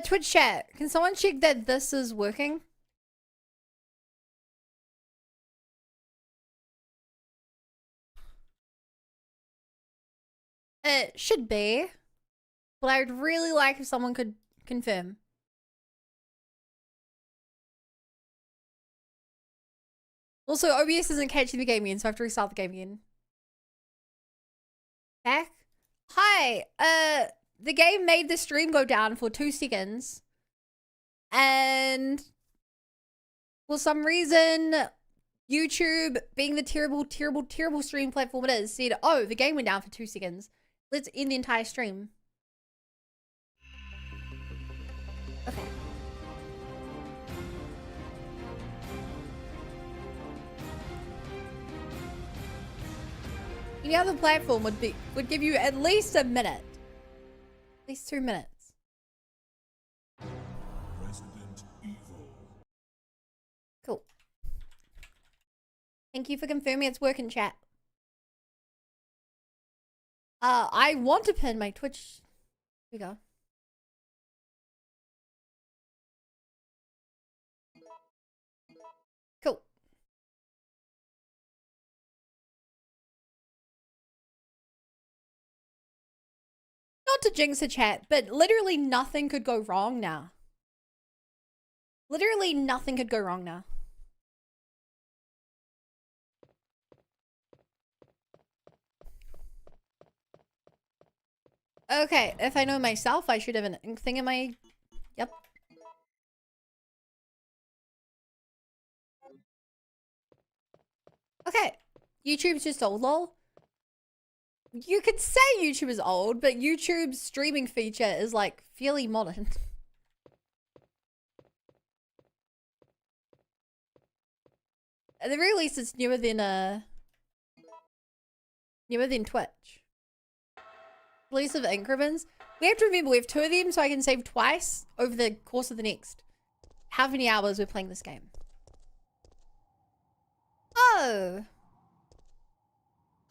Twitch chat. Can someone check that this is working? It should be. But I would really like if someone could confirm. Also, OBS isn't catching the game again, so I have to restart the game again. Back? Hi, the game made the stream go down for 2 seconds. And for some reason, YouTube, being the terrible stream platform it is, said, oh, the game went down for 2 seconds. Let's end the entire stream. Okay. Any other platform would give you at least a minute. At least 2 minutes. Resident Evil. Cool. Thank you for confirming it's working, chat. I want to pin my Twitch. Here we go. Cool. Not to jinx the chat, but literally nothing could go wrong now. Literally nothing could go wrong now. Okay, if I know myself, I should have an ink thing in my... Yep. Okay. YouTube's just old, lol. You could say YouTube is old, but YouTube's streaming feature is like fairly modern. At the very least, it's newer than Twitch. Release of ink ribbons. We have to remember we have 2 of them, so I can save twice over the course of the next how many hours we're playing this game. Oh.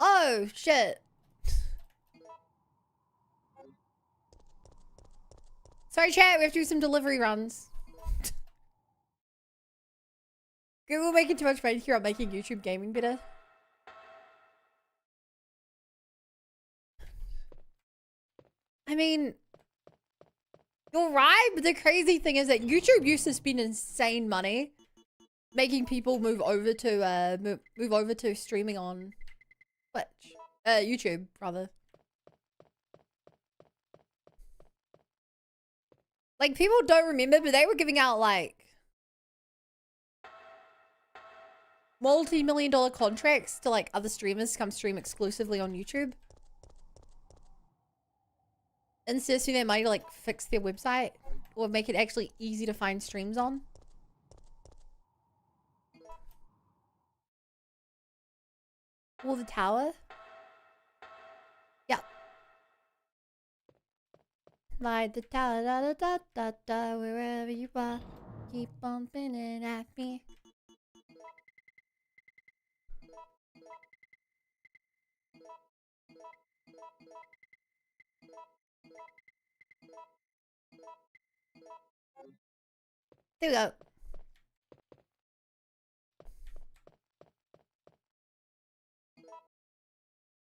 Oh, shit. Sorry, chat. We have to do some delivery runs. Google making too much money here on making YouTube gaming better. I mean, you're right, but the crazy thing is that YouTube used to spend insane money making people move over to streaming on Twitch, YouTube rather. Like, people don't remember, but they were giving out like multi-million-dollar contracts to like other streamers to come stream exclusively on YouTube. Instead of spending their money to like fix their website or make it actually easy to find streams on. Or the tower? Yeah. Like the tower, da da da da da, wherever you are, keep bumping it at me. There we go.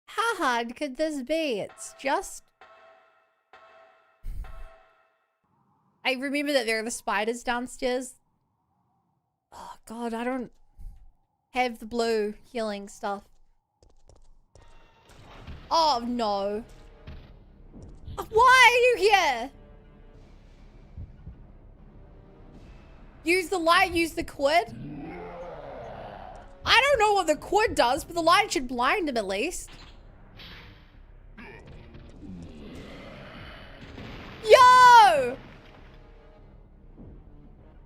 How hard could this be? It's just... I remember that there are the spiders downstairs. Oh god, I don't have the blue healing stuff. Oh no. Why are you here? Use the light, use the quid? I don't know what the quid does, but the light should blind him at least. Yo!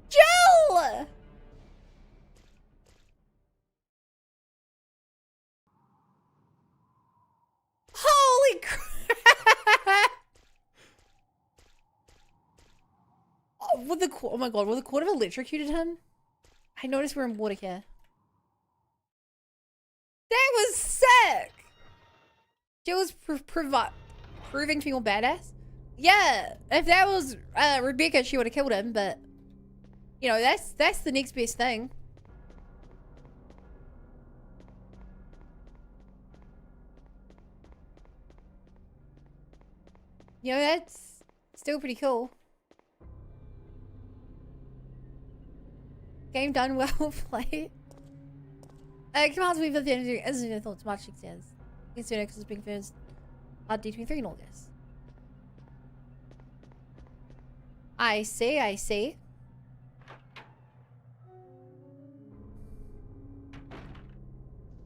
Jill! Holy crap! Oh my god, will the cord have electrocuted him? I noticed we're in water here. That was sick! Jill was proving to be more badass. Yeah, if that was Rebecca, she would have killed him, but you know, that's the next best thing. You know, that's still pretty cool. Game done, well played. Commands me for the energy isn't your thoughts much, it says. It's because it's being first D23 in August. I see, I see.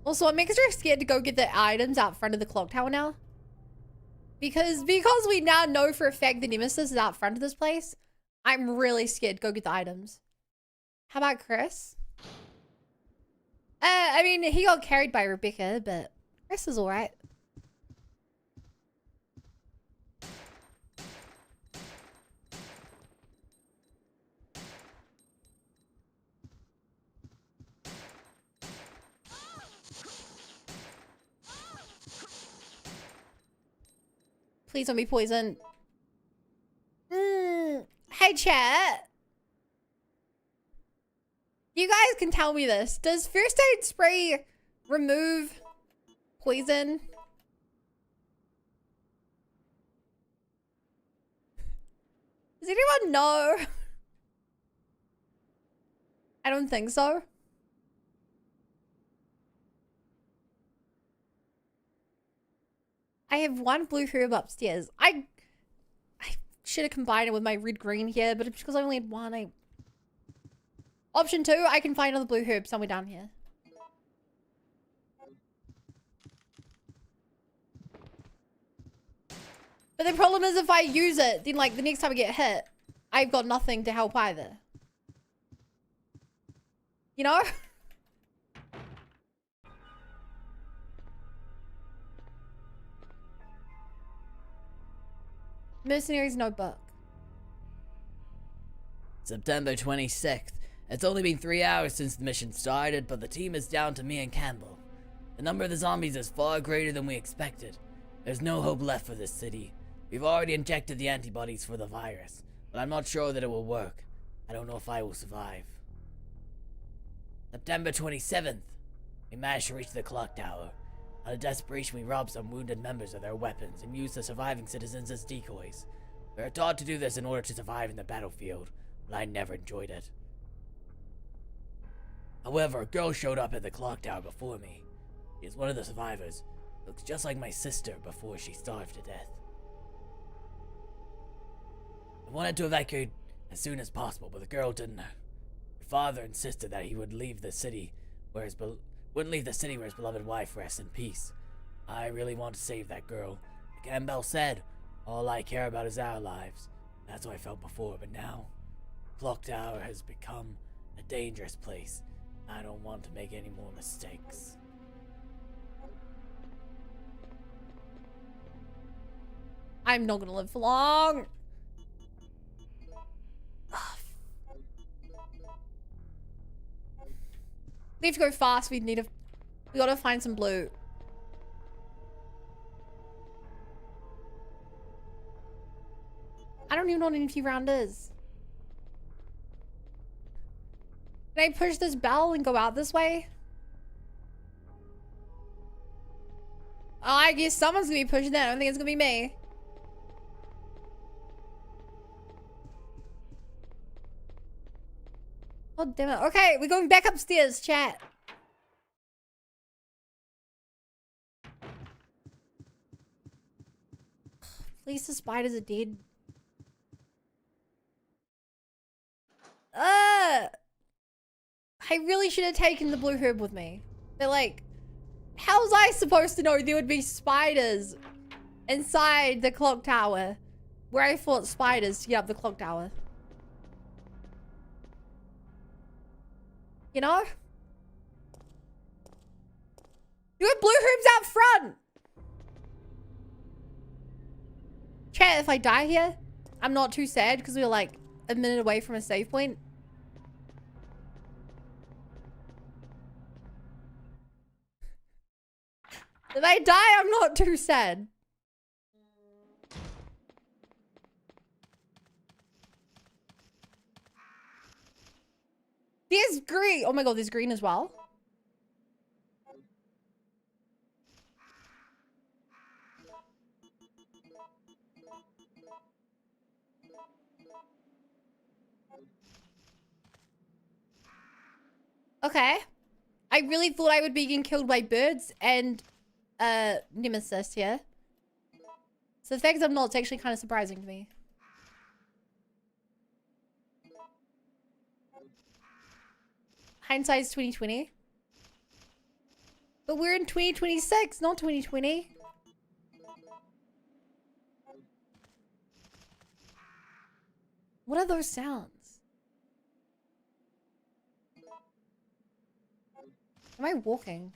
Also, I'm extra scared to go get the items out front of the clock tower now. Because we now know for a fact the Nemesis is out front of this place, I'm really scared to go get the items. How about Chris? I mean, he got carried by Rebecca, but Chris is alright. Please don't be poisoned. Hey, chat. You guys can tell me this. Does first aid spray remove poison? Does anyone know? I don't think so. I have one blue herb upstairs. I should have combined it with my red green here, but it's because I only had one. Option 2, I can find another blue herb somewhere down here. But the problem is if I use it, then like the next time I get hit, I've got nothing to help either. You know? Mercenaries notebook. September 26th. It's only been 3 hours since the mission started, but the team is down to me and Campbell. The number of the zombies is far greater than we expected. There's no hope left for this city. We've already injected the antibodies for the virus, but I'm not sure that it will work. I don't know if I will survive. September 27th. We managed to reach the clock tower. Out of desperation, we robbed some wounded members of their weapons and used the surviving citizens as decoys. We are taught to do this in order to survive in the battlefield, but I never enjoyed it. However, a girl showed up at the clock tower before me. She is one of the survivors. Looks just like my sister before she starved to death. I wanted to evacuate as soon as possible, but the girl didn't. Her father insisted that he would leave the city where wouldn't leave the city where his beloved wife rests in peace. I really want to save that girl. Like Campbell said, all I care about is our lives. That's what I felt before, but now, Clock Tower has become a dangerous place. I don't want to make any more mistakes. I'm not gonna live for long. We have to go fast. We gotta find some blue. I don't even know what an empty round is. Can I push this bell and go out this way? Oh, I guess someone's gonna be pushing that. I don't think it's gonna be me. Oh, damn it. Okay, we're going back upstairs, chat. Please, the spiders are dead. I really should have taken the blue herb with me. But like, how was I supposed to know there would be spiders inside the clock tower where I fought spiders to get up the clock tower? You know? You have blue herbs out front! Chat, if I die here, I'm not too sad because we're like a minute away from a save point. If I die, I'm not too sad. There's green. Oh my god, there's green as well. Okay. I really thought I would be getting killed by birds and Nemesis here. So the fact that I'm not, it's actually kind of surprising to me. Hindsight's 2020. But we're in 2026, not 2020. What are those sounds? Am I walking?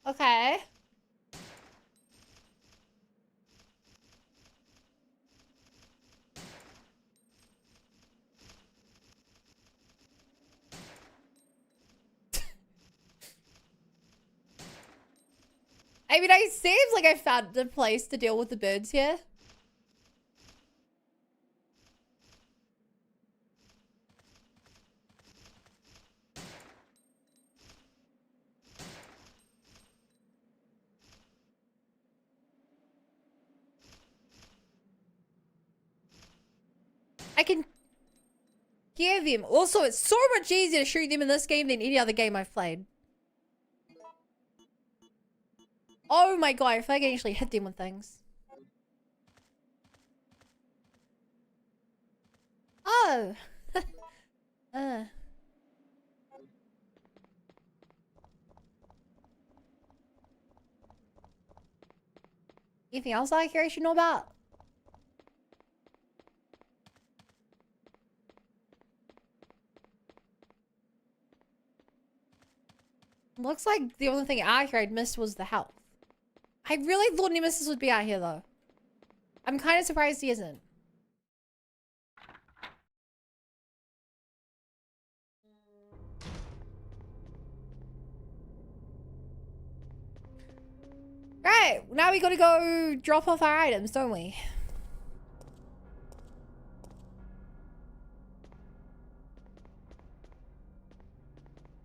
Okay. I mean, it seems like I found a place to deal with the birds here. I can hear them. Also, it's so much easier to shoot them in this game than any other game I've played. Oh my god, if I can actually hit them with things. Oh. Anything else I should know about? Looks like the only thing out here I'd missed was the health. I really thought Nemesis would be out here though. I'm kind of surprised he isn't. Right, now we gotta go drop off our items, don't we?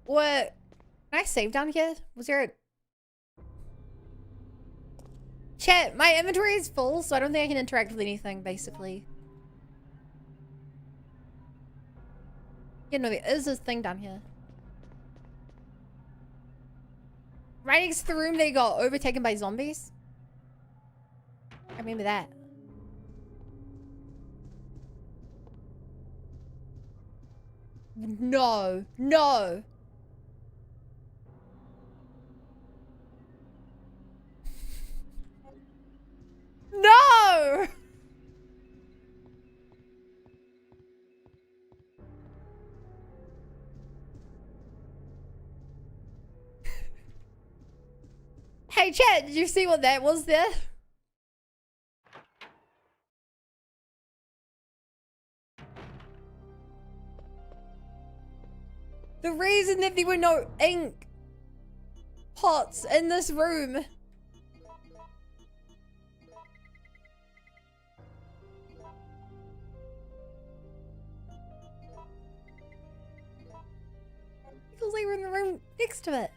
What? Can I save down here? Was there a... Chat, my inventory is full, so I don't think I can interact with anything, basically. Yeah, no, there is this thing down here. Right next to the room they got overtaken by zombies. I remember that. No, no. No! Hey, chat, did you see what that was there? The reason that there were no ink pots in this room. Because they were in the room next to it.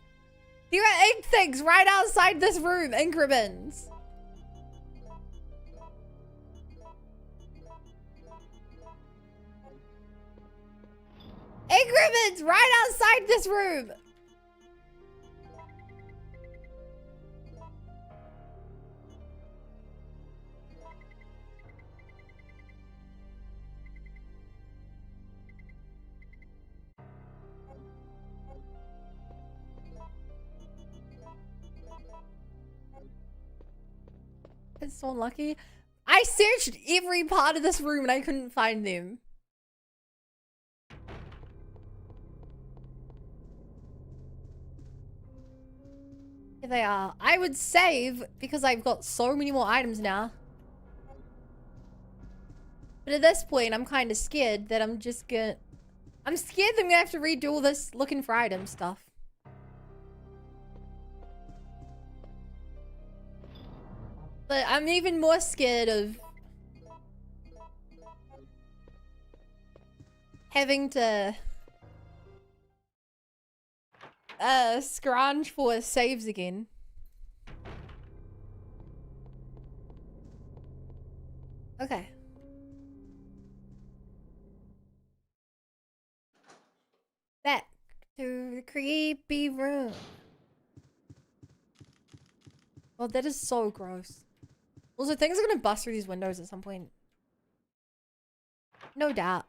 There are ink things right outside this room, ink ribbons. Ink ribbons right outside this room. It's so unlucky. I searched every part of this room and I couldn't find them. Here they are. I would save because I've got so many more items now. But at this point, I'm kind of scared that I'm scared that I'm gonna have to redo all this looking for item stuff. But I'm even more scared of having to scrounge for saves again. Okay. Back to the creepy room. Well, that is so gross. Also, things are gonna bust through these windows at some point. No doubt.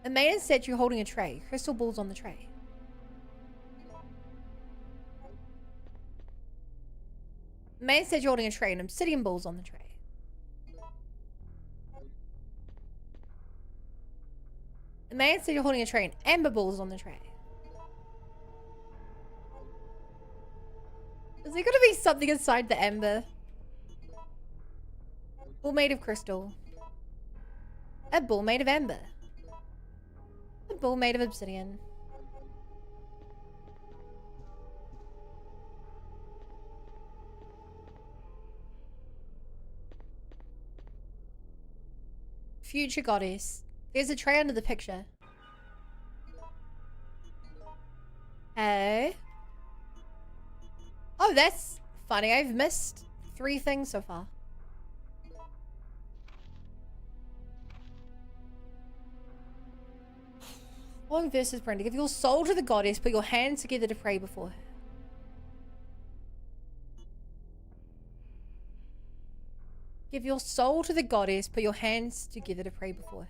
A maiden said you're holding a tray. Crystal balls on the tray. A maiden said you're holding a tray and obsidian balls on the tray. A maiden said you're holding a tray and amber balls on the tray. Is there gonna be something inside the amber? Ball made of crystal. A ball made of amber. A ball made of obsidian. Future goddess. There's a tray under the picture. Hey. Oh, that's funny. I've missed 3 things so far. Long versus Brenda. Give your soul to the goddess, put your hands together to pray before her. Give your soul to the goddess, put your hands together to pray before her.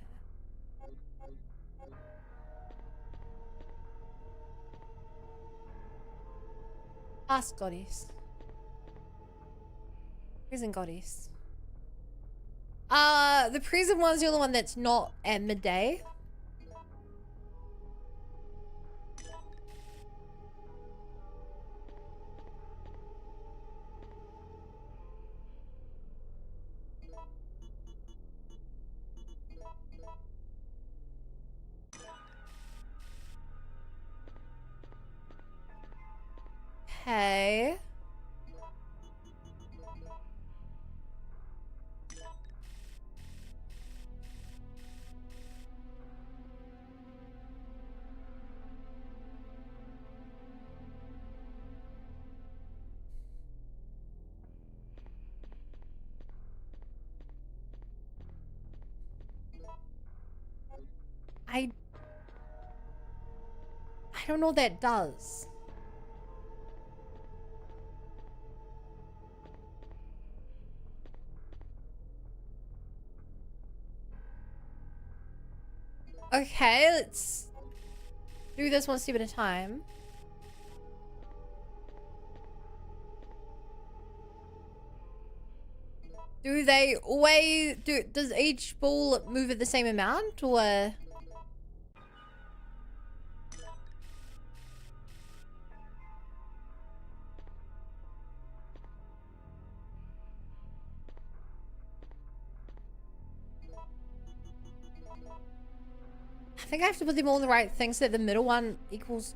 Ask goddess. Prison goddess. The prison one's the only one that's not at midday. Okay. I don't know what that does. Okay, let's do this one step at a time. Do they always does each ball move at the same amount, or? I think I have to put them all in the right thing so that the middle one equals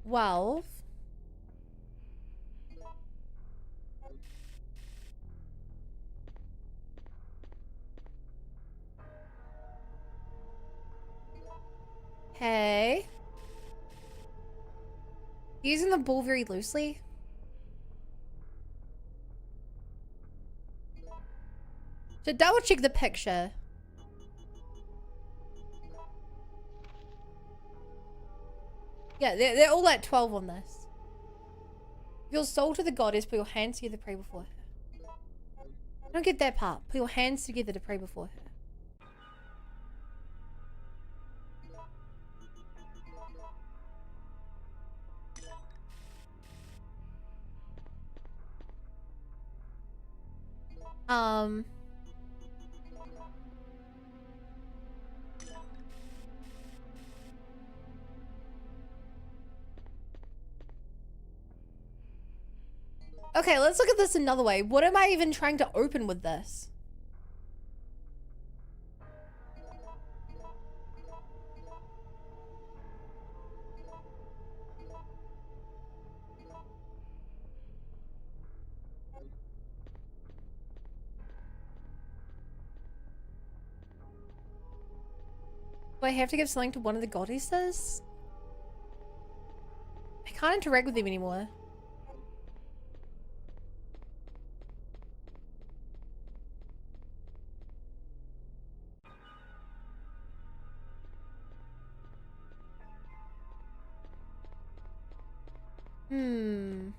12. Okay. Using the ball very loosely. To double check the picture. Yeah, they're all at 12 on this. Your soul to the goddess, put your hands together to pray before her. I don't get that part. Put your hands together to pray before her. Um. Okay, let's look at this another way. What am I even trying to open with this? Do I have to give something to one of the goddesses? I can't interact with them anymore. Hmm.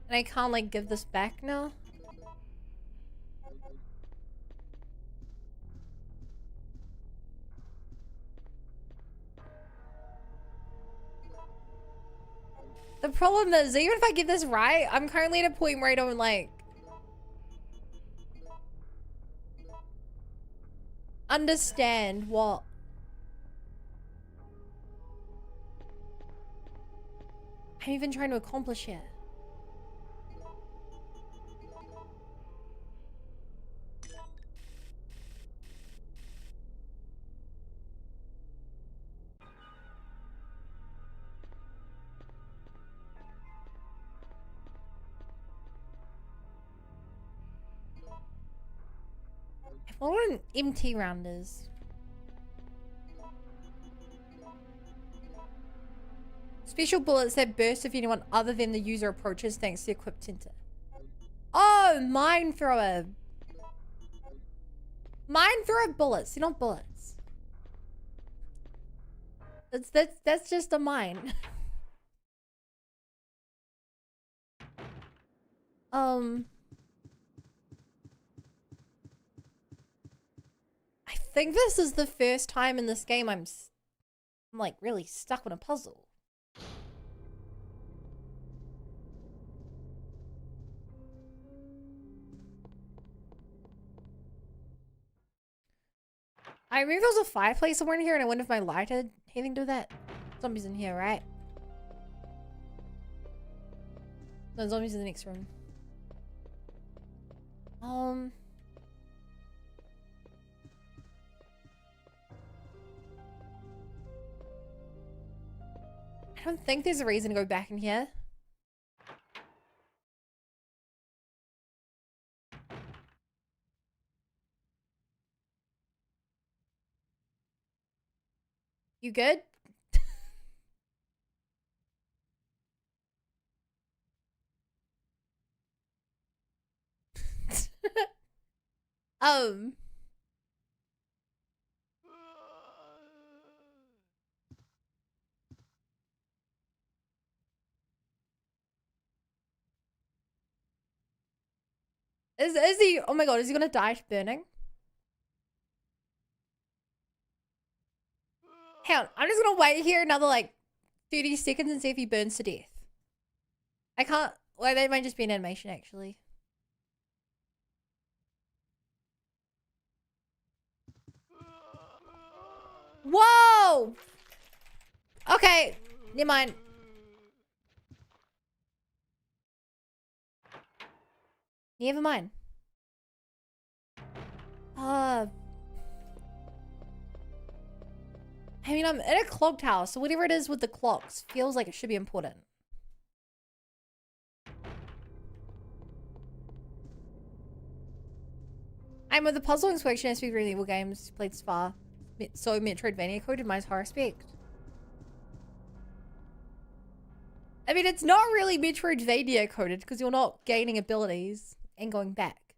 And I can't like give this back now? The problem is, even if I get this right, I'm currently at a point where I don't like understand what I'm even trying to accomplish here. I wonder what an MT round is. Special bullets that burst if anyone other than the user approaches thanks to the equipped center. Oh, mine thrower. Mine thrower bullets. They're not bullets. That's just a mine. I think this is the first time in this game I'm like really stuck on a puzzle. I remember there was a fireplace somewhere in here and I wonder if my light had anything to do with that. Zombies in here, right? No, zombies in the next room. I don't think there's a reason to go back in here. You good? um. Is he? Oh my god, is he gonna die to burning? Hang on, I'm just gonna wait here another like 30 seconds and see if he burns to death. I can't. Well, that might just be an animation actually. Whoa! Okay, never mind. Never mind. I mean, I'm in a clocked house, so whatever it is with the clocks feels like it should be important. I'm with the puzzle inspection has to be really evil games played so far. So Metroidvania code in my high respect. I mean, it's not really Metroidvania coded because you're not gaining abilities and going back.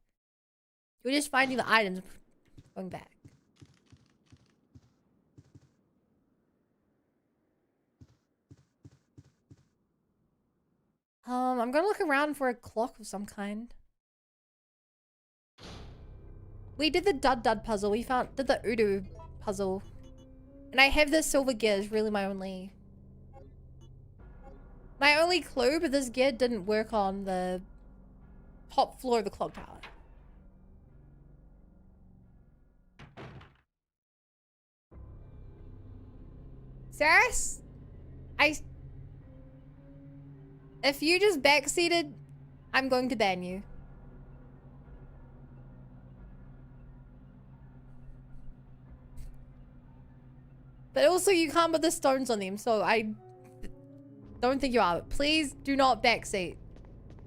You're just finding the items going back. I'm gonna look around for a clock of some kind. We did the Dud Dud puzzle. We did the Udu puzzle. And I have this silver gear. It's really my only clue, but this gear didn't work on the top floor of the clock tower. Saris? If you just backseated, I'm going to ban you. But also you can't put the stones on them, so I don't think you are. Please do not backseat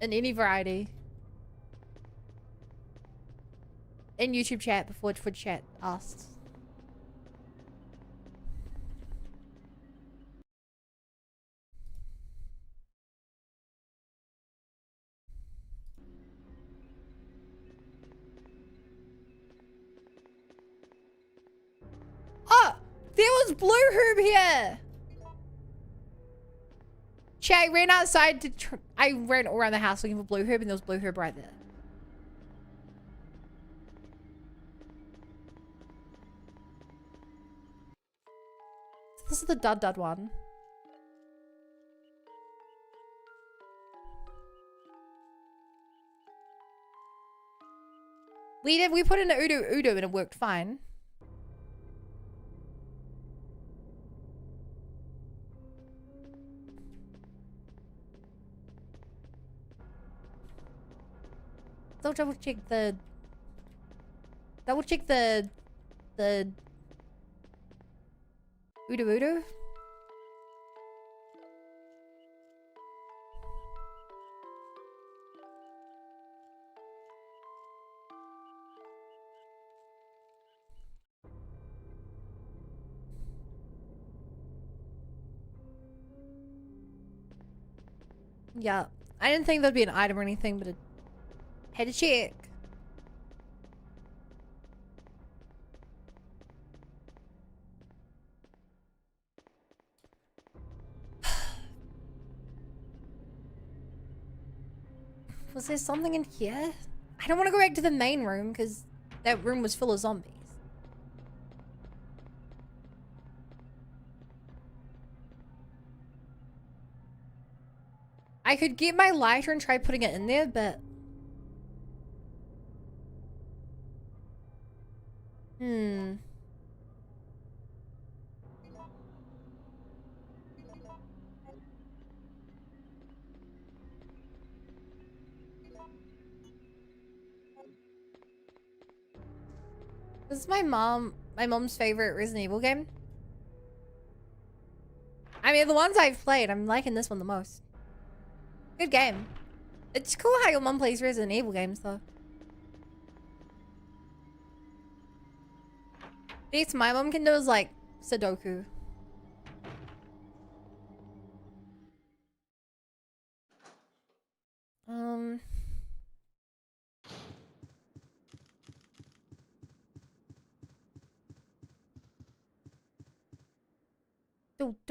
in any variety. In YouTube chat before Twitch chat asks. Oh! There was Blue Herb here! Chat, I ran outside to I ran all around the house looking for Blue Herb and there was Blue Herb right there. This is the Dud Dud one. We put in an Udu Udu and it worked fine. So double check the Udu Udu. Yeah, I didn't think there'd be an item or anything, but it had to check. Was there something in here? I don't want to go back to the main room because that room was full of zombies. I could get my lighter and try putting it in there, but... This is my mom's favorite Resident Evil game. I mean, the ones I've played, I'm liking this one the most. Good game. It's cool how your mom plays Resident Evil games, though. Best my mom can do is like Sudoku. Do.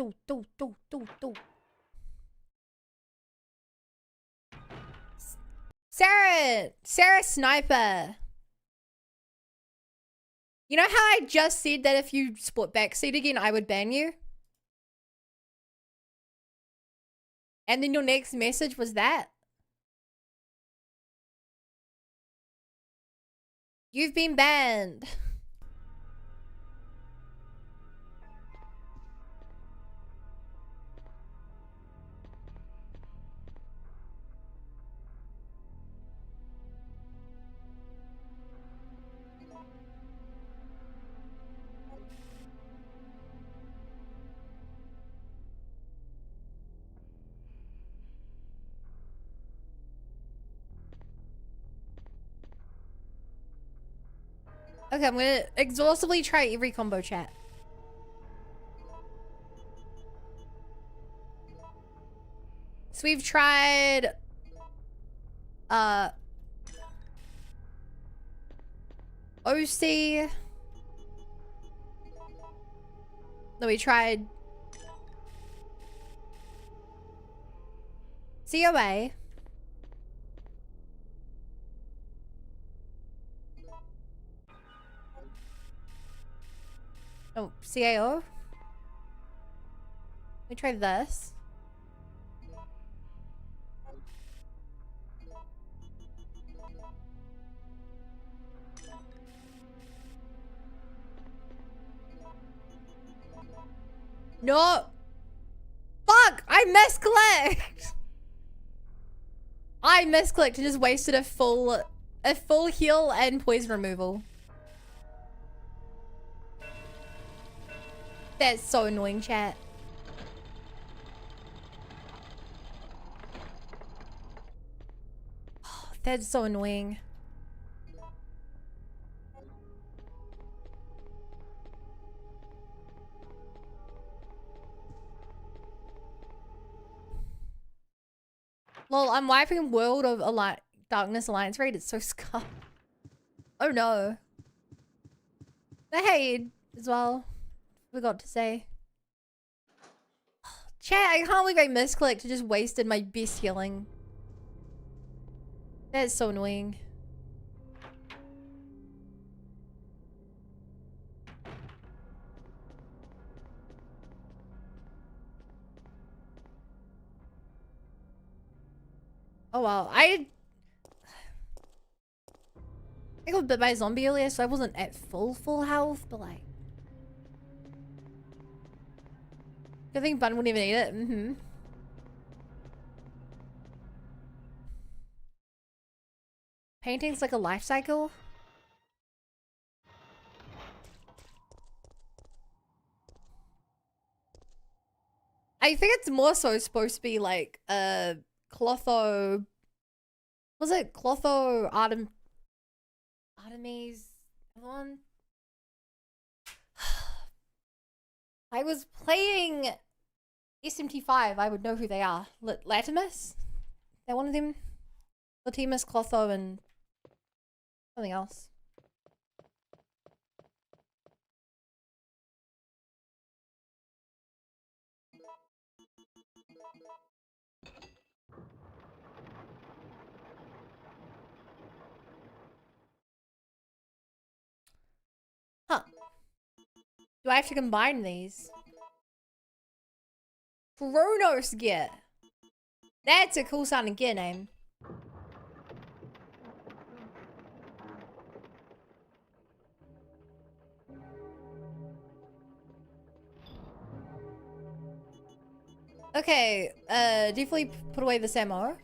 Sarah Sniper. You know how I just said that if you split backseat again, I would ban you? And then your next message was that. You've been banned. Okay, I'm gonna exhaustively try every combo chat. So we've tried OC. No, we tried COA. Oh, CAO. Let me try this. No! Fuck! I misclicked! I misclicked and just wasted a full heal and poison removal. That's so annoying, chat. Oh, that's so annoying. Lol, I'm wiping World of Darkness Alliance raid. It's so scuffed. Oh no. The Haid as well. Forgot to say. Chat, I can't believe I misclicked. I just wasted my best healing. That's so annoying. Oh wow, I got bit by a zombie earlier, so I wasn't at full health, but like, I think Bun wouldn't even eat it. Painting's like a life cycle. I think it's more so supposed to be like Clotho. Was it Clotho Artemis one? I was playing SMT5. I would know who they are. Latimus? They're one of them. Latimus, Clotho, and something else. Huh. Do I have to combine these? Kronos Gear. That's a cool sounding gear name. Okay, definitely put away this ammo.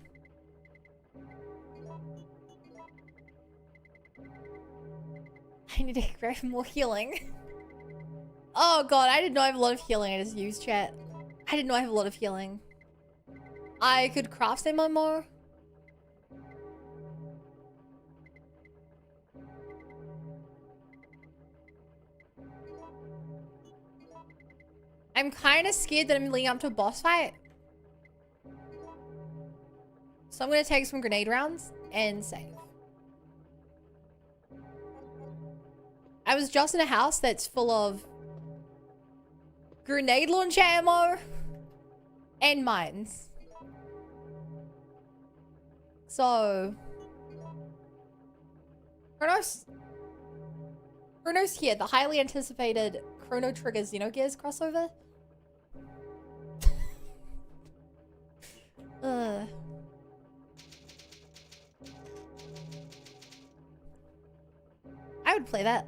I need to grab more healing. Oh god, I did not have a lot of healing. I just used chat. I did not have a lot of healing. I could craft some more. I'm kind of scared that I'm leading up to a boss fight. So I'm going to take some grenade rounds and save. I was just in a house that's full of grenade launcher ammo and mines. So Kronos here, the highly anticipated Chrono Trigger Xenogears crossover. I would play that.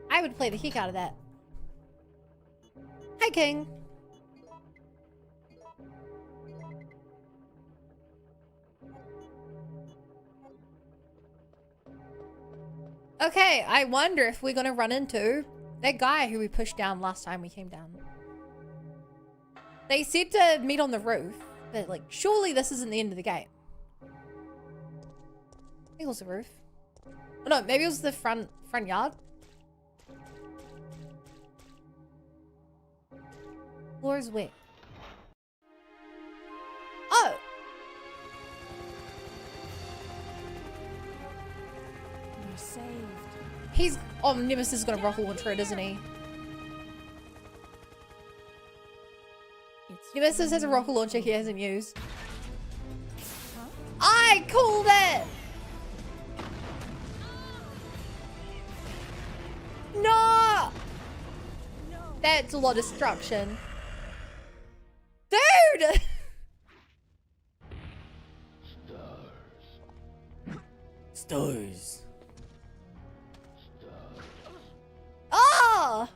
I would play the heck out of that. Hi, King. Okay, I wonder if we're gonna run into that guy who we pushed down last time we came down. They said to meet on the roof, but like, surely this isn't the end of the game. I think it was the roof. Oh no, maybe it was the front yard. Floor is wet. Oh! You're saved. He's... Oh, Nemesis is gonna rocket launcher it, isn't he? Nemesis has a rocket launcher he hasn't used. Huh? I called it! That's a lot of destruction. Dude! Stars. Oh!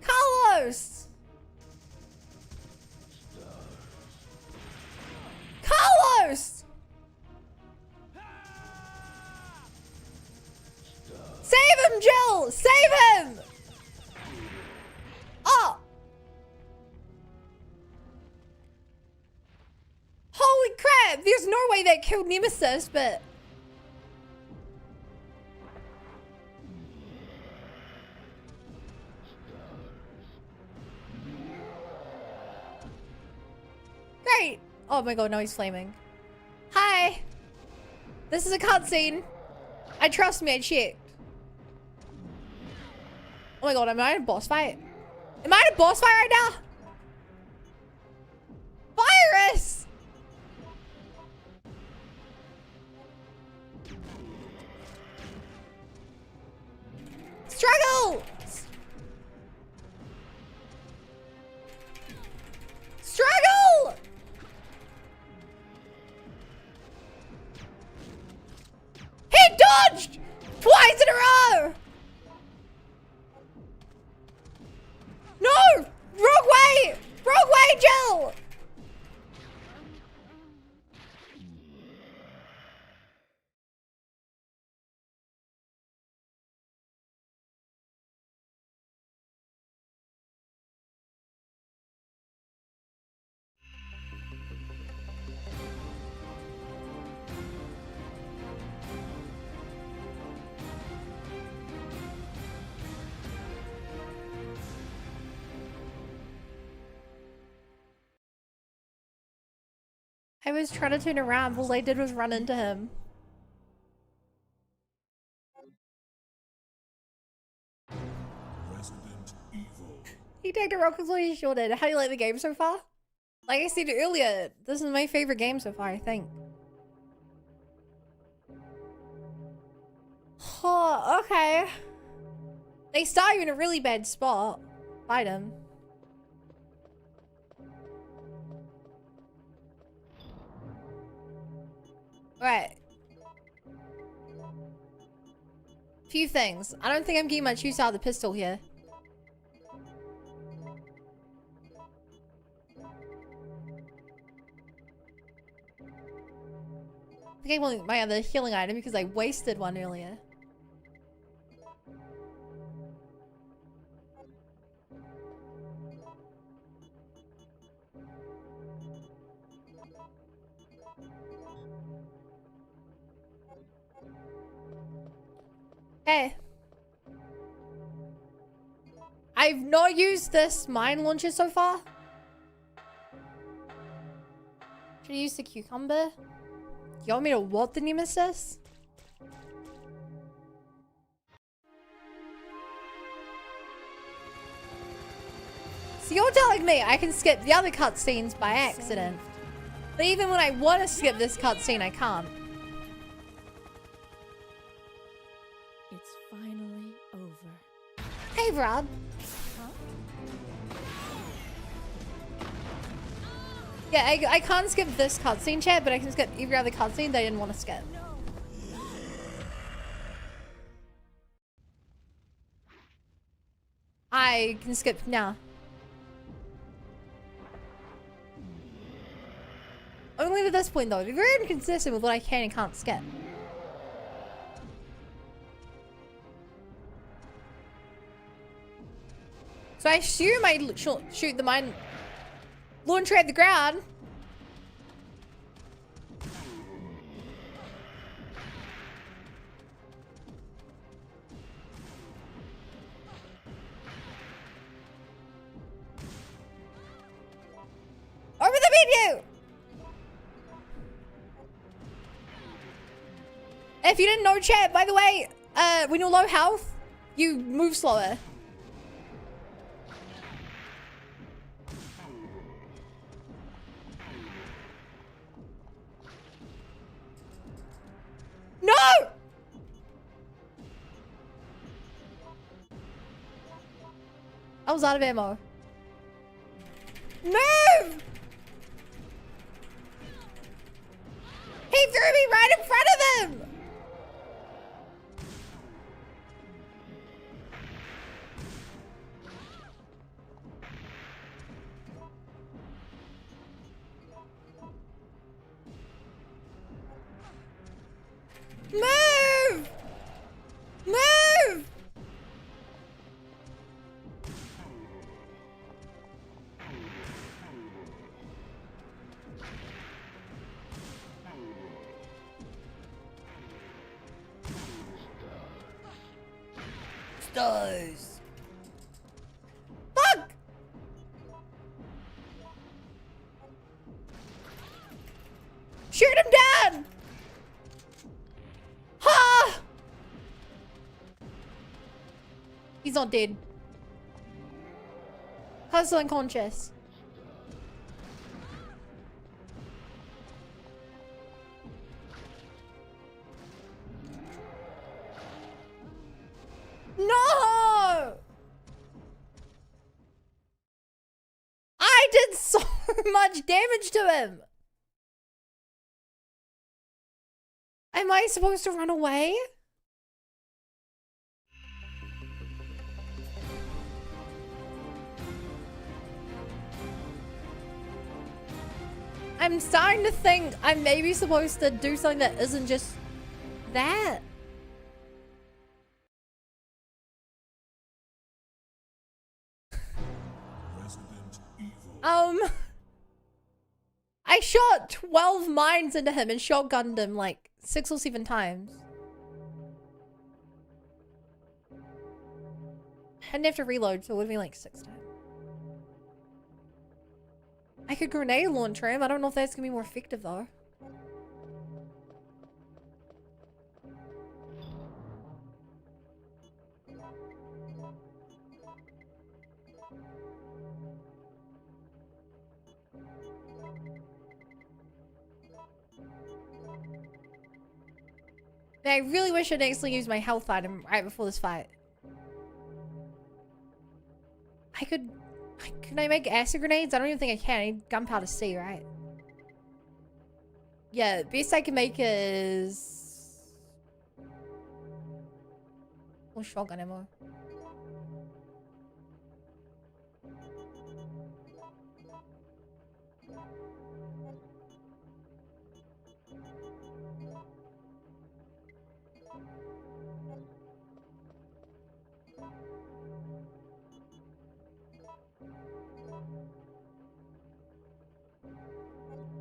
Carlos! Carlos! Save him, Jill! Save him! Oh! Holy crap! There's no way that killed Nemesis, but... Great! Oh my god, now he's flaming. Hi! This is a cutscene. Trust me, I checked. Oh my god, am I in a boss fight? Am I in a boss fight right now? Virus! Struggle! Struggle! He dodged! Twice in a row! No! Wrong way! Wrong way, Jill! I was trying to turn around, but all I did was run into him. Resident Evil. He takes a rocket launcher shielded. How do you like the game so far? Like I said earlier, this is my favorite game so far, I think. Oh, okay. They start you in a really bad spot. Fight him. Right. Few things. I don't think I'm getting much use out of the pistol here. I think I want my other healing item because I wasted one earlier. Hey. I've not used this mine launcher so far. Should I use the cucumber? You want me to what the Nemesis? So you're telling me I can skip the other cutscenes by accident. But even when I want to skip this cutscene, I can't. It's finally over. Hey, Rob. Yeah, I can't skip this cutscene, chat, but I can skip every other cutscene that I didn't want to skip. I can skip now. Only to this point, though. Be very inconsistent with what I can and can't skip. So I assume I shoot the mine launcher at the ground. Over the menu! If you didn't know, chat, by the way, when you're low health, you move slower. No! I was out of ammo. Move! He threw me right in front of him! Move! Move! Stars. Fuck! Shoot him down! Ha! He's not dead. How's still unconscious? No! I did so much damage to him. Am I supposed to run away? I'm starting to think I'm maybe supposed to do something that isn't just that. Resident Evil. I shot 12 mines into him and shotgunned him like 6 or 7 times. I didn't have to reload, so it would have been like 6 times. I could grenade launcher him. I don't know if that's gonna be more effective though. I really wish I'd actually used my health item right before this fight. Can I make acid grenades? I don't even think I can. I need gunpowder C, right? Yeah, best I can make is... or shotgun ammo.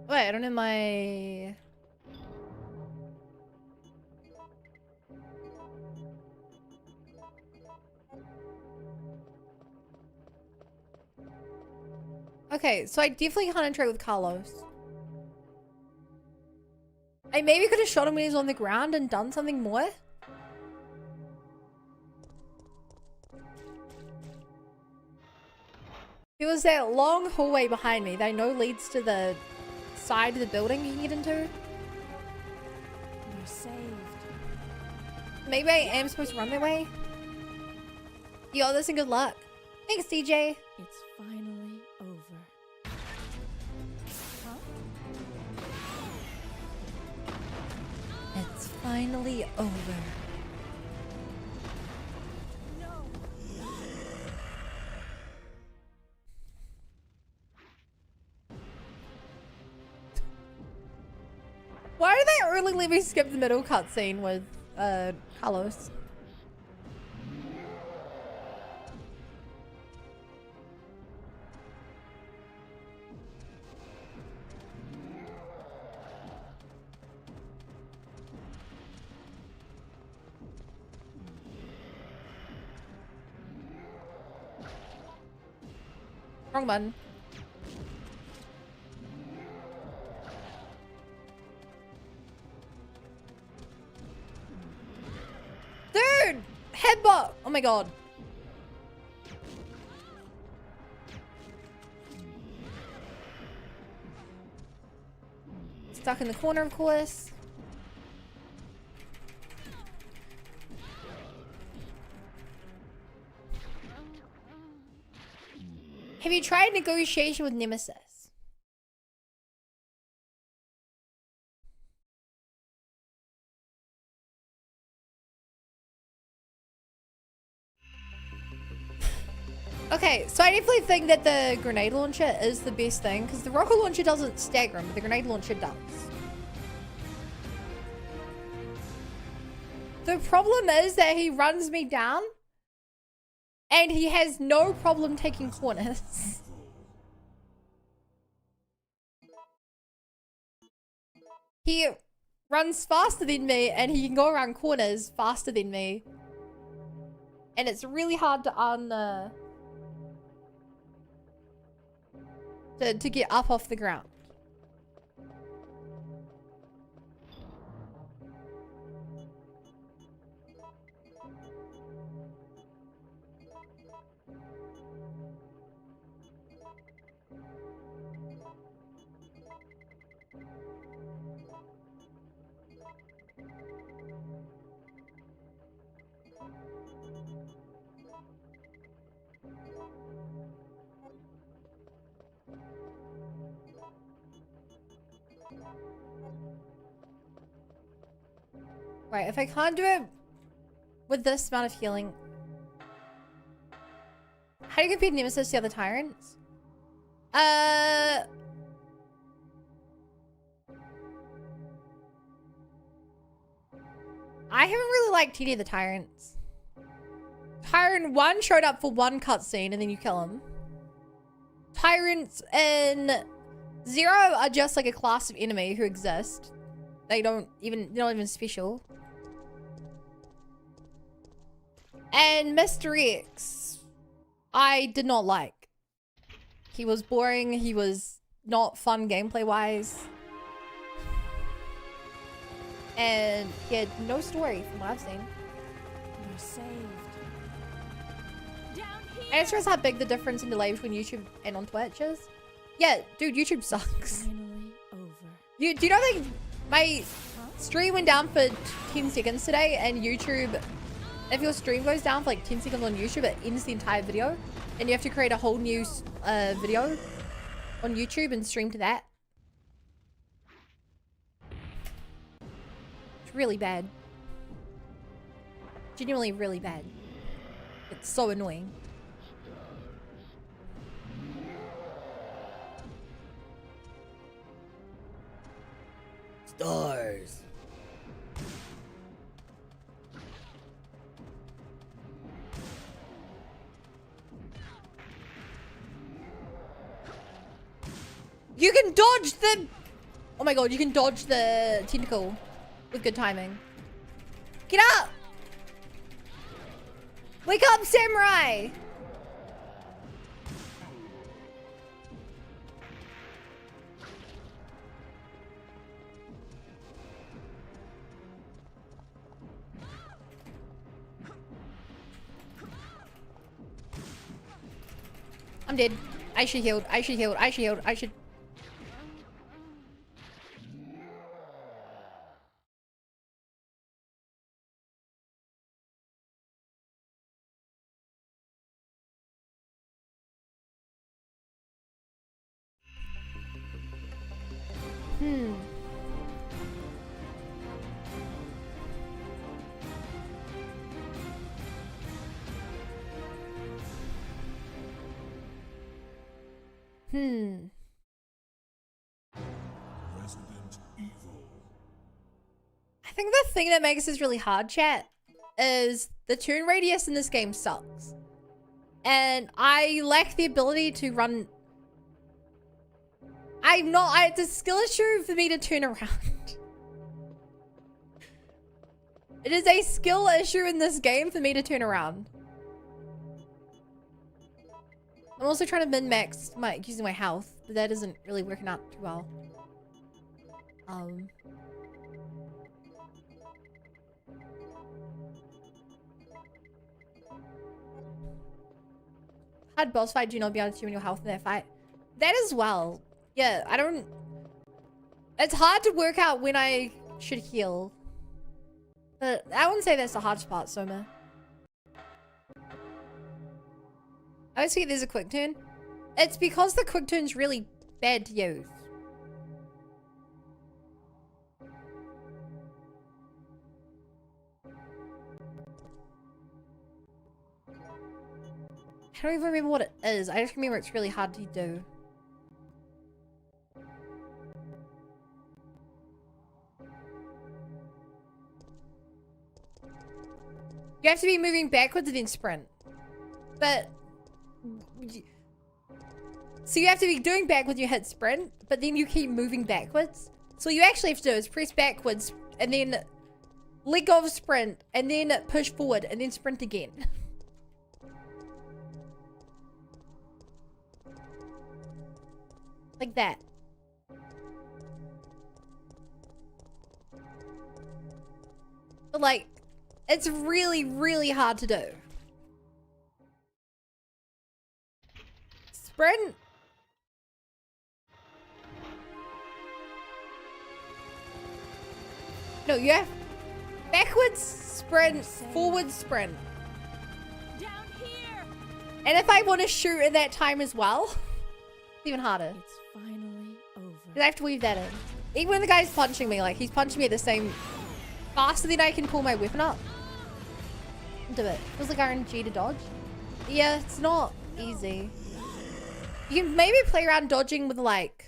Wait, I don't have my... Okay, so I definitely can't interact with Carlos. I maybe could have shot him when he was on the ground and done something more. There was that long hallway behind me that I know leads to the side of the building you can get into. You're saved. Maybe I am supposed to run that way. You got this and good luck. Thanks, DJ. It's finally over. It's finally over. Why did they early let me skip the middle cutscene with Carlos? Wrong button. Dude! Headbutt! Oh my god. Stuck in the corner, of course. Have you tried negotiation with Nemesis? Okay, so I definitely think that the grenade launcher is the best thing because the rocket launcher doesn't stagger him, but the grenade launcher does. The problem is that he runs me down and he has no problem taking corners. He runs faster than me and he can go around corners faster than me. And it's really hard to to get up off the ground. Right, if I can't do it with this amount of healing, how do you compare Nemesis to the other tyrants? I haven't really liked any of the tyrants. Tyrant 1 showed up for one cutscene and then you kill him. Tyrants in 0 are just like a class of enemy who exist. They're not even special. And Mr. X, I did not like. He was boring. He was not fun gameplay wise. And he had no story from what I've seen. You're saved. Down here. And it's just how big the difference in delay between YouTube and on Twitch is. Yeah, dude, YouTube sucks. Finally over. Do you know that my stream went down for 10 seconds today and YouTube, if your stream goes down for like 10 seconds on YouTube, it ends the entire video and you have to create a whole new video on YouTube and stream to that. It's really bad. Genuinely really bad. It's so annoying. Stars. You can dodge the... Oh my god, you can dodge the tentacle with good timing. Get up! Wake up, samurai! I'm dead. I should healed. I should healed. I should healed. I should... Resident Evil. I think the thing that makes this really hard, chat, is the turn radius in this game sucks. And I lack the ability to run... it's a skill issue for me to turn around. It is a skill issue in this game for me to turn around. I'm also trying to min-max using my health, but that isn't really working out too well. Hard boss fight, do you not be able to tune your health in that fight? That as well. Yeah, I don't... It's hard to work out when I should heal. But I wouldn't say that's the hardest part, Soma. I always think there's a quick turn. It's because the quick turn's really bad to use. I don't even remember what it is. I just remember it's really hard to do. You have to be moving backwards and then sprint. But... So you have to be doing backwards when you hit sprint, but then you keep moving backwards. So you actually have to do is press backwards and then let go of sprint and then push forward and then sprint again. Like that. But like, it's really, really hard to do. Sprint. No, you have backwards, sprint, forward, sprint. Down here. And if I want to shoot at that time as well, it's even harder. It's finally over. 'Cause I have to weave that in. Even when the guy's punching me, like he's punching me at the same faster than I can pull my weapon up. Do it. Feels like RNG to dodge. Yeah, it's not easy. You can maybe play around dodging with like...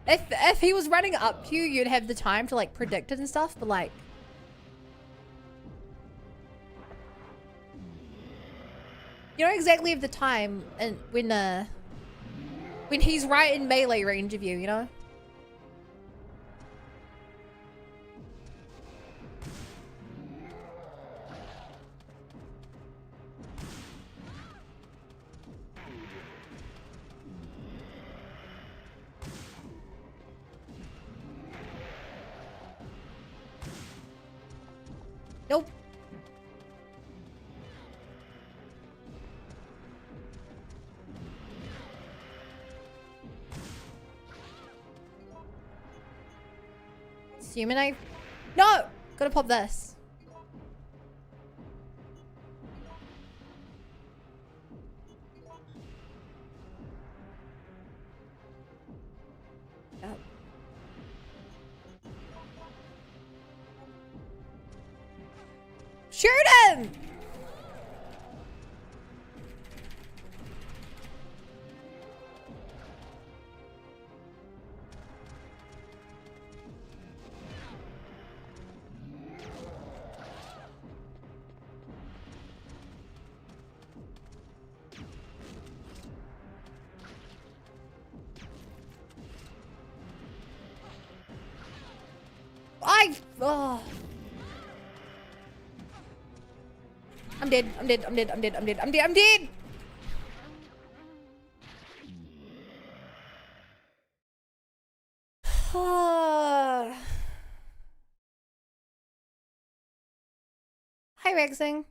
If he was running up to you, you'd have the time to like predict it and stuff, but like... You don't exactly have the time and when he's right in melee range of you, you know? Nope. Human knife. No! Gotta pop this. Yep. Shoot him! Oh. I'm dead. I'm dead. I'm dead. I'm dead. I'm dead. I'm dead. I'm dead. Hi, Rexing.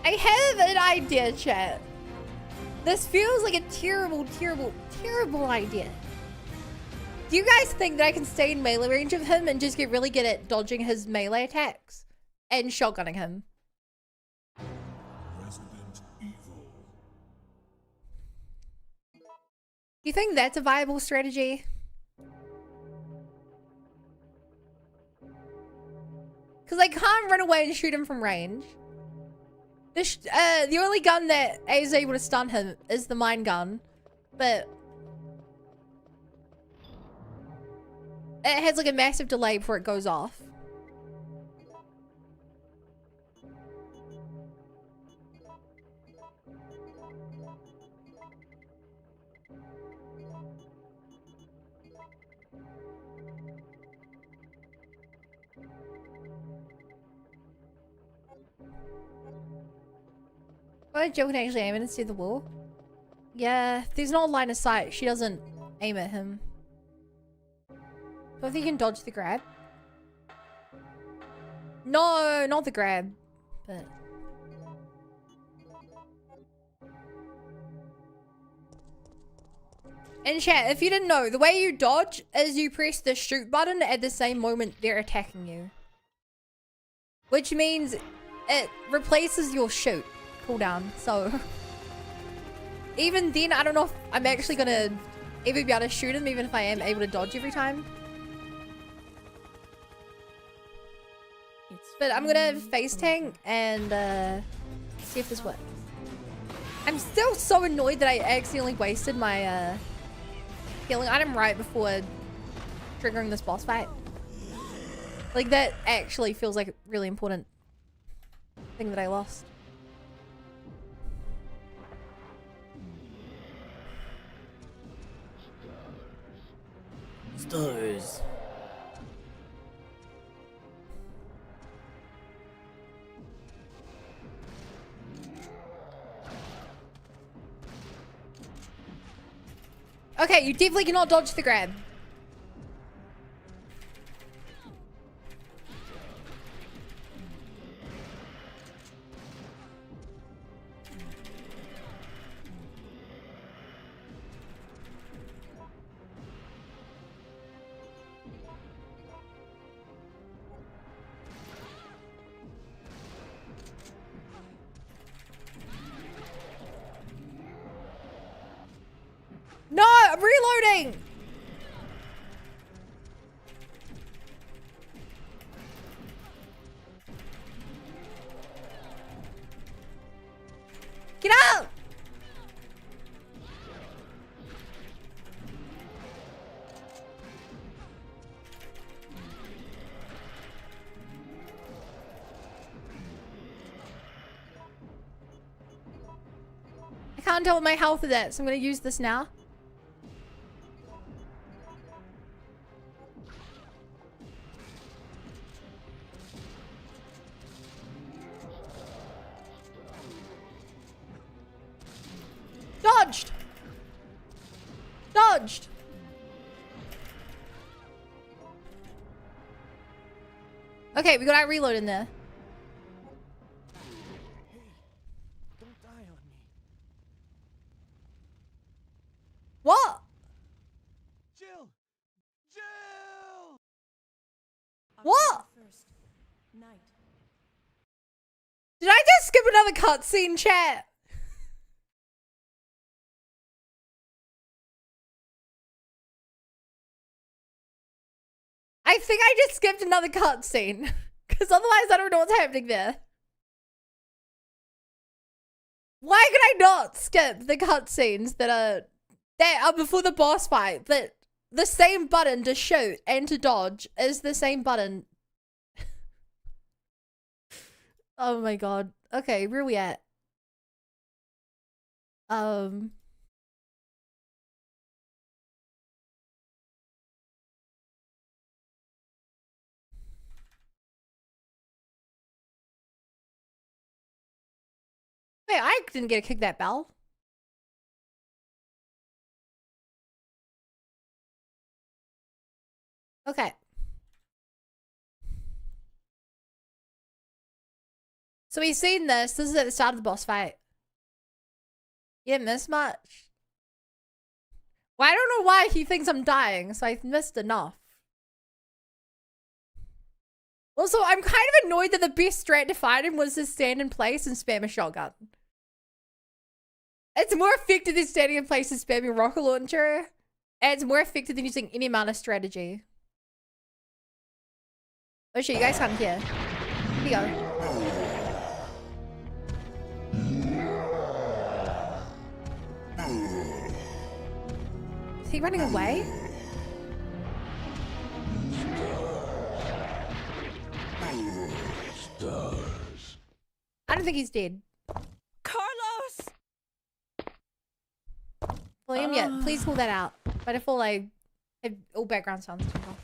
I have an idea, chat. This feels like a terrible, terrible, terrible idea. Do you guys think that I can stay in melee range of him and just get really good at dodging his melee attacks and shotgunning him? Resident Evil. Do you think that's a viable strategy? Because I can't run away and shoot him from range. The only gun that is able to stun him is the mine gun, but it has like a massive delay before it goes off. Oh, Joe can actually aim it and see the wall. Yeah, if there's no line of sight, she doesn't aim at him. So if he can dodge the grab. No, not the grab. But in chat, if you didn't know, the way you dodge is you press the shoot button at the same moment they're attacking you. Which means it replaces your shoot cooldown. So even then, I don't know if I'm actually gonna ever be able to shoot him, even if I am able to dodge every time. But I'm gonna face tank and see if this works. I'm still so annoyed that I accidentally wasted my healing item right before triggering this boss fight. Like, that actually feels like a really important thing that I lost. Stars. Okay, you definitely cannot dodge the grab. No, I'm reloading. Get out. I can't tell what my health is at, so I'm going to use this now. Dodged! Dodged! Okay, we got our reload in there. Don't die on me. What? Jill! Jill! What? First night. Did I just skip another cutscene, chat? I think I just skipped another cutscene. Because otherwise I don't know what's happening there. Why can I not skip the cutscenes that are before the boss fight? That the same button to shoot and to dodge is the same button. Oh my god. Okay, where are we at? Wait, I didn't get to kick that bell. Okay. So we've seen this. This is at the start of the boss fight. You didn't miss much. Well, I don't know why he thinks I'm dying, so I missed enough. Also, I'm kind of annoyed that the best strat to fight him was to stand in place and spam a shotgun. It's more effective than standing in place and spamming rocket launcher. And it's more effective than using any amount of strategy. Oh shit, you guys come here. Here you go. Is he running away? Stars. I don't think he's dead. Carlos! William, yeah, please pull that out. By default, I have all background sounds turned off.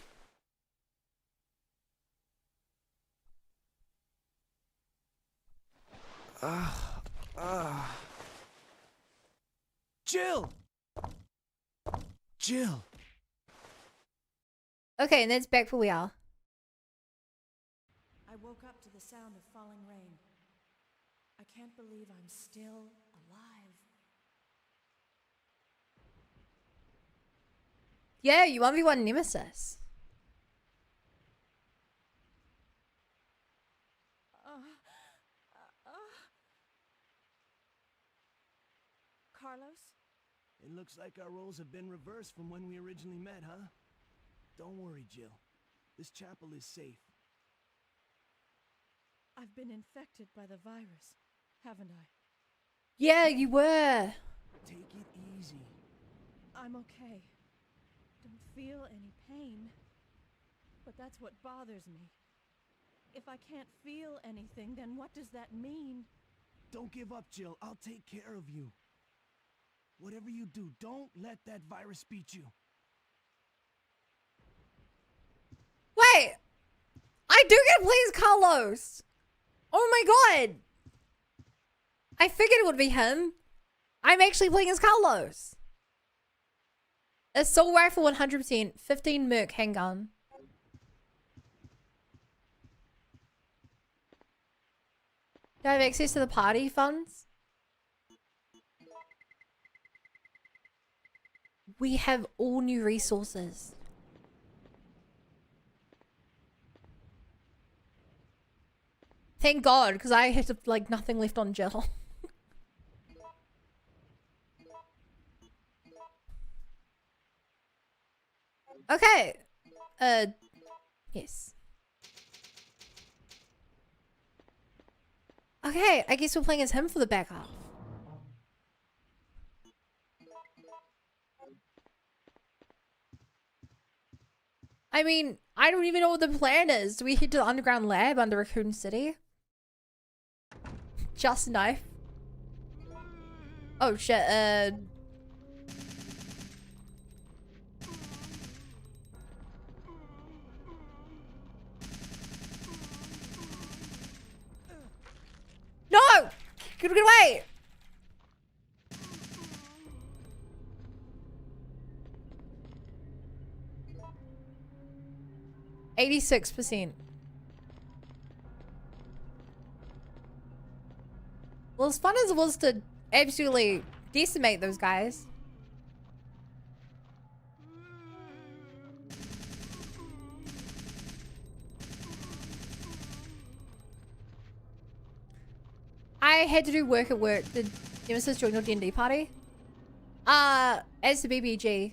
Jill! Jill! Okay, and that's back where we are. I woke up to the sound of falling rain. I can't believe I'm still alive. Yeah, you 1v1 Nemesis. Carlos? It looks like our roles have been reversed from when we originally met, huh? Don't worry, Jill. This chapel is safe. I've been infected by the virus, haven't I? Yeah, you were. Take it easy. I'm okay. Don't feel any pain. But that's what bothers me. If I can't feel anything, then what does that mean? Don't give up, Jill. I'll take care of you. Whatever you do, don't let that virus beat you. Wait! I do get to play as Carlos! Oh my god! I figured it would be him. I'm actually playing as Carlos. Assault rifle 100%, 15 Merc handgun. Do I have access to the party funds? We have all new resources. Thank God, because I had like nothing left on Jill. Okay. Yes. Okay, I guess we're playing as him for the back half. I mean, I don't even know what the plan is. Do we head to the underground lab under Raccoon City? Just knife. Oh shit, No! Get away! %. Well, as fun as it was to absolutely decimate those guys. I had to do work at work. Did Nemesis join your D&D party? As the BBG.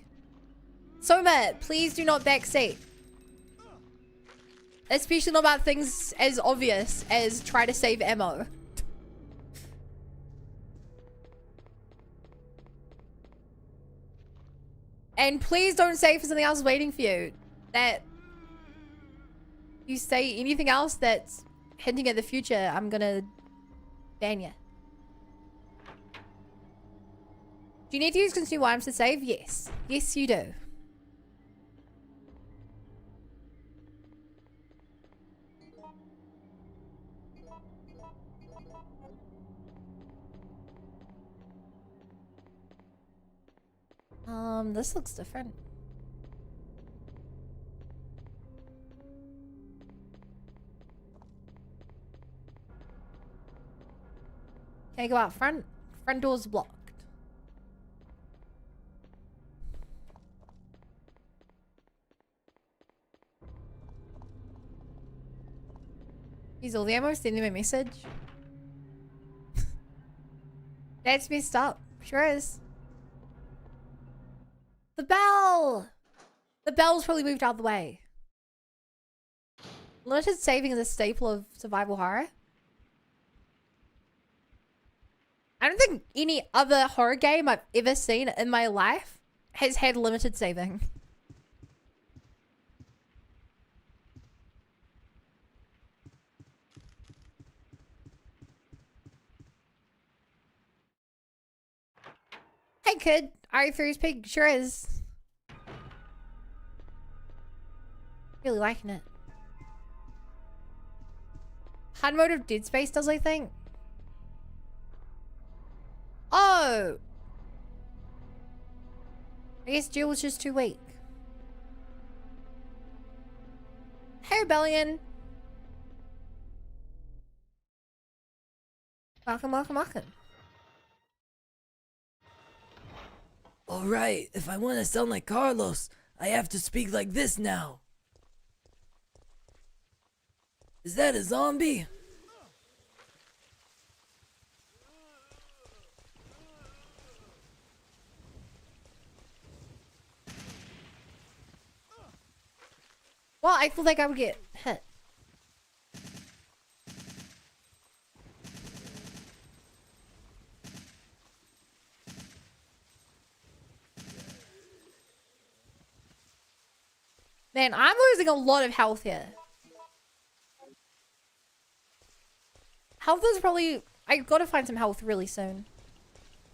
Soma, please do not backseat. Especially not about things as obvious as try to save ammo. And please don't say for something else waiting for you. That you say anything else that's hinting at the future, I'm gonna ban you. Do you need to use consume items to save? Yes. Yes, you do. This looks different. Okay, go out front. Front door's blocked. Use all the ammo, send him a message. That's messed up. Sure is. The bell! The bell's probably moved out of the way. Limited saving is a staple of survival horror. I don't think any other horror game I've ever seen in my life has had limited saving. Hey kid, are you Furious Pig? Sure is. Really liking it. Hard mode of Dead Space does, I think. Oh! I guess Jill was just too weak. Hey, Rebellion. Welcome, welcome, welcome. Alright, if I want to sound like Carlos, I have to speak like this now. Is that a zombie? Well, I feel like I would get hit. Man, I'm losing a lot of health here. Health is probably... I gotta find some health really soon.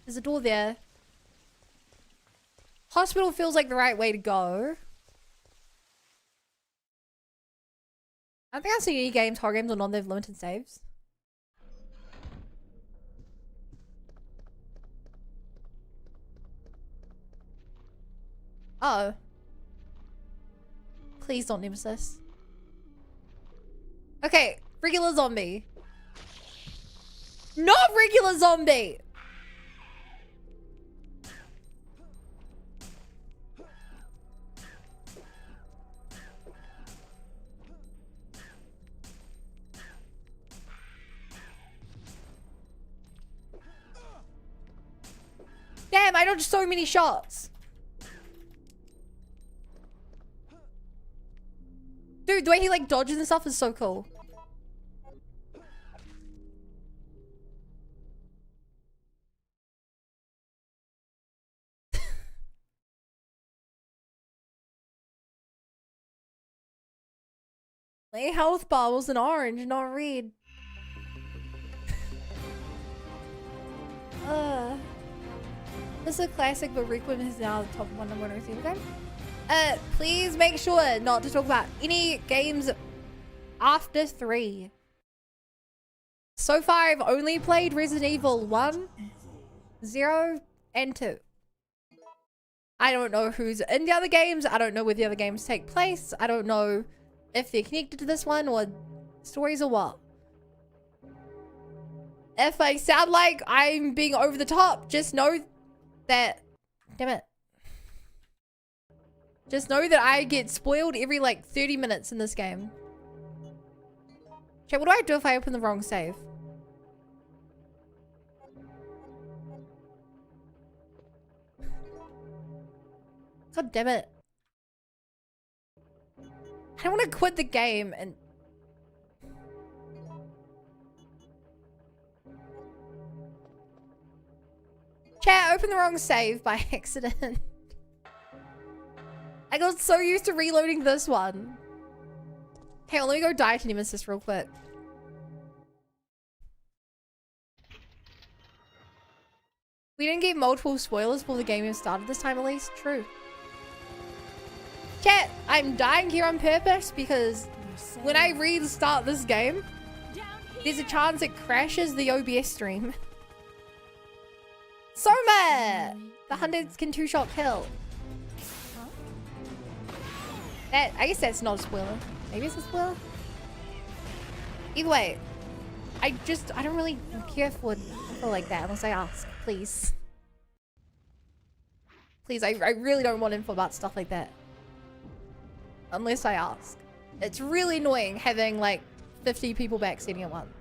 There's a door there. Hospital feels like the right way to go. I don't think I've seen any games, horror games, or none that have limited saves. Uh oh. Please don't nemesis. Okay, regular zombie. Not regular zombie! Damn, I dodged so many shots. Dude, the way he like dodges and stuff is so cool. My health bar was an orange, not red. This is a classic, but Requiem is now the top one number one receiver game. Please make sure not to talk about any games after 3. So far, I've only played Resident Evil 1, 0, and 2. I don't know who's in the other games. I don't know where the other games take place. I don't know if they're connected to this one or stories or what. If I sound like I'm being over the top, just know that... Damn it. Just know that I get spoiled every like 30 minutes in this game. Okay, what do I do if I open the wrong save? God damn it. I don't want to quit the game and... Chat, open the wrong save by accident. I got so used to reloading this one. Hey, let me go die to Nemesis real quick. We didn't get multiple spoilers before the game even started this time at least. True. Chat, I'm dying here on purpose because when I restart this game, there's a chance it crashes the OBS stream. Soma! The hunters can 2-shot kill. That, I guess that's not a spoiler. Maybe it's a spoiler? Either way, I don't really care for info like that unless I ask. Please. Please, I really don't want info about stuff like that. Unless I ask. It's really annoying having like 50 people backseating at once.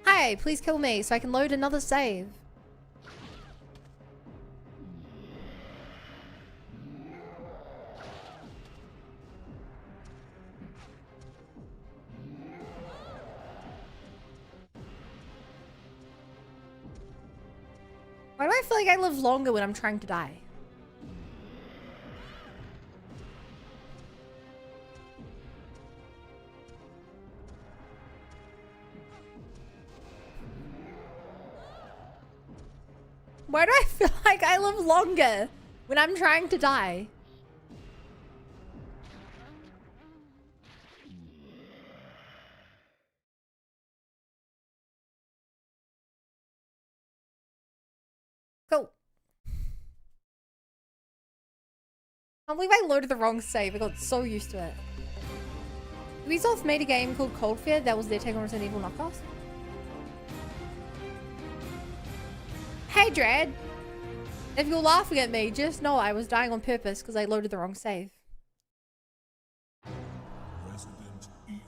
Hi, please kill me so I can load another save. Why do I feel like I live longer when I'm trying to die? Why do I feel like I live longer when I'm trying to die? Cool. I can't believe I loaded the wrong save. I got so used to it. Ubisoft made a game called Cold Fear that was their take on Resident Evil knockoff. Hey, Dread. If you're laughing at me, just know I was dying on purpose because I loaded the wrong save. Resident Evil.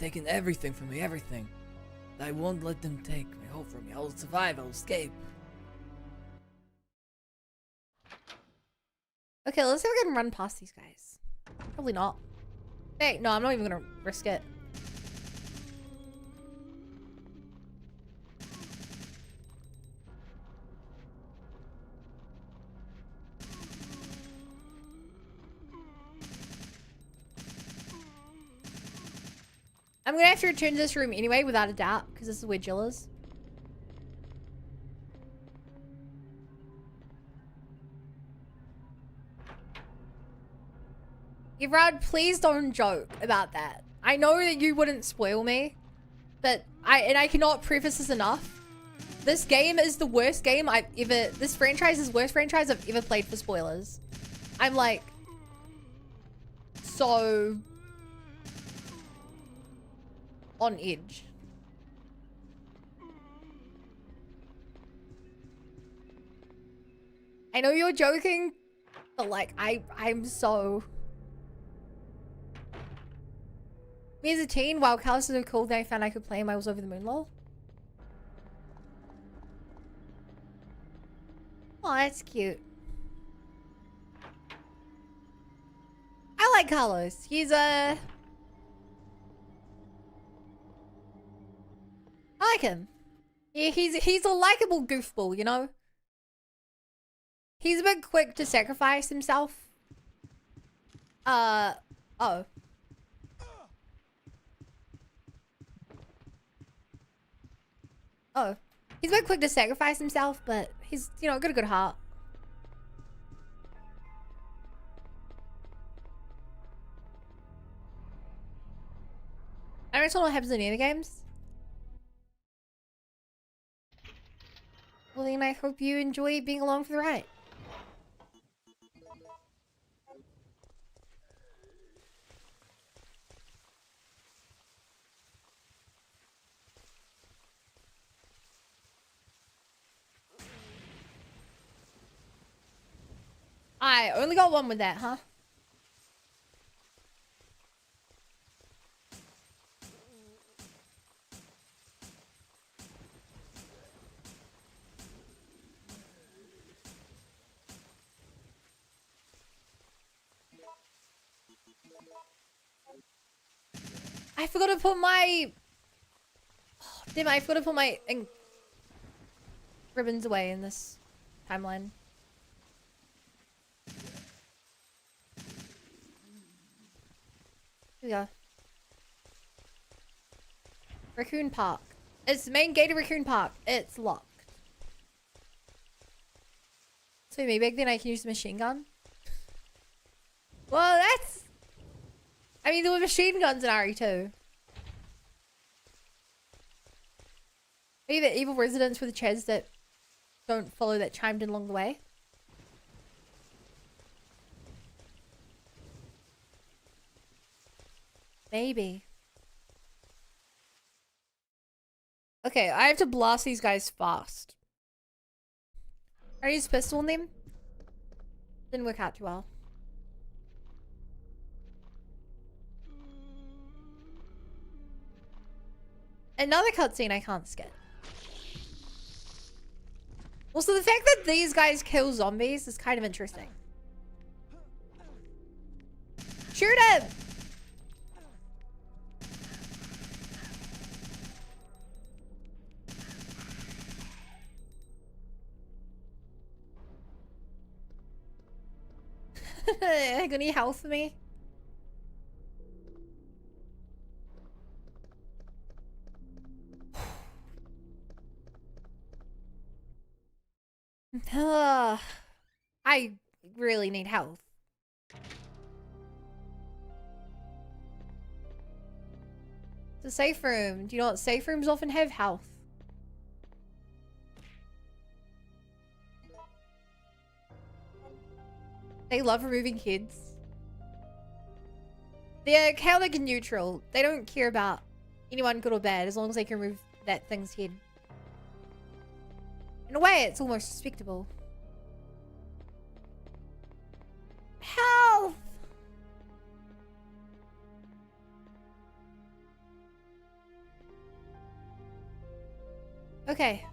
taken everything from me, everything. I won't let them take my hope from me. I'll survive, I'll escape. Okay, let's see if we can run past these guys. Probably not. Hey, no, I'm not even gonna risk it. I'm gonna have to return to this room anyway, without a doubt, because this is where Jill is. Evrod, please don't joke about that. I know that you wouldn't spoil me, but I cannot preface this enough. This game is the worst game I've ever, this franchise is the worst franchise I've ever played for spoilers. I'm like, so on edge. I know you're joking, but like, I'm so... Me as a teen, while Callus was so cool, then I found I could play him, I was over the moon, lol. Oh, that's cute. I like Carlos. He's a... I like him. Yeah, he's a likable goofball, you know? He's a bit quick to sacrifice himself. Oh. Oh. He's a bit quick to sacrifice himself, but he's, you know, got a good heart. I don't know what happens in the other games. Well, then I hope you enjoy being along for the ride. I only got one with that, huh? I forgot to put my... Oh, damn, I forgot to put my ribbons away in this timeline. Here we go. Raccoon Park. It's the main gate of Raccoon Park. It's locked. So maybe back then I can use the machine gun? Well, that's... I mean, there were machine guns in RE2. Maybe the evil residents were the Chads that don't follow that chimed in along the way. Maybe. Okay, I have to blast these guys fast. I used pistol on them. Didn't work out too well. Another cutscene I can't skip. Also, the fact that these guys kill zombies is kind of interesting. Shoot him! Got any health for me? I really need health. It's a safe room. Do you know what safe rooms often have health? They love removing kids. They're chaotic and neutral. They don't care about anyone good or bad as long as they can remove that thing's head. In a way, it's almost respectable. Health! Okay.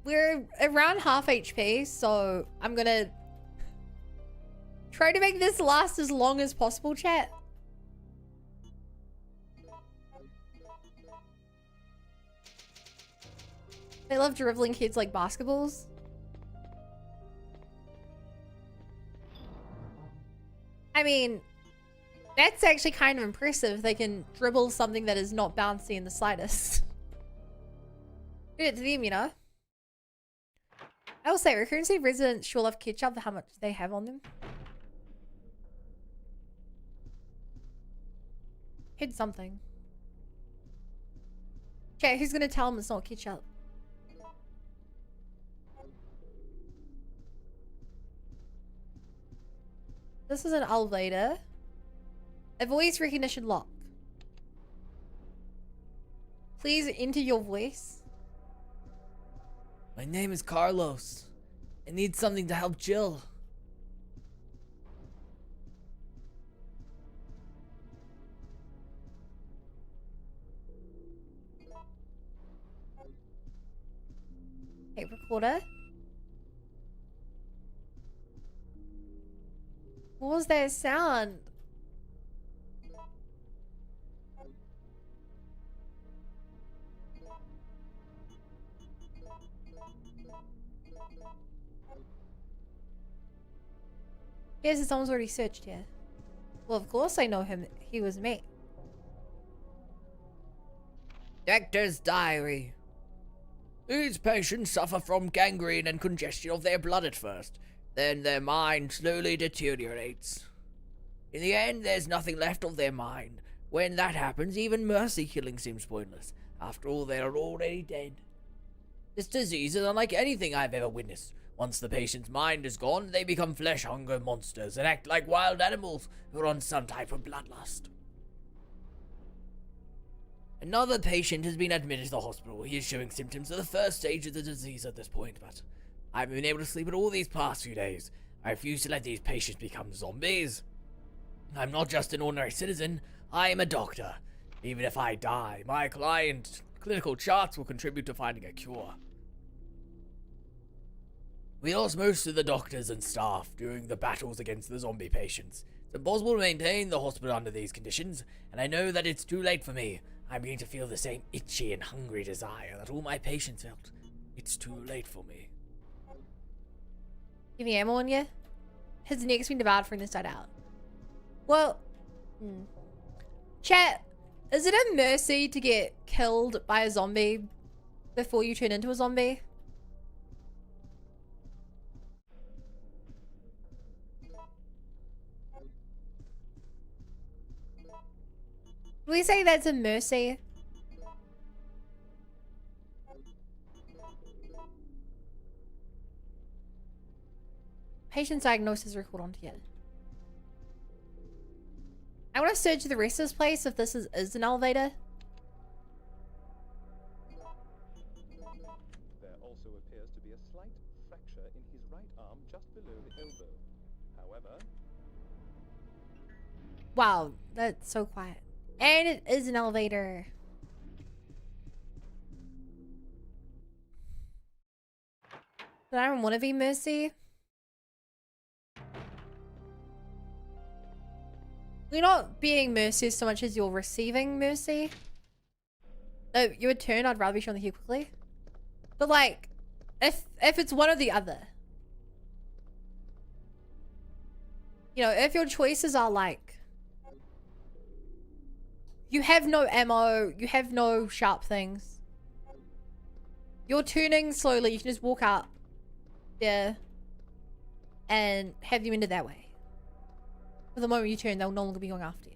We're around half HP, so I'm gonna try to make this last as long as possible, chat. They love dribbling kids like basketballs. I mean, that's actually kind of impressive. They can dribble something that is not bouncy in the slightest. Do it to them, you know? I will say, recurrency residents sure love ketchup, how much they have on them. Hid something. Okay, who's gonna tell them it's not ketchup? This is an elevator. A voice recognition lock. Please enter your voice. My name is Carlos. I need something to help Jill. Okay, recorder. What was that sound? Yes, someone's already searched here. Well, of course I know him. He was me. Doctor's diary. These patients suffer from gangrene and congestion of their blood at first. Then their mind slowly deteriorates. In the end, there's nothing left of their mind. When that happens, even mercy killing seems pointless. After all, they are already dead. This disease is unlike anything I've ever witnessed. Once the patient's mind is gone, they become flesh-hunger monsters and act like wild animals who are on some type of bloodlust. Another patient has been admitted to the hospital. He is showing symptoms of the first stage of the disease at this point, but I haven't been able to sleep at all these past few days. I refuse to let these patients become zombies. I'm not just an ordinary citizen, I am a doctor. Even if I die, my clinical charts will contribute to finding a cure. We lost most of the doctors and staff during the battles against the zombie patients. It's impossible to maintain the hospital under these conditions, and I know that it's too late for me. I'm beginning to feel the same itchy and hungry desire that all my patients felt. It's too late for me. Give me ammo on you? His neck's been devoured from the inside out. Well, chat, is it a mercy to get killed by a zombie before you turn into a zombie? Would we say that's a mercy? Patient's diagnosis record onto it. I want to search the rest of this place if this is an elevator. There also appears to be a slight fracture in his right arm just below the elbow. However... Wow, that's so quiet. And it is an elevator. But I don't want to be Mercy. You're not being Mercy so much as you're receiving Mercy. No, your turn, I'd rather be shown here quickly. But like, if it's one or the other. You know, if your choices are like, you have no ammo, you have no sharp things. You're turning slowly, you can just walk up there and have them into that way. For the moment you turn, they'll no longer be going after you.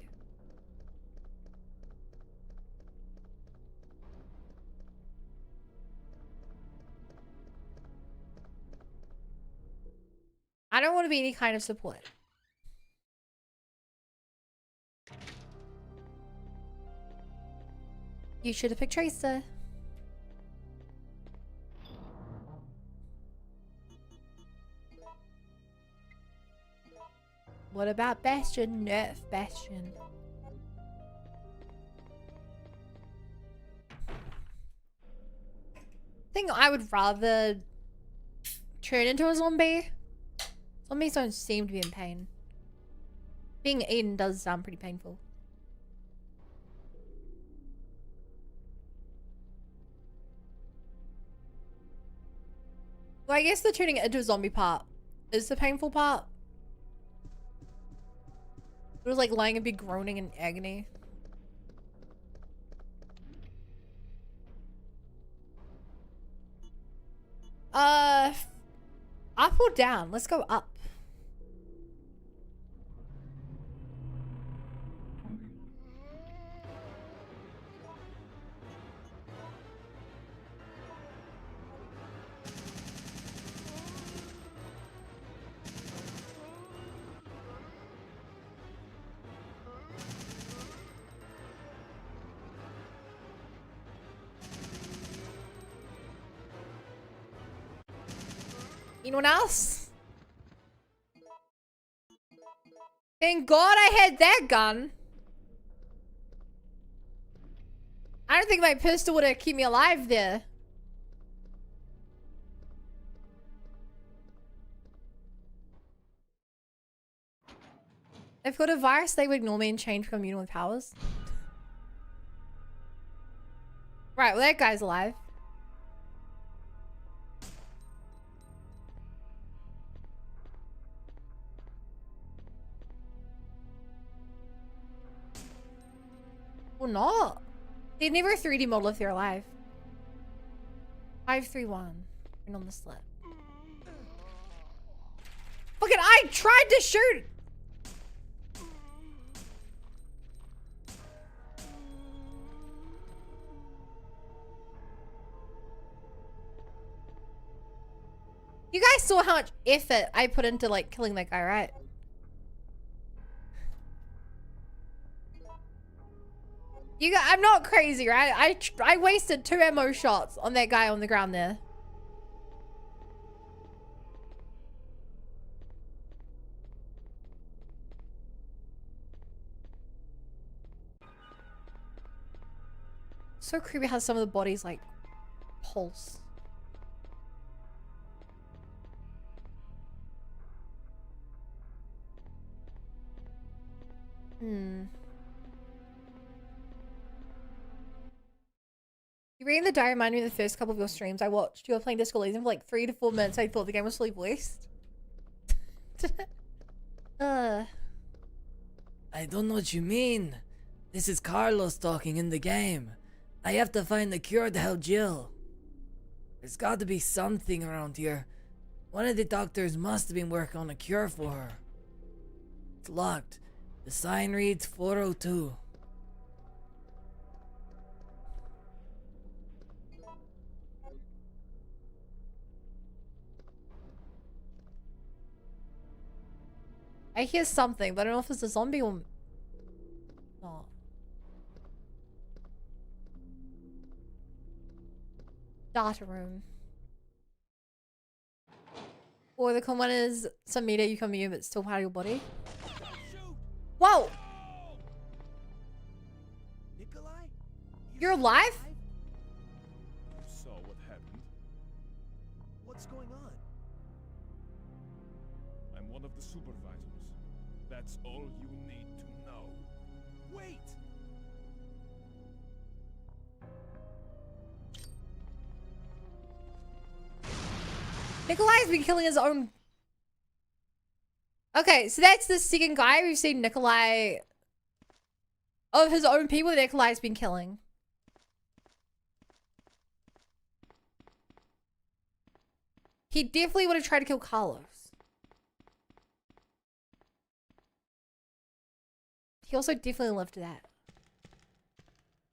I don't want to be any kind of support. You should have picked Tracer. What about Bastion? Nerf Bastion. I think I would rather turn into a zombie. Zombies don't seem to be in pain. Being eaten does sound pretty painful. Well, I guess the turning it into a zombie part is the painful part. It was like lying and be groaning in agony. Up or down? Let's go up. Anyone else? Thank God I had that gun. I don't think my pistol would have kept me alive there. If got a virus, they would ignore me and change from immune with powers. Right, well that guy's alive. Or not. They'd never 3D model if they're alive. 531. And on the slip. Fucking I tried to shoot! You guys saw how much effort I put into like killing that guy, right? I'm not crazy, right? I wasted 2 ammo shots on that guy on the ground there. So creepy how some of the bodies like pulse. You reading the diary reminded me of the first couple of your streams I watched. You were playing Disco Elysium for like 3 to 4 minutes. I thought the game was fully voiced. I don't know what you mean. This is Carlos talking in the game. I have to find the cure to help Jill. There's got to be something around here. One of the doctors must have been working on a cure for her. It's locked. The sign reads 402. I hear something, but I don't know if it's a zombie or not. Data room. Or the common one is some meter you can move, but it's still part of your body. Whoa! Nikolai? You're alive? You saw what happened. What's going on? I'm one of the supervisors. That's all you need to know. Wait! Nikolai's been killing his own. Okay, so that's the second guy we've seen Nikolai. Of his own people that Nikolai's been killing. He definitely would have tried to kill Carlos. He also definitely lived that.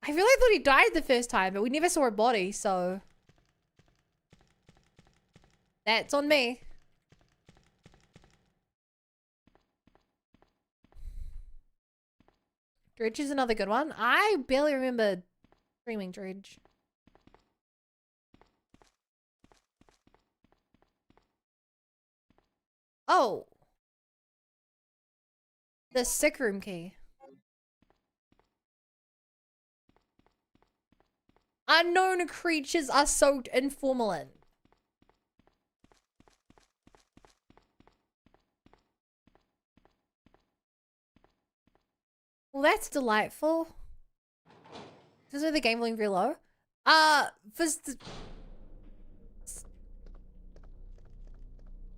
I really thought he died the first time, but we never saw a body, so... That's on me. Dredge is another good one. I barely remember streaming Dredge. Oh. The sick room key. Unknown creatures are soaked in formalin. Well, that's delightful. This is the game volume real low.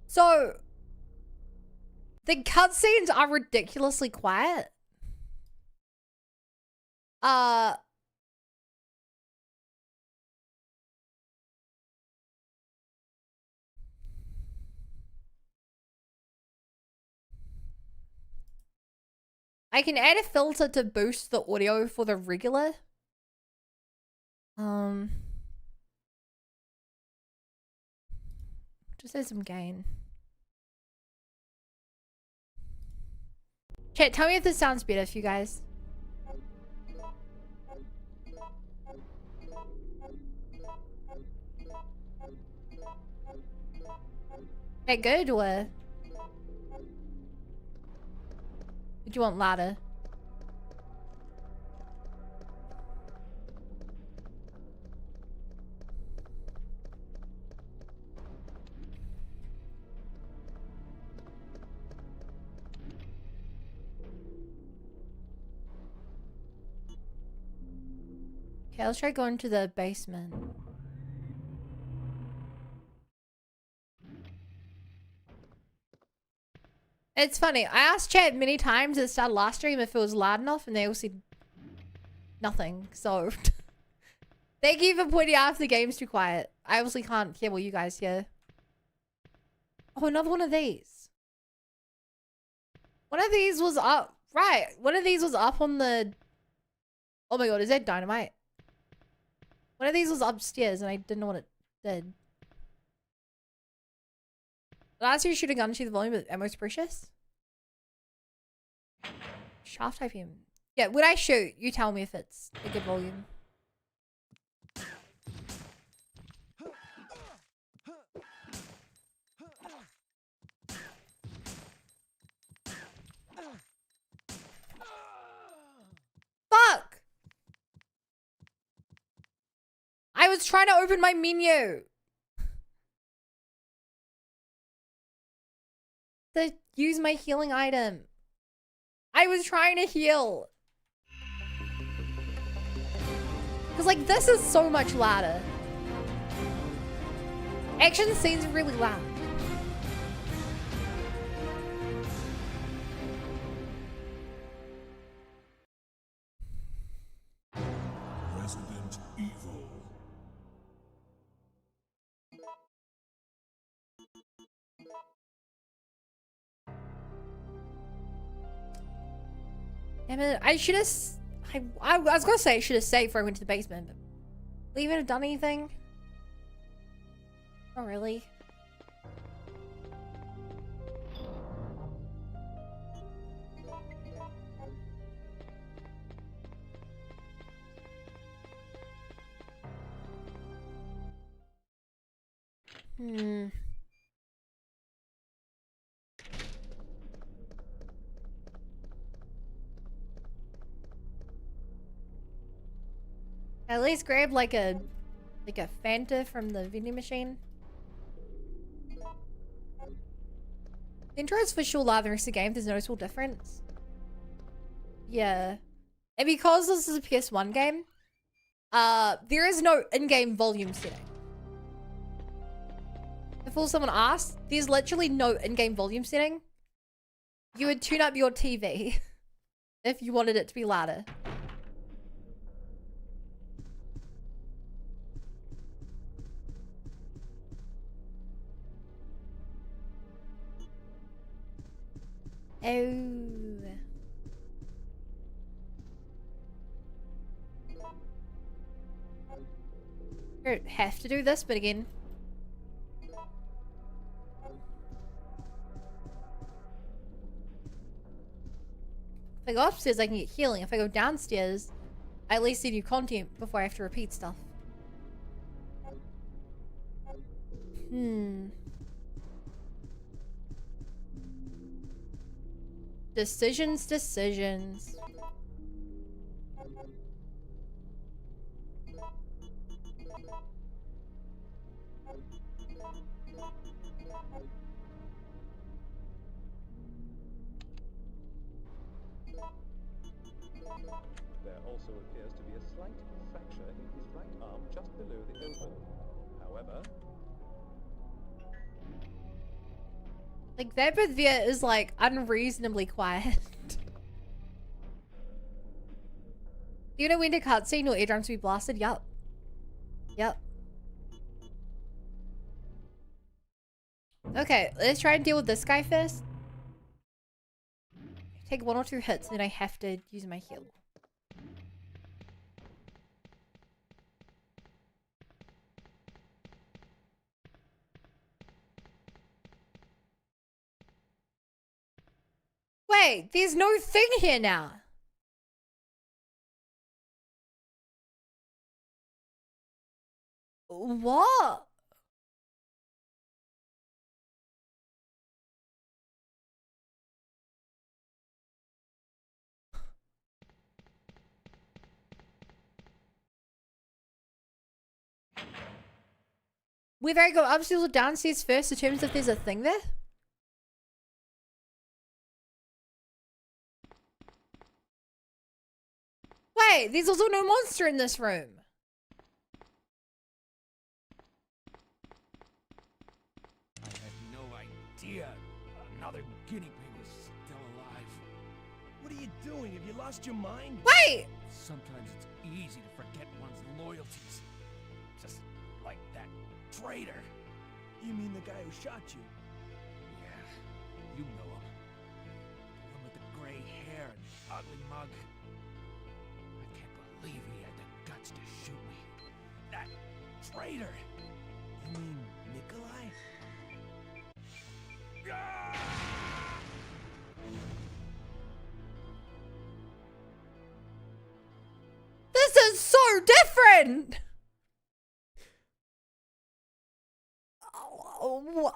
So the cutscenes are ridiculously quiet. I can add a filter to boost the audio for the regular. Just add some gain. Chat, tell me if this sounds better for you guys. That good or would you want louder? Okay, let's try going to the basement. It's funny. I asked chat many times at the start of last stream if it was loud enough, and they all said nothing. So, thank you for pointing out if the game's too quiet. I obviously can't hear what you guys hear. Oh, another one of these. One of these was up. Right. One of these was up on the... Oh my god, is that dynamite? One of these was upstairs, and I didn't know what it did. Last year, shoot a gun to the volume, but ammo's precious. Shaft IPM. Yeah, when I shoot, you tell me if it's a good volume. Fuck! I was trying to open my menu. To use my healing item. I was trying to heal. Because, like, this is so much louder. Action scenes are really loud. Resident Evil. Damn it, I should have... I was gonna say I should have saved before I went to the basement, but... Will you even have done anything? Not really. At least grab like a Fanta from the vending machine. The intro is for sure louder than the rest of the game. There's a noticeable difference. Yeah. And because this is a PS1 game, there is no in-game volume setting. Before someone asks, there's literally no in-game volume setting. You would tune up your TV if you wanted it to be louder. Oh. I don't have to do this, but again. If I go upstairs, I can get healing. If I go downstairs, I at least see new content before I have to repeat stuff. Decisions, decisions. There also appears to be a slight fracture in his right arm just below the elbow. However, Like, that bit there is, like, unreasonably quiet. You know when the cutscene or eardrums be blasted? Yup. Yup. Okay, let's try and deal with this guy first. Take 1 or 2 hits, and then I have to use my heal. Wait, there's no thing here now. What? Whether I go upstairs or downstairs first determines if there's a thing there? Wait, there's also no monster in this room. I had no idea another guinea pig was still alive. What are you doing? Have you lost your mind? Wait! Sometimes it's easy to forget one's loyalties. Just like that traitor. You mean the guy who shot you? Yeah, you know him. The one with the gray hair and the ugly mug. I can't believe he had the guts to shoot me. That traitor! You mean Nikolai? This is so different! Oh,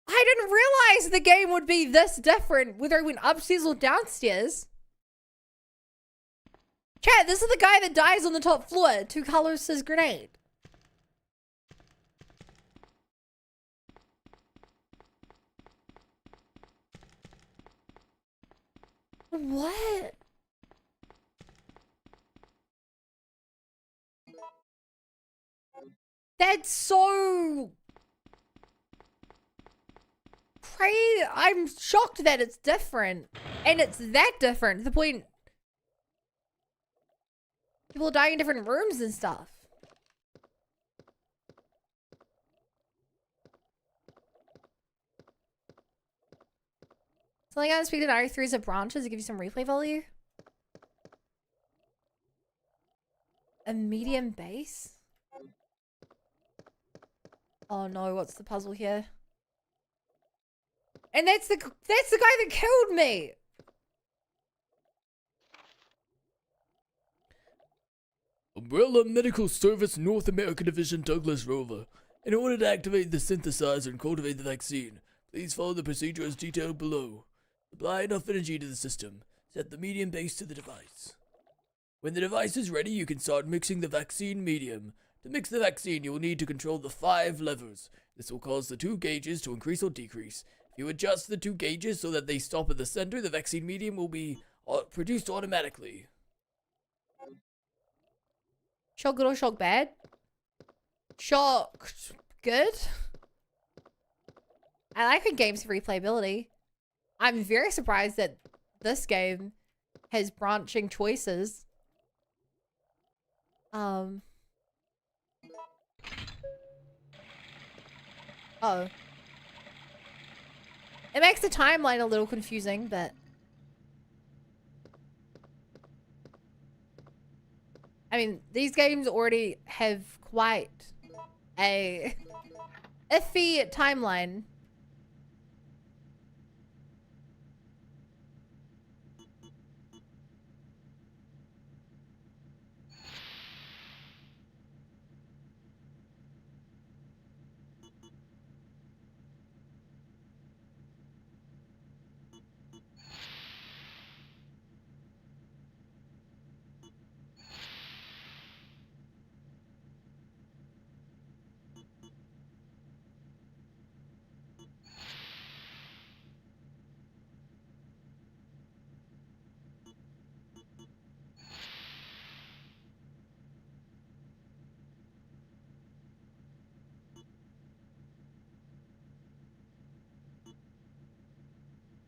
I didn't realize the game would be this different whether I went upstairs or downstairs. Chat, this is the guy that dies on the top floor. 2 colors his grenade. What? That's so crazy. I'm shocked that it's different. And it's that different. The point people die in different rooms and stuff. Something I speak to RE3 of branches to give you some replay value. A medium base? Oh no, what's the puzzle here? And that's the guy that killed me. Umbrella Medical Service North America Division Douglas Rover. In order to activate the synthesizer and cultivate the vaccine, please follow the procedure as detailed below. Apply enough energy to the system. Set the medium base to the device. When the device is ready, you can start mixing the vaccine medium. To mix the vaccine, you will need to control the 5 levers. This will cause the 2 gauges to increase or decrease. If you adjust the 2 gauges so that they stop at the center, the vaccine medium will be produced automatically. Shock good or shock bad? Shock good? I like when games have replayability. I'm very surprised that this game has branching choices. Oh. It makes the timeline a little confusing, but... I mean, these games already have quite a iffy timeline.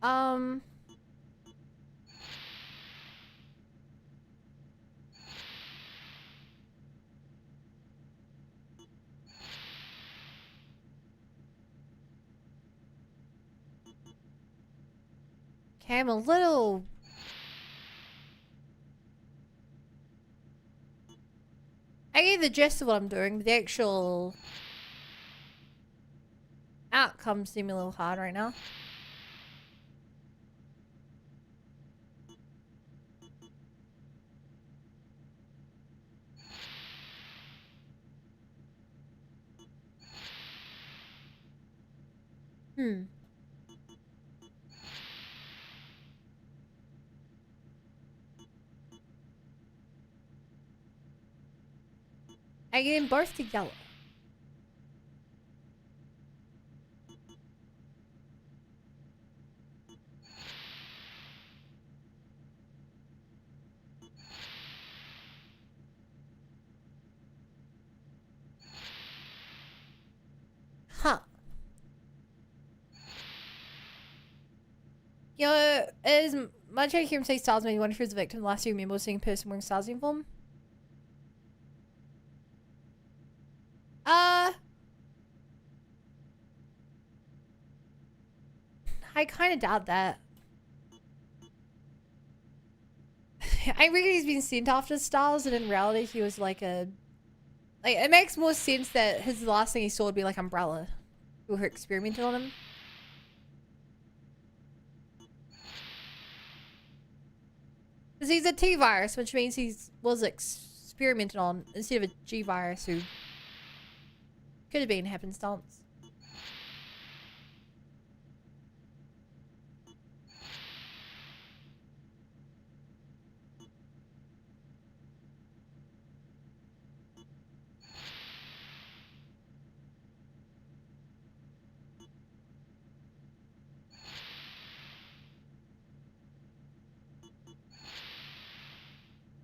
Um. Okay, I'm a little... I get the gist of what I'm doing, but the actual outcomes seem a little hard right now. Hmm. I get them both to yellow. Huh. You know, as much as I hear him say stars made me wonder if he was a victim, the last you remember seeing a person wearing stars uniform. I kind of doubt that. I reckon he's been sent after stars, and in reality he was like a... Like, it makes more sense that his last thing he saw would be like Umbrella, who experimented on him. Because he's a T virus, which means he was experimented on instead of a G virus who could have been happenstance.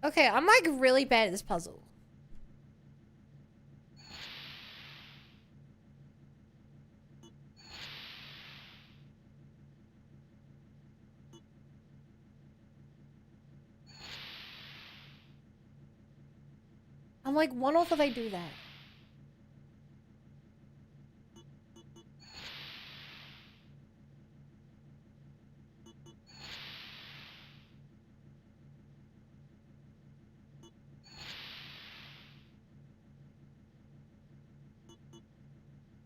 Okay, I'm like really bad at this puzzle. I'm like one off if I do that.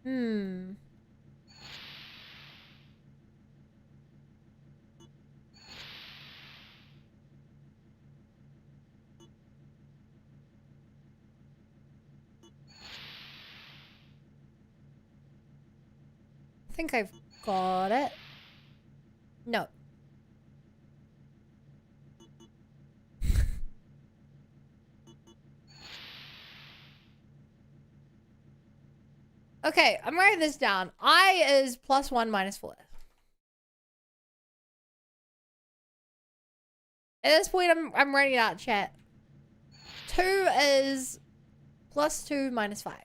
Hmm. I think I've got it. No. Okay, I'm writing this down. I is +1 -4. At this point, I'm writing it out, chat. 2 is +2 -5.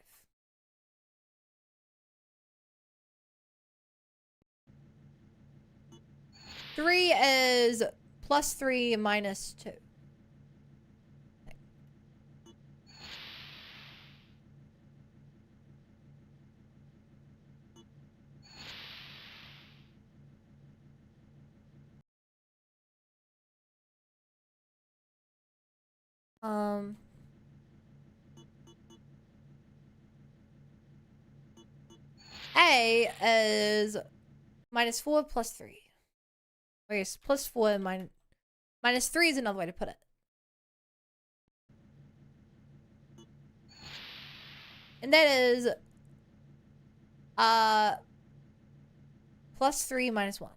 3 is +3 -2. A is -4 +3. I guess +4 -3 is another way to put it. And that is +3 -1.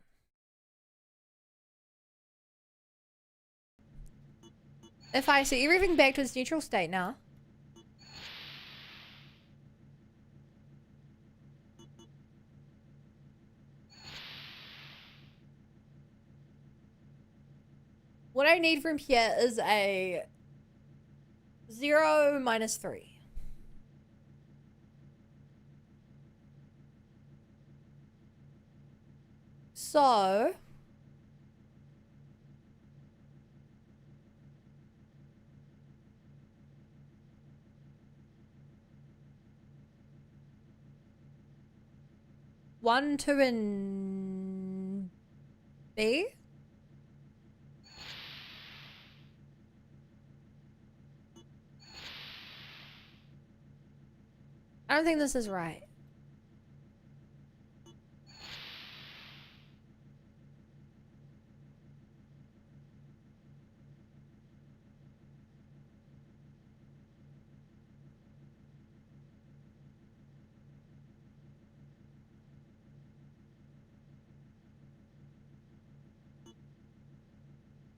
If I set everything back to its neutral state now. What I need from here is a 0 -3. So 1, 2, and B? I don't think this is right.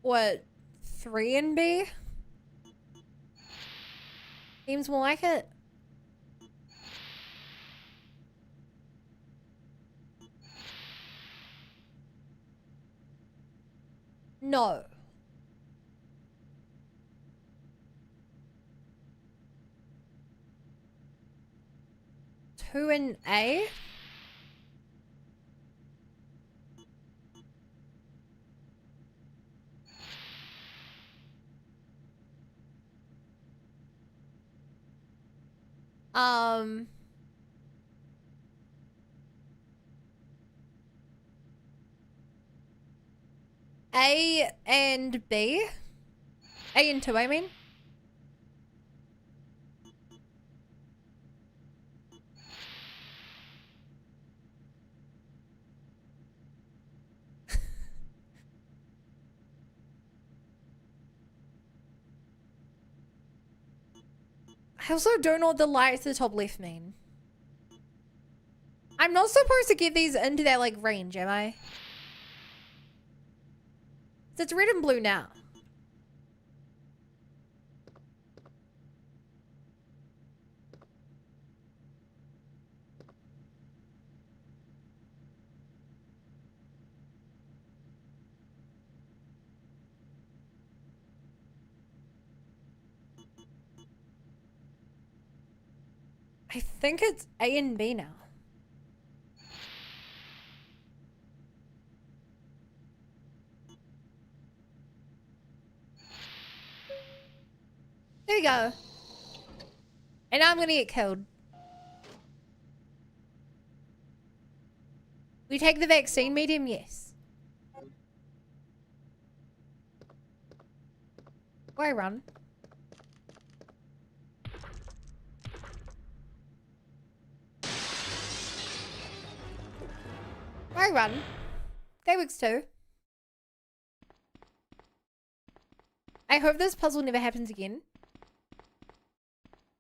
What? 3 and B? Seems more like it. No. Two in A? A and B? A and 2, I mean. I also don't know what the lights at the top left mean. I'm not supposed to get these into that, like, range, am I? So it's red and blue now. I think it's A and B now. There you go. And now I'm gonna get killed. We take the vaccine medium? Yes. Where I run? Where I run? That works too. I hope this puzzle never happens again.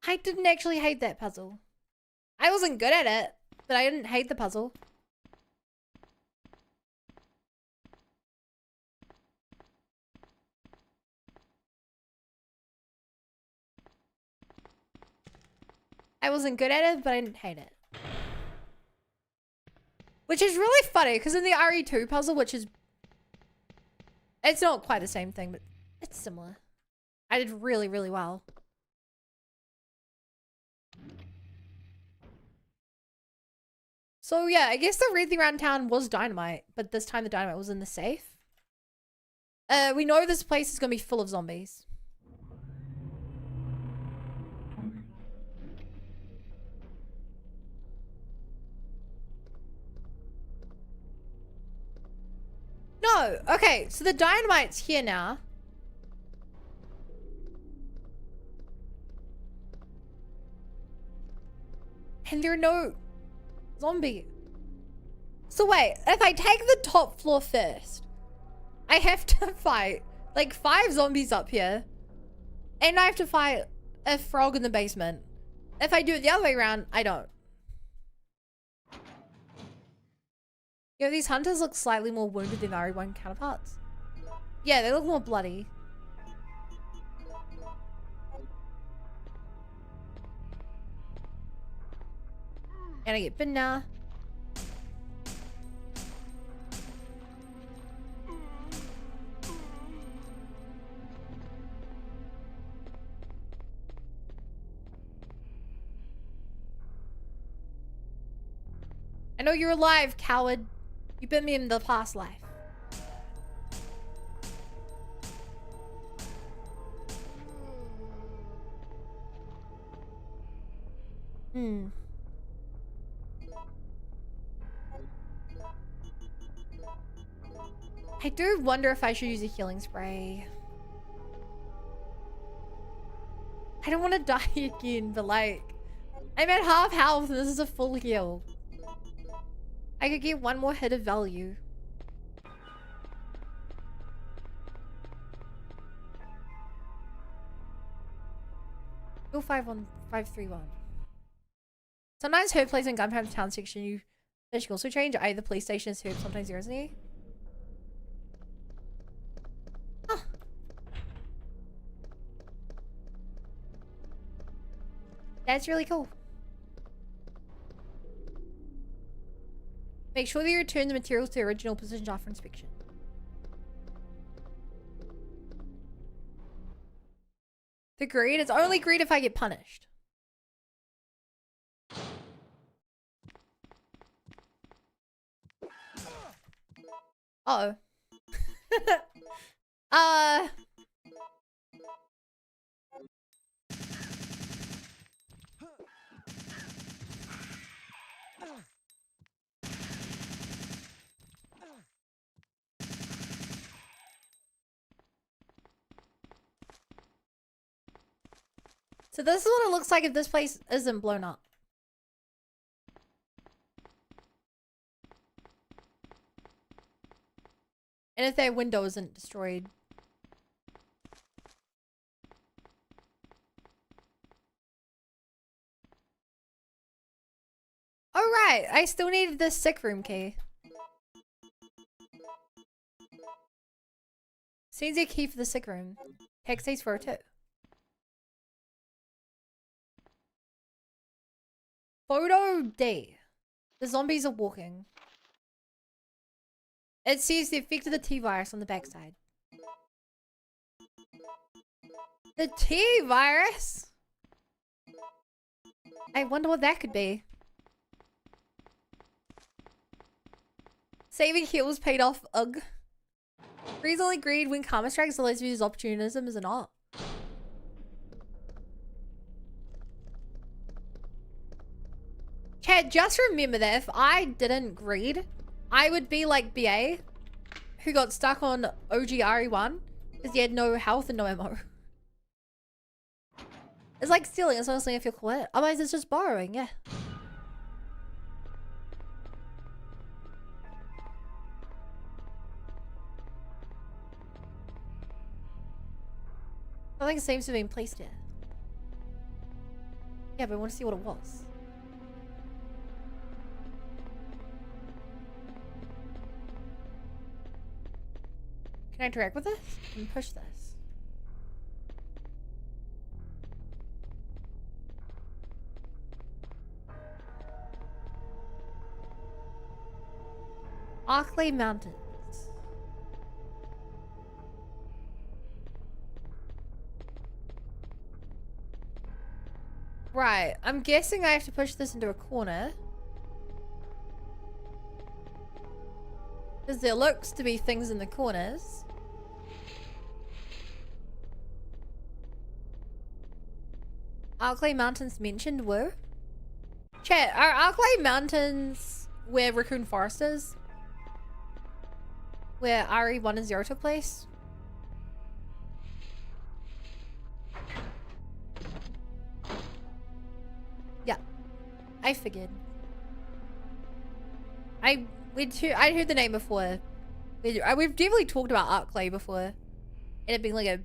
I didn't actually hate that puzzle. I wasn't good at it, but I didn't hate the puzzle. I wasn't good at it, but I didn't hate it. Which is really funny, because in the RE2 puzzle, which is... It's not quite the same thing, but it's similar. I did really, really well. So yeah, I guess the red thing around town was dynamite, but this time the dynamite was in the safe. We know this place is gonna be full of zombies. No, okay, so the dynamite's here now. And there are no zombie. So wait, if I take the top floor first, I have to fight like 5 zombies up here. And I have to fight a frog in the basement. If I do it the other way around, I don't. Yo, these hunters look slightly more wounded than RE1 counterparts. Yeah, they look more bloody. And I get bitten now. I know you're alive, coward. You bit me in the past life. I do wonder if I should use a healing spray. I don't want to die again, but like, I'm at half health and this is a full heal. I could get one more hit of value. Go 51531. Sometimes Herb plays in Gunpowder Town section. You can also change either police station as Herb. Sometimes there isn't he? Huh. That's really cool. Make sure that you return the materials to their original position after inspection. The greed is only greed if I get punished. Uh-oh. So this is what it looks like if this place isn't blown up. And if their window isn't destroyed. Oh right, I still needed this sick room key. Seems a key for the sick room. Hex stays for it too. Photo D. The zombies are walking. It sees the effect of the T-virus on the backside. The T-virus? I wonder what that could be. Saving heals paid off. Ugh. Reasonably agreed when karma strikes the lesbian's opportunism is an art. Chad, just remember that if I didn't greed, I would be like BA, who got stuck on OG RE1 because he had no health and no ammo. It's like stealing, it's honestly if you call it. Otherwise it's just borrowing, yeah. Nothing seems to have been placed here. Yeah, but I want to see what it was. Can I interact with this? And push this. Arklay Mountains. Right, I'm guessing I have to push this into a corner. Because there looks to be things in the corners. Arklay Mountains mentioned were? Chat, are Arklay Mountains where Raccoon Forest is? Where RE1 and 0 took place? Yeah. I figured. I'd heard the name before. We've definitely talked about Arklay before. And it being like a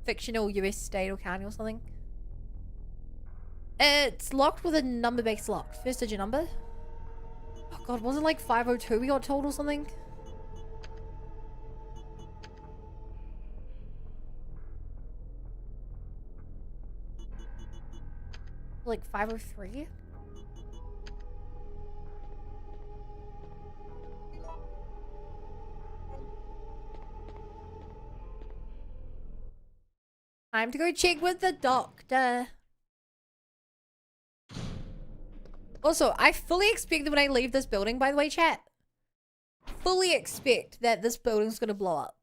fictional US state or county or something. It's locked with a number-based lock. First digit number. Oh god, wasn't it like 502 we got told or something? Like 503? Time to go check with the doctor. Also, I fully expect that when I leave this building, by the way, chat, fully expect that this building's gonna blow up.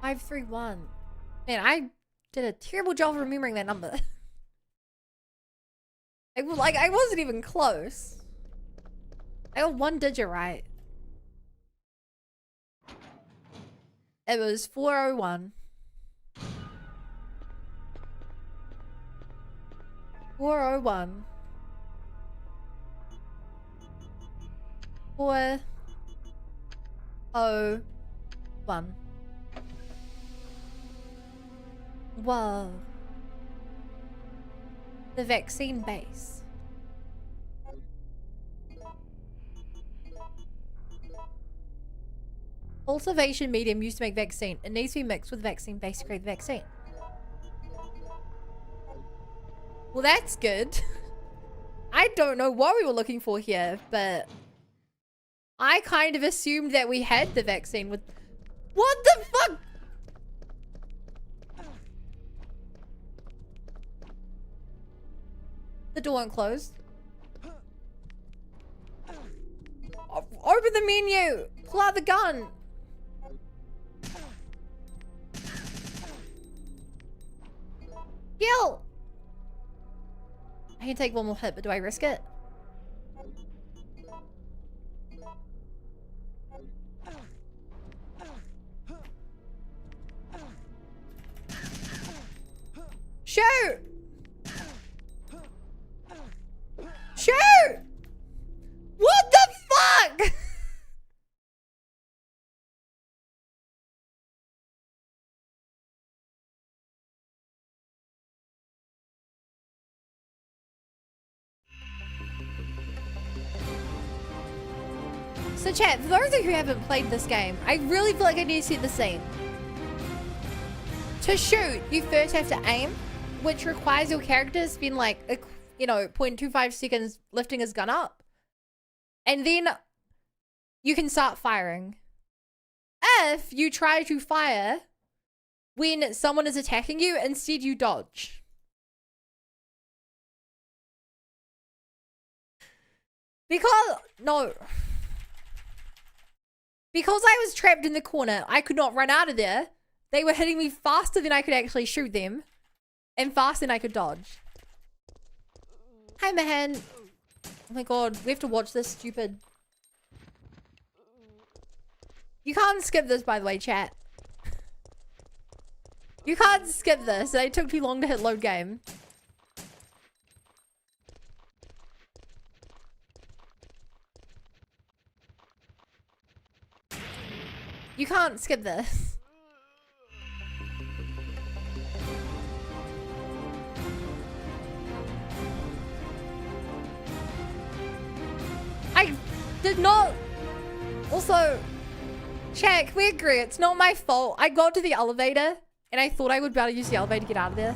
$531. Man, I did a terrible job of remembering that number. I wasn't even close. I got one digit right. It was 401. 401. 401. Whoa. The vaccine base. Cultivation medium used to make vaccine. It needs to be mixed with vaccine base to create the vaccine. Well, that's good. I don't know what we were looking for here, but I kind of assumed that we had the vaccine with... What the fuck? The door won't close. Open the menu! Pull out the gun! Kill! I can take one more hit, but do I risk it? Shoot! Shoot! What the fuck? So chat, for those of you who haven't played this game, I really feel like I need to set the scene. To shoot, you first have to aim, which requires your character to spend like, you know, 0.25 seconds lifting his gun up. And then you can start firing. If you try to fire when someone is attacking you, instead you dodge. Because I was trapped in the corner, I could not run out of there. They were hitting me faster than I could actually shoot them. And faster than I could dodge. Hi, Mahan. Oh my god, we have to watch this stupid... You can't skip this, by the way, chat. You can't skip this. It took too long to hit load game. You can't skip this. I did not... Also, chat, can we agree? It's not my fault. I got to the elevator and I thought I would be able to use the elevator to get out of there.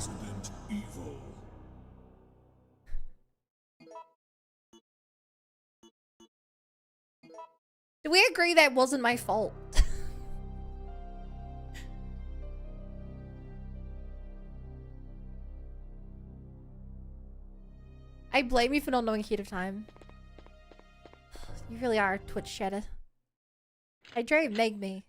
Do we agree that wasn't my fault? I blame you for not knowing ahead of time. You really are a Twitch chatter. Hydrate, make me.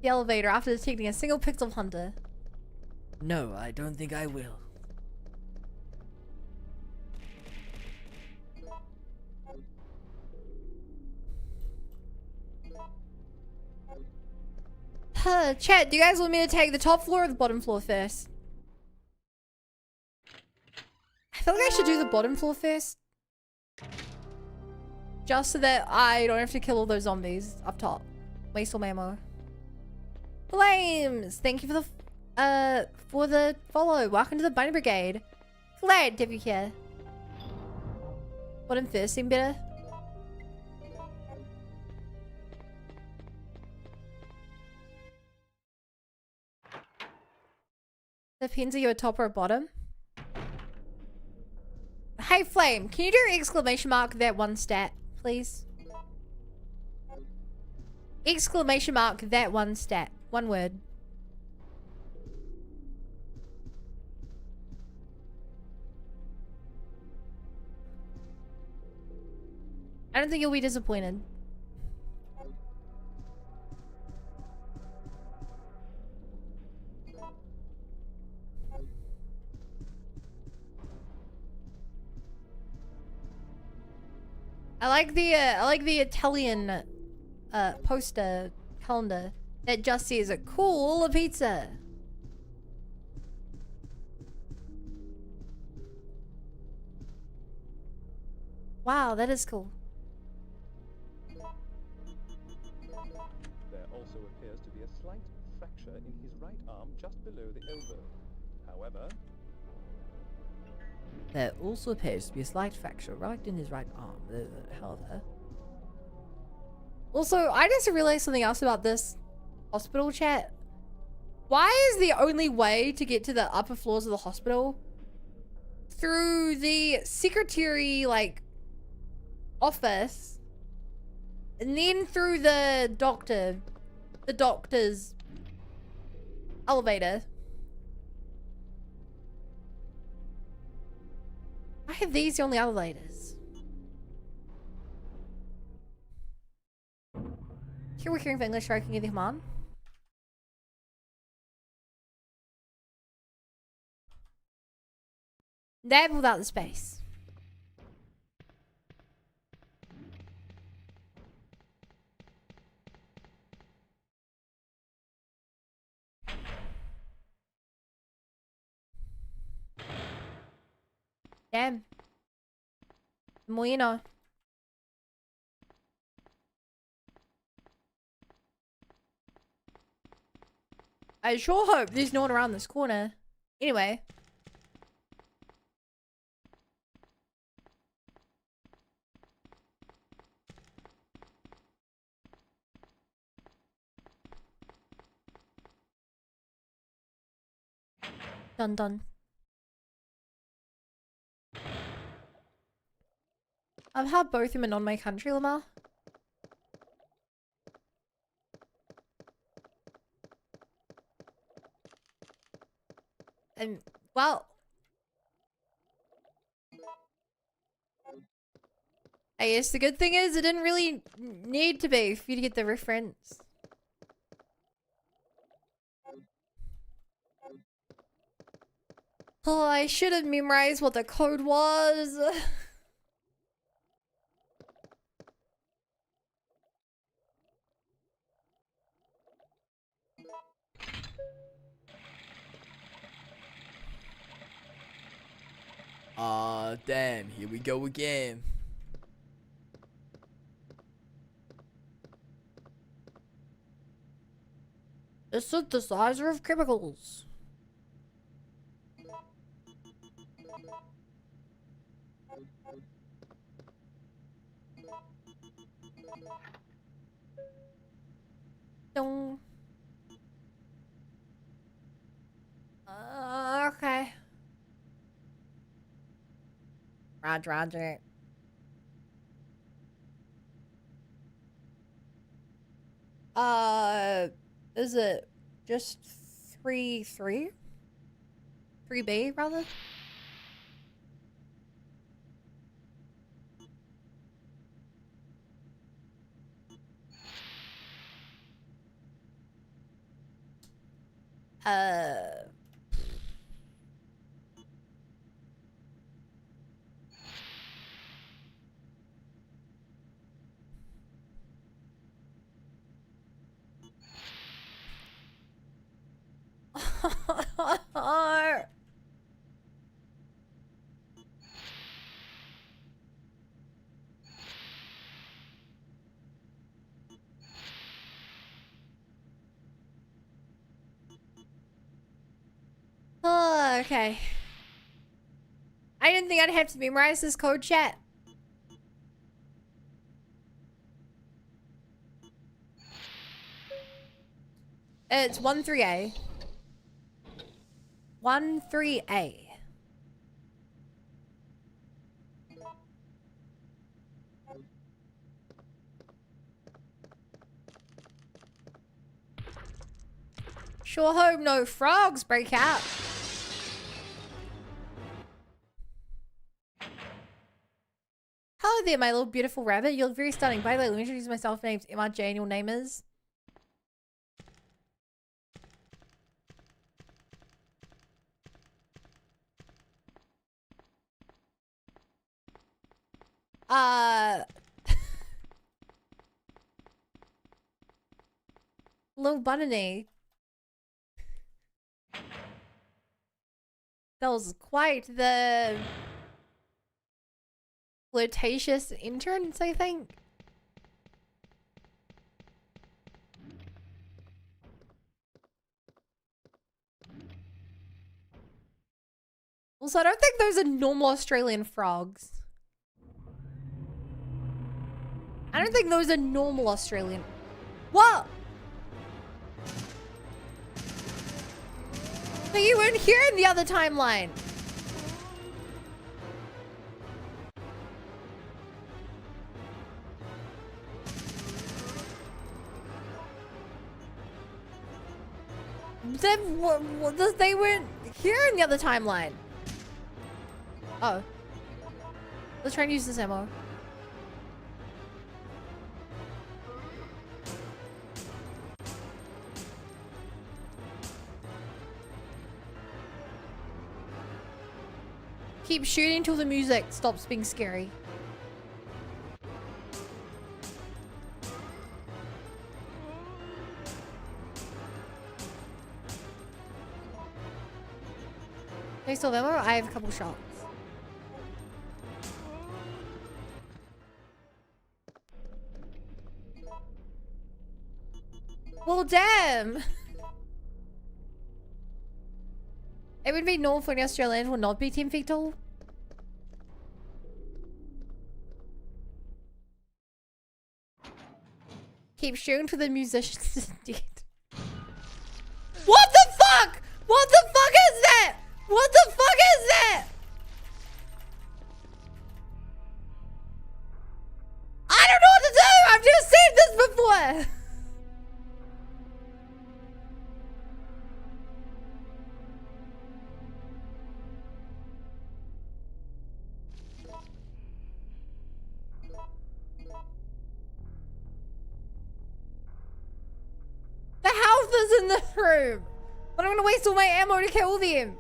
The elevator after detecting a single pixel hunter. No, I don't think I will. Chat, do you guys want me to take the top floor or the bottom floor first? I feel like I should do the bottom floor first. Just so that I don't have to kill all those zombies up top. Waste all my ammo. Flames! Thank you for the follow. Welcome to the Bunny Brigade. Glad to have you here. Bottom first seem better? Depends if you're a top or a bottom. Hey Flame, can you do exclamation mark that one stat, please? Exclamation mark that one stat. One word. I don't think you'll be disappointed. I like the Italian poster calendar that just says a cool pizza. Wow, that is cool. There also appears to be a slight fracture in his right arm just below the elbow. However, There also appears to be a slight fracture right in his right arm. However. Also, I just realized something else about this hospital chat. Why is the only way to get to the upper floors of the hospital through the secretary, like, office, and then through the doctor's elevator? I have these the only elevators. Here we're hearing for English, so can you come on? There without the space. Damn. The more you know. I sure hope there's no one around this corner. Anyway. Dun dun. I've had both him and on my country, Lamar. And, well... I guess the good thing is it didn't really need to be for you to get the reference. Oh, I should have memorized what the code was. Aw, damn, here we go again. The synthesizer of chemicals. Dong. Okay. Roger, roger. Is it just 3-3? 3B, rather? Oh, okay. I didn't think I'd have to memorize this code, chat. It's 13A. 13A. Sure hope no frogs break out. Hello there, my little beautiful rabbit. You look very stunning. By the way, let me introduce myself. My name's MRJ and your name is? Little bunny. That was quite the flirtatious entrance, I think. Also, I don't think those are normal Australian frogs. I don't think those are normal Australian. What? But you weren't here in the other timeline. They weren't here in the other timeline. Oh. Let's try and use this ammo. Keep shooting till the music stops being scary. Okay, so ammo. I have a couple shots. Well, damn. It would be normal for an Australian will not be 10 feet tall. Keep shooting to the musicians indeed. What the fuck? What the fuck is that? What the fuck is that? I don't know what to do. I've just seen this before. The health is in the room. But I'm gonna waste all my ammo to kill them.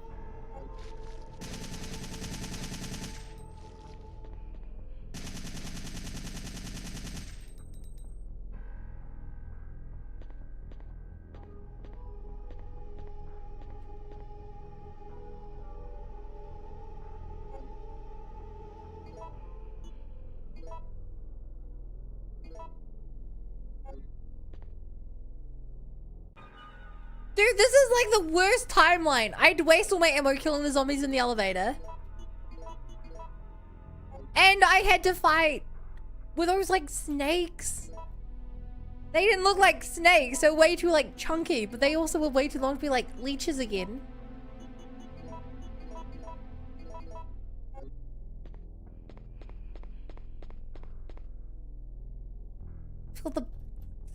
Dude, this is like the worst timeline. I'd waste all my ammo killing the zombies in the elevator. And I had to fight with those like snakes. They didn't look like snakes, so way too like chunky, but they also were way too long to be like leeches again. It's called the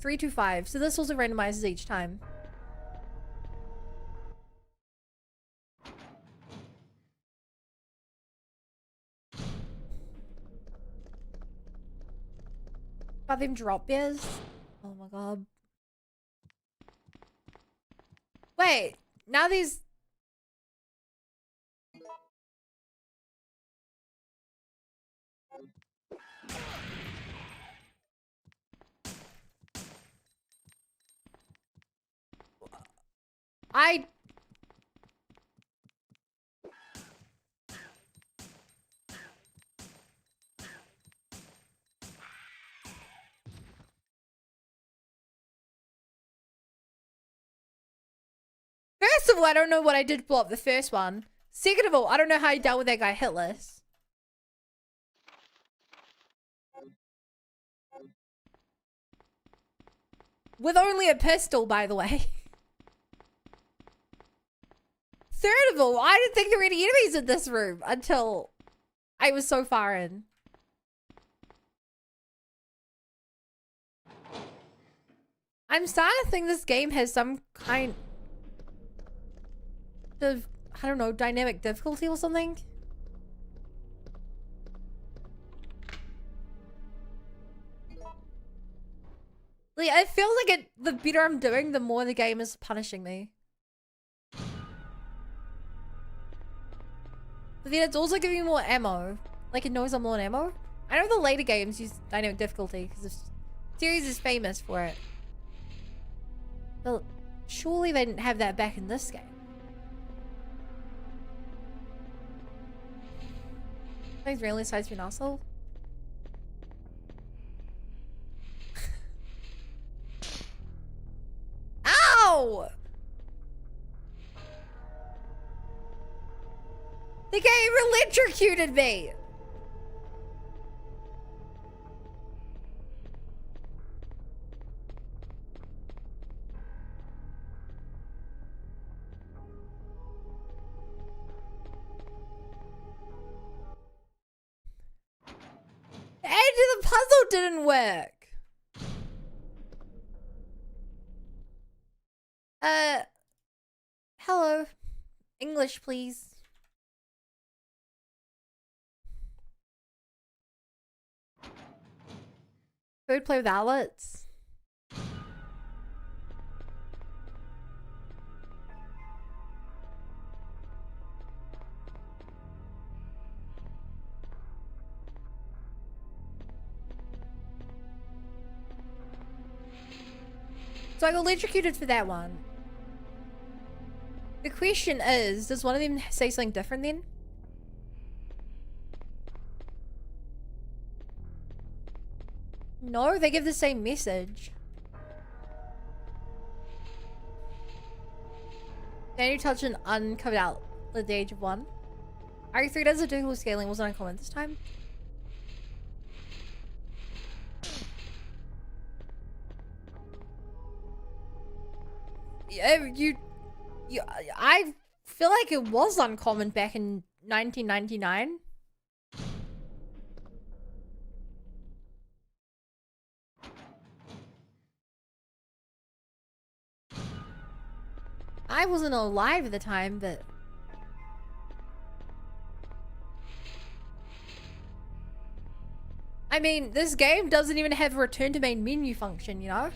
325, so this also randomizes each time. About them drop bears? Oh my god. Wait, now these... First of all, I don't know what I did to blow up the first one. Second of all, I don't know how I dealt with that guy hitless. With only a pistol, by the way. Third of all, I didn't think there were any enemies in this room until I was so far in. I'm starting to think this game has some kind of, I don't know, dynamic difficulty or something. Like, I feel like the better I'm doing, the more the game is punishing me. But then it's also giving me more ammo. Like, it knows I'm low on ammo. I know the later games use dynamic difficulty because the series is famous for it. But surely they didn't have that back in this game. He's really decided to be an asshole. Ow! The game electrocuted me! The puzzle didn't work. Hello. English, please. Food play with outlets. So I got electrocuted for that one. The question is, does one of them say something different then? No, they give the same message. Then you touch an uncovered out at the age of 1. RE3 does a difficult scaling, wasn't uncommon this time. I feel like it was uncommon back in 1999. I wasn't alive at the time, but I mean, this game doesn't even have a return to main menu function, you know?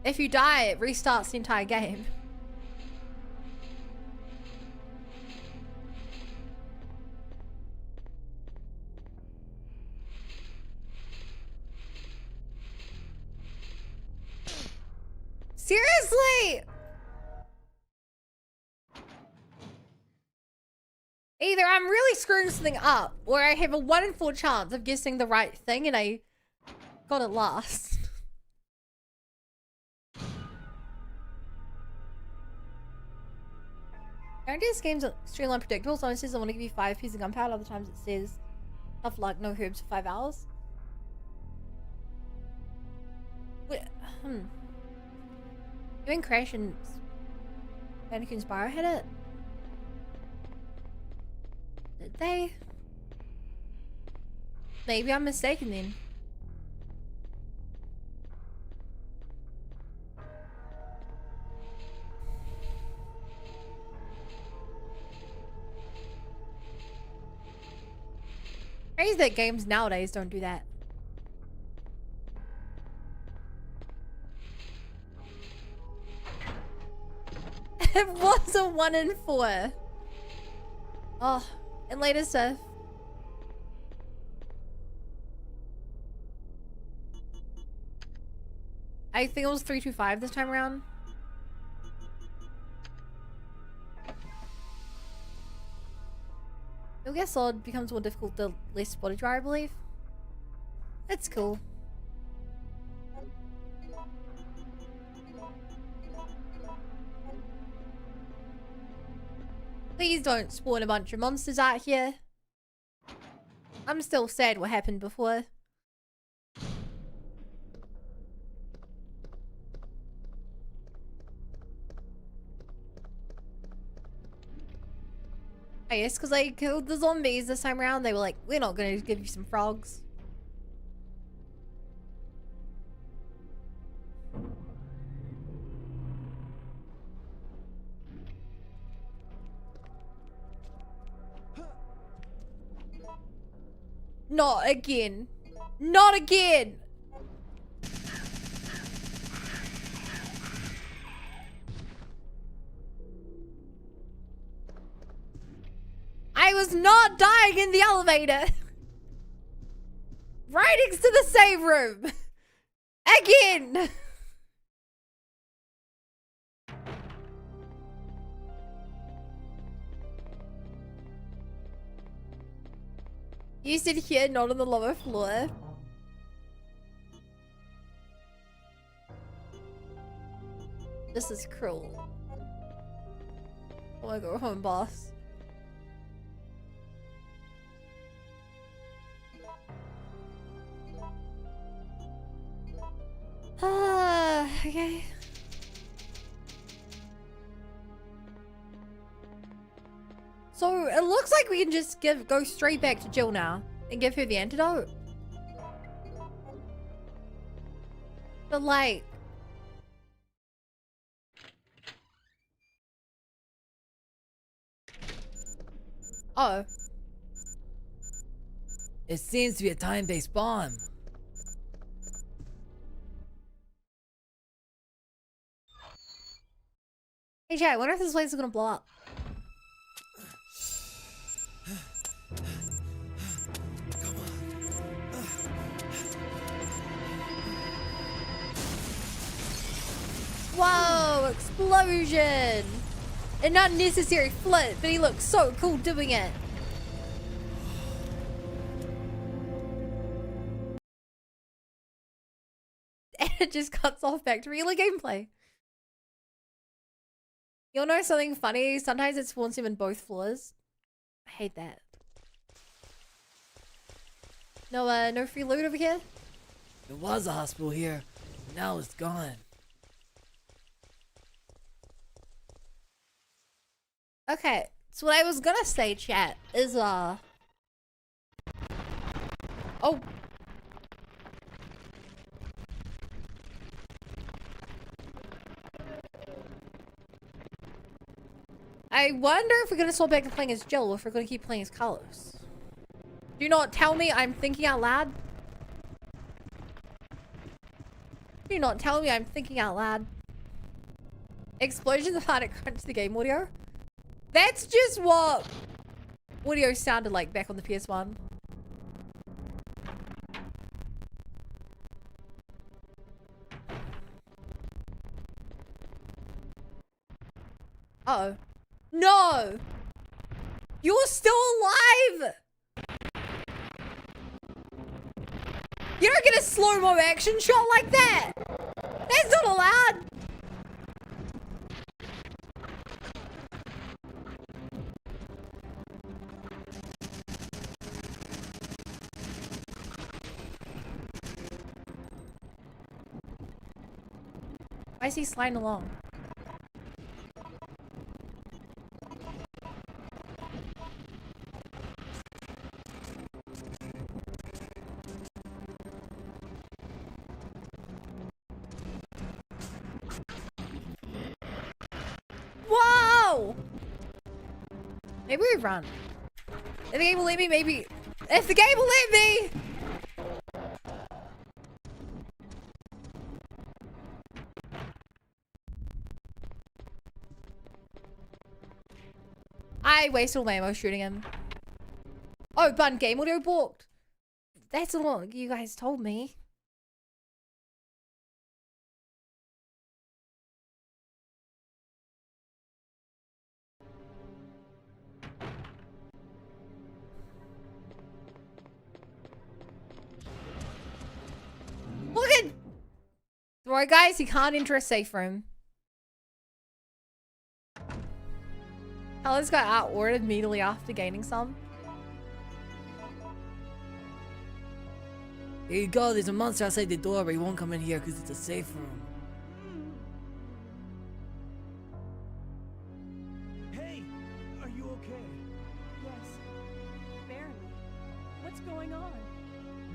If you die, it restarts the entire game. Seriously? Either I'm really screwing something up, or I have a 1 in 4 chance of guessing the right thing and I got it last. Guarantee this game's extremely unpredictable. Sometimes it says I want to give you 5 pieces of gunpowder, other times it says tough luck, no herbs for 5 hours. Wait, You and Crash and Bandicoot Spyro hit it? Did they? Maybe I'm mistaken then. Crazy that games nowadays don't do that. It was a 1 in 4. Oh, and later stuff. I think it was 325 this time around. You'll get solid becomes more difficult the less spotted you are, I believe. That's cool. Please don't spawn a bunch of monsters out here. I'm still sad what happened before. I guess because I killed the zombies this time around, they were like, we're not going to give you some frogs. Not again. Not again! I was not dying in the elevator. Right next to the save room. Again. You sit here, not on the lower floor. This is cruel. I wanna go home, boss. Okay. So it looks like we can just go straight back to Jill now and give her the antidote. But like, oh, It seems to be a time-based bomb. hey Jay, I wonder if this place is gonna blow up. Whoa, explosion! An unnecessary flip, but he looks so cool doing it. And it just cuts off back to regular gameplay. You'll know something funny? Sometimes it spawns him in both floors. I hate that. No, no free loot over here? There was a hospital here. Now it's gone. Okay, so what I was gonna say, chat, is, oh. I wonder if we're gonna swap back to playing as Jill or if we're gonna keep playing as Carlos. Do not tell me I'm thinking out loud. Do not tell me I'm thinking out loud. Explosions of hard to crunch the game audio. That's just what audio sounded like back on the PS1. Uh-oh. No! You're still alive! You don't get a slow-mo action shot like that! That's not allowed! Why is he sliding along? Whoa! Maybe we run. If the game will let me, maybe. If the game will let me! I wasted all my ammo shooting him. Oh, but game audio balked. That's what you guys told me. Look at... Right, guys, he can't enter a safe room. Hellas got out-ordered immediately after gaining some. Here you go, there's a monster outside the door, but he won't come in here because it's a safe room. Hey, are you okay? Yes. Barely. What's going on?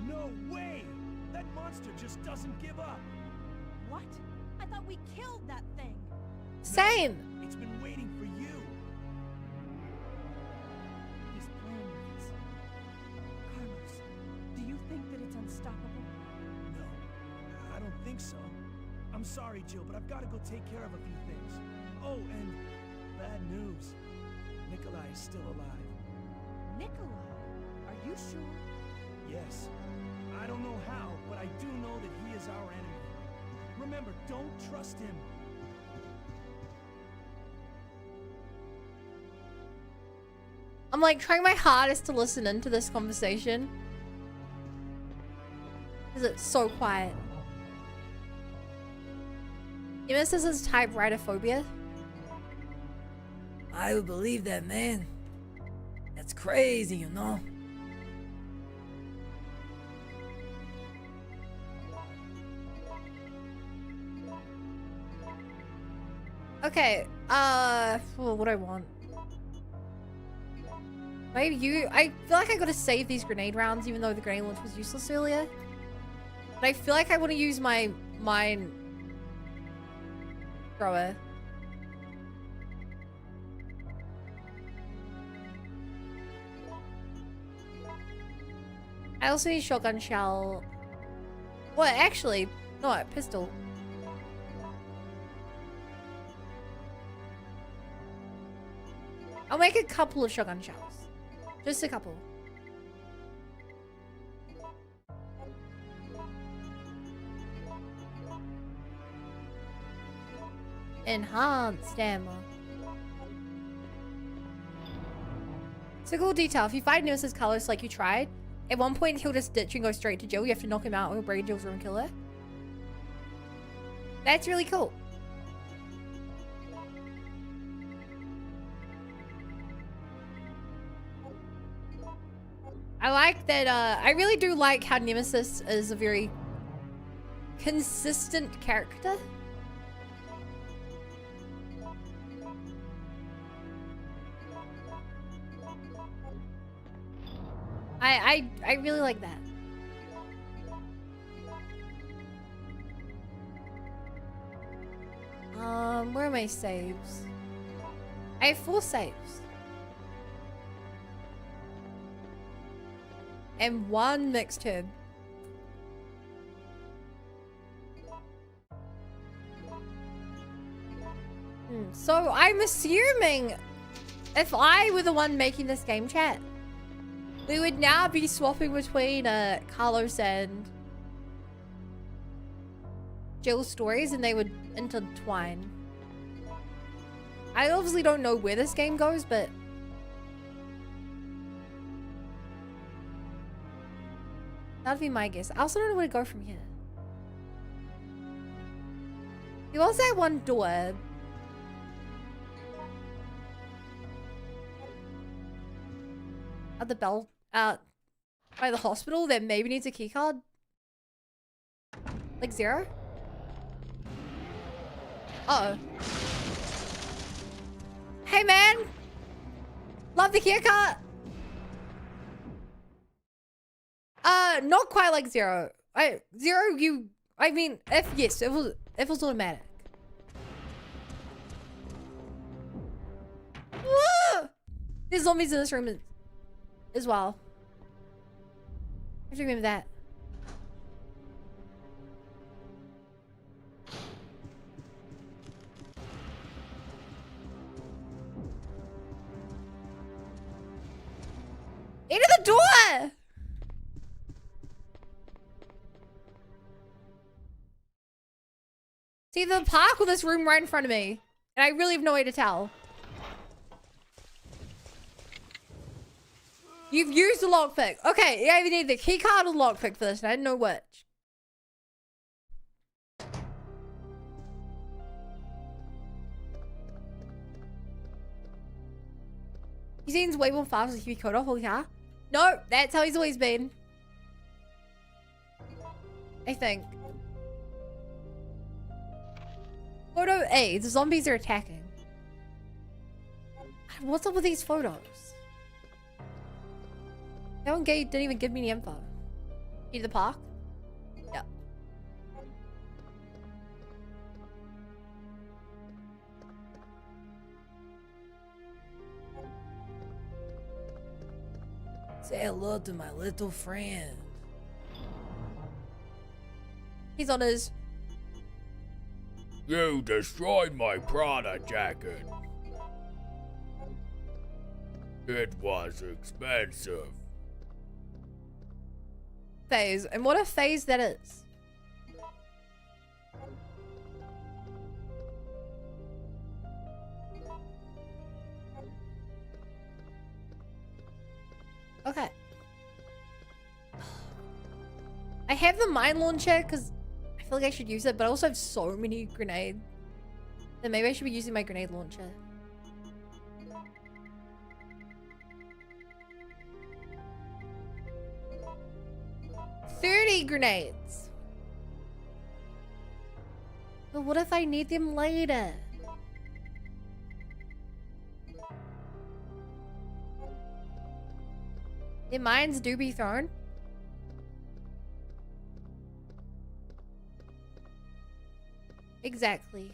No way! That monster just doesn't give up. What? I thought we killed that thing. Same. It's been waiting for you. He's playing with us. Carlos, do you think that it's unstoppable? No, I don't think so. I'm sorry, Jill, but I've got to go take care of a few things. Oh, and bad news. Nikolai is still alive. Nikolai? Are you sure? Yes. I don't know how, but I do know that he is our enemy. Remember, don't trust him. I'm like trying my hardest to listen into this conversation. Because it's so quiet. Nemesis is typewriterphobia. I would believe that, man. That's crazy, you know? Okay, what do I want? Maybe I feel like I gotta save these grenade rounds even though the grenade launch was useless earlier. But I feel like I want to use my mine thrower. I also need shotgun shell. Well, actually, no, a pistol. I'll make a couple of shotgun shells. Just a couple. Enhanced ammo. It's a cool detail. If you find Nemesis colors like you tried, at one point he'll just ditch and go straight to Jill. You have to knock him out or he'll break Jill's room and kill her. That's really cool. I like that, I really do like how Nemesis is a very consistent character. I really like that. Where are my saves? I have 4 saves. And 1 mixed herb. So I'm assuming if I were the one making this game chat, we would now be swapping between Carlos and Jill's stories and they would intertwine. I obviously don't know where this game goes, but that'd be my guess. I also don't know where to go from here. There was that one door. At the bell, by the hospital that maybe needs a keycard. Like 0? Uh-oh. Hey man! Love the keycard! Not quite like 0. 0, I mean, yes, it was automatic. Woo! There's zombies in this room as well. I have to remember that. Into the door! See the park or this room right in front of me. And I really have no way to tell. You've used the lockpick. Okay, you either need the keycard or the lockpick for this, and I didn't know which. He seems way more fast with Hibikoto, holy cow. No, that's how he's always been. I think. Photo A, the zombies are attacking. What's up with these photos? That one didn't even give me any info. Key to the park? Yeah. Say hello to my little friend. He's on his... You destroyed my Prada jacket. It was expensive. phase. And what a phase that is. I have the mine launcher because I feel like I should use it, but I also have so many grenades. Then maybe I should be using my grenade launcher. $30 grenades. But what if I need them later? The mines do be thrown. Exactly.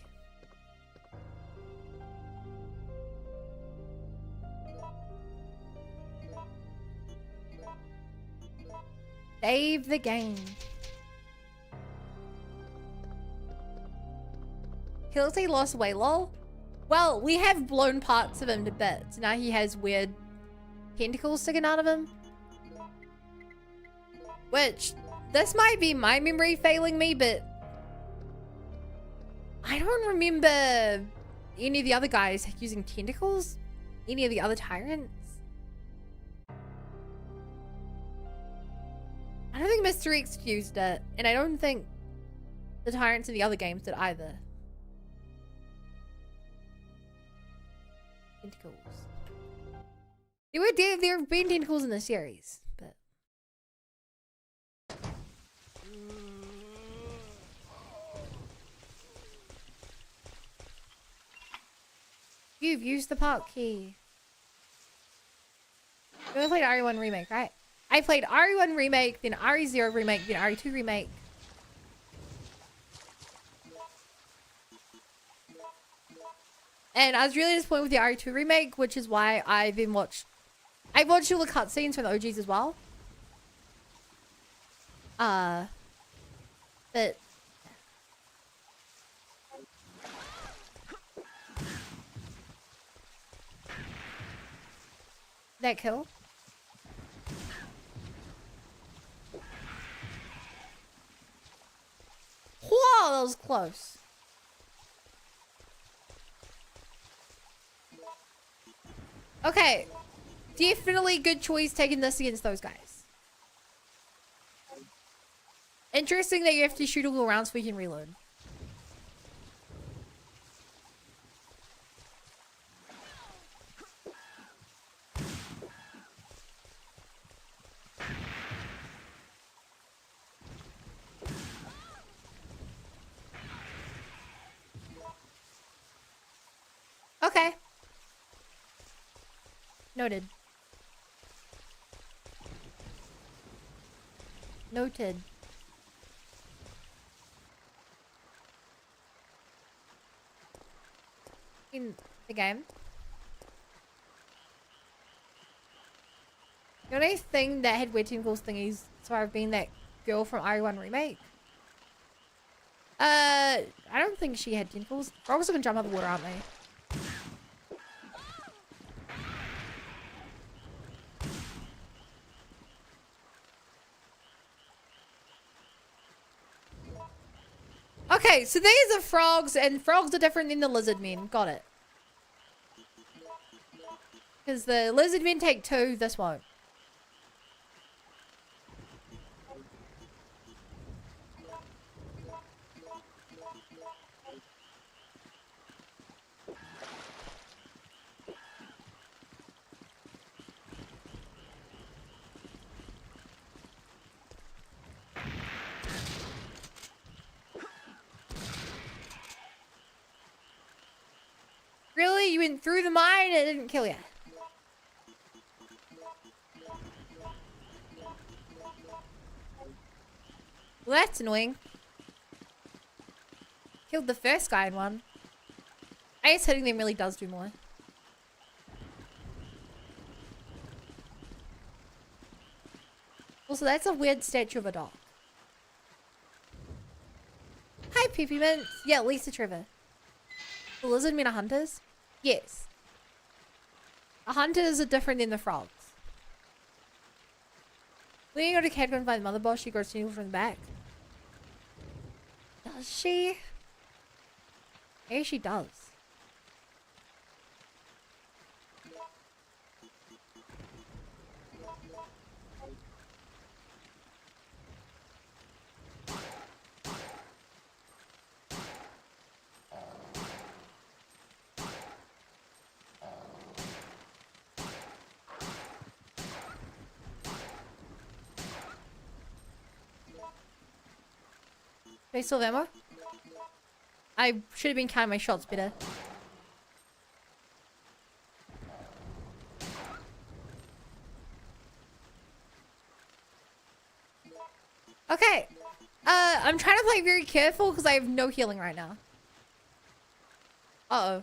Save the game. Kelsey lost weight, lol. Well, we have blown parts of him to bits. Now he has weird tentacles sticking out of him. Which, this might be my memory failing me, but I don't remember any of the other guys using tentacles. Any of the other tyrants. I don't think Mr. X used it, and I don't think the tyrants in the other games did either. Tentacles. There have been tentacles in the series, but you've used the park key. You only played RE1 Remake, right? I played RE1 Remake, then RE0 Remake, then RE2 Remake. And I was really disappointed with the RE2 Remake, which is why I watched all the cutscenes from the OGs as well. But that kill? Whoa, that was close. Okay. Definitely good choice taking this against those guys. Interesting that you have to shoot all rounds so you can reload. Okay. Noted. Noted. In the game. The only thing that had weird tentacles thingies so I've been that girl from RE1 Remake. I don't think she had tentacles. Frogs are gonna jump out of the water, aren't they? Okay, so these are frogs, and frogs are different than the lizard men. Got it. Because the lizard men take 2, this won't. Really? You went through the mine and it didn't kill you? Well, that's annoying. Killed the first guy in one. I guess hitting them really does do more. Also, that's a weird statue of a dog. Hi, Peepee Mints. Yeah, Lisa Trevor. The lizard men are hunters? Yes. The hunters are different than the frogs. When you go to Cadgon and find the mother boss, she grows tentacles from the back. Does she? Maybe she does. Do I still have ammo? I should have been counting my shots better. Okay. I'm trying to play very careful because I have no healing right now. Uh-oh.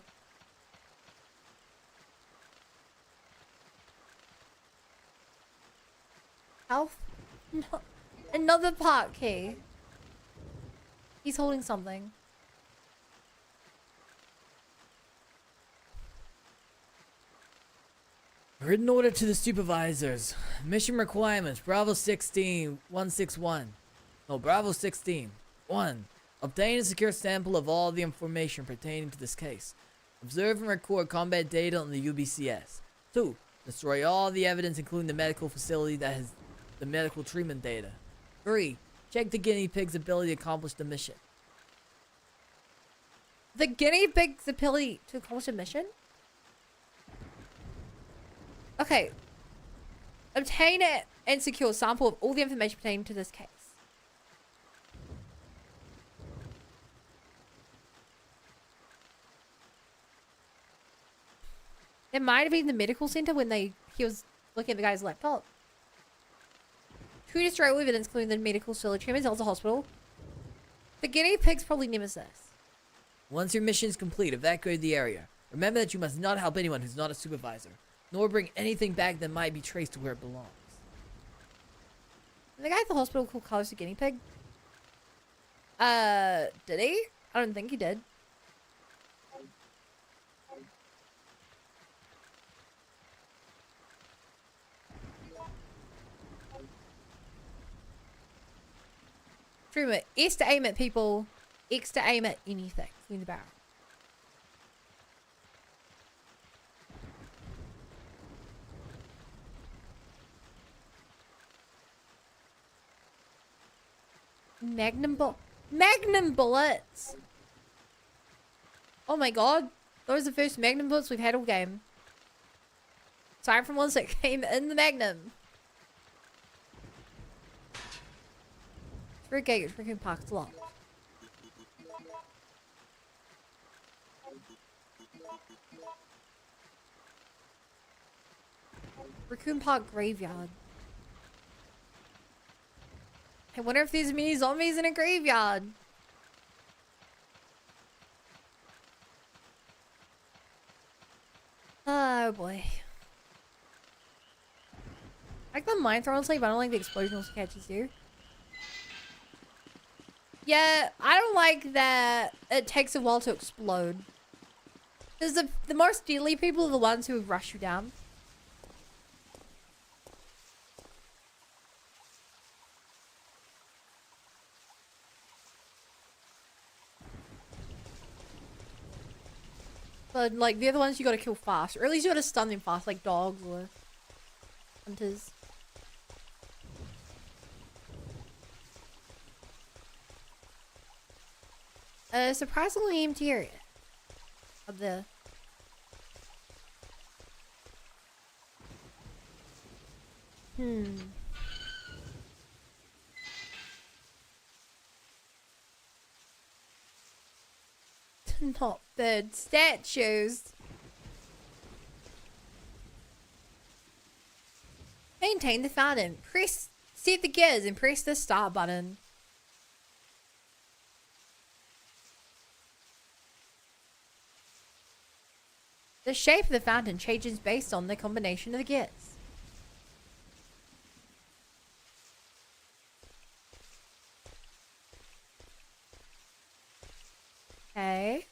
Health? No. Another part key. He's holding something. Written order to the supervisors. Mission requirements. Bravo 16 161. No, Bravo 16. 1. Obtain and secure sample of all the information pertaining to this case. Observe and record combat data on the UBCS. 2. Destroy all the evidence, including the medical facility that has the medical treatment data. 3. Check the guinea pig's ability to accomplish the mission. The guinea pig's ability to accomplish a mission? Okay. Obtain it and secure a sample of all the information pertaining to this case. It might have been the medical center when he was looking at the guy's laptop. 2. Destroy all evidence, including the medical facility, treatment, the hospital. The guinea pig's probably nemesis. Once your mission is complete, evacuate the area. Remember that you must not help anyone who's not a supervisor, nor bring anything back that might be traced to where it belongs. Did the guy at the hospital call Carlos a guinea pig? Did he? I don't think he did. Remember, S to aim at people, X to aim at anything in the barrel. Magnum bullets. Oh my god, those are the first Magnum bullets we've had all game. Sorry from ones that came in the Magnum. It's freaking packed a lot. Raccoon Park Graveyard. I wonder if there's many zombies in a graveyard. Oh boy. I like the mine throw honestly, but I don't like the explosion also catches you. Yeah, I don't like that it takes a while to explode. Because the most deadly people are the ones who rush you down. But like they're the ones you gotta kill fast. Or at least you gotta stun them fast, like dogs or hunters. Surprisingly empty area up there. Not bird statues. Maintain the fountain. Set the gears and press the start button. The shape of the fountain changes based on the combination of the gears. Okay.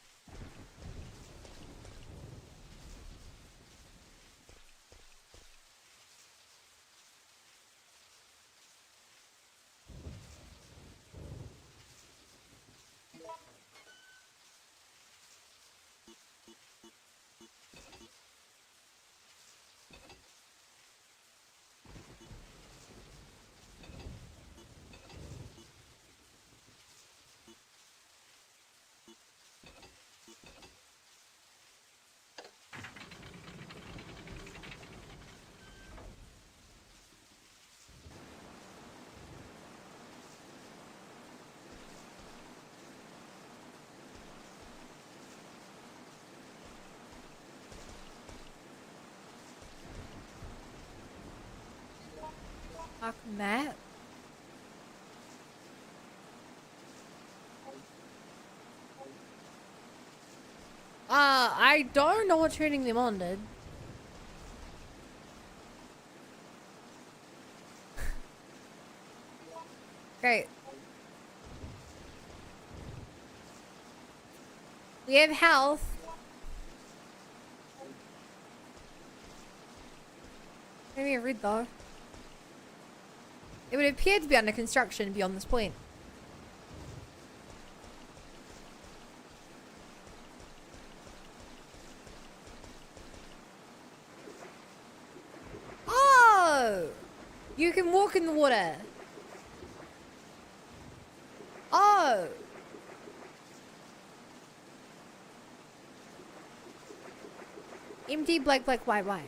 Fuck map. I don't know what turning them on did. Great. We have health. Maybe a red though. It would appear to be under construction beyond this point. Oh! You can walk in the water. Oh! Empty, black, black, white, white.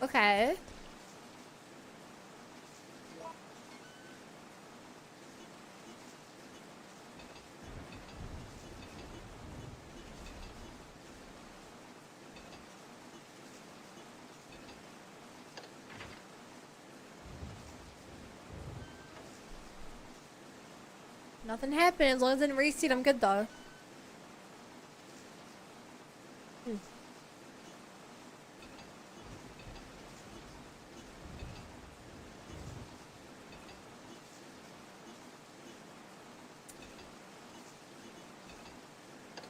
Okay. Nothing happened as long as I didn't reset. I'm good though.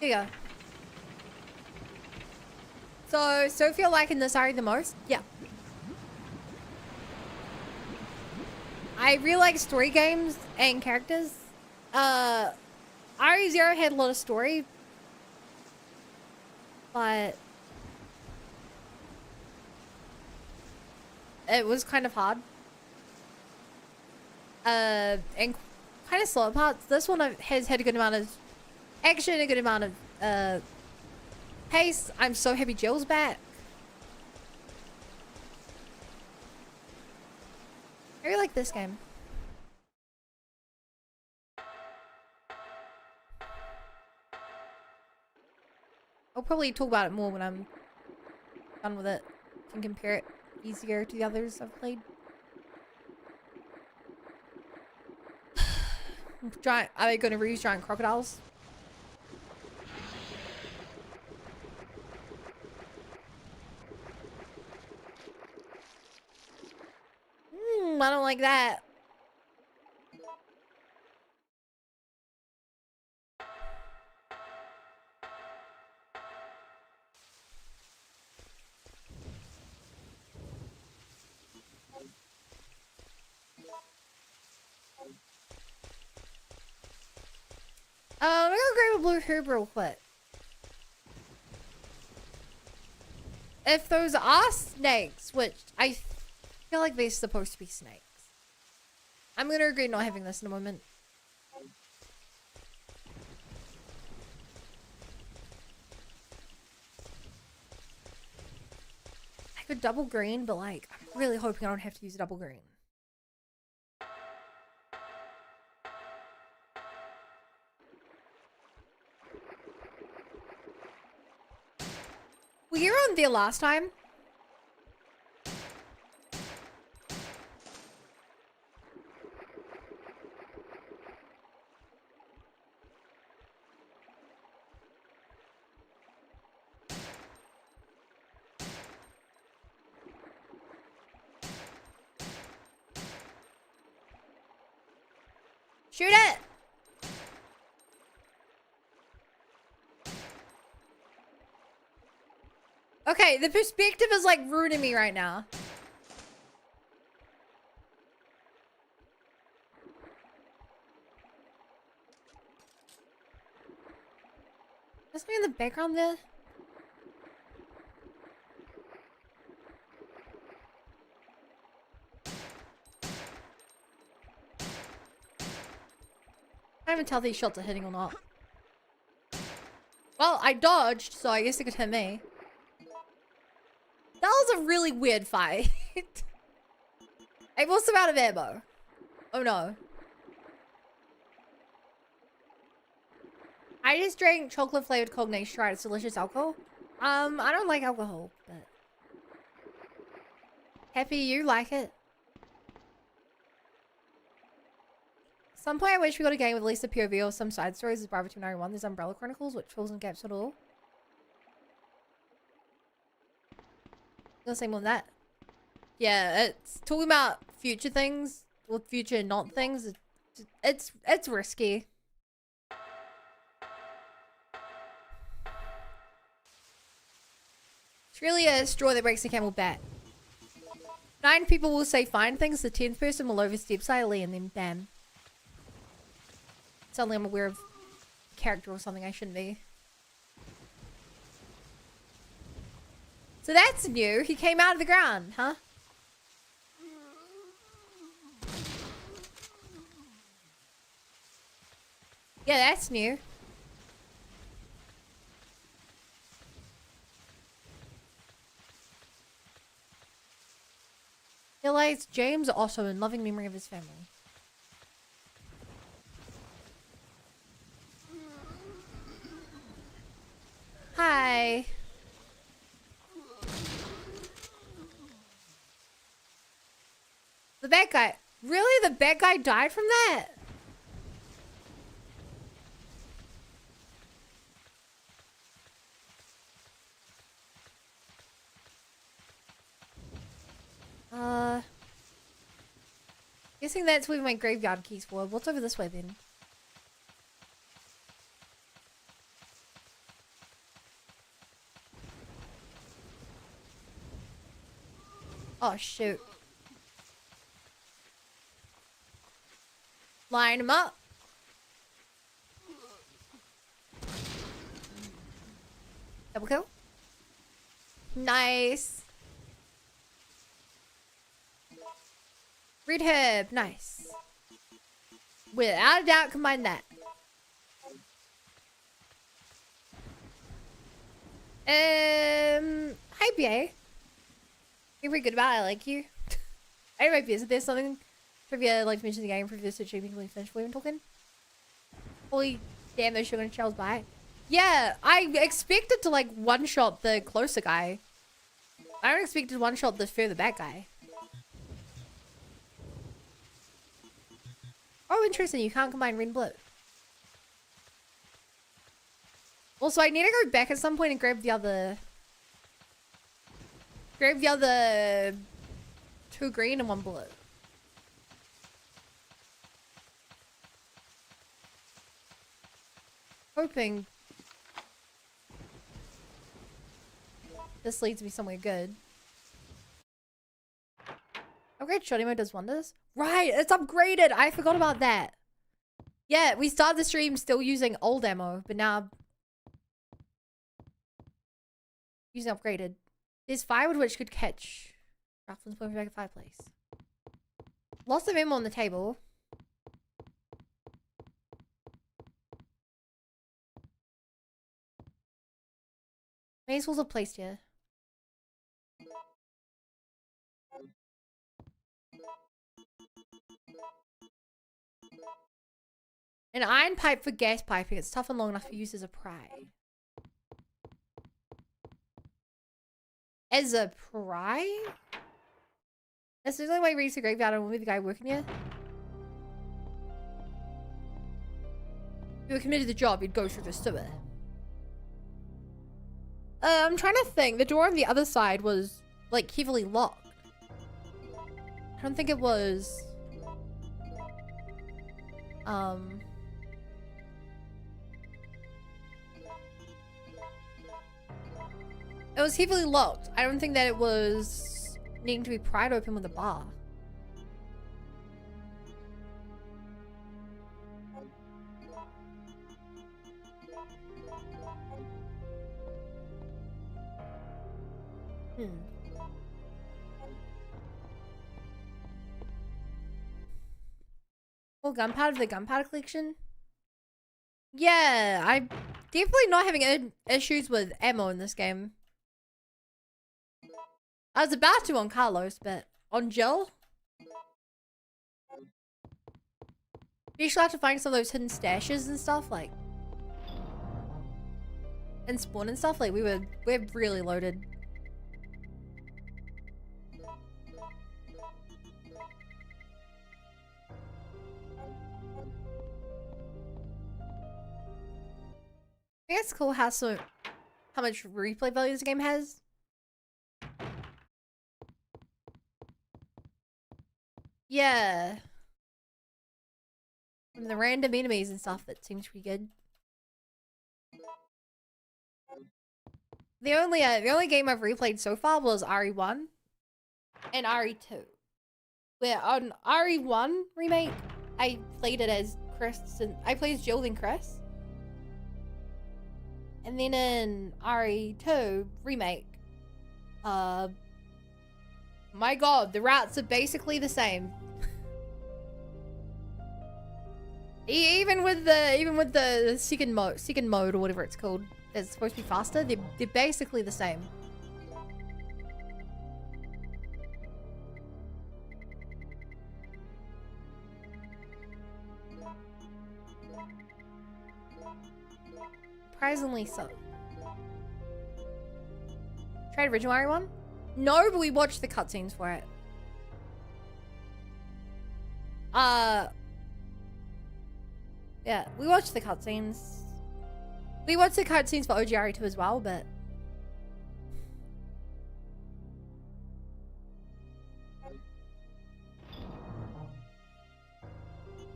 Here you go. So, Sophia liking this Ari the most? Yeah. I really like story games and characters. RE0 had a lot of story, but it was kind of hard. And kind of slow parts. This one has had a good amount of action, a good amount of pace. I'm so happy Jill's back. I really like this game. I'll probably talk about it more when I'm done with it. Can compare it easier to the others I've played. Giant, are they going to reuse giant crocodiles? I don't like that. I'm gonna grab a blue herb real quick. If those are snakes, which I feel like they're supposed to be snakes, I'm gonna regret not having this in a moment. I could double green, but like, I'm really hoping I don't have to use a double green. Were you on there last time? Shoot it! Okay, the perspective is like ruining me right now. Is something in the background there? I can't even tell if these shots are hitting or not. Well, I dodged, so I guess it could hit me. That was a really weird fight. I'm also out of ammo. Oh no. I just drank chocolate flavored cognac Stride. It's delicious alcohol. I don't like alcohol, but happy you like it. Some point I wish we got a game with at least a POV or some side stories is Bravo 291. There's Umbrella Chronicles, which fills in gaps at all. Gonna say more than that. Yeah, it's talking about future things or future not things. It's risky. It's really a straw that breaks the camel back. 9 people will say fine things. The 10th person will overstep slightly, and then bam. Suddenly I'm aware of character or something I shouldn't be. So that's new. He came out of the ground, huh? Yeah, that's new. He lies James also in loving memory of his family. Hi. The bad guy. Really? The bad guy died from that? Guessing that's where my graveyard keys for. What's over this way then? Oh shoot. Line him up. Double kill. Nice. Red herb, nice. Without a doubt, combine that. Hi BA. You're pretty good about it, I like you. Anyway, BS, if there's something trivia I'd like to mention in the game for this to achieve me finish William Tolkien. Holy damn, those sugar and shells by. Yeah, I expected to like one-shot the closer guy. I don't expect to one-shot the further back guy. Oh, interesting. You can't combine red and blue. Also, I need to go back at some point and grab the other... Grab the other 2 green and 1 blue. Hoping this leads me somewhere good. Upgrade shotty mode does wonders. Right, it's upgraded. I forgot about that. Yeah, we started the stream still using old ammo, but now using upgraded. There's firewood which could catch Ralph's point back at fireplace. Lots of ammo on the table. Maze walls are placed here. An iron pipe for gas piping. It's tough and long enough for use as a pry. As a pry? That's the only way reads the graveyard and will be the guy working here. If you were committed to the job, you'd go through the sewer. I'm trying to think. The door on the other side was, like, heavily locked. I don't think it was... It was heavily locked. I don't think that it was needing to be pried open with a bar. Well, gunpowder for the gunpowder collection? Yeah, I'm definitely not having issues with ammo in this game. I was about to on Carlos, but on Jill? You should have to find some of those hidden stashes and stuff, like... and spawn and stuff, like we're really loaded. I think it's cool how much replay value this game has. Yeah. From the random enemies and stuff, that seems pretty good. The only game I've replayed so far was RE1 and RE2. Where on RE1 remake, I played it as Chris, and I played as Jill and Chris. And then in RE2 remake, my god, the routes are basically the same. Even with the second mode or whatever it's called, it's supposed to be faster. They're basically the same. Surprisingly so. Tried original Mario 1? No, but we watched the cutscenes for it. Yeah, we watched the cutscenes. We watched the cutscenes for OGRE 2 as well, but...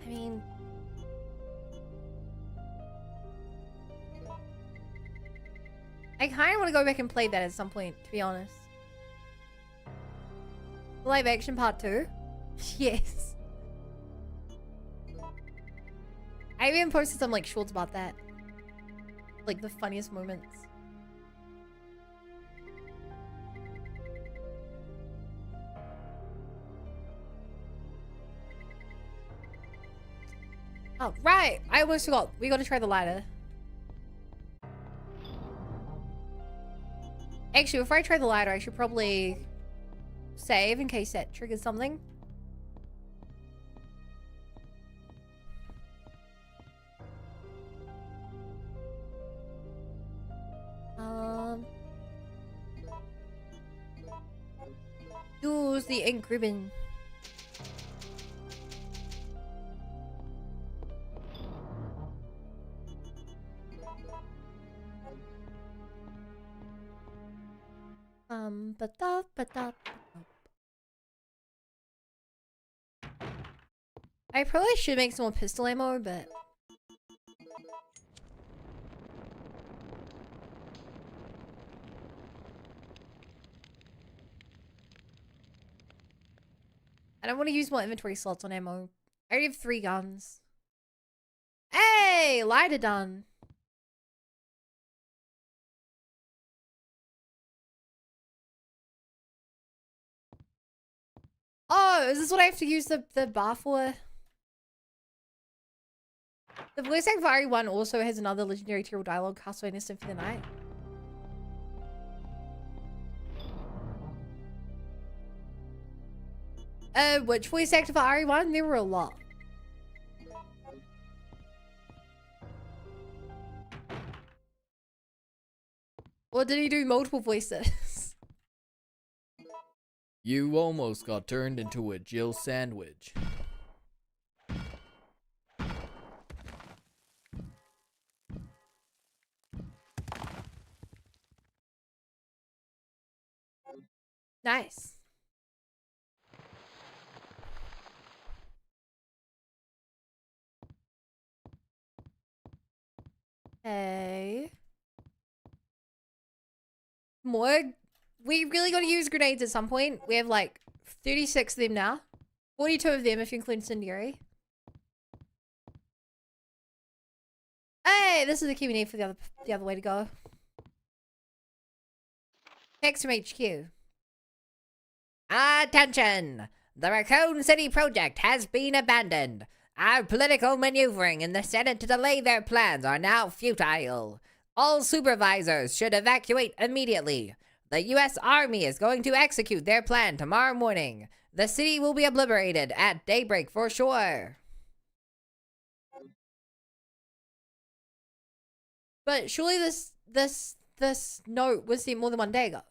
I mean... I kind of want to go back and play that at some point, to be honest. Live action part 2? Yes. I even posted some like shorts about that. Like the funniest moments. Oh, right! I almost forgot. We gotta try the lighter. Actually, before I try the lighter, I should probably save in case that triggers something. Use the ink ribbon. I probably should make some more pistol ammo, but I don't want to use more inventory slots on ammo. I already have 3 guns. Hey, lighter done. Oh, is this what I have to use the bar for? The voice actor for RE1 also has another legendary terrible dialogue, Castlevania Symphony of the Night. Which voice actor for RE1? There were a lot. Or did he do multiple voices? You almost got turned into a Jill sandwich. Nice. Hey. More? We really gotta use grenades at some point. We have like 36 of them now. 42 of them if you include incendiary. Hey, this is the key we need for the other way to go. Text from HQ. Attention! The Raccoon City project has been abandoned. Our political maneuvering in the Senate to delay their plans are now futile. All supervisors should evacuate immediately. The U.S. Army is going to execute their plan tomorrow morning. The city will be obliterated at daybreak for sure. But surely this note was sent more than 1 day ago.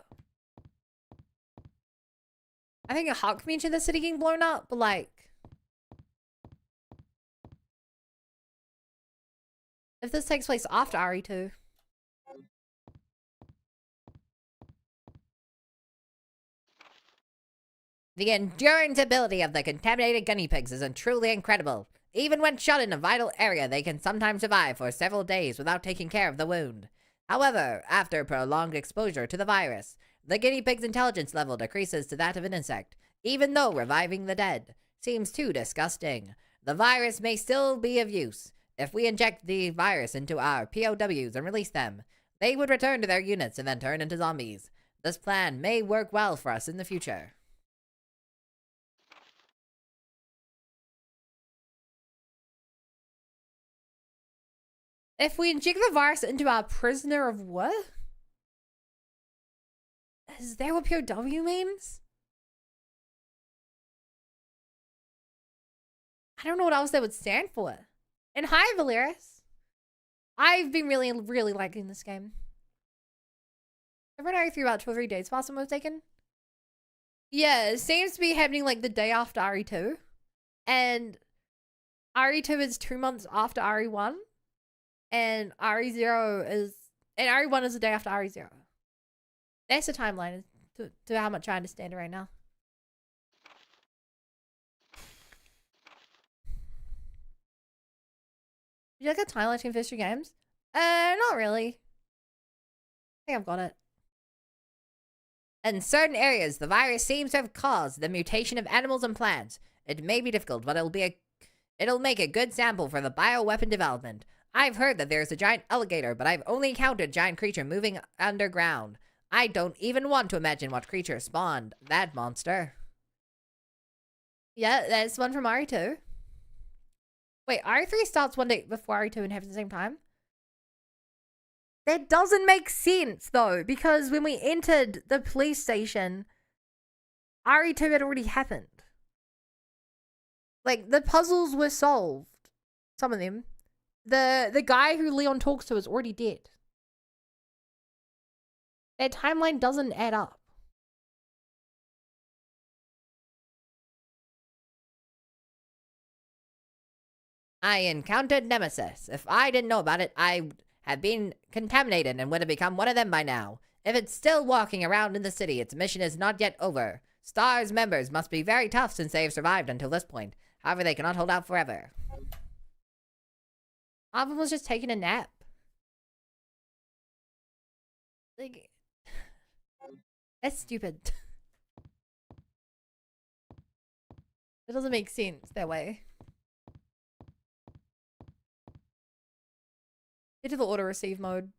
I think Huck mentioned the city getting blown up, but like, if this takes place after RE2. The endurance ability of the contaminated guinea pigs is truly incredible. Even when shot in a vital area, they can sometimes survive for several days without taking care of the wound. However, after prolonged exposure to the virus, the guinea pig's intelligence level decreases to that of an insect, even though reviving the dead seems too disgusting. The virus may still be of use. If we inject the virus into our POWs and release them, they would return to their units and then turn into zombies. This plan may work well for us in the future. If we inject the virus into our prisoner of war? Is that what POW means? I don't know what else that would stand for. And hi, Valeris. I've been really, really liking this game. I've run RE3 about 2 or 3 days past when it was taken. Yeah, it seems to be happening like the day after RE2. And RE2 is 2 months after RE1. And RE0 is... And RE1 is the day after RE0. That's the timeline to how much I understand it right now. Would you like a timeline between first 2 games? Not really. I think I've got it. In certain areas, the virus seems to have caused the mutation of animals and plants. It may be difficult, but it'll make a good sample for the bioweapon development. I've heard that there's a giant alligator, but I've only encountered a giant creature moving underground. I don't even want to imagine what creature spawned that monster. Yeah, that's one from RE2. Wait, RE3 starts 1 day before RE2 and happens at the same time? That doesn't make sense, though, because when we entered the police station, RE2 had already happened. Like, the puzzles were solved. Some of them. The guy who Leon talks to is already dead. That timeline doesn't add up. I encountered Nemesis. If I didn't know about it, I have been contaminated and would have become one of them by now. If it's still walking around in the city, its mission is not yet over. STAR's members must be very tough since they have survived until this point. However, they cannot hold out forever. Alvin was just taking a nap. Like, that's stupid. It doesn't make sense that way. Get to the auto receive mode.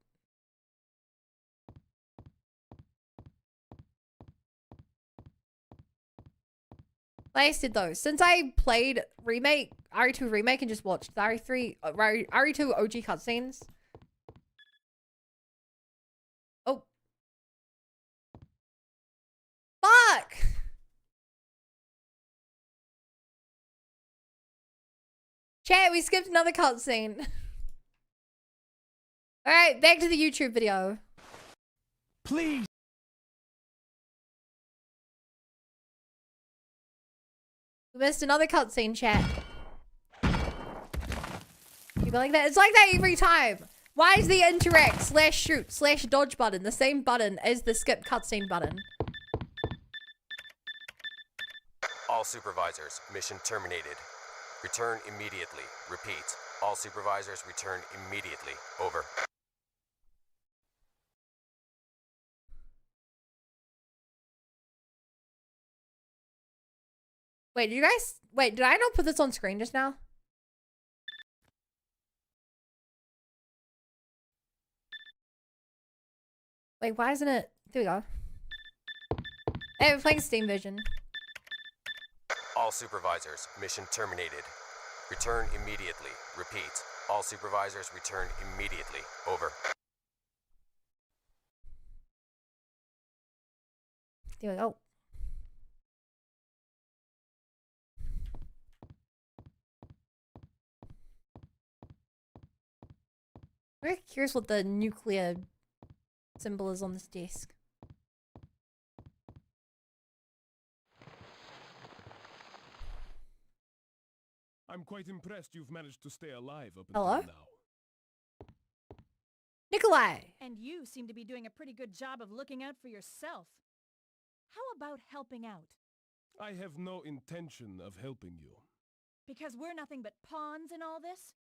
Like I said though, since I played Remake, RE2 Remake, and just watched the RE2 OG cutscenes. Oh. Fuck! Chat, we skipped another cutscene. Alright, back to the YouTube video. Please. We missed another cutscene, chat. You go like that? It's like that every time. Why is the interact / shoot / dodge button the same button as the skip cutscene button? All supervisors, mission terminated. Return immediately. Repeat. All supervisors return immediately. Over. Wait, did you guys... Wait, did I not put this on screen just now? Wait, why isn't it... There we go. Hey, we're playing Steam version. All supervisors, mission terminated. Return immediately. Repeat. All supervisors return immediately. Over. There we go. I'm very curious what the nuclear symbol is on this desk. I'm quite impressed you've managed to stay alive up Hello? until now. Nikolai! And you seem to be doing a pretty good job of looking out for yourself. How about helping out? I have no intention of helping you. Because we're nothing but pawns in all this?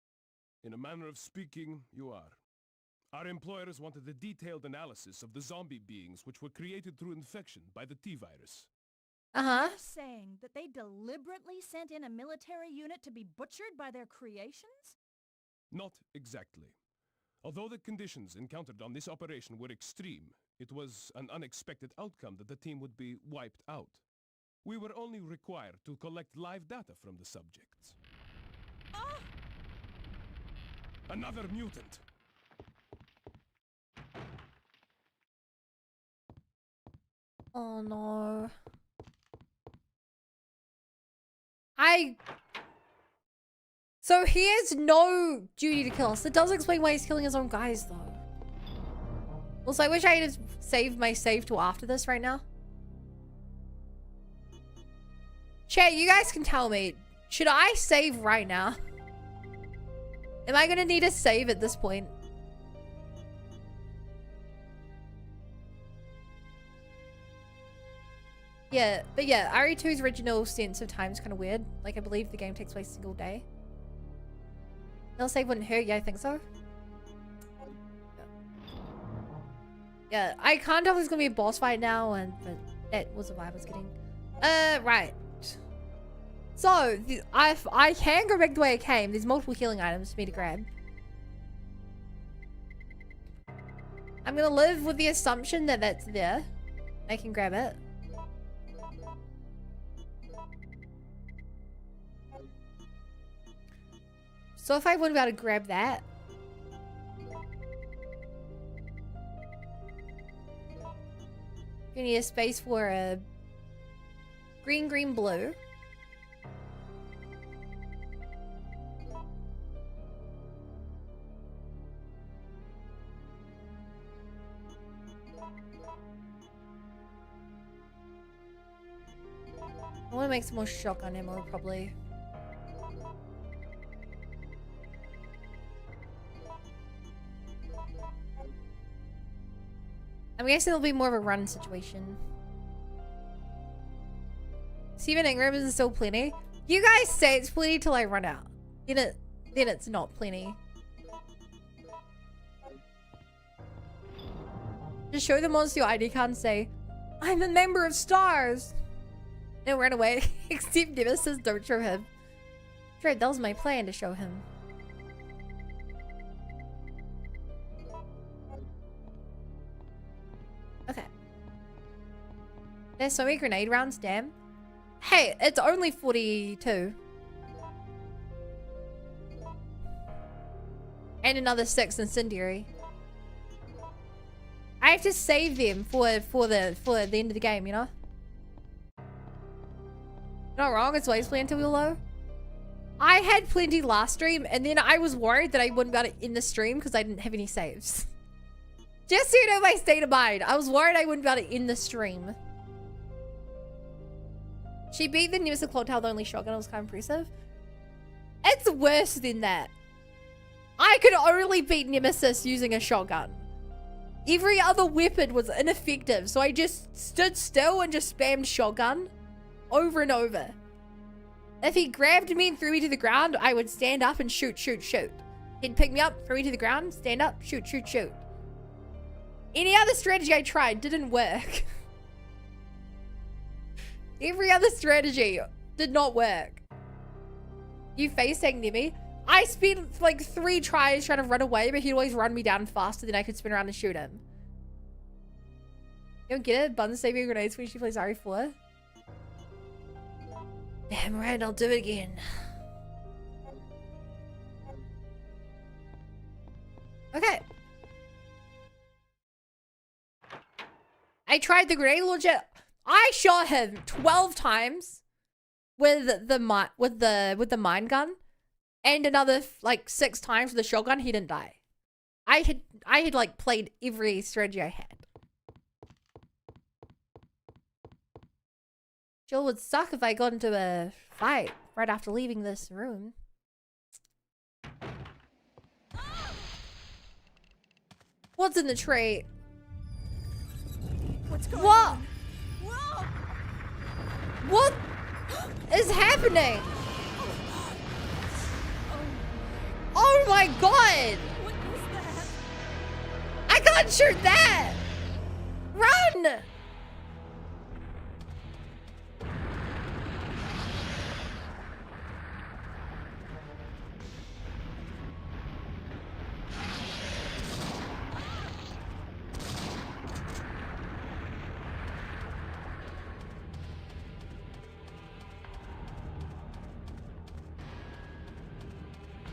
In a manner of speaking, you are. Our employers wanted a detailed analysis of the zombie beings which were created through infection by the T-virus. Uh-huh. You're saying that they deliberately sent in a military unit to be butchered by their creations? Not exactly. Although the conditions encountered on this operation were extreme, it was an unexpected outcome that the team would be wiped out. We were only required to collect live data from the subjects. Ah! Another mutant! Oh no. So he has no duty to kill us. It does explain why he's killing his own guys though. Also, I wish I had saved my save till after this right now. Chat, you guys can tell me. Should I save right now? Am I gonna need a save at this point? Yeah, but yeah, RE2's original sense of time is kind of weird. Like, I believe the game takes place a single day. No save wouldn't hurt. Yeah, I think so. Yeah, I can't tell if it's gonna be a boss fight now, but that was the vibe I was getting. Right. So, I can go back the way I came. There's multiple healing items for me to grab. I'm gonna live with the assumption that that's there. I can grab it. So if I would be able to grab that. You need a space for a green, green, blue. I want to make some more shotgun ammo, probably. I'm guessing it'll be more of a run situation. Steven Ingram is still plenty. You guys say it's plenty till I run out. Then it's not plenty. Just show the monster your ID card and say, I'm a member of STARS. And run away. Except Nemesis, don't show him. Right, that was my plan to show him. Okay. There's so many grenade rounds, damn. Hey, it's only 42. And another 6 incendiary. I have to save them for the end of the game, you know? Not wrong, it's always plenty until we're low. I had plenty last stream, and then I was worried that I wouldn't be able to end the stream because I didn't have any saves. Just so you know my state of mind. I was worried I wouldn't be able to end the stream. She beat the Nemesis Clock Tower with only shotgun. It was kind of impressive. It's worse than that. I could only beat Nemesis using a shotgun. Every other weapon was ineffective, so I just stood still and just spammed shotgun over and over. If he grabbed me and threw me to the ground, I would stand up and shoot, shoot, shoot. He'd pick me up, throw me to the ground, stand up, shoot, shoot, shoot. Any other strategy I tried didn't work. Every other strategy did not work. You face tagged me. I spent like 3 tries trying to run away, but he'd always run me down faster than I could spin around and shoot him. You don't get it? Bun saving grenades when she plays RE4. Damn right, I'll do it again. Okay. I tried the grenade launcher. I shot him 12 times with the mine gun, and another like 6 times with the shotgun. He didn't die. I had like played every strategy I had. Sure would suck if I got into a fight right after leaving this room. What's in the tree? What's going What? on? Whoa! What is happening? Oh my god! What was that? I can't shoot that! Run!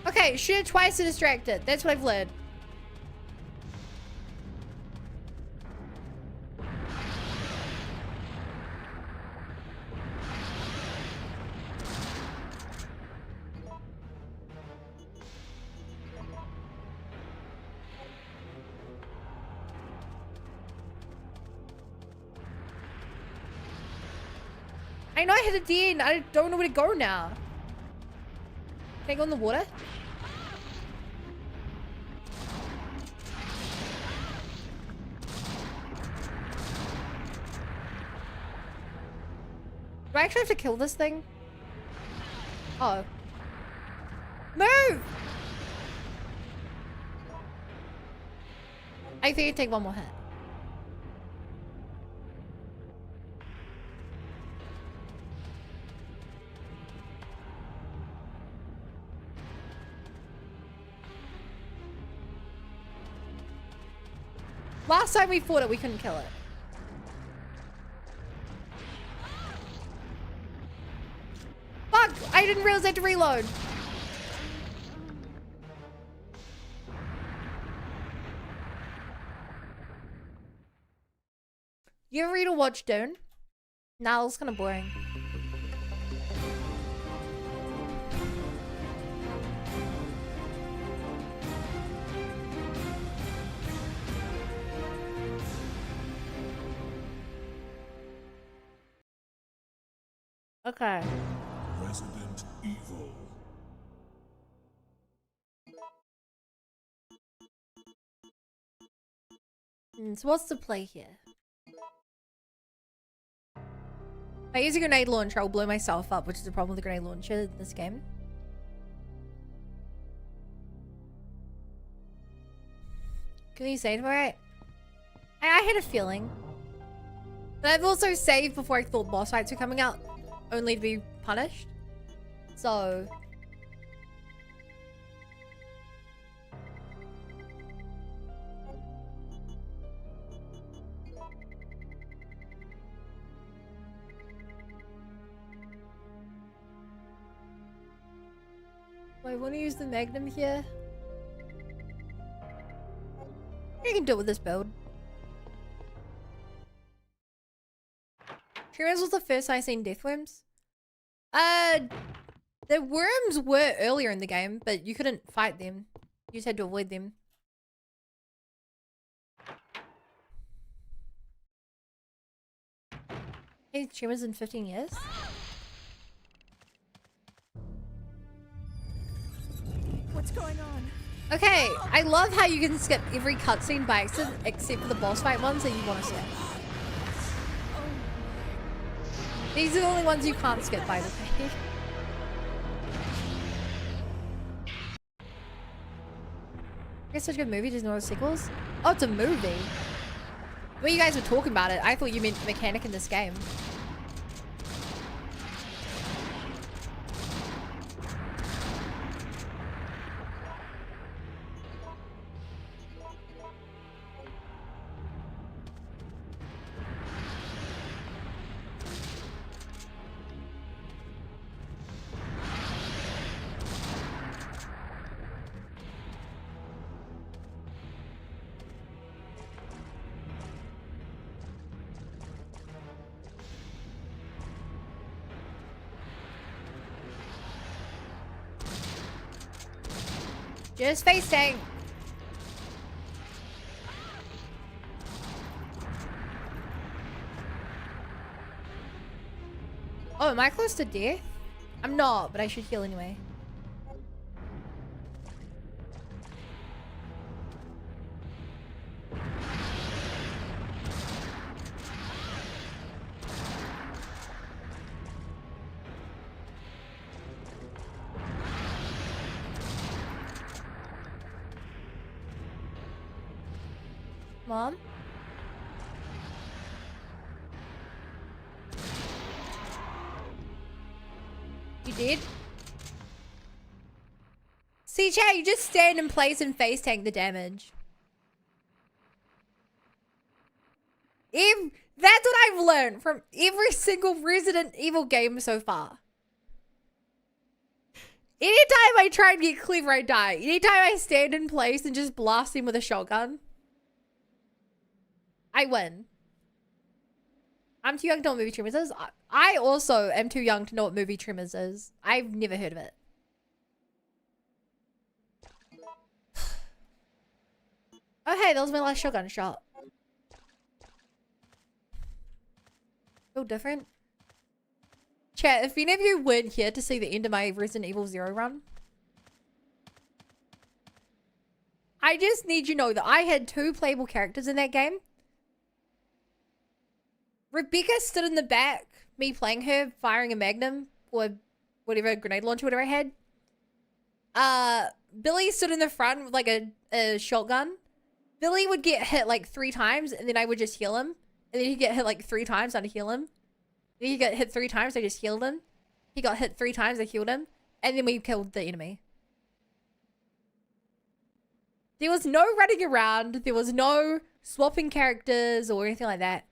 Okay, shoot it twice to distract it. That's what I've learned. I know I hit a D and I don't know where to go now. Can I go in the water? Do I actually have to kill this thing? Oh. Move! I think I take one more hit. Last time we fought it, we couldn't kill it. Fuck! I didn't realize I had to reload. You ever read or watch Dune? Nah, it's kind of boring. Okay. Resident Evil. So what's the play here? If I use a grenade launcher, I'll blow myself up, which is the problem with the grenade launcher in this game. Can you save? Alright. I had a feeling. But I've also saved before I thought boss fights were coming out, only to be punished. So... I want to use the Magnum here. You can do it with this build. Tremors was the first I seen death worms. The worms were earlier in the game, but you couldn't fight them. You just had to avoid them. Hey, Tremors in 15 years? What's going on? Okay, I love how you can skip every cutscene by accident except for the boss fight ones that you want to skip. These are the only ones you can't skip, by the way. I guess such a good movie, there's no sequels? Oh, it's a movie. When you guys were talking about it, I thought you meant the mechanic in this game. Just face tank. Oh, am I close to death? I'm not, but I should heal anyway. Mom? You did? See, chat, you just stand in place and face tank the damage. That's what I've learned from every single Resident Evil game so far. Anytime I try and get clever, I die. Anytime I stand in place and just blast him with a shotgun, I win. I'm too young to know what movie Tremors is. I also am too young to know what movie Tremors is. I've never heard of it. Oh, hey, that was my last shotgun shot. Feel different? Chat, if any of you weren't here to see the end of my Resident Evil 0 run, I just need you to know that I had 2 playable characters in that game. Rebecca stood in the back, me playing her, firing a magnum or whatever, grenade launcher, whatever I had. Billy stood in the front with like a shotgun. Billy would get hit like 3 times and then I would just heal him. And then he'd get hit like 3 times, I'd heal him. Then he got hit 3 times, I just healed him. He got hit 3 times, I healed him. And then we killed the enemy. There was no running around. There was no swapping characters or anything like that.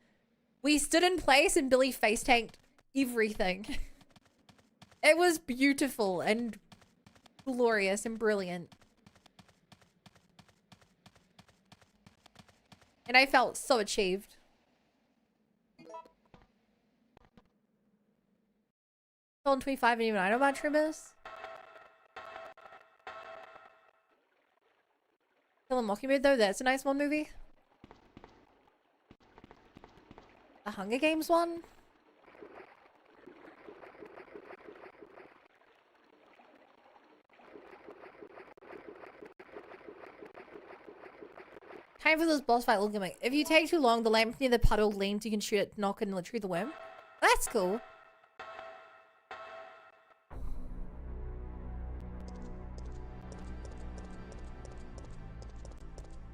We stood in place and Billy face tanked everything. It was beautiful and glorious and brilliant. And I felt so achieved. Still 25 and even I know about Tremors. Kill a Mockingbird though, that's a nice one movie. The Hunger Games one? Time for this boss fight looking like. If you take too long, the lamp near the puddle leans, you can shoot it, knock it, and retrieve the worm. That's cool.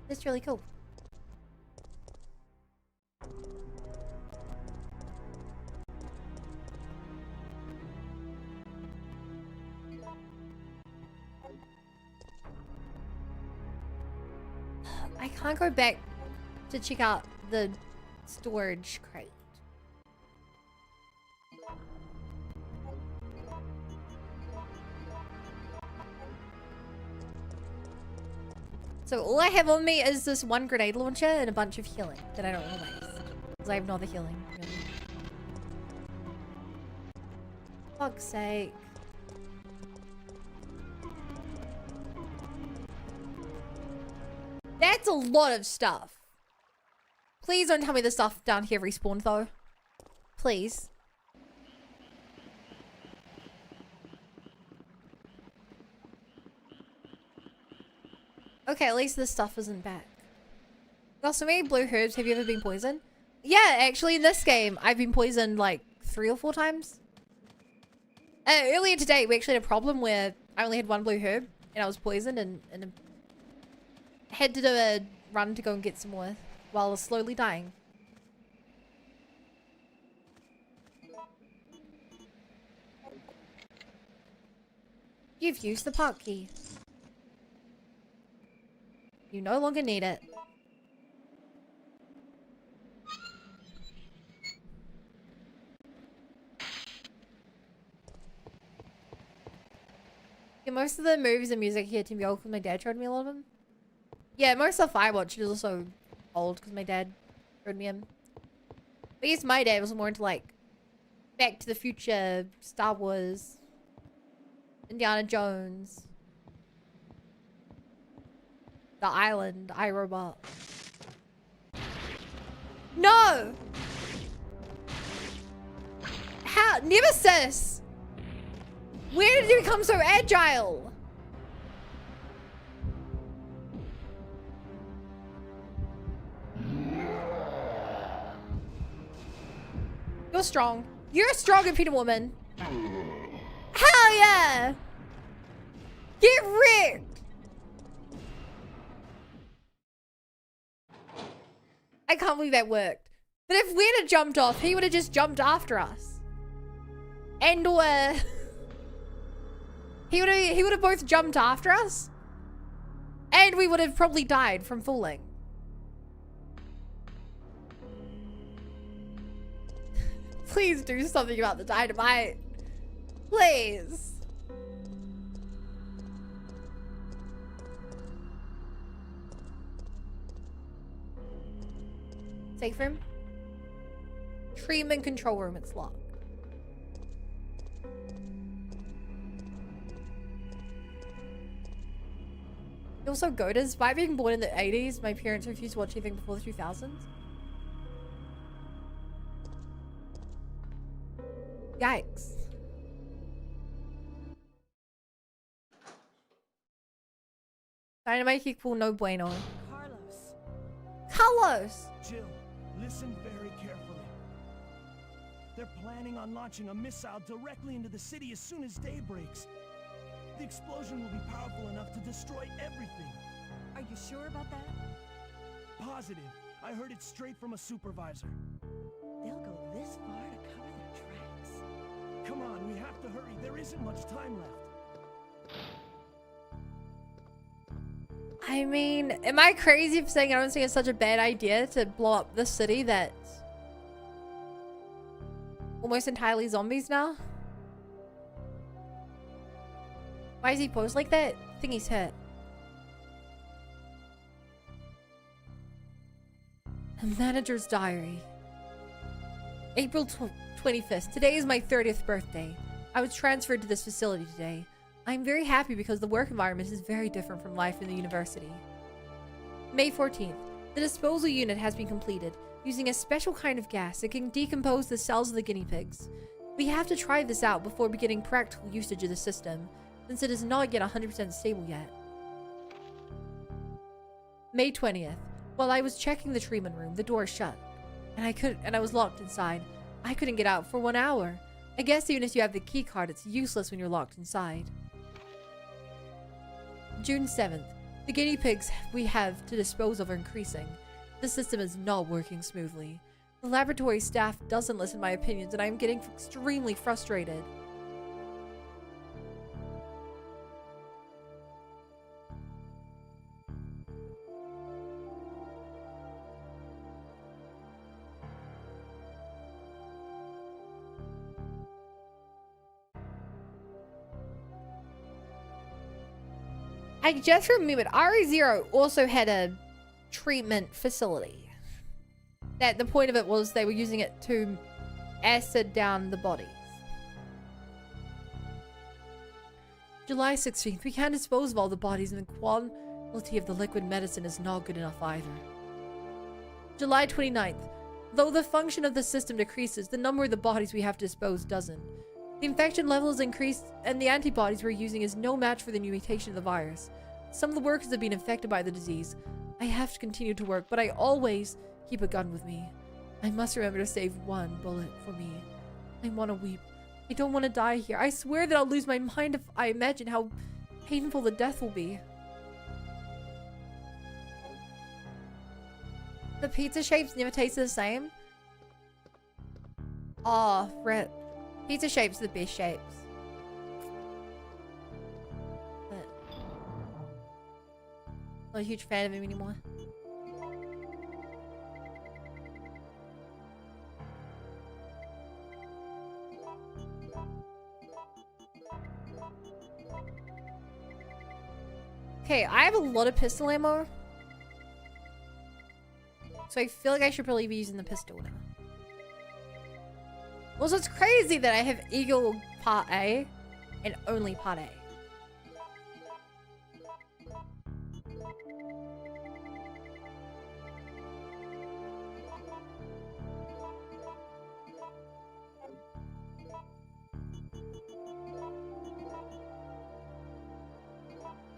That's really cool. I can't go back to check out the storage crate. So all I have on me is this one grenade launcher and a bunch of healing that I don't want to waste. Because I have no other healing, really. Fuck's sake. That's a lot of stuff. Please don't tell me the stuff down here respawned though. Please. Okay, at least this stuff isn't back. Got so many blue herbs. Have you ever been poisoned? Yeah, actually in this game, I've been poisoned like 3 or 4 times. Earlier today, we actually had a problem where I only had 1 blue herb and I was poisoned and had to do a run to go and get some more while I was slowly dying. You've used the park key. You no longer need it. Yeah, most of the movies and music here to me old because my dad showed me a lot of them. Yeah, most of the I watched is also old because my dad showed me them. But yes, my dad was more into like Back to the Future, Star Wars, Indiana Jones, The Island, iRobot. No! How? Nemesis! Where did you become so agile? You're strong. You're a strong and Peter woman. Hell yeah! Get ripped! I can't believe that worked. But if we'd have jumped off, he would have just jumped after us. And he would have both jumped after us. And we would have probably died from falling. Please do something about the dynamite. Please. Safe room? Treatment control room, it's locked. Also, good. Despite being born in the 80s, my parents refused to watch anything before the 2000s. Yikes. Dynamite equal no bueno. Carlos! Jill, listen very carefully. They're planning on launching a missile directly into the city as soon as day breaks. The explosion will be powerful enough to destroy everything. Are you sure about that? Positive. I heard it straight from a supervisor. They'll go this far to cover their tracks? Come on, we have to hurry. There isn't much time left. I mean, am I crazy for saying I don't think it's such a bad idea to blow up the city that's almost entirely zombies now? Why is he posed like that? I think he's hurt. A manager's diary. April 25th. Today is my 30th birthday. I was transferred to this facility today. I'm very happy because the work environment is very different from life in the university. May 14th. The disposal unit has been completed using a special kind of gas that can decompose the cells of the guinea pigs. We have to try this out before beginning practical usage of the system, since it is not yet 100% stable yet. May 20th. While I was checking the treatment room, the door shut, and I was locked inside. I couldn't get out for 1 hour. I guess even if you have the key card, it's useless when you're locked inside. June 7th. The guinea pigs we have to dispose of are increasing. The system is not working smoothly. The laboratory staff doesn't listen to my opinions, and I am getting extremely frustrated. I just remembered RE0 also had a treatment facility. That the point of it was they were using it to acid down the bodies. July 16th. We can't dispose of all the bodies, and the quality of the liquid medicine is not good enough either. July 29th. Though the function of the system decreases, the number of the bodies we have to dispose doesn't. The infection level is increased, and the antibodies we're using is no match for the new mutation of the virus. Some of the workers have been infected by the disease. I have to continue to work, but I always keep a gun with me. I must remember to save one bullet for me. I want to weep. I don't want to die here. I swear that I'll lose my mind if I imagine how painful the death will be. The pizza shapes never tasted the same. Oh, rip. Pizza shapes are the best shapes. But not a huge fan of him anymore. Okay, I have a lot of pistol ammo. So I feel like I should probably be using the pistol now. Also, it's crazy that I have Eagle Part A and only Part A.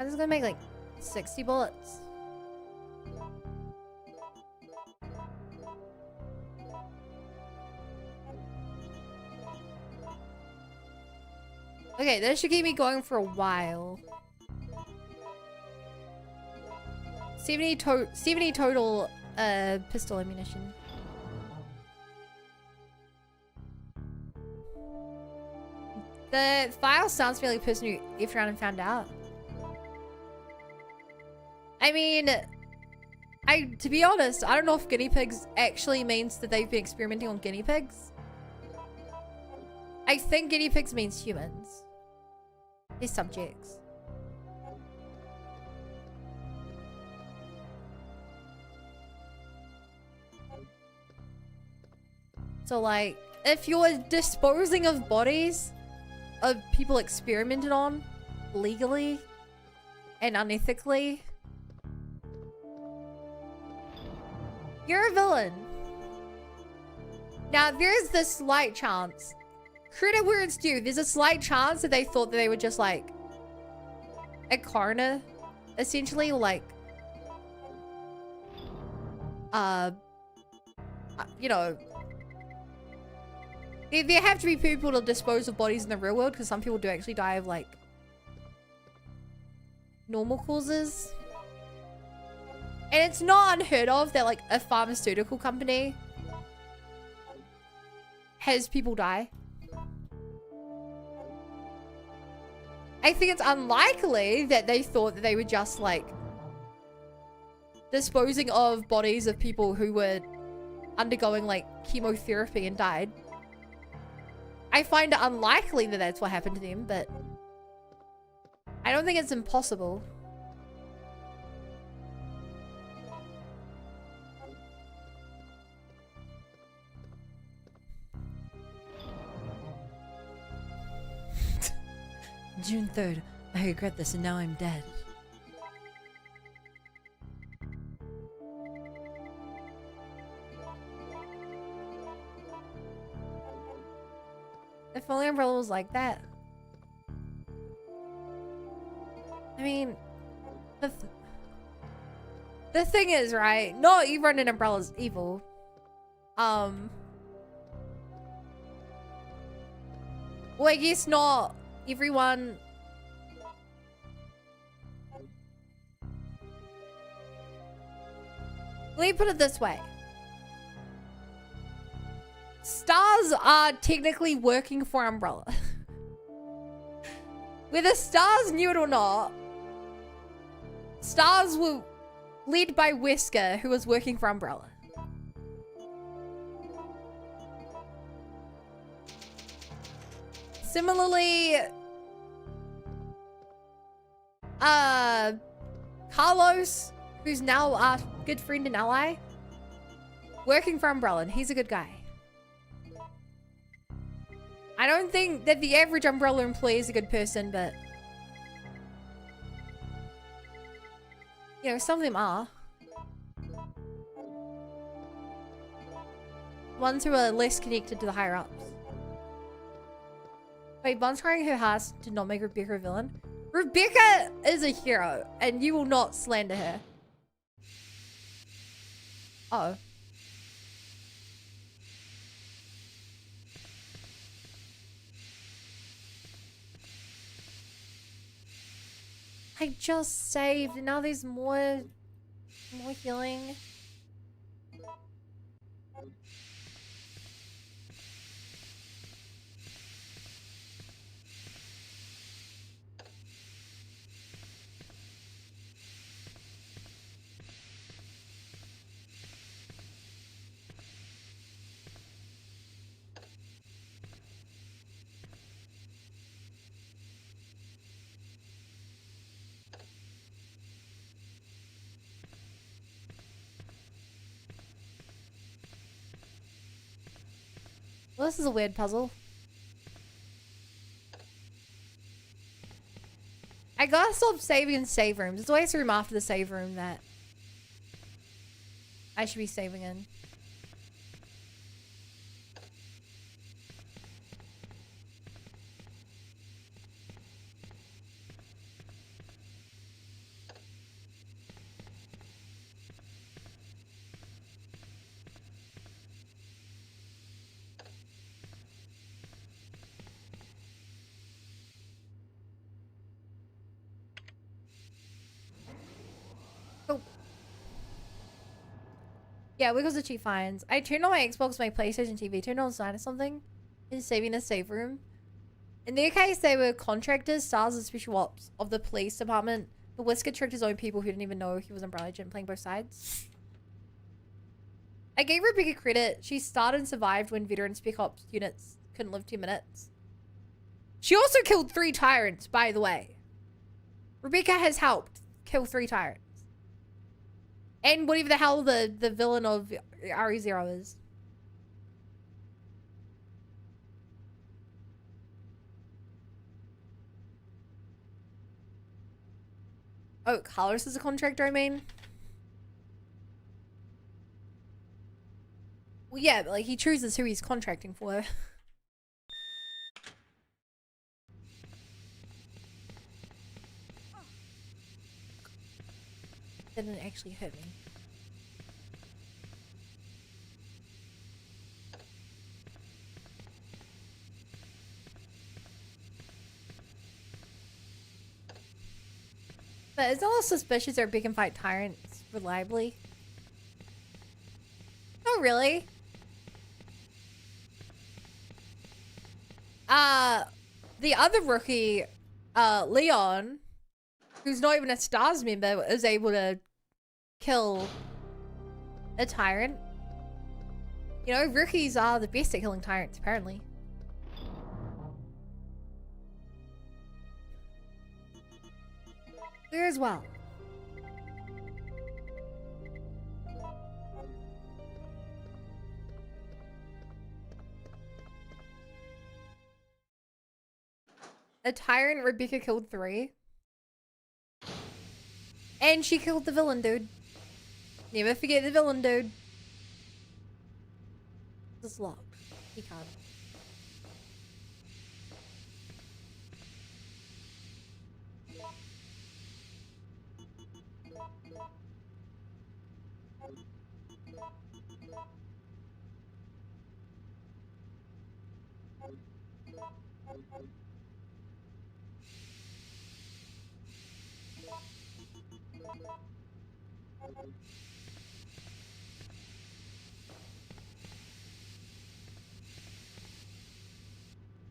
I'm just gonna make like 60 bullets. Okay, this should keep me going for a while. 70 total pistol ammunition. The file sounds to me like a person who if around and found out. I mean, to be honest, I don't know if guinea pigs actually means that they've been experimenting on guinea pigs. I think guinea pigs means humans. They're subjects. So like, if you're disposing of bodies of people experimented on legally and unethically, you're a villain. Now, there's this slight chance. Credit where it's due. There's a slight chance that they thought that they were just like a coroner, essentially, or like, you know, there have to be people to dispose of bodies in the real world because some people do actually die of like normal causes. And it's not unheard of that like a pharmaceutical company has people die. I think it's unlikely that they thought that they were just like disposing of bodies of people who were undergoing like chemotherapy and died. I find it unlikely that that's what happened to them, but I don't think it's impossible. June 3rd. I regret this and now I'm dead. If only Umbrella was like that. I mean, the thing is, right? Not everyone in Umbrella's evil. Well, I guess not everyone. Let me put it this way. Stars are technically working for Umbrella. Whether Stars knew it or not, Stars were led by Wesker, who was working for Umbrella. Similarly, Carlos, who's now our good friend and ally, working for Umbrella, and he's a good guy. I don't think that the average Umbrella employee is a good person, but you know, some of them are. Ones who are less connected to the higher ups. Wait, Bon's crying her heart did not make Rebecca a villain. Rebecca is a hero, and you will not slander her. Uh oh. I just saved, and now there's more healing. Well, this is a weird puzzle. I gotta stop saving in save rooms. There's always a room after the save room that I should be saving in. Yeah, because of cheap fines. I turned on my Xbox, my PlayStation TV, turned on Sign or something, and saving a save room. In their case, they were contractors, stars, and special ops of the police department. But Whisker tricked his own people who didn't even know he was Umbrella Agent, playing both sides. I gave Rebecca credit. She started and survived when veteran spec ops units couldn't live 2 minutes. She also killed 3 tyrants, by the way. Rebecca has helped kill 3 tyrants. And whatever the hell the villain of RE0 is. Oh, Carlos is a contractor, I mean. Well, yeah, but like he chooses who he's contracting for. That didn't actually hurt me. But it's all suspicious that Rebecca can fight tyrants reliably. Oh, really? The other rookie, Leon, who's not even a STARS member, is able to kill a tyrant. You know, rookies are the best at killing tyrants, apparently. There as well. A tyrant, Rebecca killed 3. And she killed the villain dude. Never forget the villain dude. This is locked. He can't.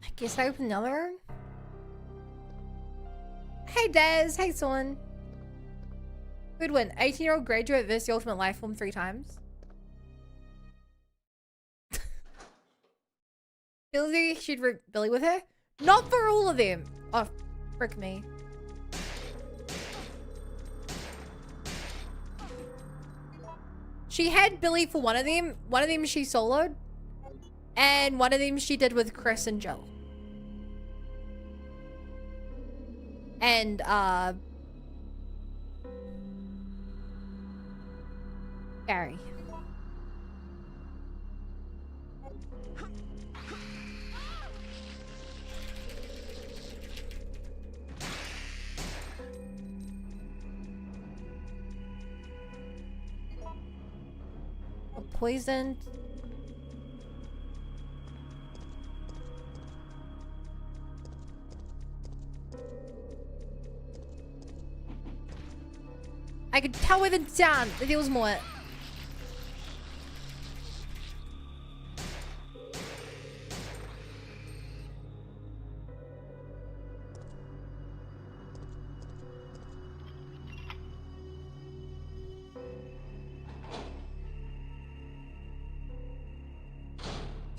I guess I open another one. Hey Dez, hey Son. Good win. 18-year-old graduate versus the ultimate life form 3 times. Billy should root Billy with her. Not for all of them. Oh, frick me. She had Billy for one of them. One of them she soloed. And one of them she did with Chris and Jill. And, Gary. Poisoned. I could tell with the sound that there was more.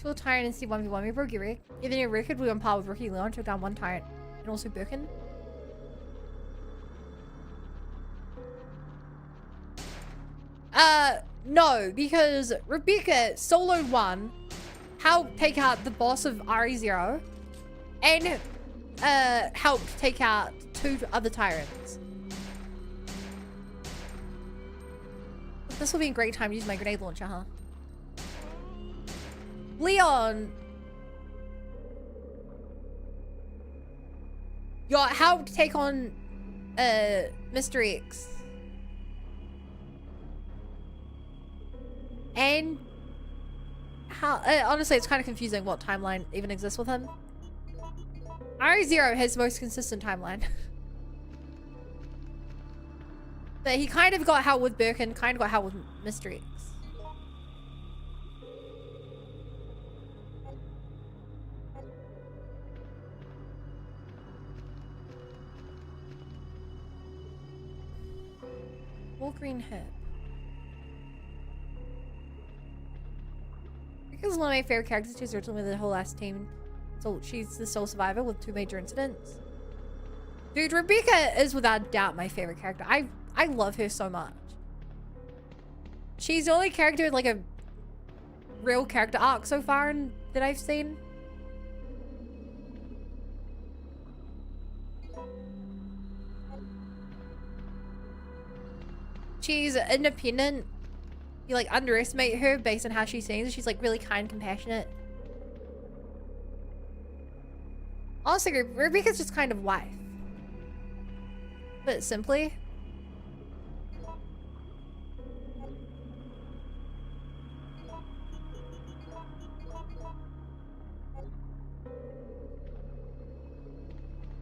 Kill Tyrant and see 1v1. We broke your Rick. Even your record, we on par with Rookie Leon, took down 1 Tyrant. And also Birkin. No, because Rebecca soloed 1, helped take out the boss of RE0, and helped take out 2 other tyrants. This will be a great time to use my grenade launcher, huh? Leon! Yo, helped take on Mr. X. And how honestly it's kind of confusing what timeline even exists with him. RE0 has the most consistent timeline. But he kind of got help with Birkin, kind of got help with Mr. X. Small green herb. Rika's one of my favorite characters. She's originally with the whole last team. So she's the sole survivor with 2 major incidents. Dude, Rebecca is without doubt my favorite character. I love her so much. She's the only character with like a real character arc so far that I've seen. She's independent. You like underestimate her based on how she sings. She's like really kind, compassionate. Also, Rebecca's just kind of wife. But simply.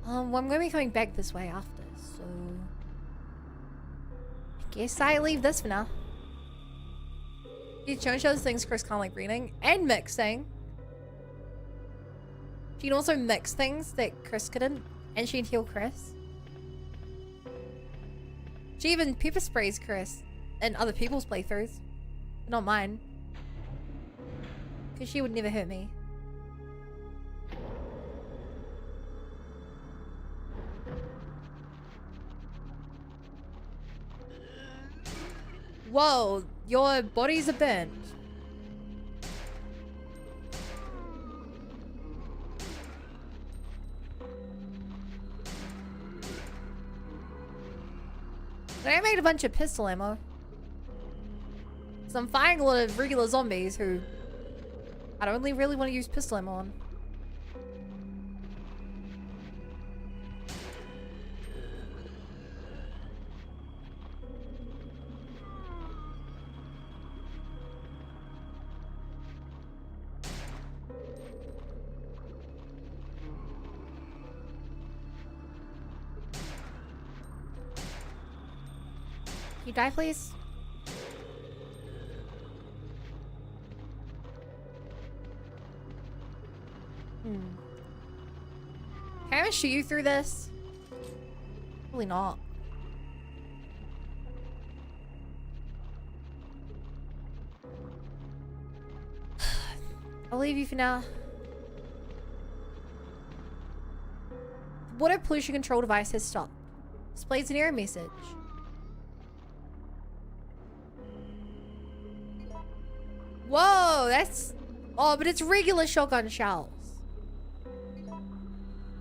Well, I'm gonna be coming back this way after, so I guess I leave this for now. She shows things Chris can't like reading and mixing. She can also mix things that Chris couldn't, and she'd heal Chris. She even pepper sprays Chris in other people's playthroughs, but not mine, because she would never hurt me. Whoa, your bodies are burnt. I made a bunch of pistol ammo. So I'm fighting a lot of regular zombies who I don't really want to use pistol ammo on. You die, please? Can I shoot you through this? Probably not. I'll leave you for now. Water pollution control device has stopped. Displays an error message. Whoa, that's... Oh, but it's regular shotgun shells.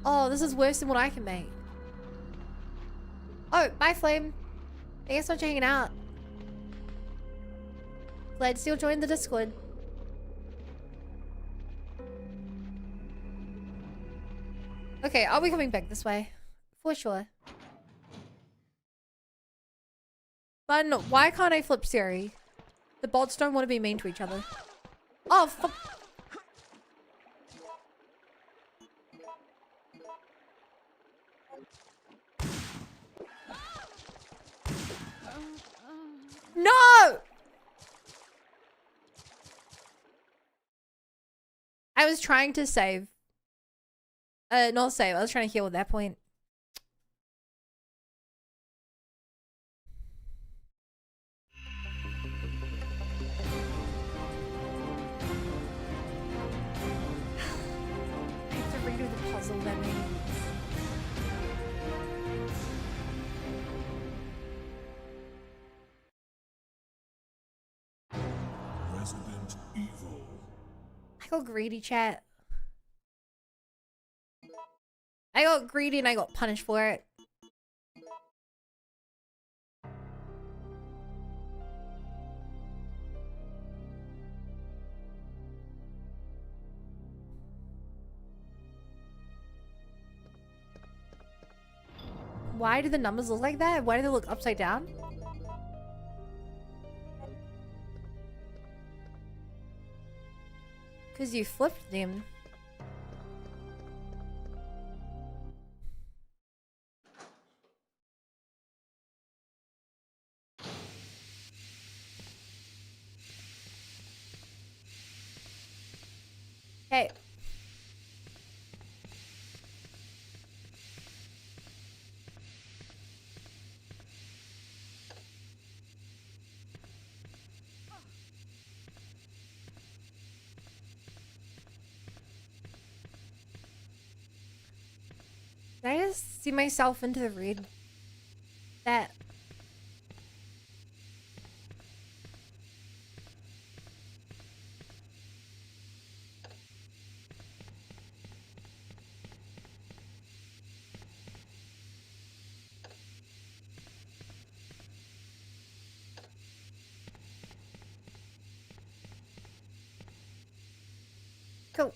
Oh, this is worse than what I can make. Oh, bye, Flame. Thanks so much for hanging out. Glad to still join the Discord. Okay, I'll be coming back this way. For sure. But why can't I flip Siri? The bots don't want to be mean to each other. Oh, fuck. No! I was trying to save. Not save. I was trying to heal at that point. I have to redo the puzzle that means. Resident Evil. I got greedy, chat. I got greedy and I got punished for it. Why do the numbers look like that? Why do they look upside down? Because you flipped them. Hey. Did I just see myself into the red? That. Cool.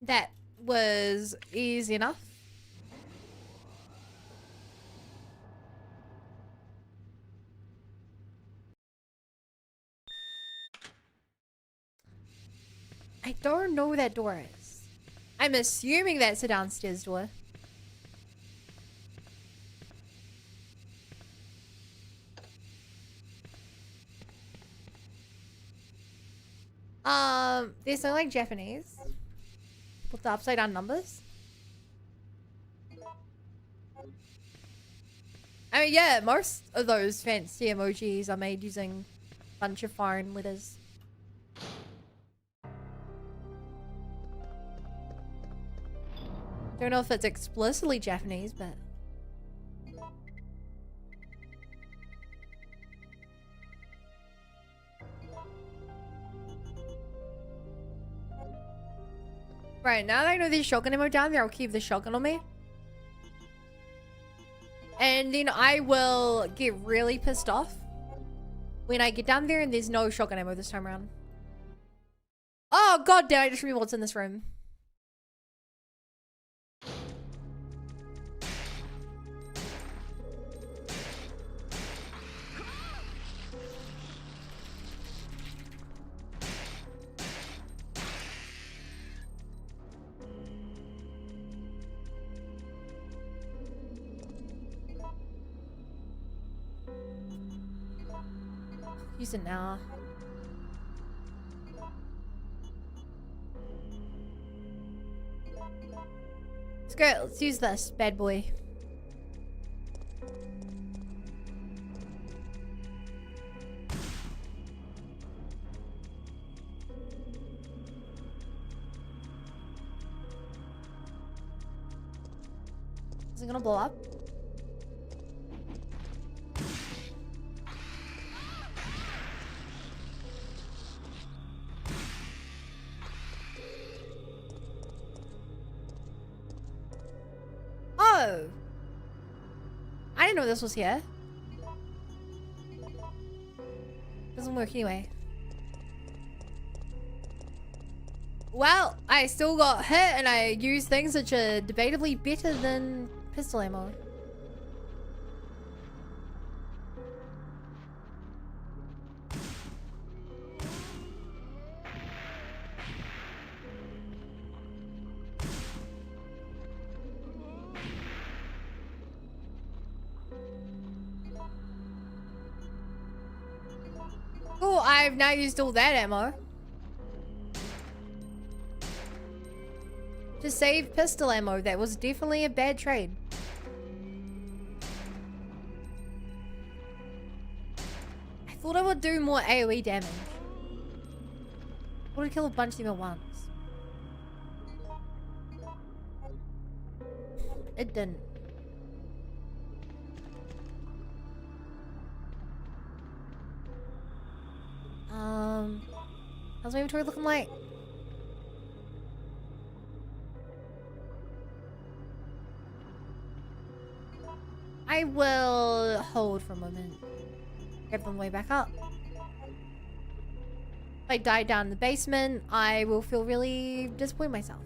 That was easy enough. I don't know where that door is. I'm assuming that's a downstairs door. They sound like Japanese. With the upside down numbers. I mean, yeah, most of those fancy emojis are made using a bunch of foreign letters. Don't know if it's explicitly Japanese, but... Right, now that I know there's shotgun ammo down there, I'll keep the shotgun on me. And then I will get really pissed off when I get down there and there's no shotgun ammo this time around. Oh god damn, I just remember what's in this room. Use it now. Let's go. Let's use this bad boy. Is it gonna blow up? Oh! I didn't know this was here. Doesn't work anyway. Well, I still got hit and I used things which are debatably better than pistol ammo. Cool, I've now used all that ammo to save pistol ammo. That was definitely a bad trade. I thought I would do more AoE damage. I would kill a bunch of them at once. It didn't. How's my inventory looking like? I will hold for a moment. Grab them way back up. If I die down in the basement, I will feel really disappointed myself.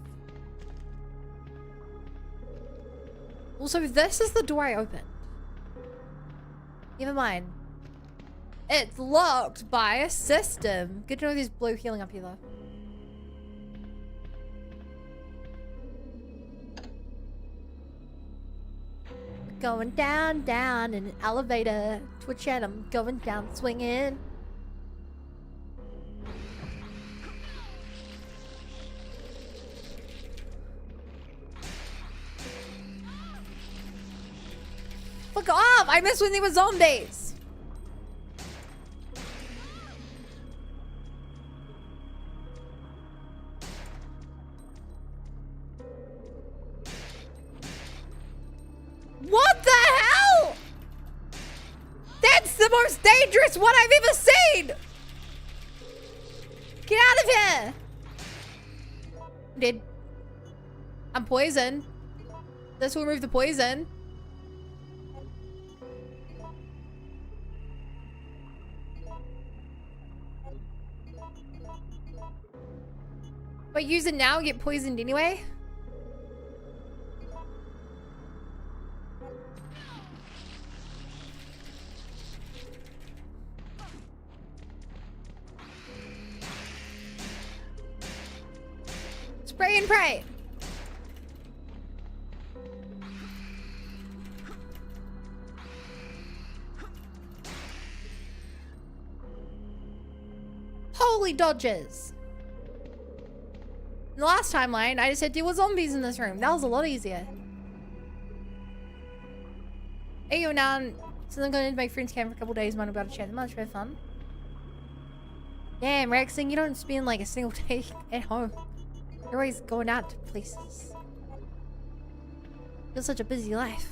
Also, this is the door I opened. Never mind. It's locked by a system. Good to know there's blue healing up here though. Going down, down in an elevator. Twitch at him. Going down, swinging. Fuck off! I miss when they were zombies. the most dangerous one I've ever seen! Get out of here! I'm dead. I'm poisoned. This will remove the poison. But use it now, get poisoned anyway? Spray and pray. Holy dodges. In the last timeline, I just had to deal with zombies in this room. That was a lot easier. Hey, yo, now, since I'm going into my friend's camp for a couple days, might about to chat. Much very fun. Damn, Rexing, you don't spend like a single day at home. You're always going out to places. You're such a busy life.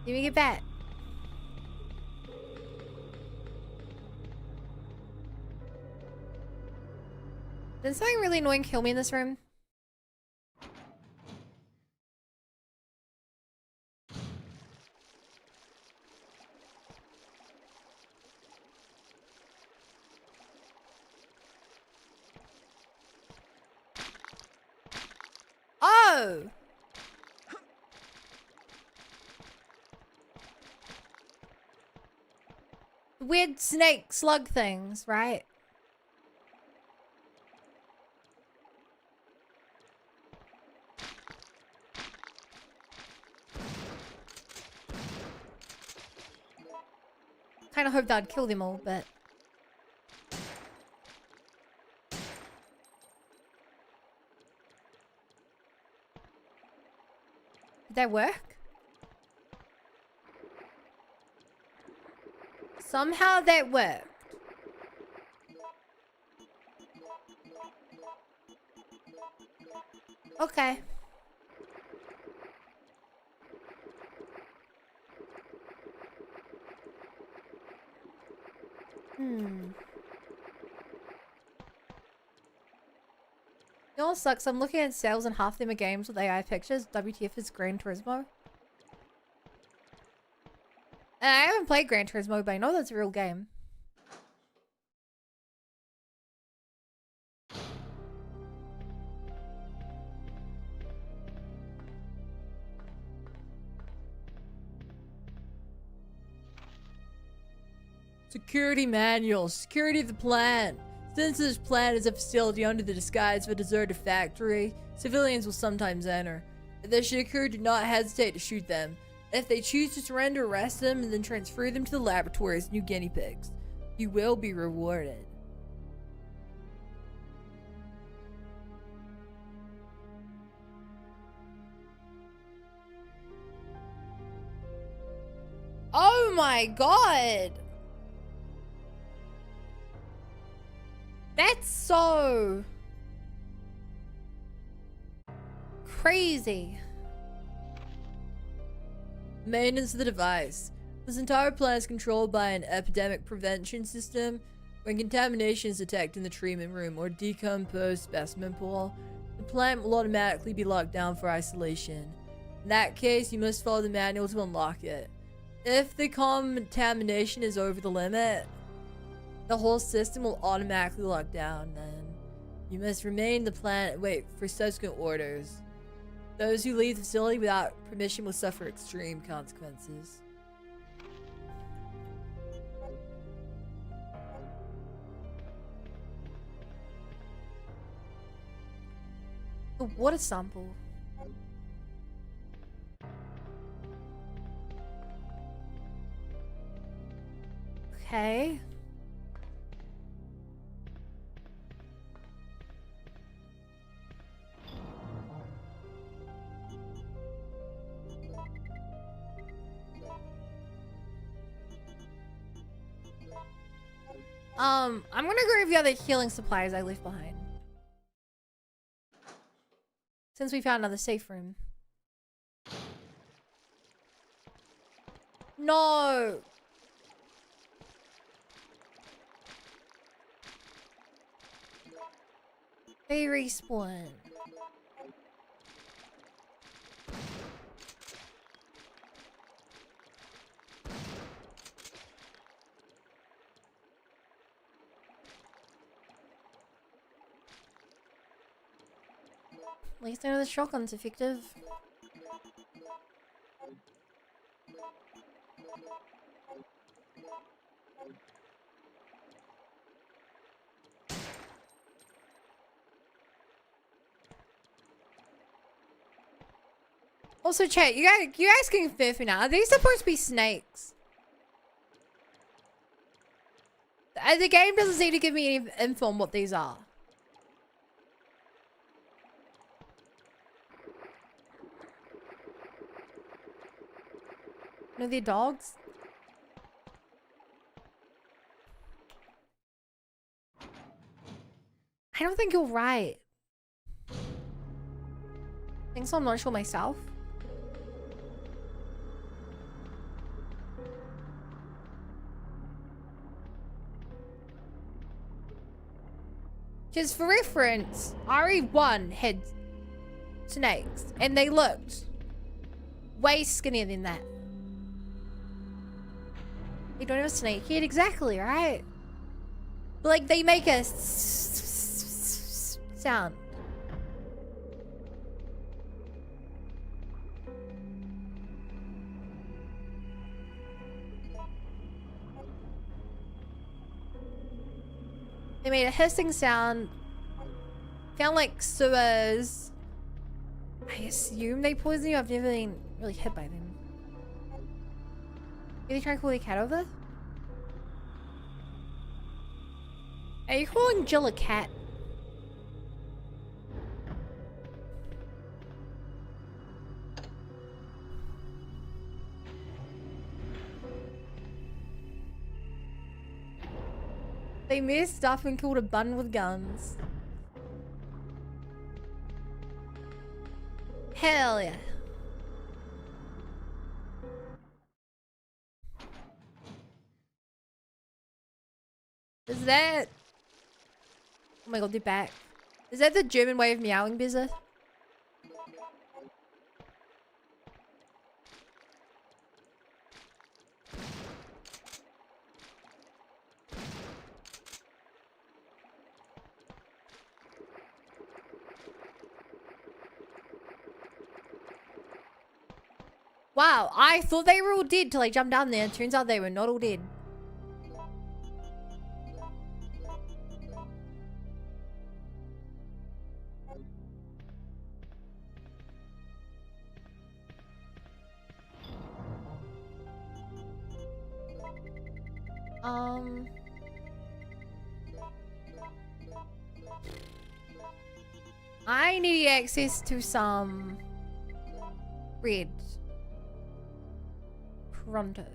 Let me get back. Did something really annoying kill me in this room? Oh! Weird snake slug things, right? Kind of hoped I'd kill them all, but... Did that work? Somehow that worked. Okay. You know what sucks? I'm looking at sales and half them are games with AI pictures. WTF is Gran Turismo. And I haven't played Gran Turismo, but I know that's a real game. Security manual. Security of the plant. Since this plant is a facility under the disguise of a deserted factory, civilians will sometimes enter. If this should occur, do not hesitate to shoot them. If they choose to surrender, arrest them and then transfer them to the laboratory as new guinea pigs. You will be rewarded. Oh my god! That's so crazy. Maintenance of the device. This entire plant is controlled by an epidemic prevention system. When contamination is detected in the treatment room or decomposed specimen pool, the plant will automatically be locked down for isolation. In that case, you must follow the manual to unlock it. If the contamination is over the limit, the whole system will automatically lock down. Then you must remain in the plant and wait for subsequent orders. Those who leave the facility without permission will suffer extreme consequences. A water sample. Okay. I'm gonna grab the other healing supplies I left behind. Since we found another safe room. No. They respawn. At least I know the shotgun's effective. Also, chat, you guys can confirm for now. Are these supposed to be snakes? The game doesn't seem to give me any info on what these are. No, they're dogs. I don't think you're right. I think so. I'm not sure myself. Just for reference, RE1 had snakes, and they looked way skinnier than that. They don't have a snake head, exactly, right? But, like, they make a sound. They made a hissing sound. Found like sewers. I assume they poison you. I've never been really hit by them. Are they trying to call the cat over? Are you calling Jill a cat? They messed up and killed a bun with guns. Hell yeah. Is that... Oh my god, they're back. Is that the German way of meowing, Bezza? Wow, I thought they were all dead till I jumped down there. Turns out they were not all dead. I need access to some red. Pronto.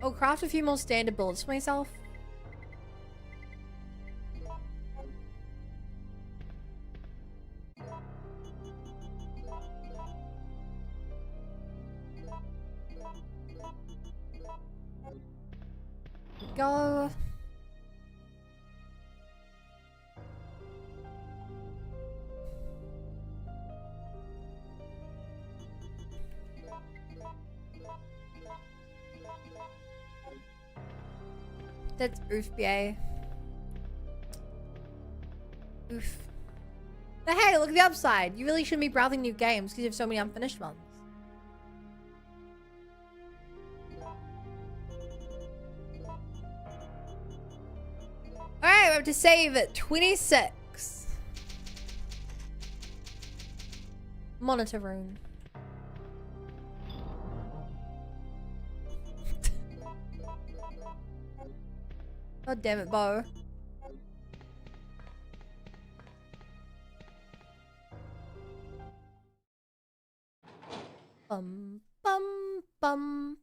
I'll craft a few more standard bullets for myself. Go. That's oof, BA. Oof. But hey, look at the upside. You really shouldn't be browsing new games because you have so many unfinished ones. Alright, we have to save at 26. Monitor room. God damn it, Bo. Bum, bum, bum.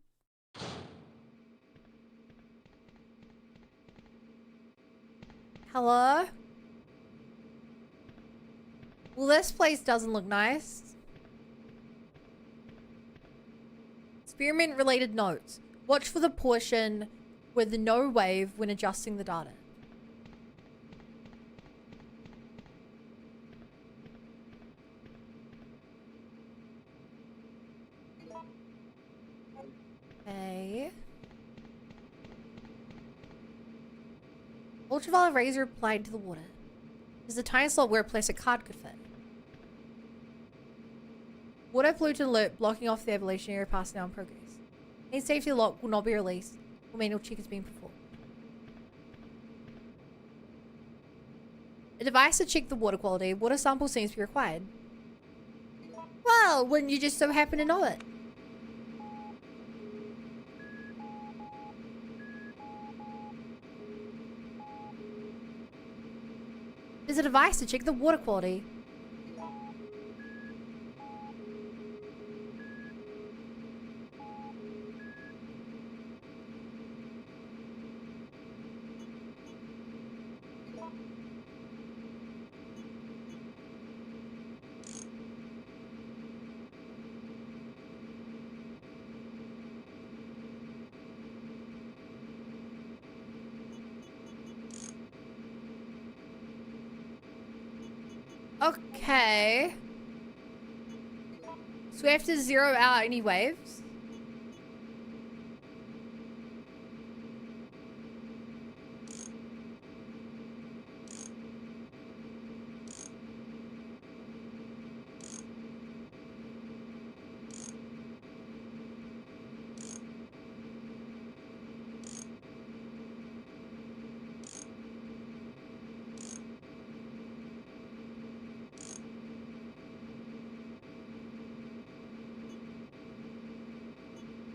Hello? Well, this place doesn't look nice. Experiment related notes. Watch for the portion with the no wave when adjusting the data. Okay. Ultraviolet razor applied to the water. There's a tiny slot where a plastic card could fit. Water pollutant alert blocking off the evolutionary path now in progress. Any safety lock will not be released or manual check is being performed. A device to check the water quality. Water sample seems to be required. Well, wouldn't you just so happen to know it? There's a device to check the water quality. Okay. So we have to zero out any waves?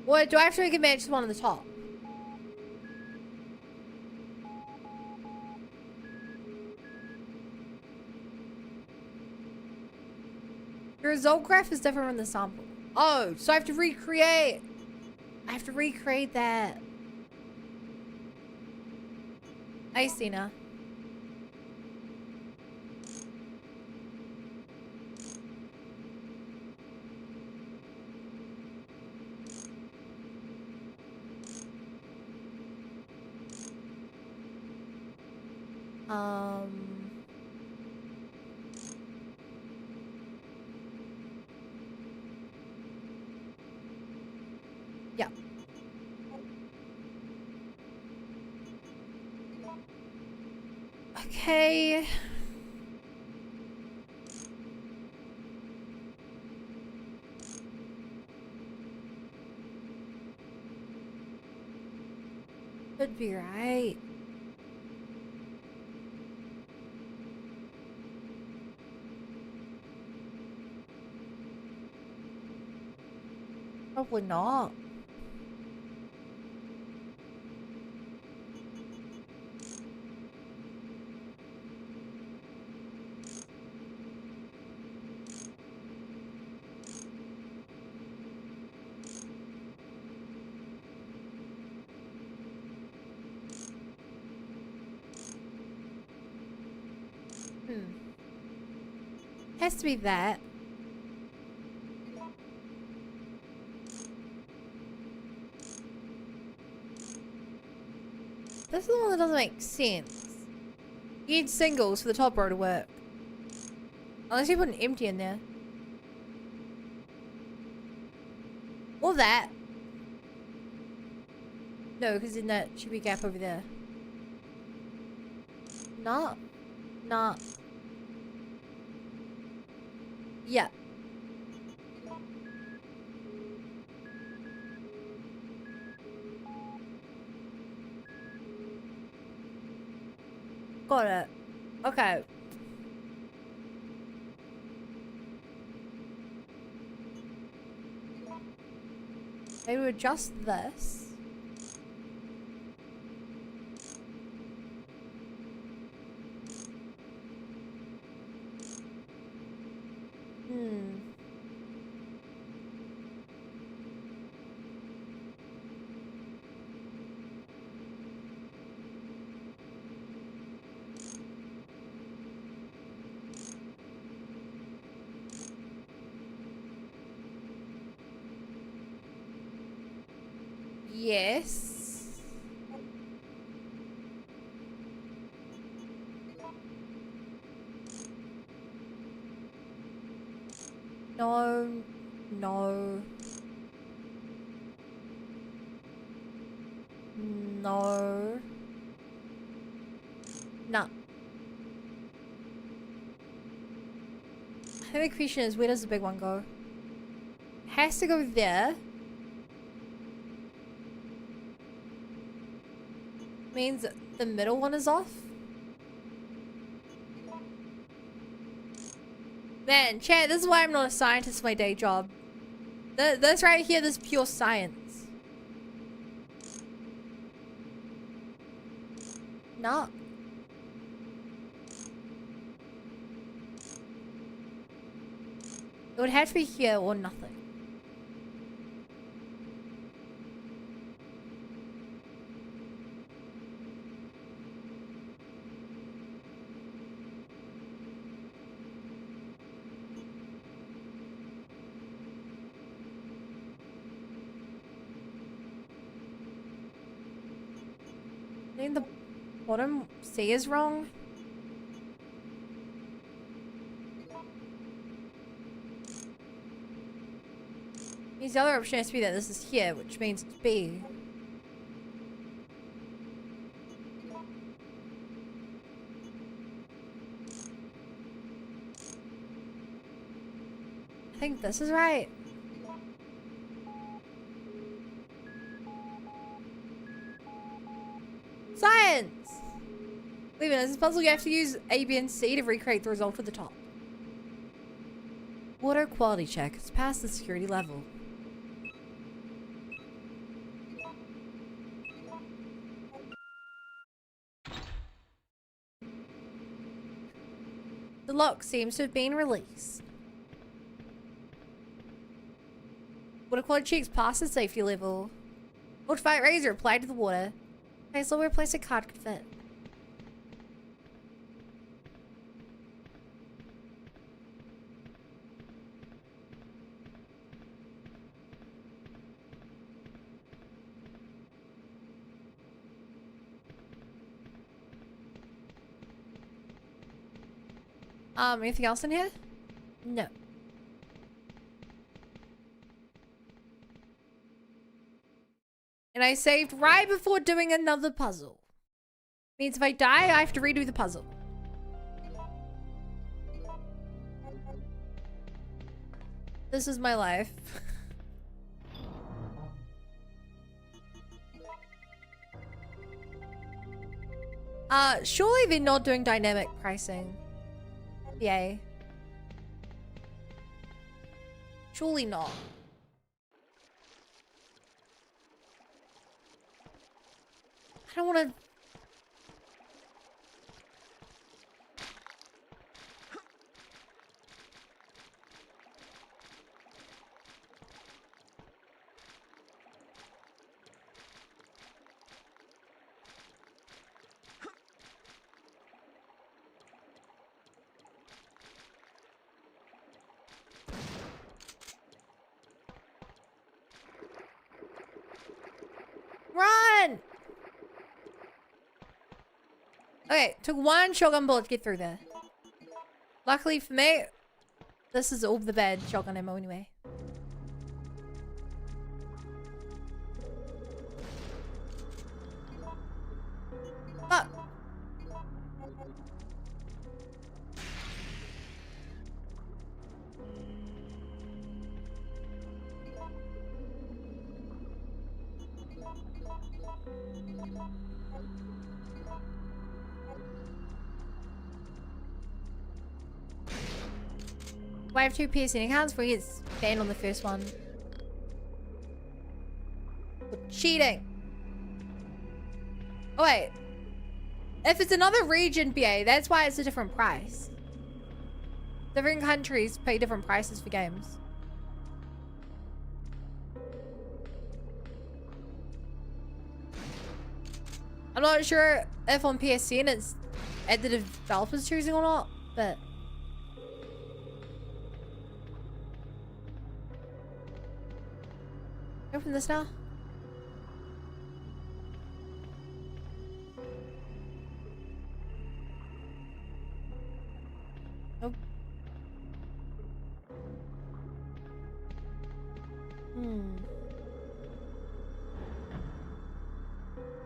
What, do I have to make a match to one on the top? The result graph is different from the sample. Oh, so I have to recreate. I have to recreate that. I see now. Yeah. Okay. Could be right. Probably not. Has to be that. This is the one that doesn't make sense. You need singles for the top row to work. Unless you put an empty in there. Or that. No, because then that should be a gap over there. Not. Not. Yeah. Got it. Okay. Maybe we adjust this. Yes. No. No. No. No. I think the question is, where does the big one go? It has to go there. Means the middle one is off. Man, chat, this is why I'm not a scientist for my day job. This right here, this is pure science. No. It would have to be here or nothing. I think the bottom C is wrong. Means the other option has to be that this is here, which means it's B. I think this is right. Science! Wait a minute, this puzzle you have to use A, B, and C to recreate the result at the top. Water quality check. It's past the security level. The lock seems to have been released. Water quality checks past the safety level. Ultraviolet razor applied to the water. Place lower place a card could fit. Anything else in here? No. And I saved right before doing another puzzle. Means if I die, I have to redo the puzzle. This is my life. Surely they're not doing dynamic pricing. Yay. Surely not. I don't want to... Run! Okay, took one shotgun bullet to get through there. Luckily for me, this is all the bad shotgun ammo anyway. Fuck. I have 2 piercing accounts before he gets banned on the first one. For cheating. Oh wait. If it's another region BA, that's why it's a different price. Different countries pay different prices for games. I'm not sure if on PSN it's at the developer's choosing or not, but... Open this now. Nope.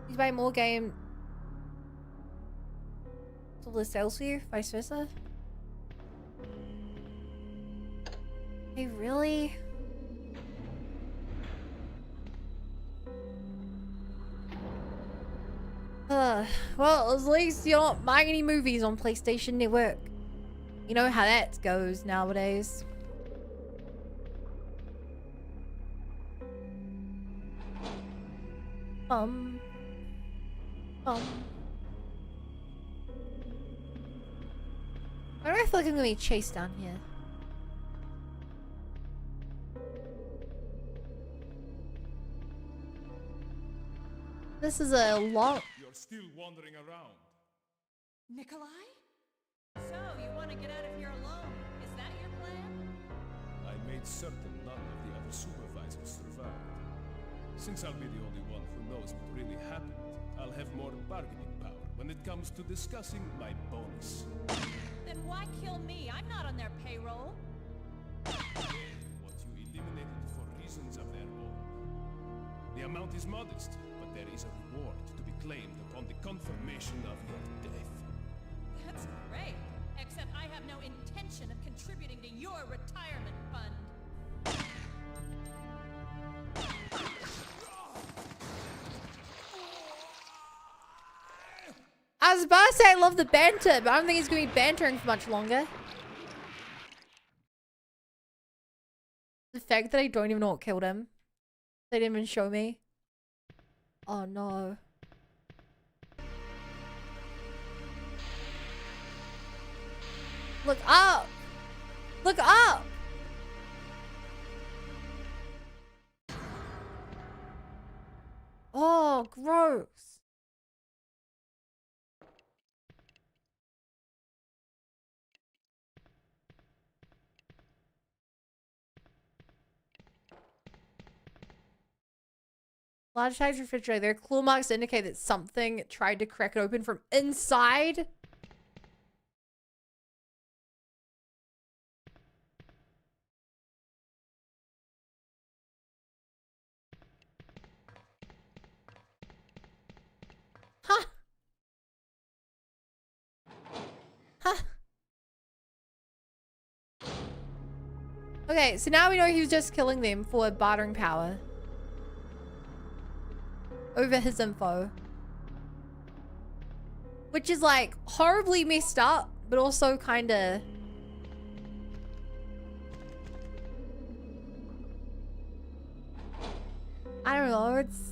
You buy more game. So the sales for you, vice versa. Hey, really? Well, at least you're not buying any movies on PlayStation Network. You know how that goes nowadays. Why do I feel like I'm gonna be chased down here? This is a long. You're still wandering around. Nikolai? So, you want to get out of here alone? Is that your plan? I made certain none of the other supervisors survived. Since I'll be the only one who knows what really happened, I'll have more bargaining power when it comes to discussing my bonus. Then why kill me? I'm not on their payroll. What you eliminated for reasons of their own. The amount is modest, but there is a reward to be claimed upon the confirmation of your death. That's great. Except I have no intention of contributing to your retirement fund. I was about to say I love the banter, but I don't think he's gonna be bantering for much longer. The fact that I don't even know what killed him. They didn't even show me. Oh no. Look up! Look up! Oh, gross. Large size refrigerator. Their claw marks indicate that something tried to crack it open from inside. Huh. Huh. Okay, so now we know he was just killing them for bartering power over his info, which is like horribly messed up, but also kind of I don't know. It's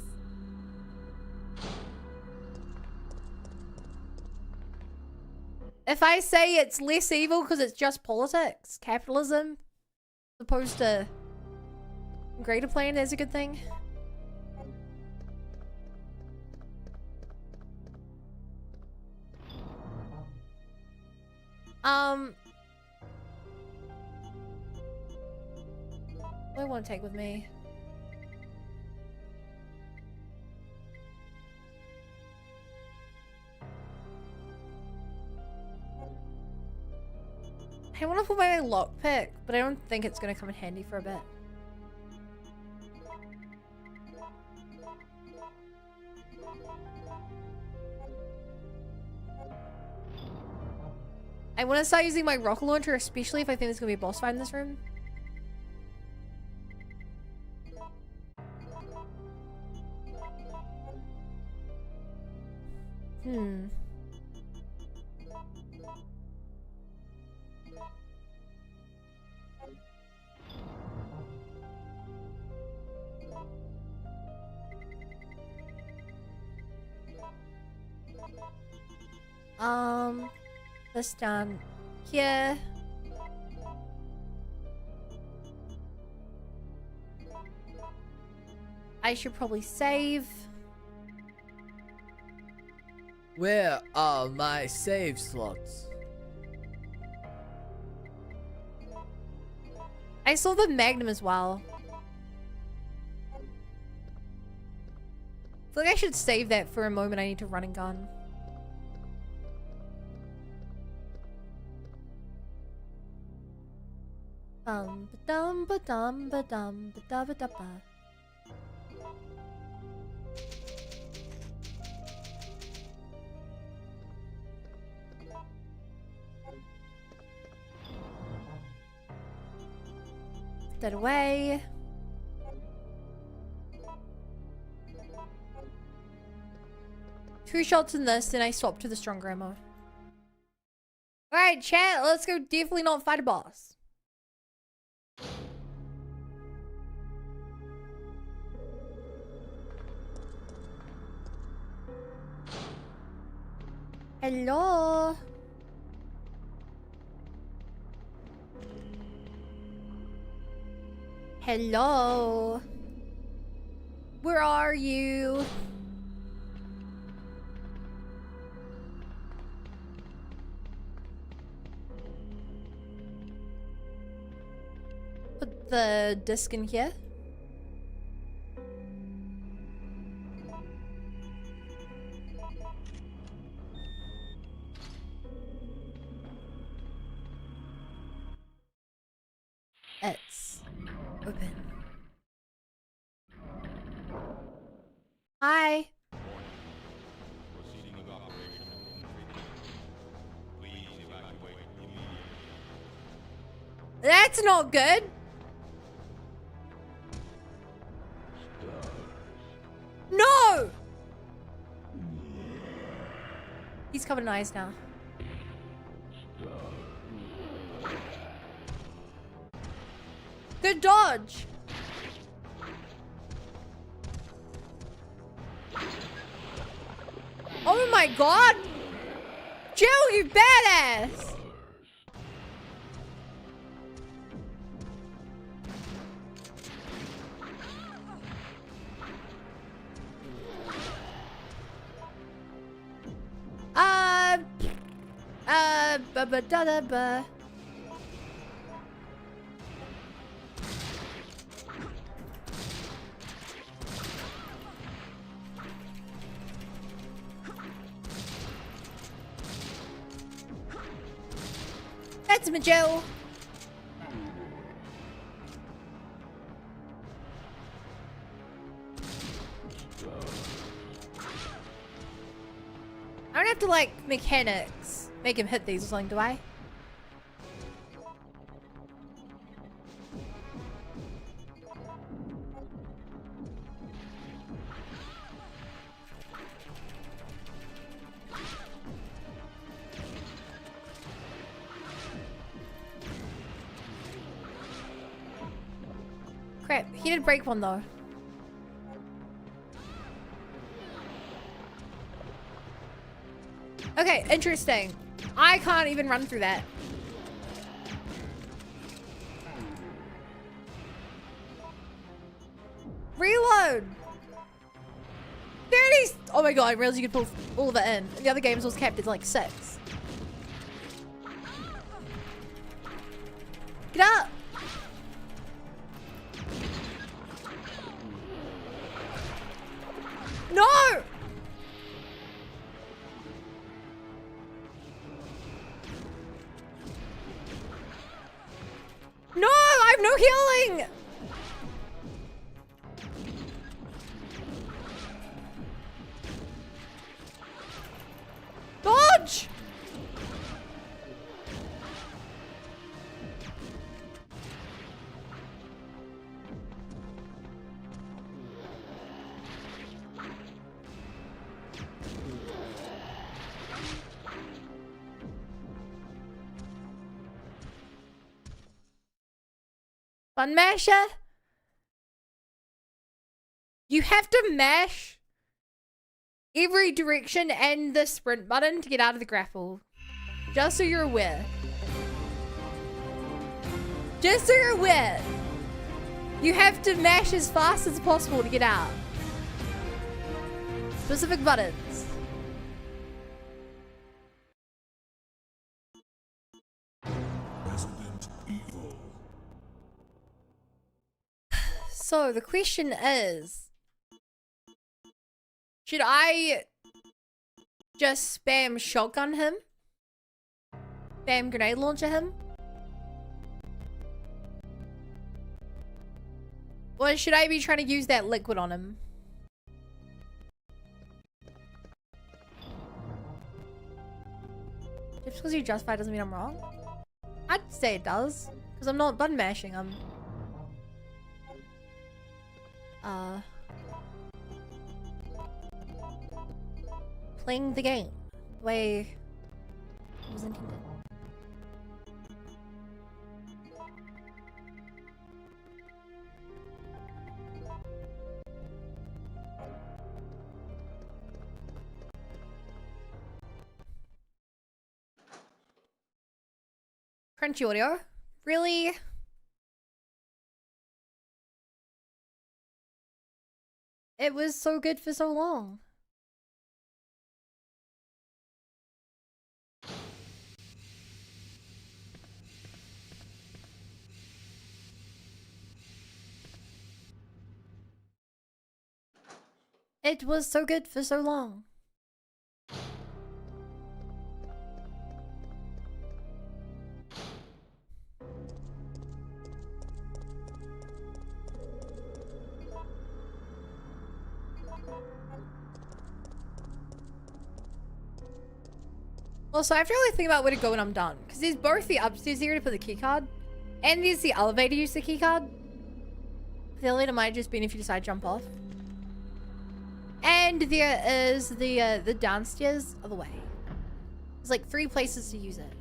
if I say it's less evil because it's just politics, capitalism, as opposed to greater plan is a good thing. What do I want to take with me? I want to put my lockpick, but I don't think it's going to come in handy for a bit. I want to start using my rocket launcher, especially if I think there's going to be a boss fight in this room. This down here. I should probably save. Where are my save slots? I saw the Magnum as well. I feel like I should save that for a moment I need to run and gun. Ba-dum, ba-dum, ba-dum, ba-da-ba-da-ba. Put that away. Two shots in this, then I swap to the stronger ammo. Alright, chat, let's go definitely not fight a boss. Hello? Hello? Where are you? Put the disc in here. It's open. Hi. That's not good. No! He's covered in eyes now. Good dodge. Oh my god! Jill, you badass! Ba-ba-da-da-ba. That's my Joe. I don't have to like mechanics make him hit these or something, do I? Crap, he did break one though. Okay, interesting. I can't even run through that. Reload! 30! Oh my god, I realized you could pull all of it in. The other games was capped at like 6. Get up! No! No! I have no healing! Dodge! Fun masher? You have to mash every direction and the sprint button to get out of the grapple. Just so you're aware. Just so you're aware. You have to mash as fast as possible to get out. Specific buttons. Resident Evil. So the question is, should I just spam shotgun him? Spam grenade launcher him? Or should I be trying to use that liquid on him? Just because you justify doesn't mean I'm wrong? I'd say it does. Because I'm not button mashing, I'm... playing the game the way it was intended. Crunchy audio? Really? It was so good for so long. It was so good for so long. Also, I have to really think about where to go when I'm done. Because there's both the upstairs area to put the keycard. And there's the elevator to use the keycard. The elevator might just be if you decide to jump off. And there is the downstairs other way. There's like 3 places to use it.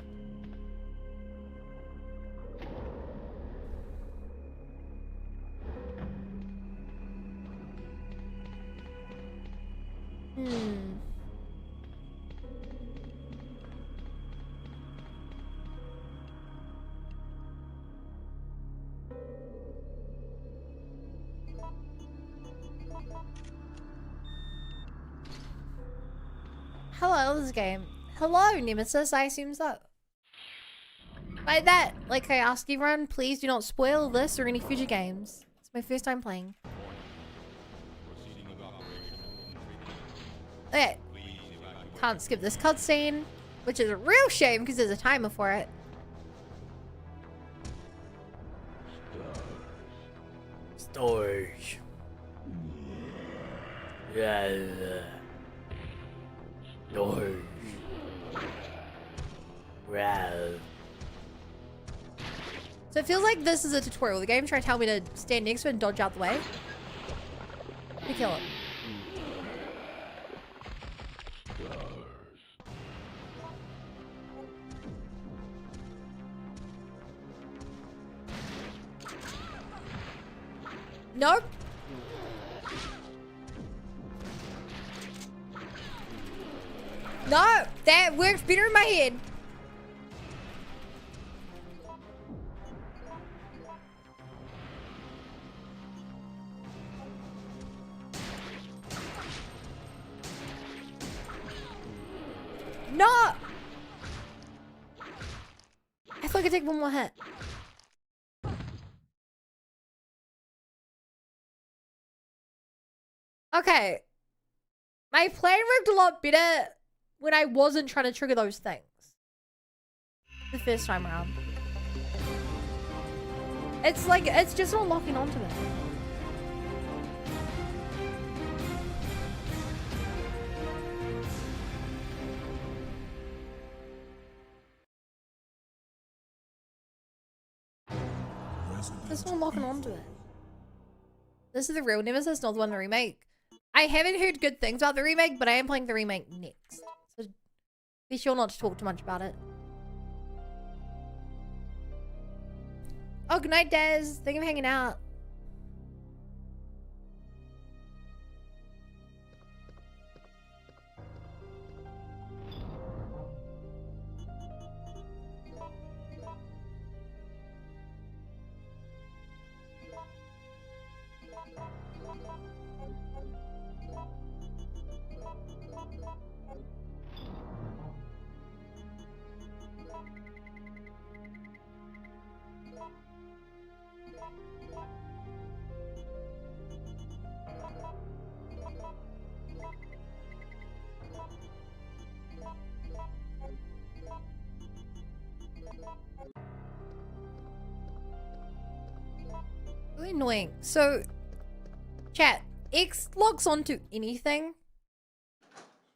Hello, this game. Hello, Nemesis, I assume so. By that, like I asked everyone, please do not spoil this or any future games. It's my first time playing. Okay. Can't skip this cutscene, which is a real shame because there's a timer for it. Storage. Yeah. Storage. Wow. So it feels like this is a tutorial. The game trying to tell me to stand next to it and dodge out the way. To kill him. Nope. No, that works better in my head. No! I thought I could take one more hit. Okay. My plan worked a lot better when I wasn't trying to trigger those things. The first time around. It's like, it's just not locking onto it. It's not locking onto it. This is the real Nemesis, not the one in the remake. I haven't heard good things about the remake, but I am playing the remake next. So be sure not to talk too much about it. Oh, good night, Des. Thank you for hanging out. Really annoying. So, chat, X locks onto anything.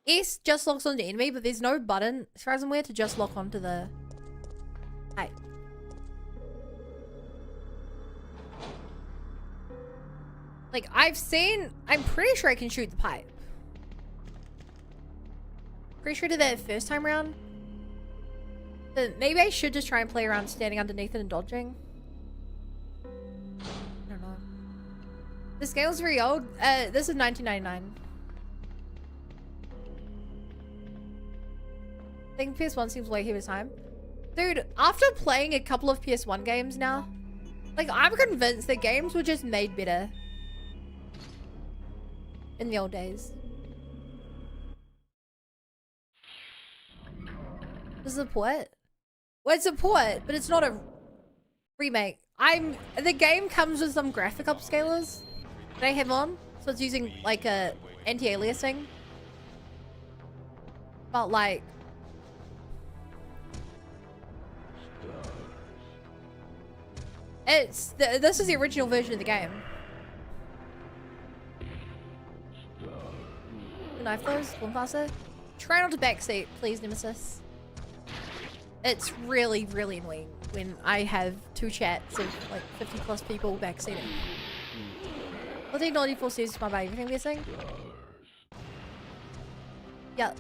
S just locks onto enemy, but there's no button, as far as I'm aware, to just lock onto the... Hey. Like, I'm pretty sure I can shoot the pipe. Pretty sure I did that first time around. But maybe I should just try and play around standing underneath it and dodging. I don't know. The scale's very old. This is 1999. I think PS1 seems way ahead of time. Dude, after playing a couple of PS1 games now, like, I'm convinced that games were just made better in the old days. This is a port? Well, it's a port, but it's not a remake. The game comes with some graphic upscalers that I have on, so it's using like a anti-aliasing. But like, this is the original version of the game. Knife those, one faster. Try not to backseat, please, Nemesis. It's really, really annoying when I have two chats of like 50 plus people backseating. What technology forces my body? Everything we're saying? Yeah.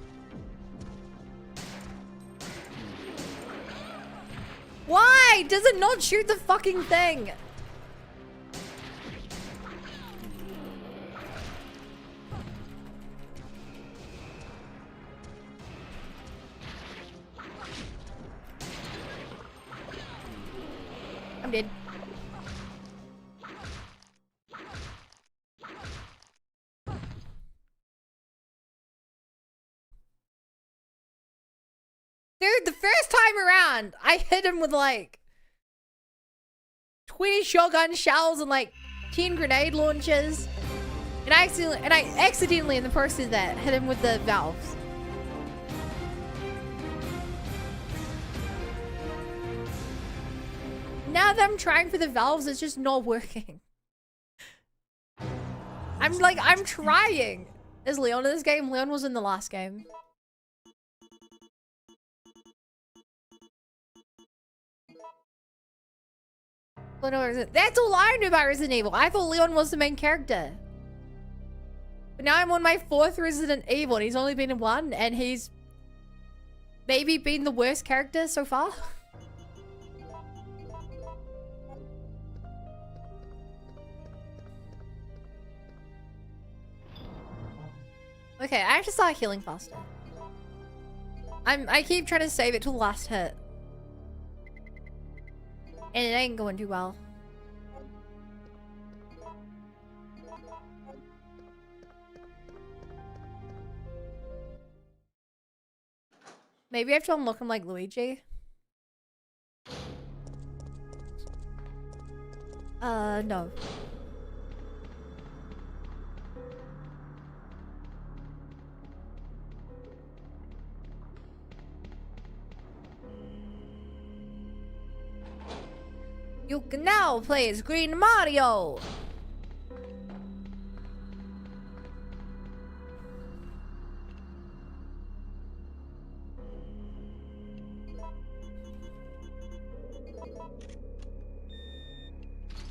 Why does it not shoot the fucking thing? I'm dead. Dude, the first time around, I hit him with like 20 shotgun shells and like 10 grenade launchers. And I accidentally in the process of that hit him with the valves. Now that I'm trying for the valves, it's just not working. I'm trying. Is Leon in this game? Leon was in the last game. That's all I knew about Resident Evil. I thought Leon was the main character. But now I'm on my 4th Resident Evil and he's only been in 1 and he's maybe been the worst character so far. Okay, I have to start healing faster. I keep trying to save it till the last hit. And it ain't going too well. Maybe I have to unlock him like Luigi. No. You can now play as Green Mario!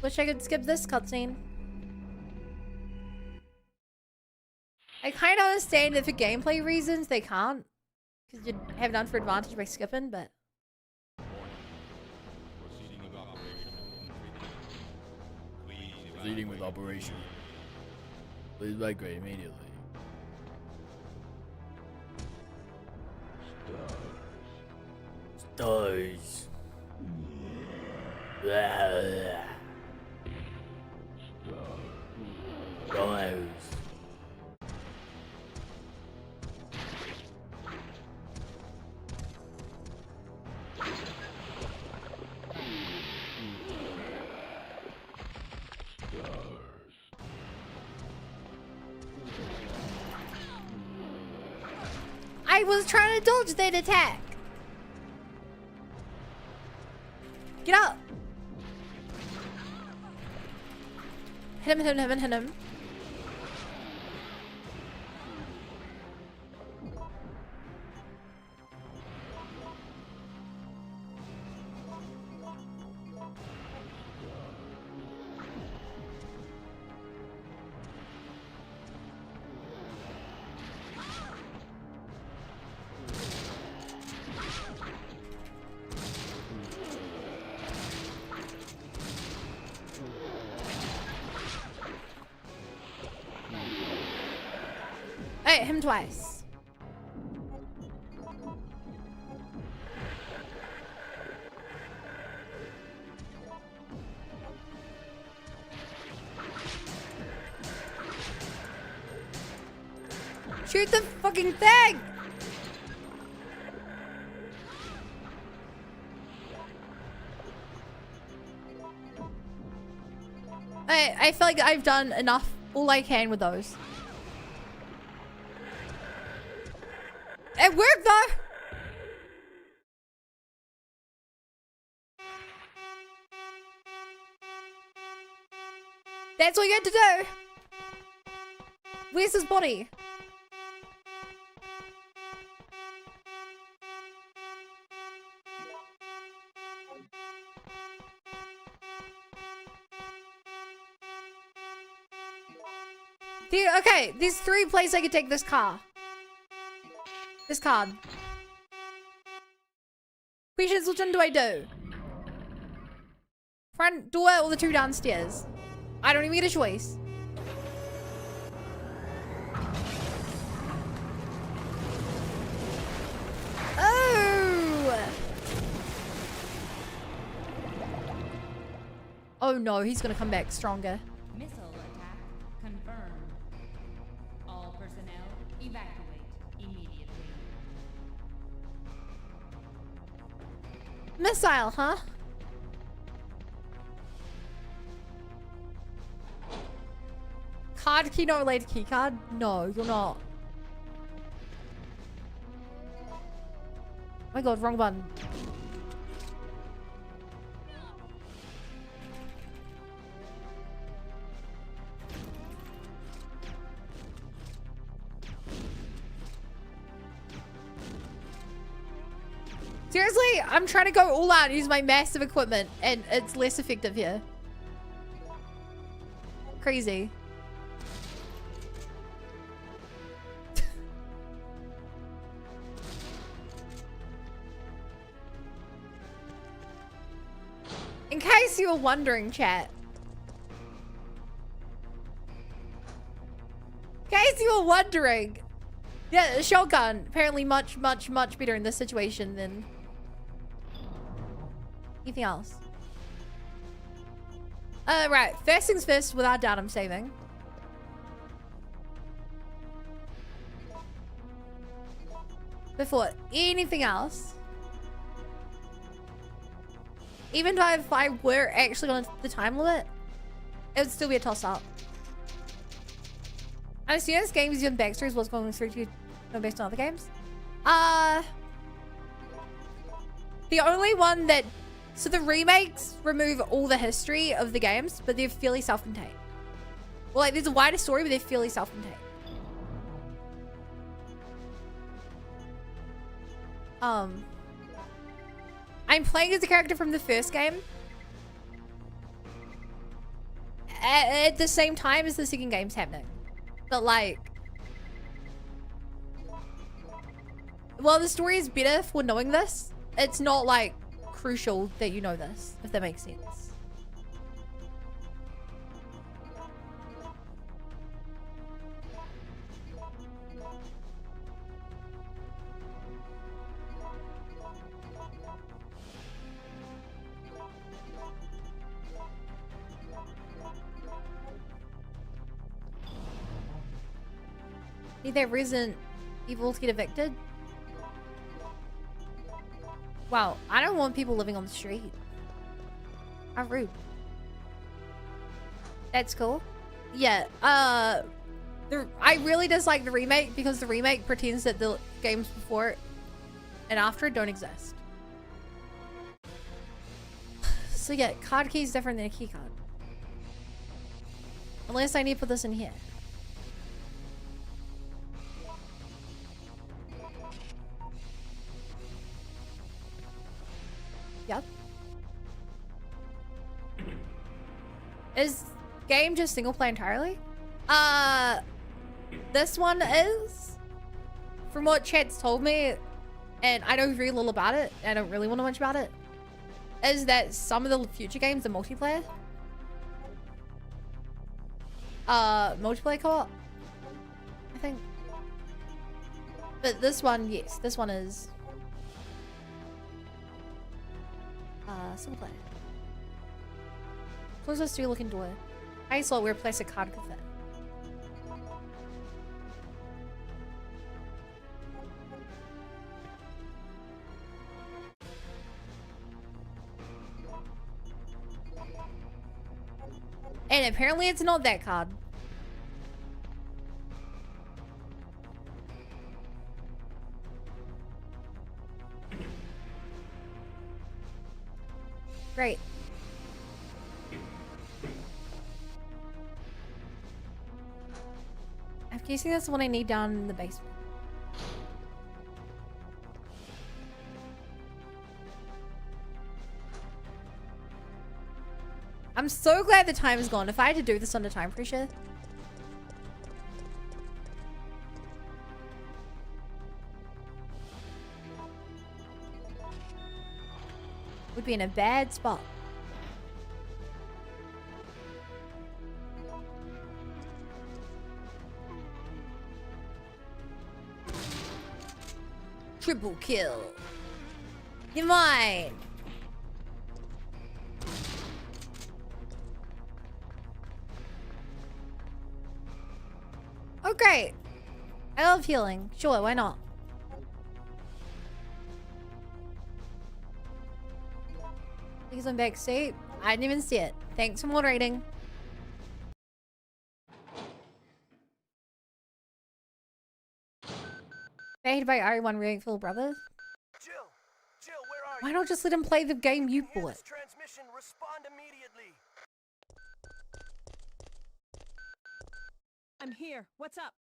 Wish I could skip this cutscene. I kind of understand that for gameplay reasons they can't. Because you'd have none for advantage by skipping, but... Proceeding with operation. Please migrate immediately. Stars. Stars. I was trying to dodge that attack. Get up. Hit him. Hey, him twice. Shoot the fucking thing! I feel like I've done enough, all I can with those. It worked though! That's what you had to do! Where's his body? Okay, there's 3 places I could take this car. This card. Questions, which one do I do? Front door or the 2 downstairs? I don't even get a choice. Oh! Oh no, he's gonna come back stronger. Missile attack confirmed. All personnel evacuate immediately. Missile, huh? Card key not related to key card? No, you're not. Oh my god, wrong button. Seriously, I'm trying to go all out and use my massive equipment and it's less effective here. Crazy. In case you were wondering, chat. In case you were wondering. Yeah, a shotgun. Apparently much, much, much better in this situation than anything else. Right. First things first, without doubt, I'm saving. Before anything else. Even if I were actually on the time limit, it would still be a toss-up. I'm assuming this game is using backstories what's going through to based on other games. The only one that... So the remakes remove all the history of the games, but they're fairly self-contained. Well, like, there's a wider story, but they're fairly self-contained. I'm playing as a character from the first game. At the same time as the second game's happening. But like... Well, the story is better for knowing this. It's not like crucial that you know this, if that makes sense. Need that Resident Evil to get evicted? Wow, I don't want people living on the street. How rude. That's cool. Yeah, I really dislike the remake because the remake pretends that the games before and after it don't exist. So yeah, card key is different than a key card. Unless I need to put this in here. Yep. Is game just single player entirely? This one is, from what chat's told me, and I know very little about it, I don't really want to know much about it, is that some of the future games are multiplayer. Multiplayer co-op, I think. But this one, yes, this one is single player. Close those two looking door. I saw where plastic card could fit. And apparently it's not that card. Great. I'm guessing that's the one I need down in the basement. I'm so glad the time is gone. If I had to do this under time pressure. Would be in a bad spot. Triple kill. You're mine. Oh, great. I love healing. Sure, why not? Please, I'm back seat. I didn't even see it. Thanks for moderating. Made by RE1 Ringfield Brothers. Jill, where are you? Why not just let him play the game you Hear bought? this transmission. Respond immediately. I'm here. What's up?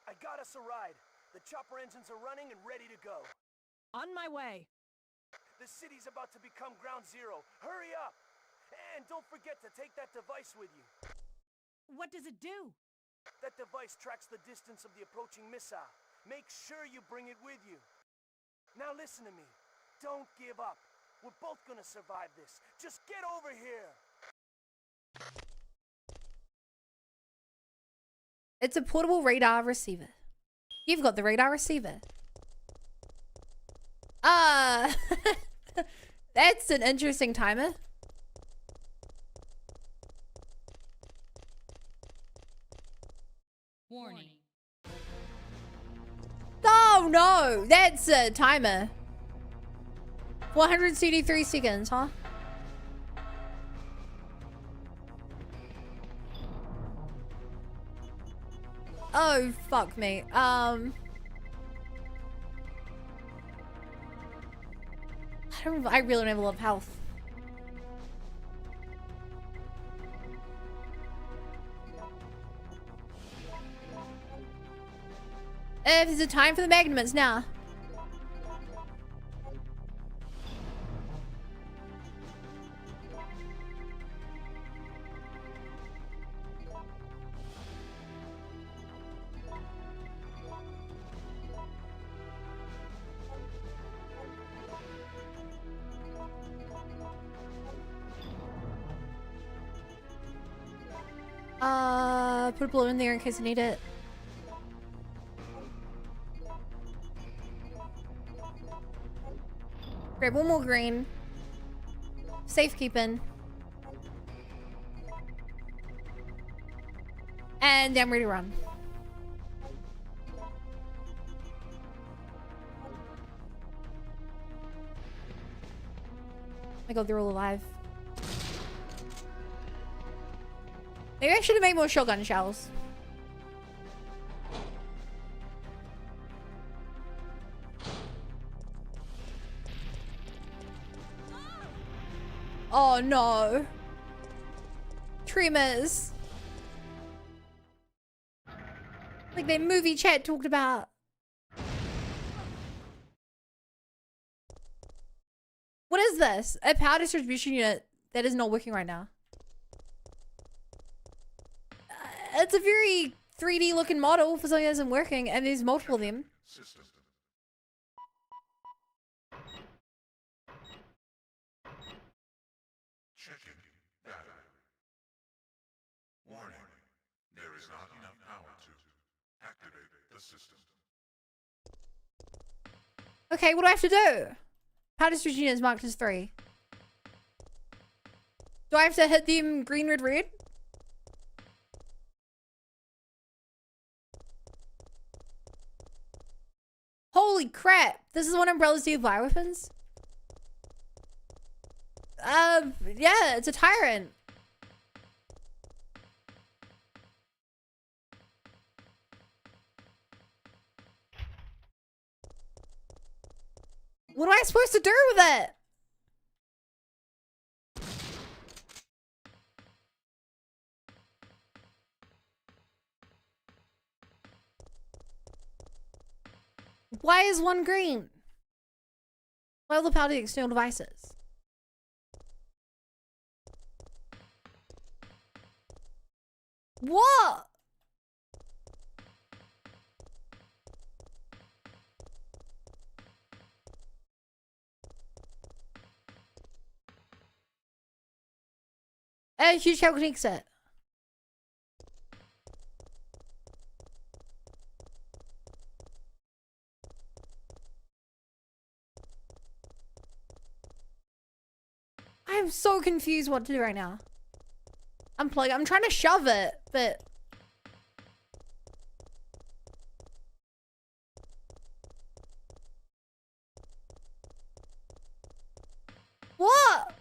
I got us a ride. The chopper engines are running and ready to go. On my way. The city's about to become ground zero. Hurry up! And don't forget to take that device with you. What does it do? That device tracks the distance of the approaching missile. Make sure you bring it with you. Now listen to me. Don't give up. We're both gonna survive this. Just get over here! It's a portable radar receiver. You've got the radar receiver. That's an interesting timer. Warning. Oh no, that's a timer. 173 seconds, huh? Oh, fuck me. I really don't have a lot of health. There's a time for the magnums now. Put a blue in there in case I need it. Grab one more green. Safekeeping. And I'm ready to run. I go, they're all alive. Maybe I should have made more shotgun shells. Oh no. Tremors. Like that movie chat talked about. What is this? A power distribution unit that is not working right now. It's a very 3D looking model for something that isn't working, and there's multiple of them. System. Checking data. Warning. There is not enough power to activate the system. Okay, what do I have to do? Power distribution unit is marked as 3. Do I have to hit them green, red, red? Holy crap! This is when umbrellas do bioweapons? Yeah, it's a tyrant. What am I supposed to do with it? Why is one green? Why all the power to the external devices? What? A huge cable connects it. I'm so confused what to do right now. I'm trying to shove it, but what?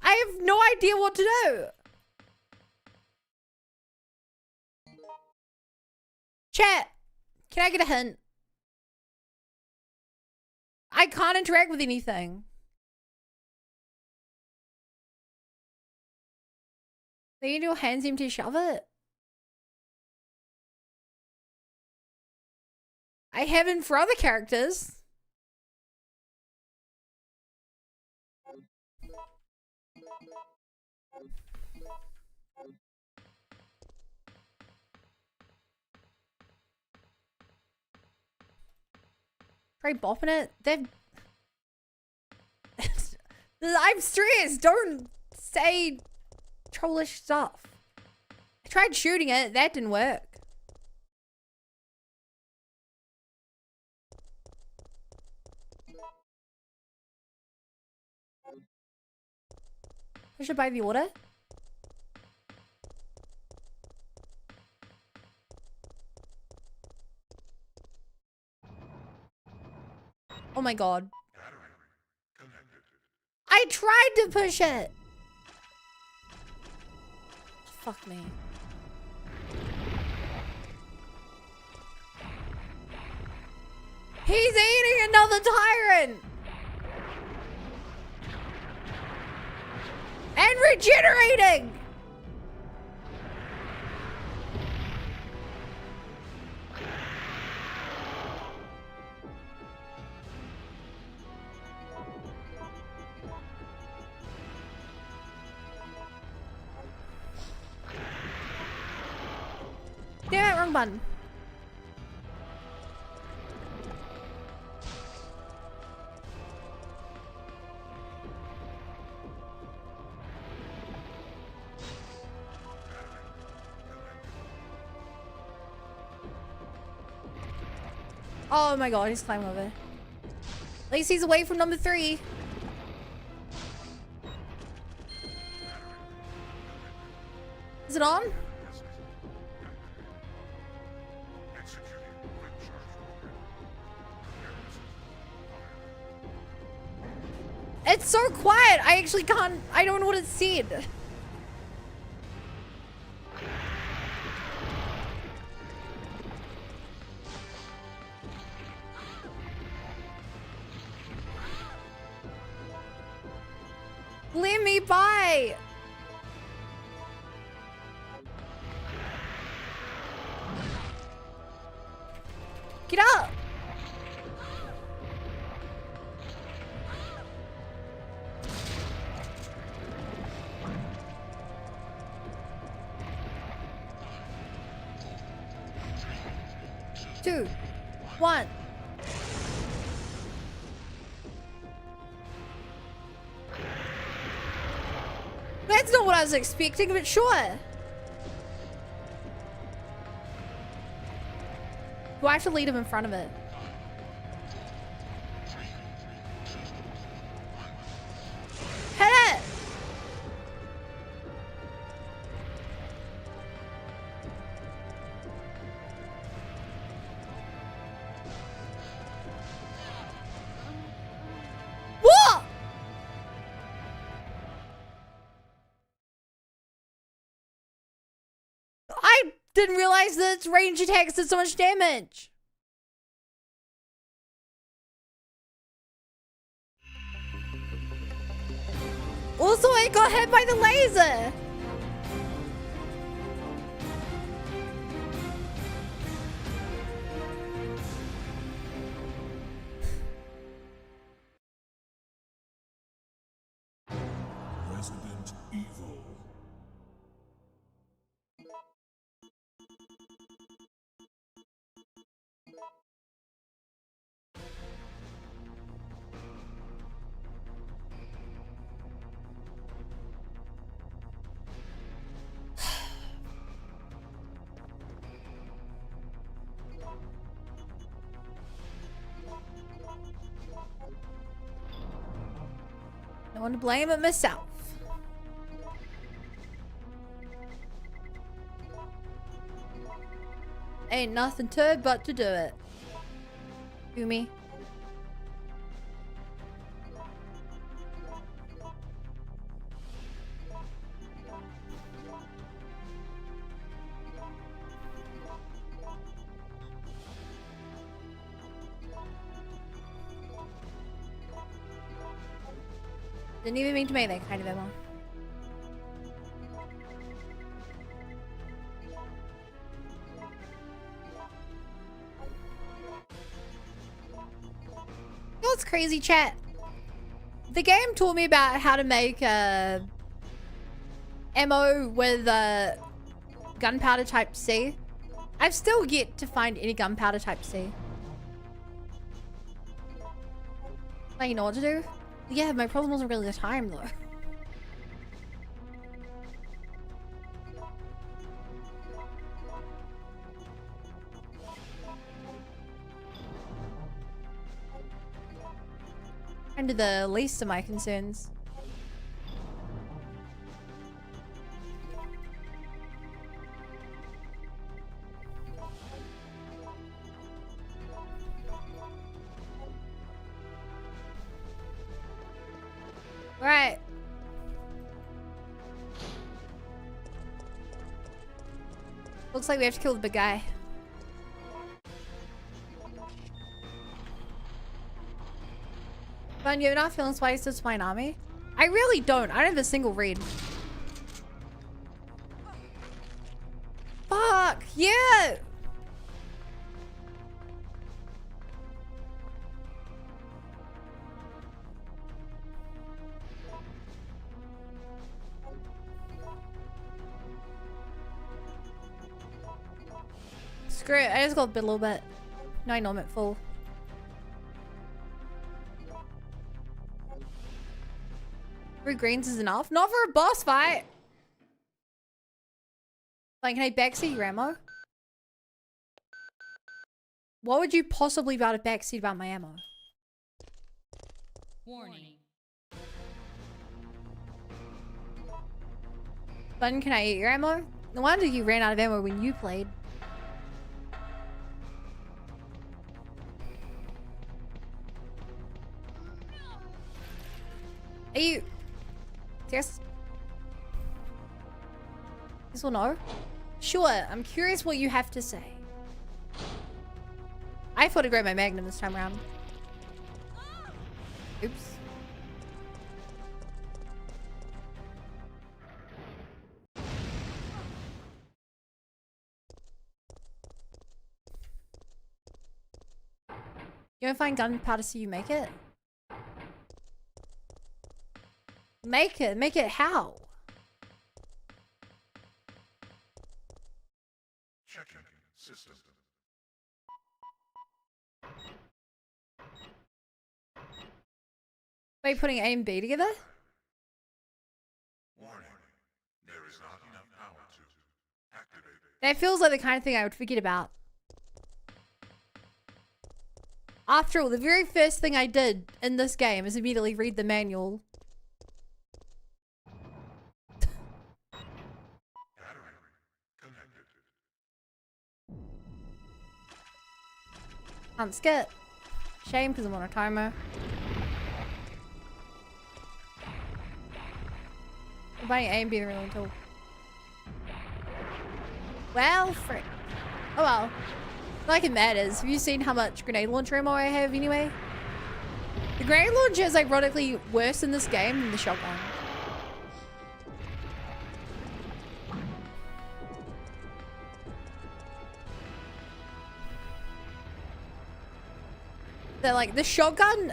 I have no idea what to do. Chat, can I get a hint? I can't interact with anything. They need your hands seem to shove it. I haven't for other characters. Try bopping it. They've... I'm stressed. Don't say trollish stuff. I tried shooting it. That didn't work. Push it by the water. Oh my god. I tried to push it. Fuck me. He's eating another tyrant. And regenerating. Damn it, wrong button. Oh my god, he's climbing over. At least he's away from number 3. Is it on? It's so quiet. I actually can't. I don't know what it said. Let me by. Get up! Two, one. That's not what I was expecting, but sure. Do I have to lead him in front of it? Hit it! What? I didn't realize that its range attacks did so much damage. Also, I got hit by the laser. Resident Evil. I want to blame it myself. Ain't nothing to it but to do it. Do me. Didn't even mean to make that kind of ammo. You know what's crazy, chat? The game taught me about how to make ammo with gunpowder type C. I've still yet to find any gunpowder type C. Now you know what to do? Yeah, my problem wasn't really the time though. Kind of the least of my concerns. Right. Looks like we have to kill the big guy. Fun, you have not feeling spice to my army? I really don't. I don't have a single read. Fuck you! Screw it, I just got a bit, a little bit. No, I know I'm at full. Three greens is enough? Not for a boss fight! Like, can I backseat your ammo? What would you possibly be able to backseat about my ammo? Warning. Button, can I eat your ammo? No wonder you ran out of ammo when you played. Are you... Yes? This will know? Sure, I'm curious what you have to say. I thought I'd grab my magnum this time around. Oops. You don't find gunpowder so you make it? Make it. Make it how? Checking system. Wait, putting A and B together? Warning. There is not enough power to activate. That feels like the kind of thing I would forget about. After all, the very first thing I did in this game is immediately read the manual. Battery connected. Can't skip. Shame because I'm on a timer. Combining A and B really until. Well, frick. Oh well. Like it matters. Have you seen how much grenade launcher ammo I have anyway? The grenade launcher is ironically worse in this game than the shotgun. They're like the shotgun,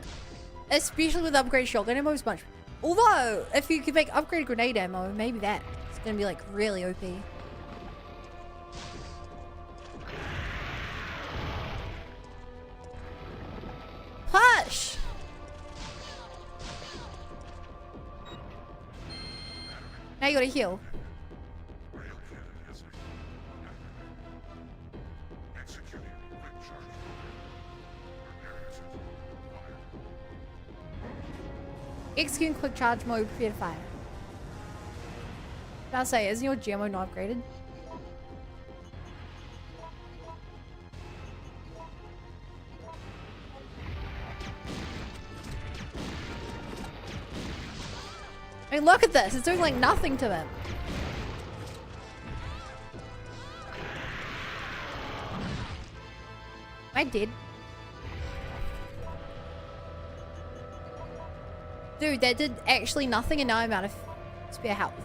especially with upgraded shotgun ammo, is much. Although, if you could make upgraded grenade ammo, maybe that's gonna be like really OP. Push! Now you gotta heal. Rail cannon has been activated. Executing quick charge. Preparing to fire. Execute quick charge mode, prepare to fire. I'll say, isn't your GMO not upgraded? I mean, look at this. It's doing like nothing to him. Am I dead? Dude, that did actually nothing and now I'm out of spare health.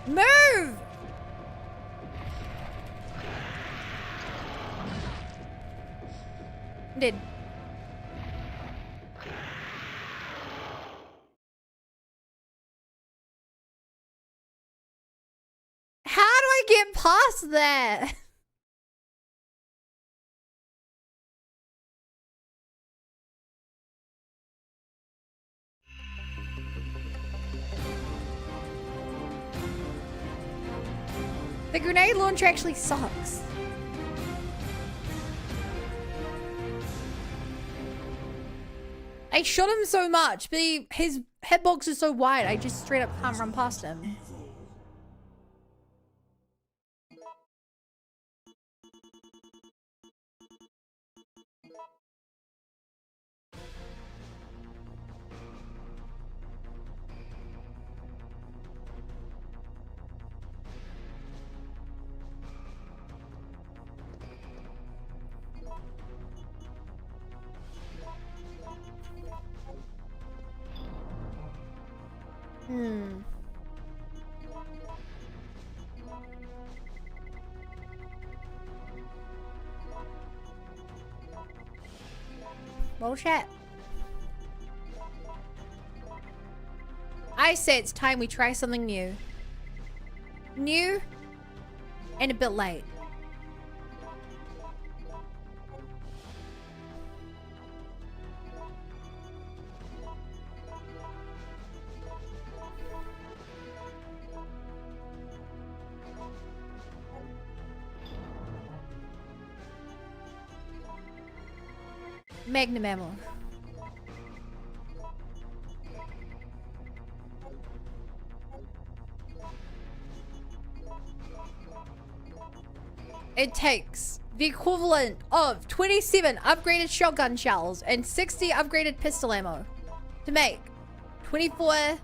Move! I'm dead. How do I get past that? The grenade launcher actually sucks. I shot him so much, but his hitbox is so wide, I just straight up can't run past him. Well, chat. I say it's time we try something new. New and a bit late. Magnum ammo. It takes the equivalent of 27 upgraded shotgun shells and 60 upgraded pistol ammo to make 24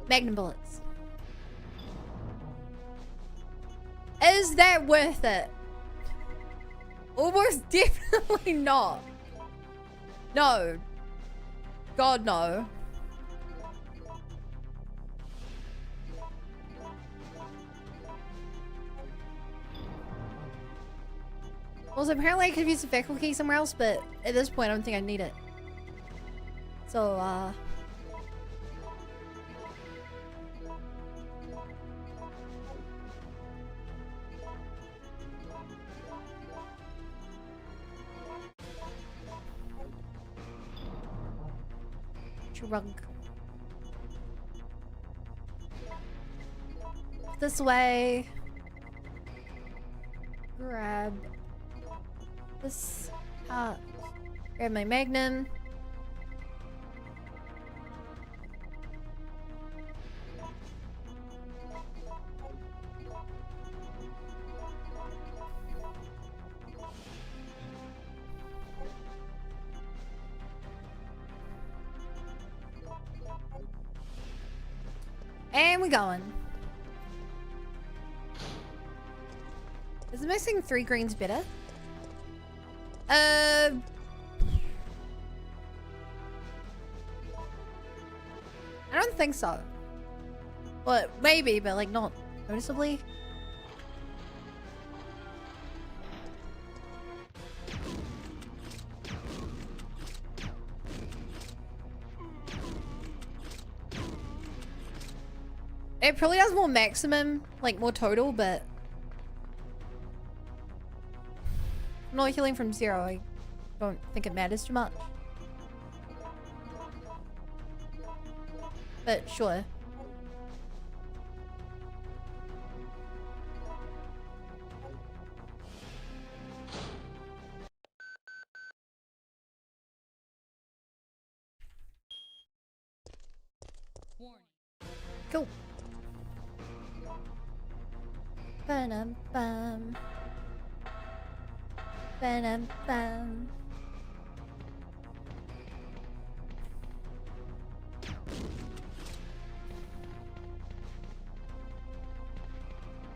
Magnum bullets. Is that worth it? Almost definitely not. No. God, no. Also, apparently I could have used the vehicle key somewhere else, but at this point I don't think I need it. So, Drunk. This way. Grab this. Grab my magnum. And we going. Is mixing 3 greens better? I don't think so. Well, maybe, but like not noticeably. It probably has more maximum, like more total, but I'm not healing from 0. I don't think it matters too much. But sure. Cool. Ba-dum bum. Ba-dum bum.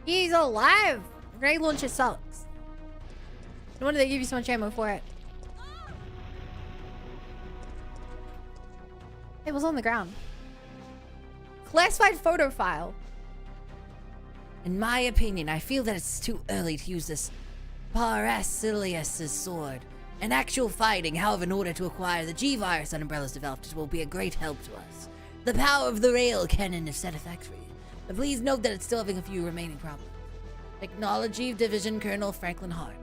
He's alive! Grenade launcher sucks. No wonder they give you so much ammo for it. It was on the ground. Classified photo file. In my opinion, I feel that it's too early to use this Parasilius' sword. In actual fighting, however, in order to acquire the G-Virus that Umbrella's developed, it will be a great help to us. The power of the rail cannon is satisfactory, but please note that it's still having a few remaining problems. Technology Division Colonel Franklin Hart.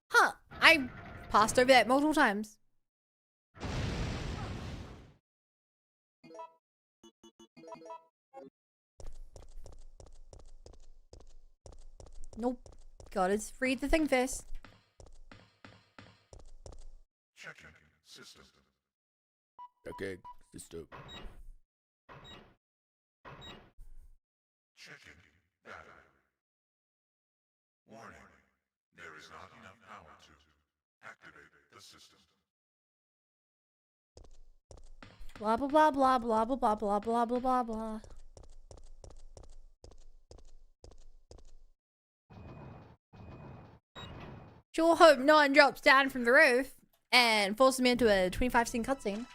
Huh. I passed over that multiple times. Nope. Gotta read the thing first. Checking system. Okay, system. Checking data. Warning. There is not enough power to activate the system. Blah blah blah blah blah blah blah blah blah blah blah blah. Sure hope no one drops down from the roof and forces me into a 25-scene cutscene.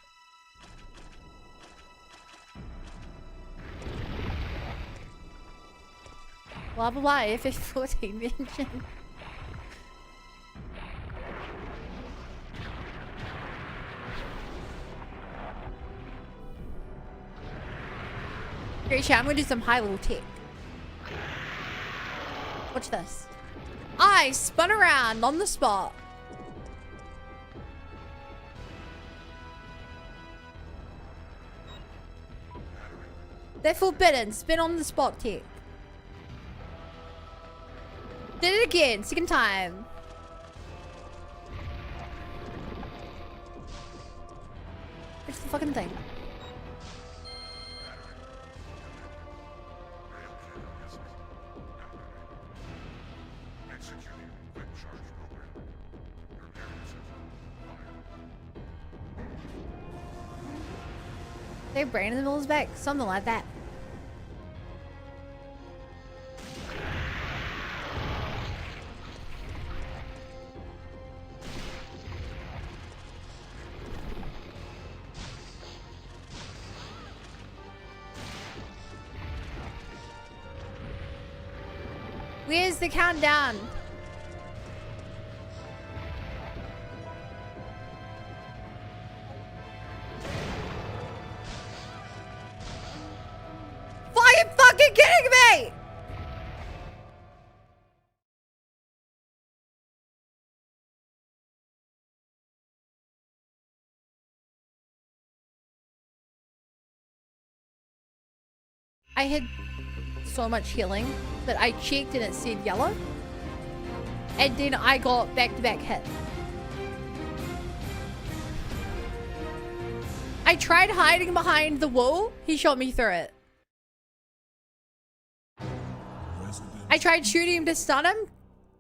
Blah blah blah. F14 mention. Great shot. I'm gonna do some high level tech. Watch this. I spun around on the spot. They're forbidden. Spin on the spot tech. Did it again. Second time. It's the fucking thing. Their brain in the middle of his back. Something like that. Where's the countdown? Are you fucking kidding me? I had so much healing that I checked and it said yellow. And then I got back-to-back hit. I tried hiding behind the wall. He shot me through it. I tried shooting him to stun him.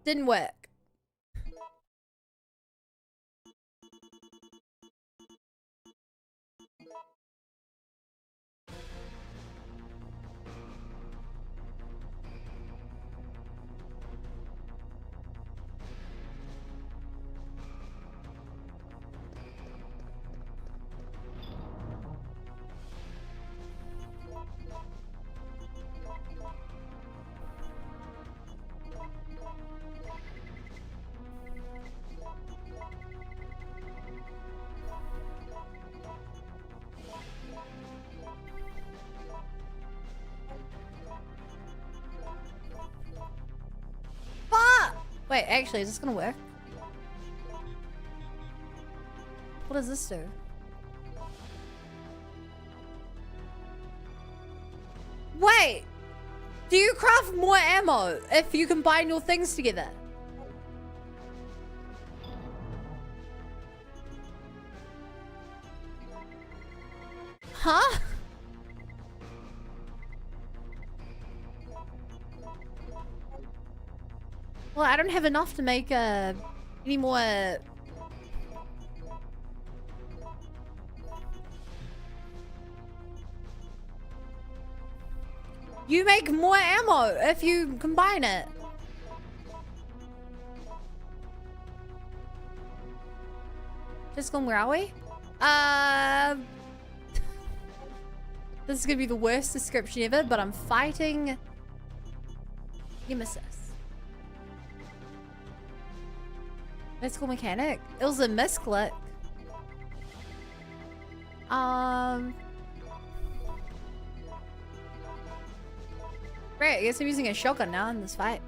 Didn't work. Wait, actually, is this gonna work? What does this do? Wait! Do you craft more ammo if you combine your things together? Huh? Well, I don't have enough to make any more. You make more ammo if you combine it. Just gone, where are we? This is gonna be the worst description ever, but I'm fighting Nemesis. Mystical mechanic. It was a misclick. Great, I guess I'm using a shotgun now in this fight.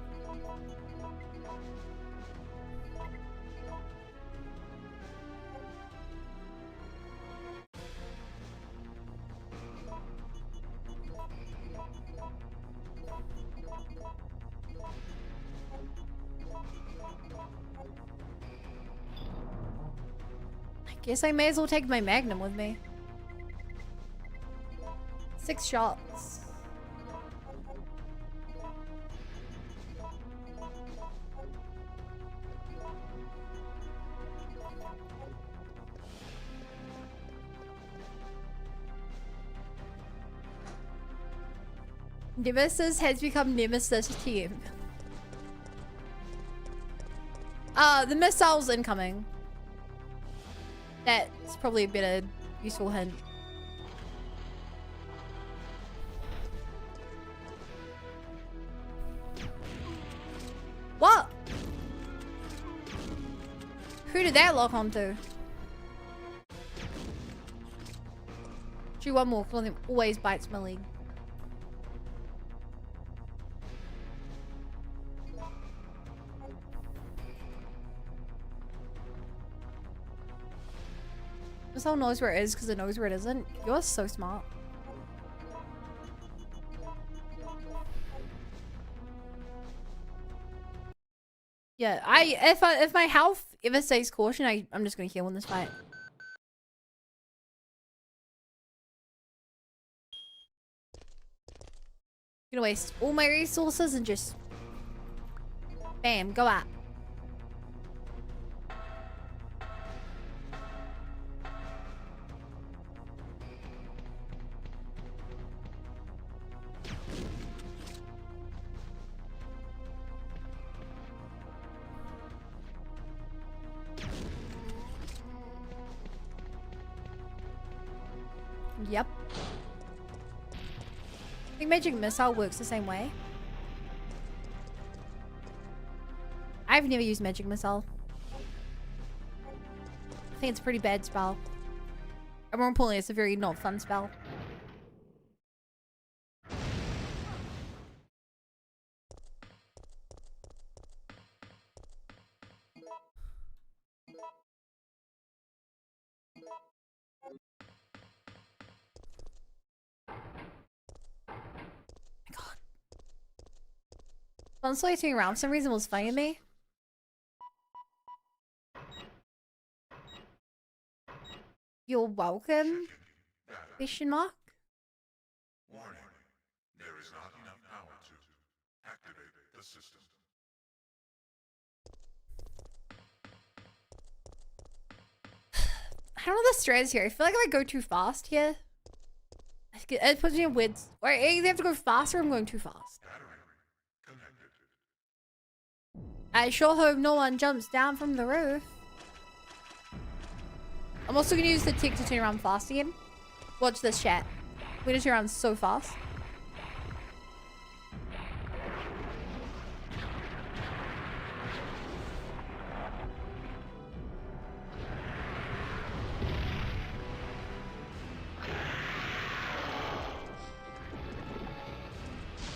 Guess I may as well take my magnum with me. 6 shots. Nemesis has become Nemesis team. The missile's incoming. That's probably a better useful hint. What? Who did that lock onto? Do one more, one of them always bites my leg. This all knows where it is because it knows where it isn't. You're so smart. Yeah, if my health ever stays caution, I'm just gonna heal in this fight. I'm gonna waste all my resources and just bam, go out. Yep. I think magic missile works the same way. I've never used magic missile. I think it's a pretty bad spell. And more importantly, it's a very not fun spell. Translating around for some reason was funny to me. You're welcome? Question mark? Warning. There is not enough power to activate the system. I don't know the strategy here. I feel like if I go too fast here, it puts me in weird. Or I either have to go faster or I'm going too fast. I sure hope no one jumps down from the roof. I'm also going to use the tick to turn around fast again. Watch this, chat. We're going to turn around so fast.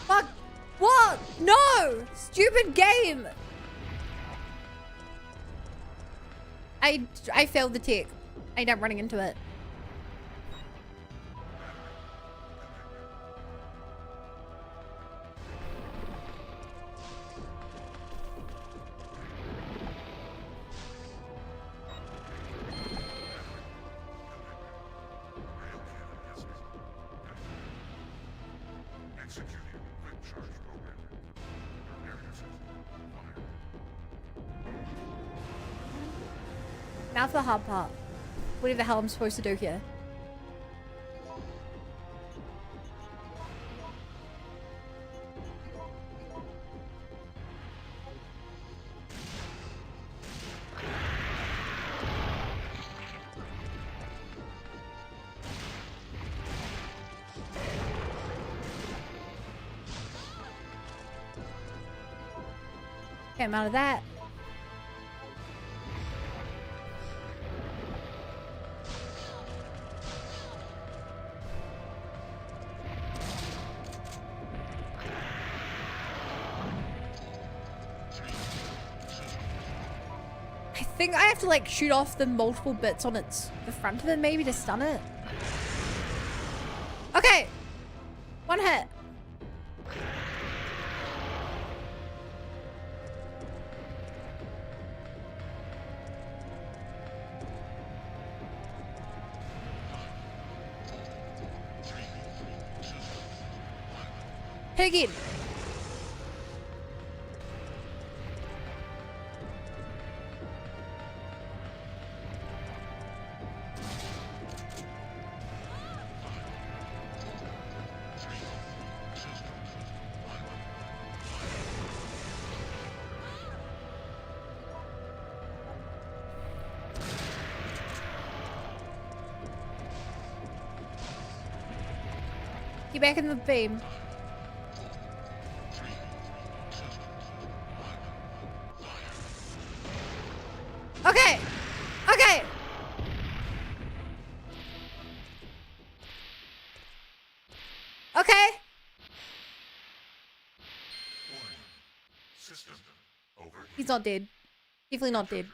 Fuck! What? No! Stupid game! I failed the tick. I ended up running into it. Now for the hard part. Whatever the hell I'm supposed to do here. Okay, I'm out of that. I think I have to like shoot off the multiple bits on the front of it maybe to stun it. Okay. One hit. Hit again. Get back in the beam. Okay. Okay. Okay. He's not dead. Definitely not dead.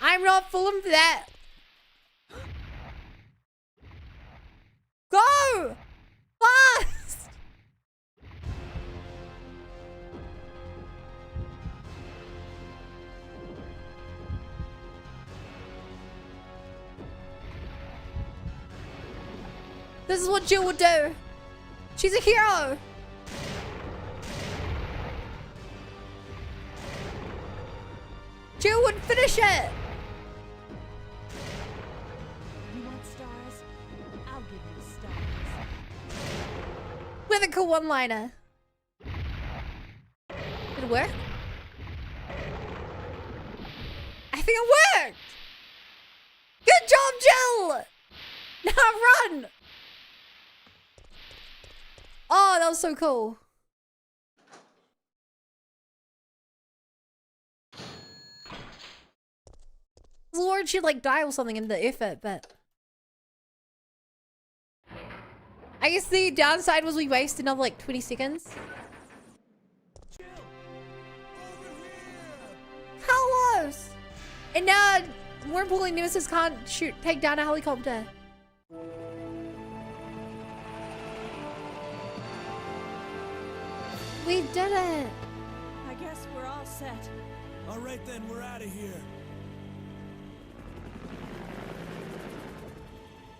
I'm not falling for that. Go! Fast! This is what Jill would do. She's a hero. Jill would finish it. You want stars? I'll give you stars. With a cool one-liner. Did it work? I think it worked! Good job, Jill! Now run! Oh, that was so cool. Lord should like die or something in the effort, but I guess the downside was we wasted another like 20 seconds. Hellos! And now, more importantly, Nemesis can't take down a helicopter. We did it! I guess we're all set. All right then, we're out of here.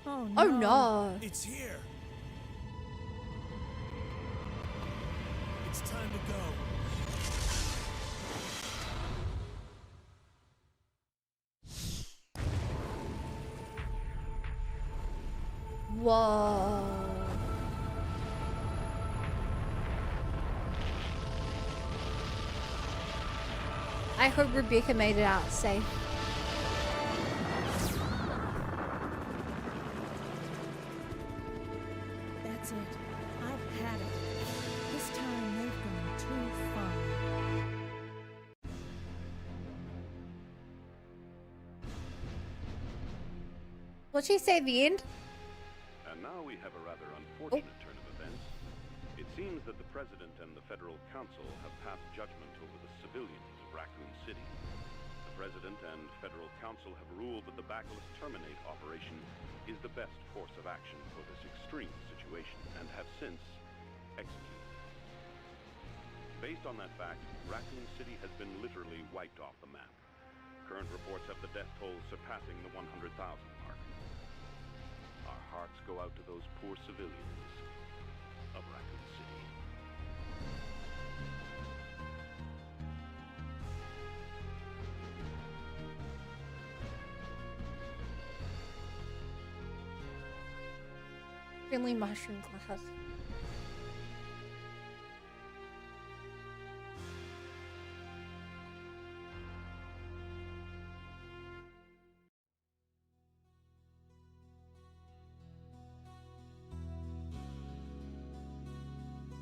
Oh no. Oh no. It's here. It's time to go. Whoa. I hope Rebecca made it out safe. That's it. I've had it. This time they've gone too far. What'd she say at the end? And now we have a rather unfortunate turn of events. It seems that the President and the Federal Council have passed judgment over the civilians of Raccoon City. The President and Federal Council have ruled that the Bacillus Terminate operation is the best course of action for this extreme situation, and have since executed. Based on that fact, Raccoon City has been literally wiped off the map. Current reports have the death toll surpassing the 100,000 mark. Our hearts go out to those poor civilians of Raccoon City. Friendly mushroom class.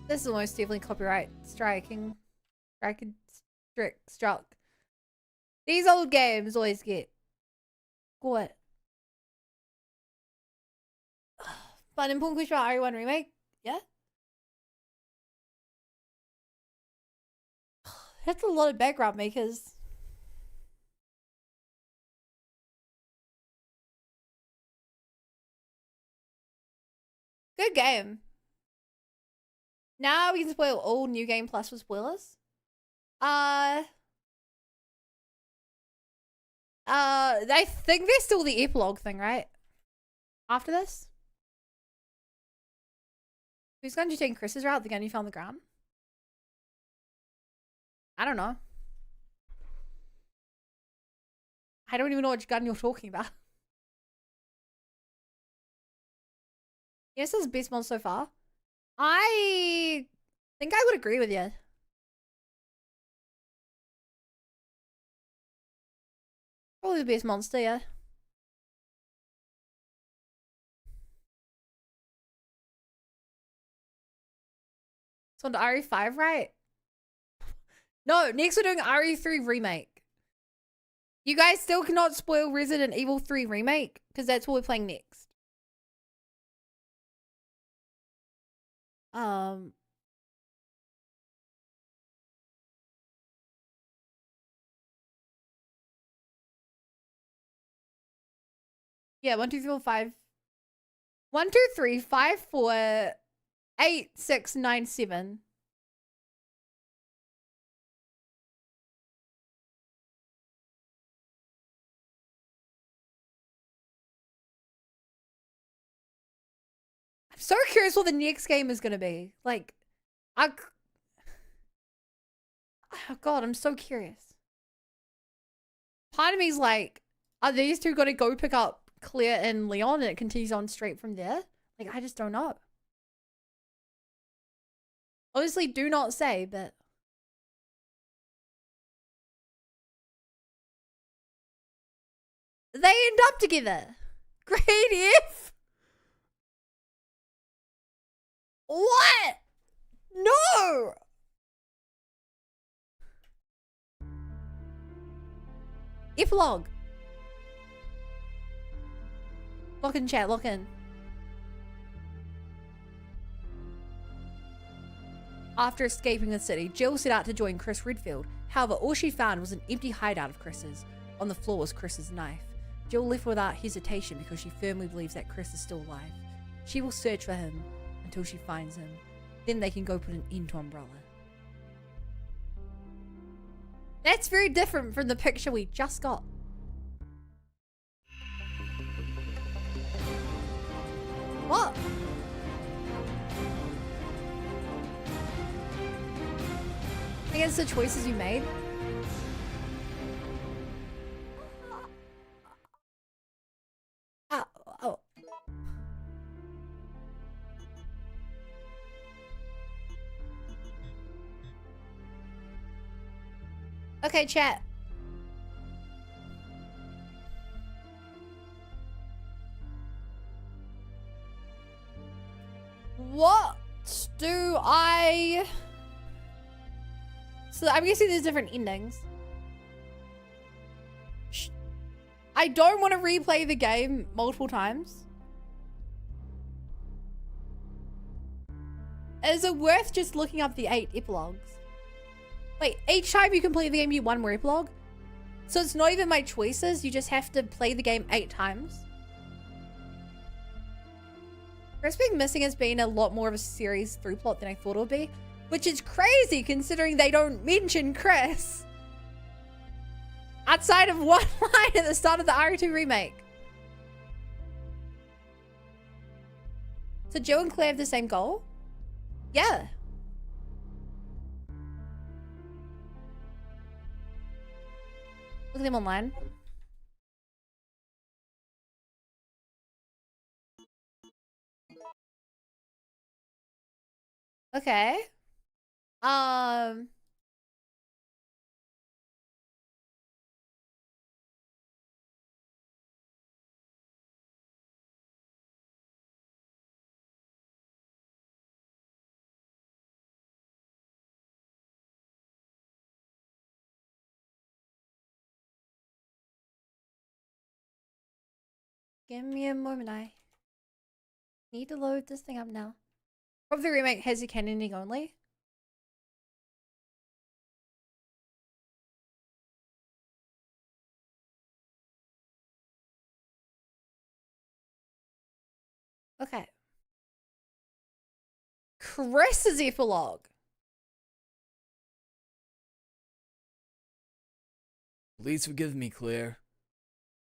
This is almost definitely copyright struck. These old games always get what? But important question about RE1 remake, yeah. That's a lot of background makers. Good game. Now we can spoil all New Game Plus with spoilers. I think there's still the epilogue thing, right? After this? Who's going to take Chris's route? The gun you found on the ground? I don't know. I don't even know which gun you're talking about. Yes, this is best mod so far. I think I would agree with you. Probably the best monster, yeah. It's on to RE5, right? No, next we're doing RE3 Remake. You guys still cannot spoil Resident Evil 3 Remake, because that's what we're playing next. Yeah, 1, 2, 3, 4, 5. 1, 2, 3, 5, 4, 8, 6, 9, 7. I'm so curious what the next game is gonna be. Like, oh God, I'm so curious. Part of me's like, are these two gonna go pick up Claire and Leon and it continues on straight from there? Like, I just don't know. Obviously, do not say, but they end up together. Grade F. What? No! Epilogue. Lock in, chat, lock in. After escaping the city, Jill set out to join Chris Redfield. However, all she found was an empty hideout of Chris's. On the floor was Chris's knife. Jill left without hesitation because she firmly believes that Chris is still alive. She will search for him until she finds him. Then they can go put an end to Umbrella. That's very different from the picture we just got. What? I guess the choices you made. Oh. Okay, chat. What do I... So I'm guessing there's different endings. I don't want to replay the game multiple times. Is it worth just looking up the 8 epilogues? Wait, each time you complete the game you get one more epilogue? So it's not even my choices, you just have to play the game 8 times? Chris being missing has been a lot more of a series through plot than I thought it would be. Which is crazy considering they don't mention Chris. Outside of one line at the start of the RE2 remake. So Joe and Claire have the same goal? Yeah. Look at them online. Okay. Give me a moment, I need to load this thing up now. Probably the remake has a canon ending only. Okay. Chris's epilogue. Please forgive me, Claire.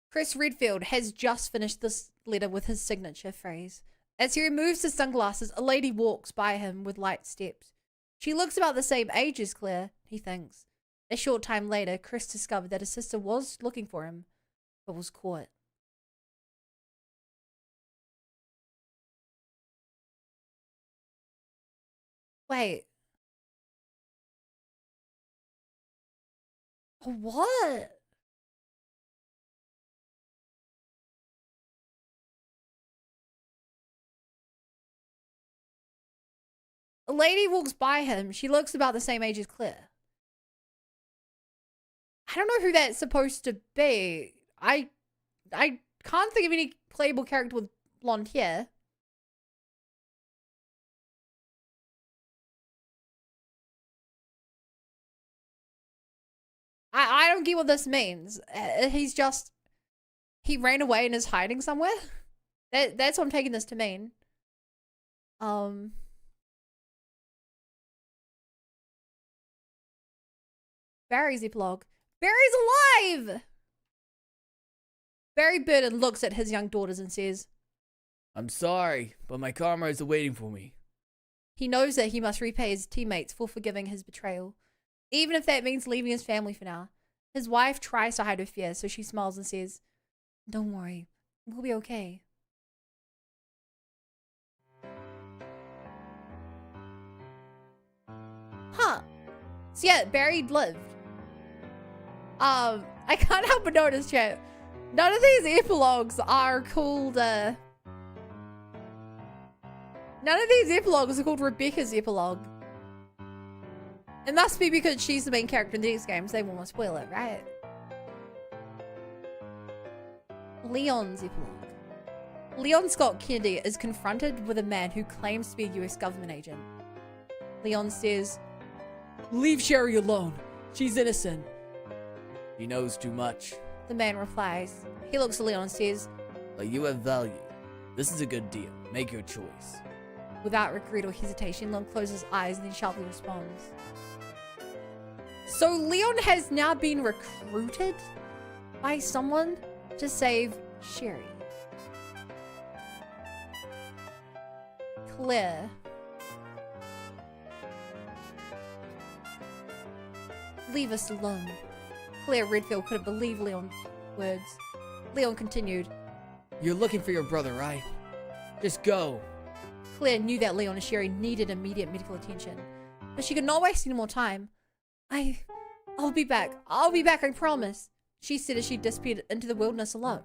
Chris Redfield has just finished this letter with his signature phrase. As he removes his sunglasses, a lady walks by him with light steps. She looks about the same age as Claire, he thinks. A short time later, Chris discovered that his sister was looking for him, but was caught. Wait. What? A lady walks by him. She looks about the same age as Claire. I don't know who that's supposed to be. I can't think of any playable character with blonde hair. I don't get what this means. He ran away and is hiding somewhere. That's what I'm taking this to mean. Barry's epilogue. Barry's alive! Barry Burton looks at his young daughters and says, I'm sorry, but my comrades are waiting for me. He knows that he must repay his teammates for forgiving his betrayal, even if that means leaving his family for now. His wife tries to hide her fear, so she smiles and says, Don't worry, we'll be okay. Huh. So yeah, Barry lived. I can't help but notice, chat. None of these epilogues are called, None of these epilogues are called Rebecca's epilogue. It must be because she's the main character in the next game, so they won't spoil it, right? Leon's epilogue. Leon Scott Kennedy is confronted with a man who claims to be a US government agent. Leon says, Leave Sherry alone. She's innocent. He knows too much. The man replies. He looks at Leon and says, But you have value. This is a good deal. Make your choice. Without regret or hesitation, Leon closes his eyes and then sharply responds. So Leon has now been recruited by someone to save Sherry. Claire. Leave us alone. Claire Redfield couldn't believe Leon's words. Leon continued. You're looking for your brother, right? Just go. Claire knew that Leon and Sherry needed immediate medical attention, but she could not waste any more time. I'll be back. I'll be back, I promise, she said as she disappeared into the wilderness alone.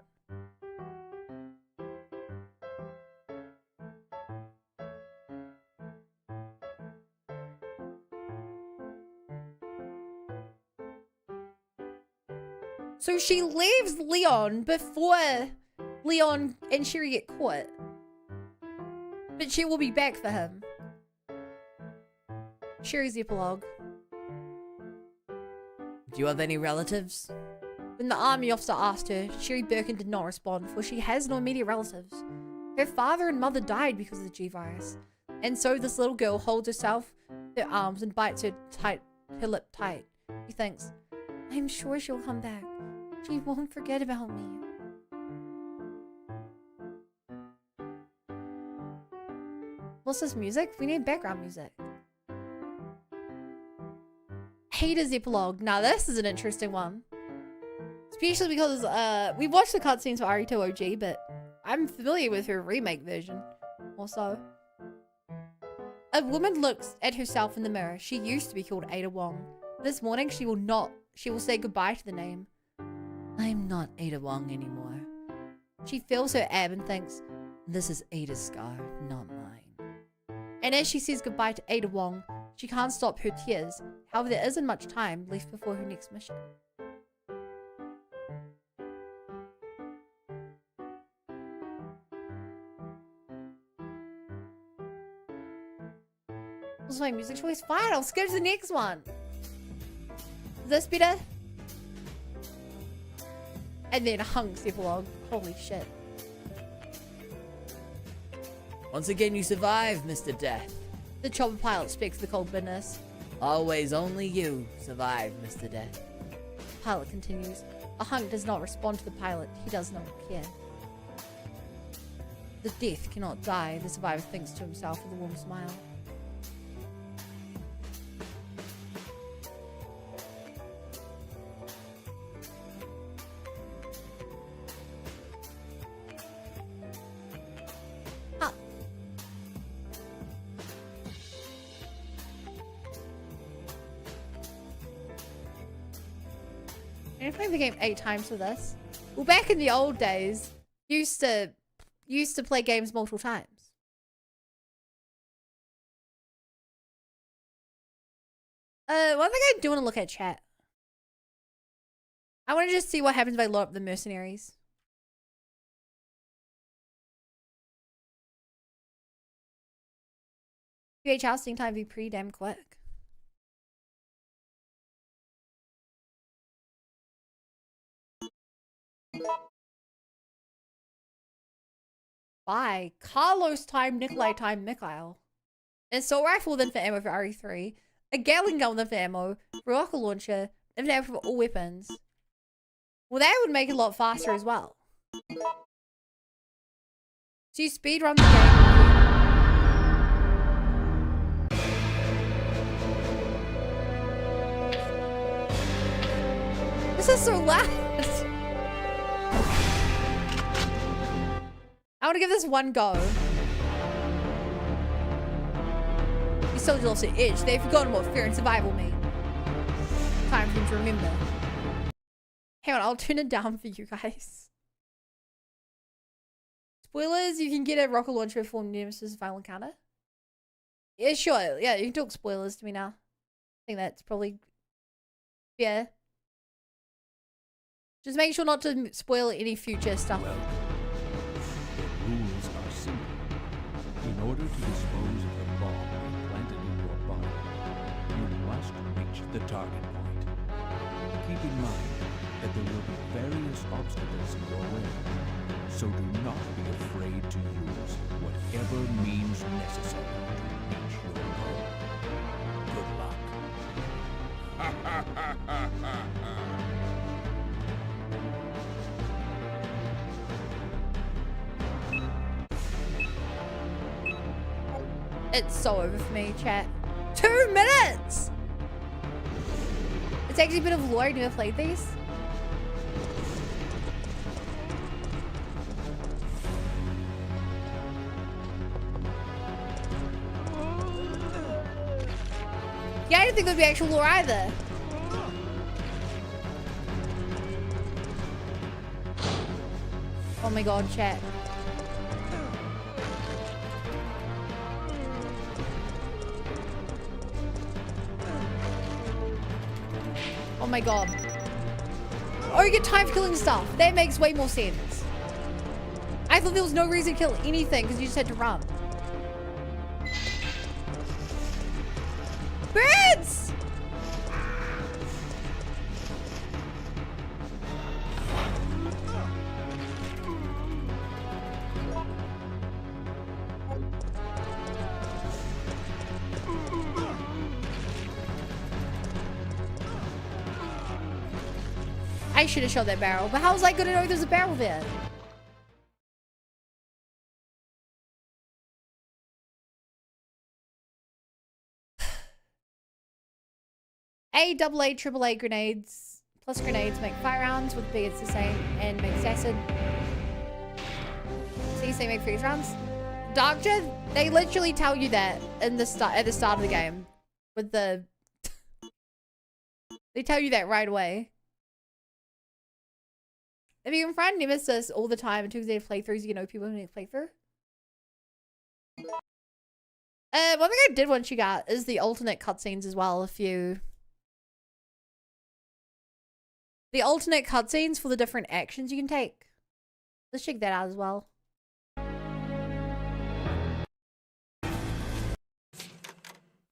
So she leaves Leon before Leon and Sherry get caught. But she will be back for him. Sherry's epilogue. Do you have any relatives? When the army officer asked her, Sherry Birkin did not respond, for she has no immediate relatives. Her father and mother died because of the G-virus. And so this little girl holds herself, her arms, and bites her lip tight. She thinks, I'm sure she'll come back. She won't forget about me. What's this music? We need background music. Ada's epilogue. Now this is an interesting one. Especially because we watched the cutscenes for RE2 OG, but I'm familiar with her remake version also. A woman looks at herself in the mirror. She used to be called Ada Wong. This morning she will say goodbye to the name. I'm not Ada Wong anymore. She feels her ab and thinks, this is Ada's scar, not mine. And as she says goodbye to Ada Wong, she can't stop her tears. However, there isn't much time left before her next mission. What's my music choice? Fine, I'll skip to the next one. Is this better? And then Hunk's epilogue. Holy shit. Once again, you survived, Mr. Death. The chopper pilot speaks the cold bitterness. Always only you survived, Mr. Death. The pilot continues. A Hunk does not respond to the pilot. He does not care. The Death cannot die, the survivor thinks to himself with a warm smile. I played the game 8 times for this. Well, back in the old days, used to play games multiple times. One thing I do want to look at chat. I want to just see what happens if I load up the mercenaries. PH housing time be pretty damn quick. Bye. Carlos time, Nikolai time, Mikhail. An assault rifle with infinite ammo for RE3. A Gatling gun with infinite ammo. Rocket launcher. Infinite ammo for all weapons. Well, that would make it a lot faster as well. So you speedrun the game. This is so loud. I want to give this one go. These soldiers lost their edge. They've forgotten what fear and survival mean. Time for them to remember. Hang on, I'll turn it down for you guys. Spoilers, you can get a rocket launcher for Nemesis Final Encounter. Yeah, sure. Yeah, you can talk spoilers to me now. I think that's probably fair. Just make sure not to spoil any future stuff. Well, the rules are simple. In order to dispose of the bomb implanted in your body, you must reach the target point. Keep in mind that there will be various obstacles in your way, so do not be afraid to use whatever means necessary to reach your goal. Good luck. It's so over for me, chat. 2 minutes! It's actually a bit of lore. I never played these. Yeah, I didn't think it would be actual lore either. Oh my god, chat. Oh my god. Oh, you get time for killing stuff. That makes way more sense. I thought there was no reason to kill anything because you just had to run. Birds! I should have shot that barrel, but how was I gonna know there's a barrel there? AA, AAA grenades plus grenades make fire rounds. With B it's the same and makes acid. C say make freeze rounds. Doctor, they literally tell you that in the at the start of the game. With the they tell you that right away. If you can find Nemesis all the time in Tuesday playthroughs, you know people who need to play through. One thing I did once you got is the alternate cutscenes as well. The alternate cutscenes for the different actions you can take. Let's check that out as well.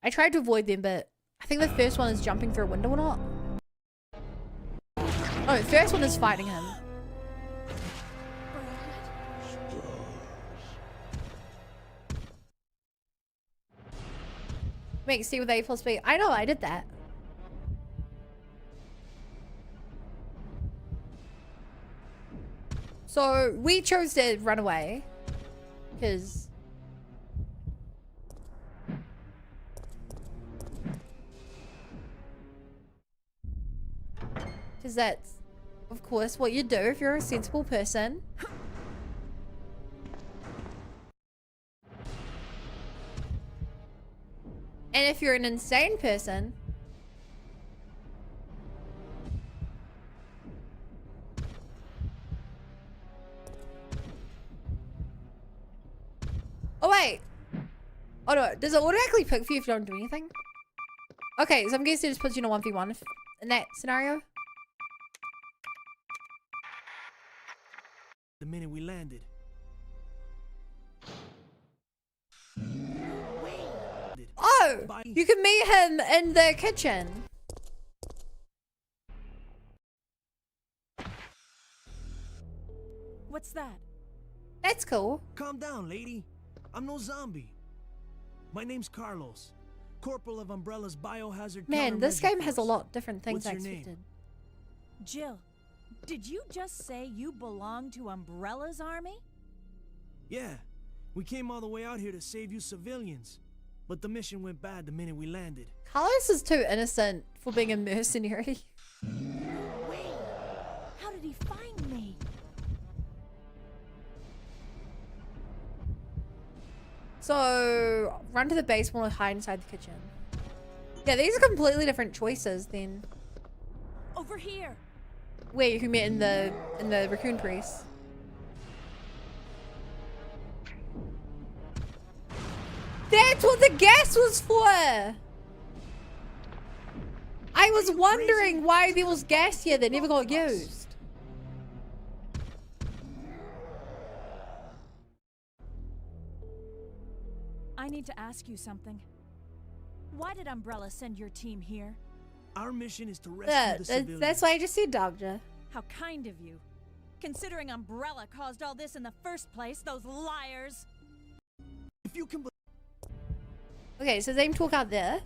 I tried to avoid them, but I think the first one is jumping through a window or not. Oh, the first one is fighting him. Make C with A plus B. I know, I did that. So we chose to run away because that's of course what you do if you're a sensible person. And if you're an insane person, oh wait, oh no, does it automatically pick for you if you don't do anything? Okay, so I'm guessing it just puts you in a 1v1 in that scenario. The minute we landed. Oh, you can meet him in the kitchen. What's that? That's cool. Calm down, lady. I'm no zombie. My name's Carlos, Corporal of Umbrella's Biohazard. Man, this game has a lot of different things I What's your expected. name? Jill, did you just say you belong to Umbrella's army? Yeah, we came all the way out here to save you civilians. But the mission went bad the minute we landed. Carlos is too innocent for being a mercenary. Wait, how did he find me? So, run to the basement or hide inside the kitchen. Yeah, these are completely different choices then. Over here. Where who met in the Raccoon Priest. That's what the gas was for! I was wondering why there was gas here that never got used. I need to ask you something. Why did Umbrella send your team here? Our mission is to rescue the civilians. That's why I just said Doctor. How kind of you. Considering Umbrella caused all this in the first place, those liars. If you can. Okay, so they talk out there.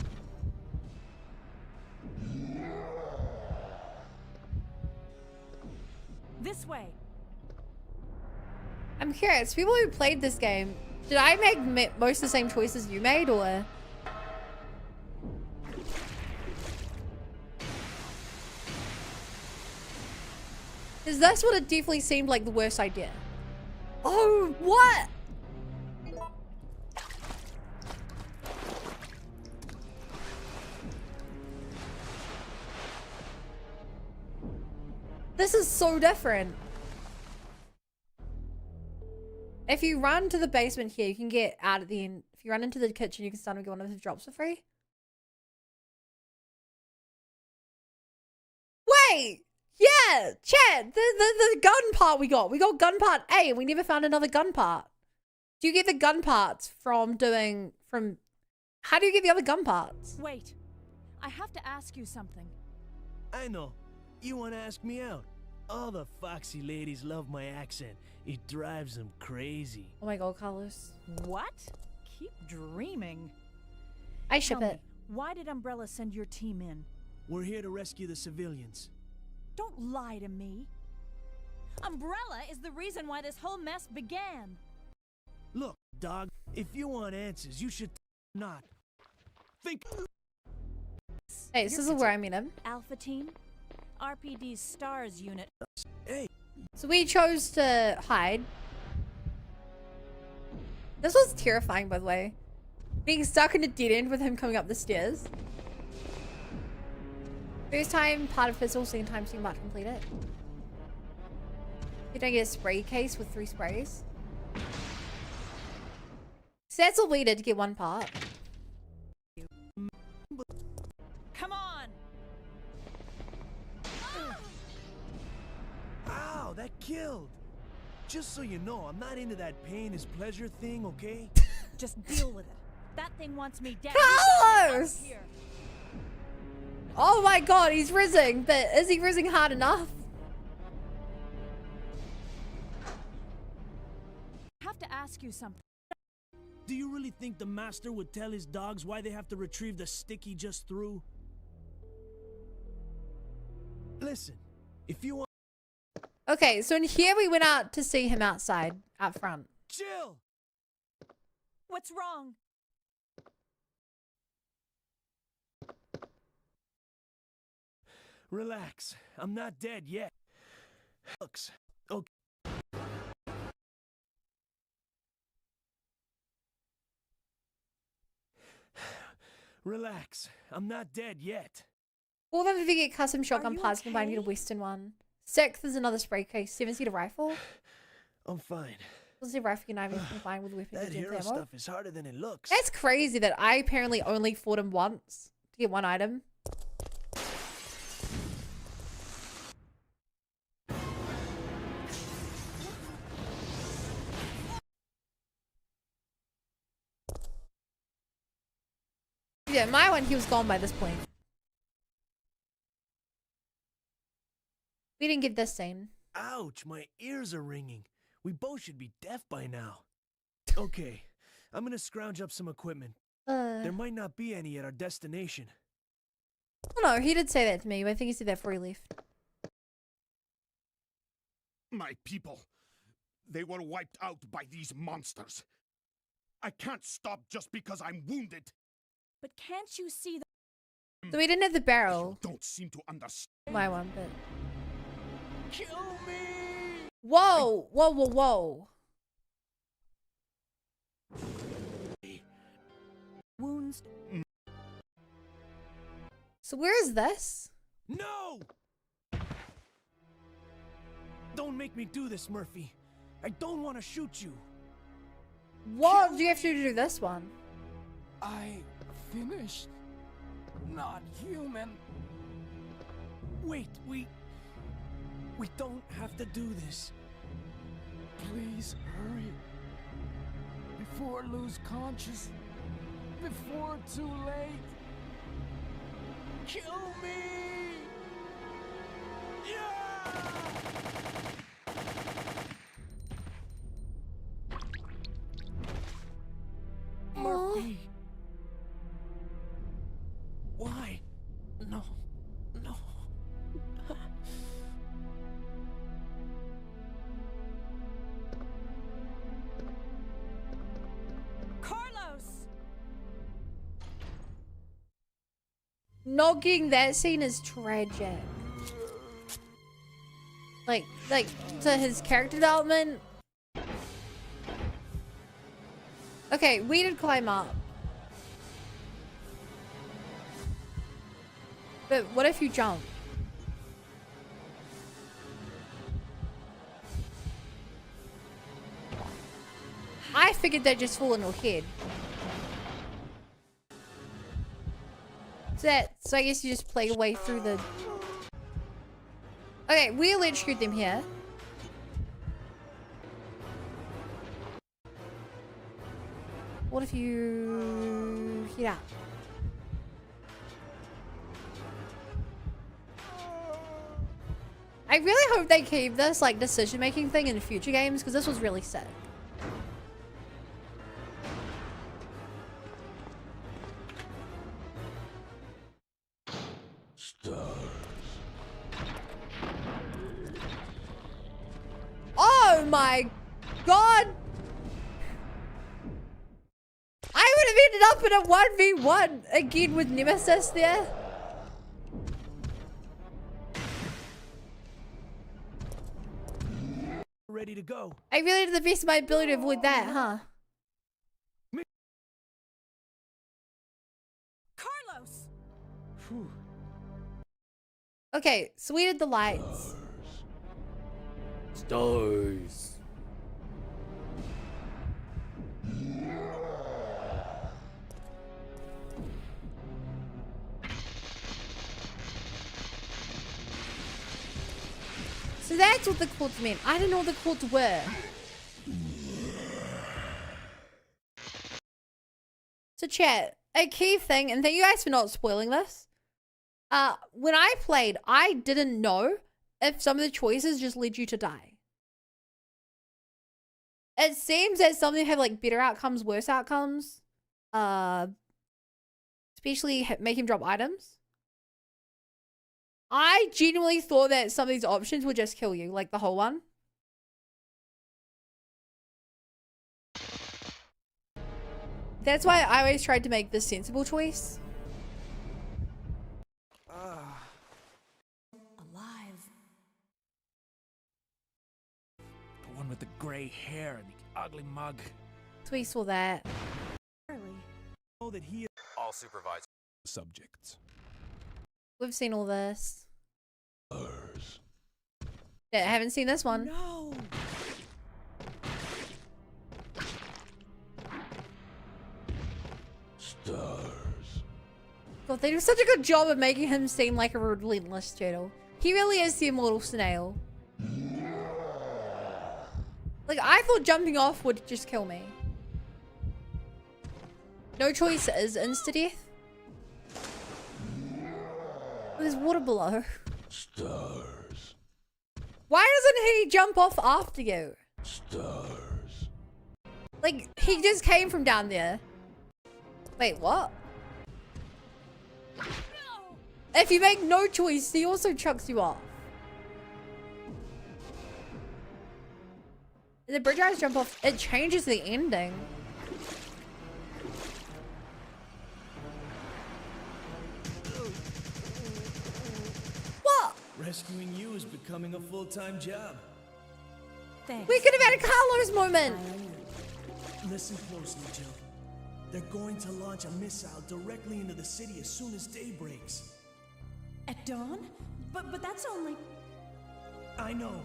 This way. I'm curious, people who played this game, did I make most of the same choices you made, or? Because this would have definitely seemed like the worst idea. Oh, what? This is so different. If you run to the basement here, you can get out at the end. If you run into the kitchen, you can start and get one of the drops for free. Wait! Yeah! Chad! The gun part we got. We got gun part A and we never found another gun part. Do you get the gun parts from doing... How do you get the other gun parts? Wait. I have to ask you something. I know. You want to ask me out? All the foxy ladies love my accent. It drives them crazy. Oh my god, Carlos. What? Keep dreaming. I ship Tell it. me, why did Umbrella send your team in? We're here to rescue the civilians. Don't lie to me. Umbrella is the reason why this whole mess began. Look, dog, if you want answers, you should not. Think. Hey, this is where I meet him. Alpha Team? RPD's STARS unit. Hey. So we chose to hide. This was terrifying, by the way. Being stuck in a dead end with him coming up the stairs. First time part of Fizzle, second time seeing Mark complete it. You don't get a spray case with 3 sprays. So that's all we did to get one part. Come on! Ow, that killed. Just so you know, I'm not into that pain is pleasure thing, okay? Just deal with it. That thing wants me dead. Carlos! Oh my god, he's rizzing, but is he rizzing hard enough? I have to ask you something. Do you really think the master would tell his dogs why they have to retrieve the stick he just threw? Listen, if you want... Okay, so in here we went out to see him outside, out front. Chill! What's wrong? Relax. I'm not dead yet. Looks. Okay. Relax. I'm not dead yet. All of them if you get custom shotgun parts combined, you get a western one. 6th is another spray case. 7th, you get a rifle. I'm fine. What's the rifle can combined with weapons? That hero stuff is harder than it looks. That's crazy that I apparently only fought him once to get one item. Yeah, my one, he was gone by this point. We didn't get this scene. Ouch, my ears are ringing. We both should be deaf by now. Okay, I'm gonna scrounge up some equipment. There might not be any at our destination. Oh no, he did say that to me. I think he said that before he left. My people, they were wiped out by these monsters. I can't stop just because I'm wounded. But can't you see the... So we didn't have the barrel. You don't seem to understand. My one, but... Kill me! Whoa! Whoa, whoa, whoa. Wounds. So where is this? No! Don't make me do this, Murphy. I don't want to shoot you. What do you have to do this one? I finished. Not human. Wait, we don't have to do this. Please hurry. Before I lose conscious. Before too late. Kill me! Murphy. Why? No. No. Carlos! Nogging that scene is tragic. Like to his character development. Okay, we did climb up. But what if you jump? I figured they'd just fall in your head. So I guess you just play your way through the... Okay, we electrocute them here. What if you... heat up? I really hope they keep this like decision-making thing in future games because this was really sick. Oh my god! I would have ended up in a 1v1 again with Nemesis there. Ready to go. I really did the best of my ability to avoid that, huh? Carlos! Whew. Okay, so we did the lights. Stars. So that's what the chords meant. I didn't know what the chords were. So chat, a key thing, and thank you guys for not spoiling this. When I played, I didn't know if some of the choices just led you to die. It seems that some of them have like better outcomes, worse outcomes. Especially make him drop items. I genuinely thought that some of these options would just kill you, like the whole one. That's why I always tried to make the sensible choice. Alive. The one with the gray hair and the ugly mug. So we saw that. Know that he is All supervisors. Subjects. We've seen all this. Yeah, I haven't seen this one. No! Stars. God, they do such a good job of making him seem like a relentless turtle. He really is the immortal snail. Like, I thought jumping off would just kill me. No choice is insta-death. There's water below. Stars. Why doesn't he jump off after you? Stars. Like, he just came from down there. Wait, what? No! If you make no choice, he also chucks you off. The bridge riders jump off, it changes the ending. What? rescuing you is becoming a full-time job. Thanks. We could have had a Carlos moment. Listen closely, Jill. They're going to launch a missile directly into the city as soon as day breaks. At dawn? But that's only... I know.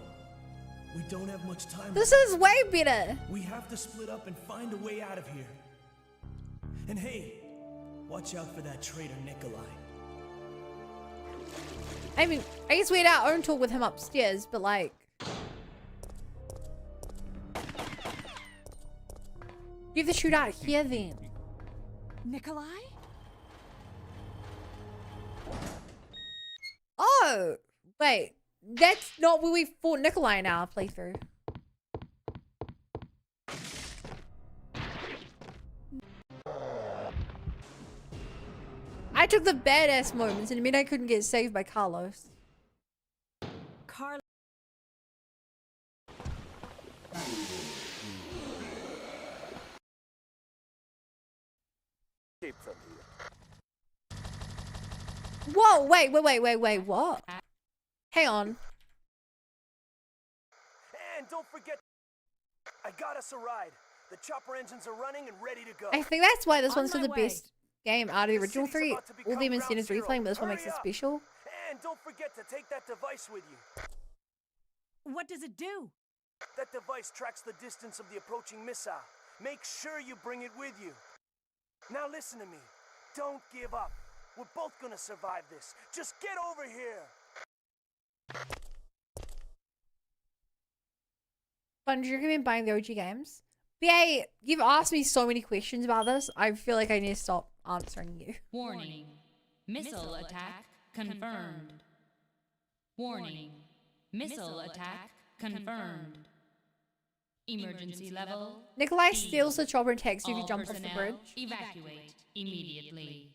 We don't have much time. This is way better. We have to split up and find a way out of here. And hey, Watch out for that traitor Nikolai. I mean, I guess we had our own talk with him upstairs, but like... You have to shoot out here then. Nikolai? Oh! Wait. That's not where we fought Nikolai in our playthrough. I took the badass moments and it meant I couldn't get saved by Carlos. Carlos. Escape from here. Whoa, wait, what? Hang on. And don't forget, I got us a ride. The chopper engines are running and ready to go. I think that's why this On one's still my the way. best game out of the original city's three. about to All the become incentives ground replaying, but this one zero. makes it Hurry up. special. And don't forget to take that device with you. What does it do? That device tracks the distance of the approaching missile. Make sure you bring it with you. Now listen to me. Don't give up. We're both gonna survive this. Just get over here. Fun, do you recommend buying the OG games? BA, you've asked me so many questions about this. I feel like I need to stop answering you. Warning. Missile attack confirmed. Warning. Missile attack confirmed. Emergency level. Nikolai D. steals the chopper and takes you if you All jump off the personnel bridge. Evacuate immediately.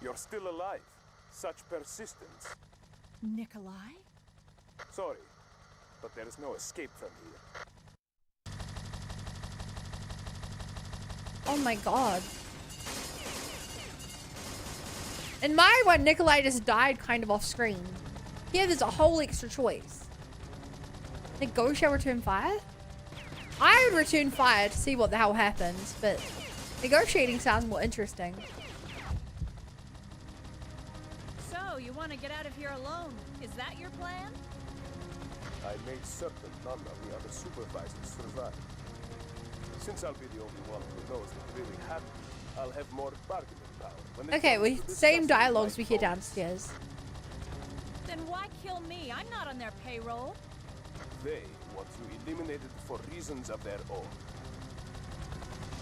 You're still alive. Such persistence. Nikolai? Sorry, but there is no escape from here. Oh my god. In my one, Nikolai just died kind of off screen. Here, there's a whole extra choice. Negotiate, return fire? I would return fire to see what the hell happens, but negotiating sounds more interesting. So, you want to get out of here alone? Is that your plan? I made certain none of the other supervisors survive. Since I'll be the only one who knows what really happened, I'll have more bargaining power. When it Okay, comes well, to same discussing dialogues my we hear goals. downstairs. Then why kill me? I'm not on their payroll. They want you eliminated for reasons of their own.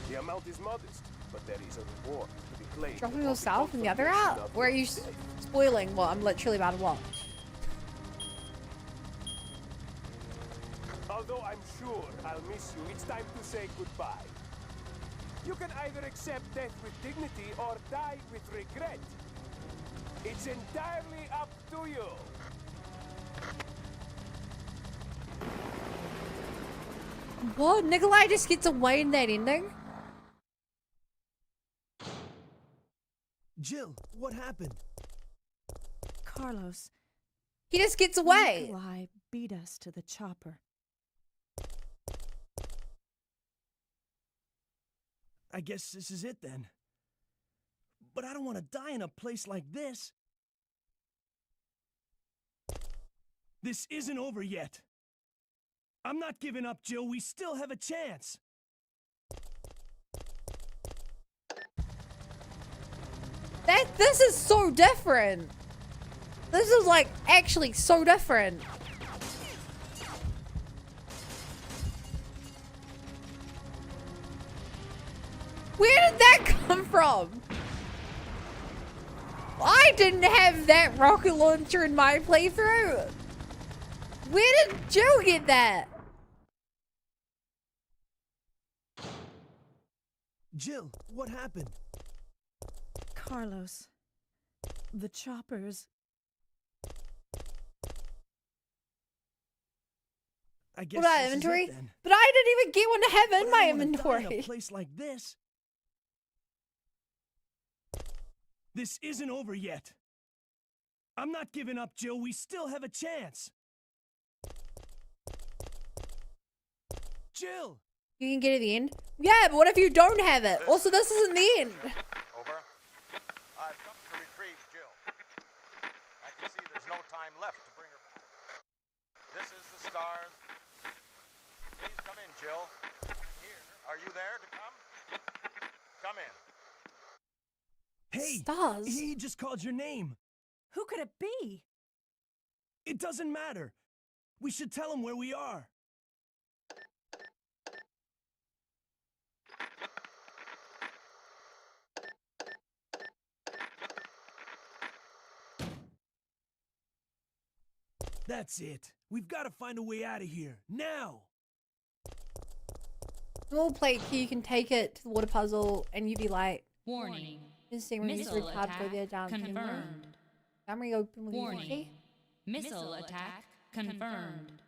The amount is modest, but there is a reward to be claimed. Dropping upon yourself and the other confirmation out? of Or are your you death. spoiling what I'm literally about to watch? Although I'm sure I'll miss you, it's time to say goodbye. You can either accept death with dignity or die with regret. It's entirely up to you. What? Nikolai just gets away in that ending? Jill, what happened? Carlos. He just gets away. Nikolai beat us to the chopper. I guess this is it then. But I don't want to die in a place like this. This isn't over yet. I'm not giving up, Jill. We still have a chance. This is so different. This is like actually so different. Where did that come from? I didn't have that rocket launcher in my playthrough. Where did Joe get that? Jill, what happened? Carlos. The choppers. I guess What about this is it inventory? then. But I didn't even get one to have But in I my don't wanna die inventory. in a place like this. This isn't over yet. I'm not giving up, Jill. We still have a chance. Jill! You can get it at the end? Yeah, but what if you don't have it? Also, this isn't the end. Over. I've come to retrieve Jill. I can see there's no time left Hey, Stars. he just called your name. Who could it be? It doesn't matter. We should tell him where we are. That's it. We've got to find a way out of here. Now! Small plate key, you can take it to the water puzzle and you'd be like, Warning. this thing is Missile really hard attack for there down. confirmed. Camera open with Warning. emergency. Missile attack confirmed.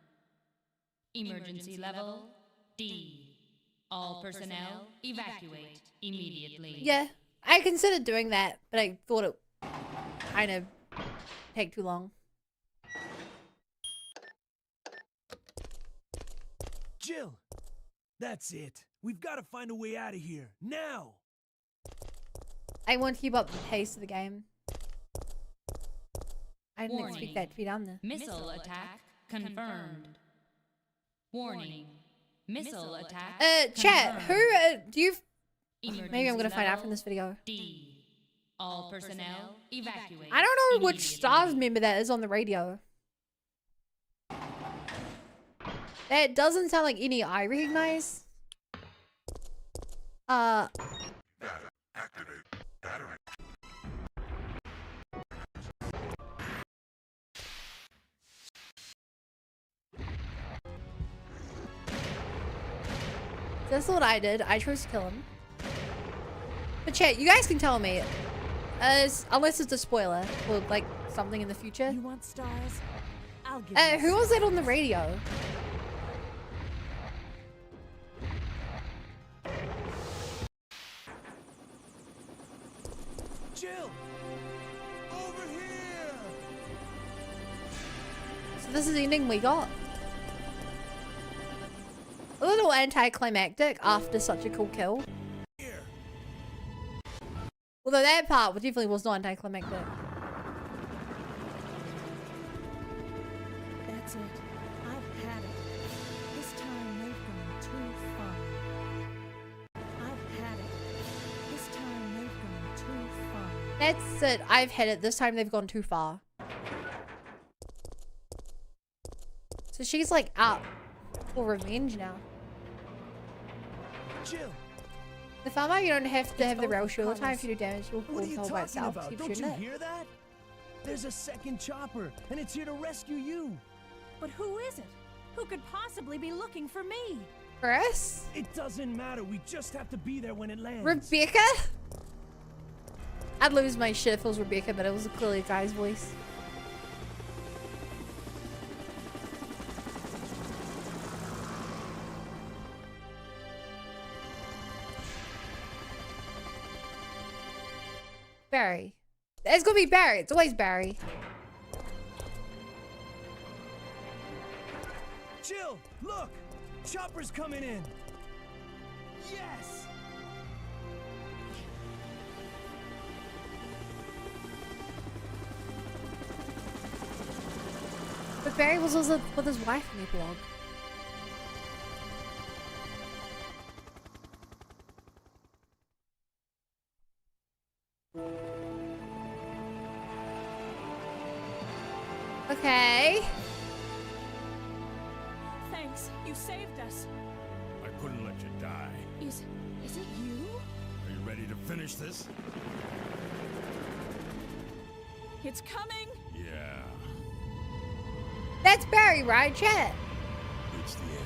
Emergency level D. All personnel evacuate immediately. Yeah, I considered doing that, but I thought it kind of take too long. Jill! That's it. We've got to find a way out of here. Now! I want to keep up the pace of the game. I didn't expect Warning. that to be done there. Missile attack confirmed. Warning. Missile attack Chat, who, do you... Emergency Maybe I'm gonna find out level from this video. D. All personnel evacuate. I don't know which immediately. Stars member that is on the radio. That doesn't sound like any I recognize. Data activate. Battery. That's what I did. I chose to kill him. But chat, you guys can tell me. Unless it's a spoiler or like something in the future. You want stars? I'll give you Who was that on the radio? Jill! Over here! So this is the ending we got. A little anticlimactic after such a cool kill. Although that part definitely was not anticlimactic. That's it. I've had it. This time they've gone too far. I've had it. This time they've gone too far. That's it. I've had it. This time they've gone too far. So she's like out for revenge now. Jill! The farmer, you don't have to have the rail shield all the time. If you do damage, you'll What are you fall by talking itself. about? Keep Don't shooting you it. hear that? There's a second chopper, and it's here to rescue you. But who is it? Who could possibly be looking for me? Chris? It doesn't matter. We just have to be there when it lands. Rebecca? I'd lose my shit if it was Rebecca, but it was clearly a guy's voice. Barry. It's gonna be Barry. It's always Barry. Jill, look! Chopper's coming in. Yes! But Barry was also with his wife in the epilogue. Okay. Thanks. You saved us. I couldn't let you die. Is it you? Are you ready to finish this? It's coming. Yeah, That's Barry, right, chat? it's the end.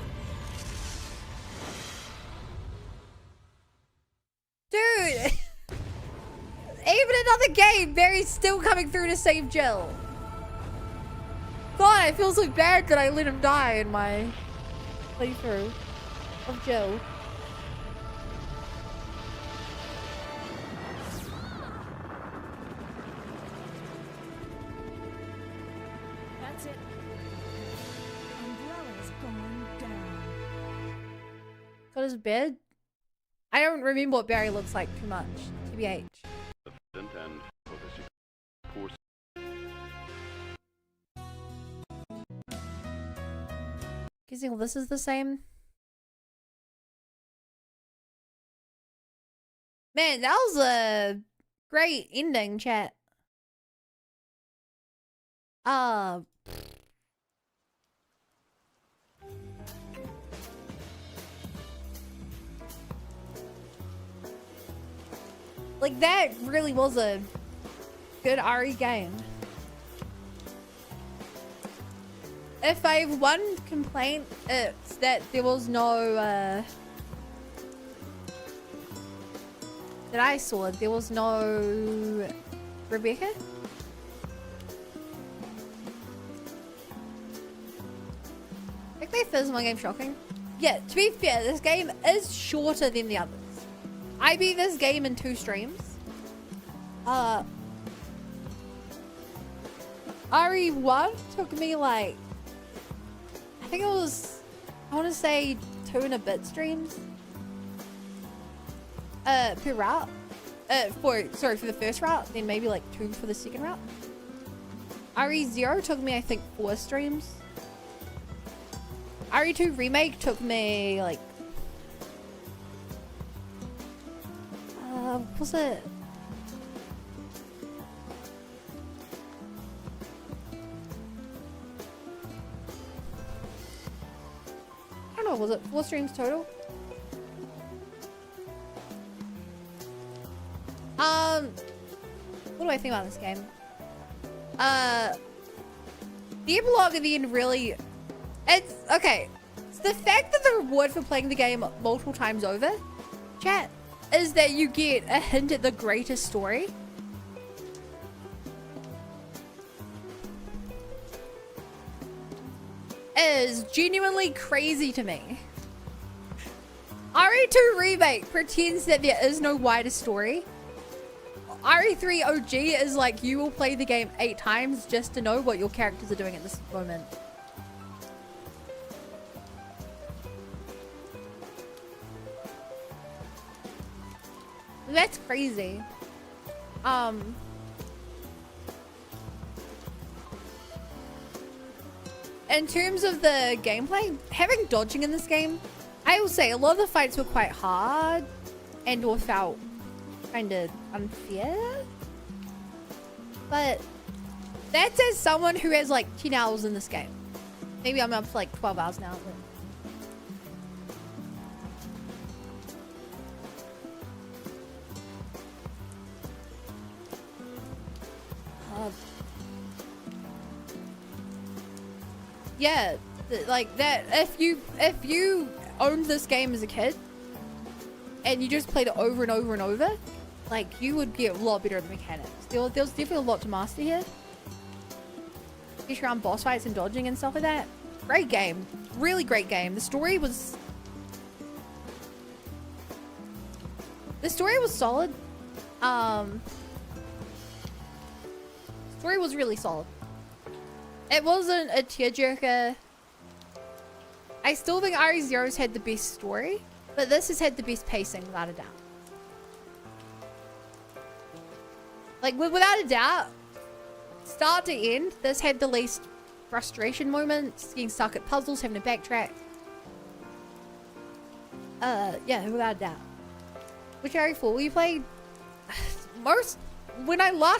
Dude! Even another game, Barry's still coming through to save Jill. God, I feel so bad that I let him die in my playthrough of Jill. That's it. Umbrella's going down. Got his bed? I don't remember what Barry looks like too much, TBH. And for the secret force. Guessing this is the same. Man, that was a Great ending, chat. Like, that really was a good RE game. If I have one complaint, it's that there was no, that I saw, there was no Rebecca? Like, they fizzed my game shocking. Yeah, to be fair, this game is shorter than the others. I beat this game in 2 streams. RE1 took me like, I think it was, I want to say 2 and a bit streams. Per route. For the first route, then maybe like 2 for the second route. RE0 took me, I think, 4 streams. RE2 Remake took me like, what was it? I don't know, was it 4 streams total? What do I think about this game? The epilogue at the end really, it's, okay. It's the fact that the reward for playing the game multiple times over, chat, is that you get a hint at the greater story. Is genuinely crazy to me. RE2 Remake pretends that there is no wider story. RE3 OG is like, you will play the game 8 times just to know what your characters are doing at this moment. That's crazy. In terms of the gameplay, having dodging in this game, I will say a lot of the fights were quite hard and or felt kind of unfair. But that's as someone who has like 10 hours in this game. Maybe I'm up to like 12 hours now. But yeah, like that. If you owned this game as a kid and you just played it over and over and over, like, you would get a lot better at the mechanics. There was definitely a lot to master here, especially around boss fights and dodging and stuff like that. Great game, really great game. The story was solid. Story was really solid. It wasn't a tearjerker. I still think RE0's had the best story, but this has had the best pacing, without a doubt. Like, without a doubt, start to end, this had the least frustration moments, getting stuck at puzzles, having to backtrack. Yeah, without a doubt. Which RE4 we played? Last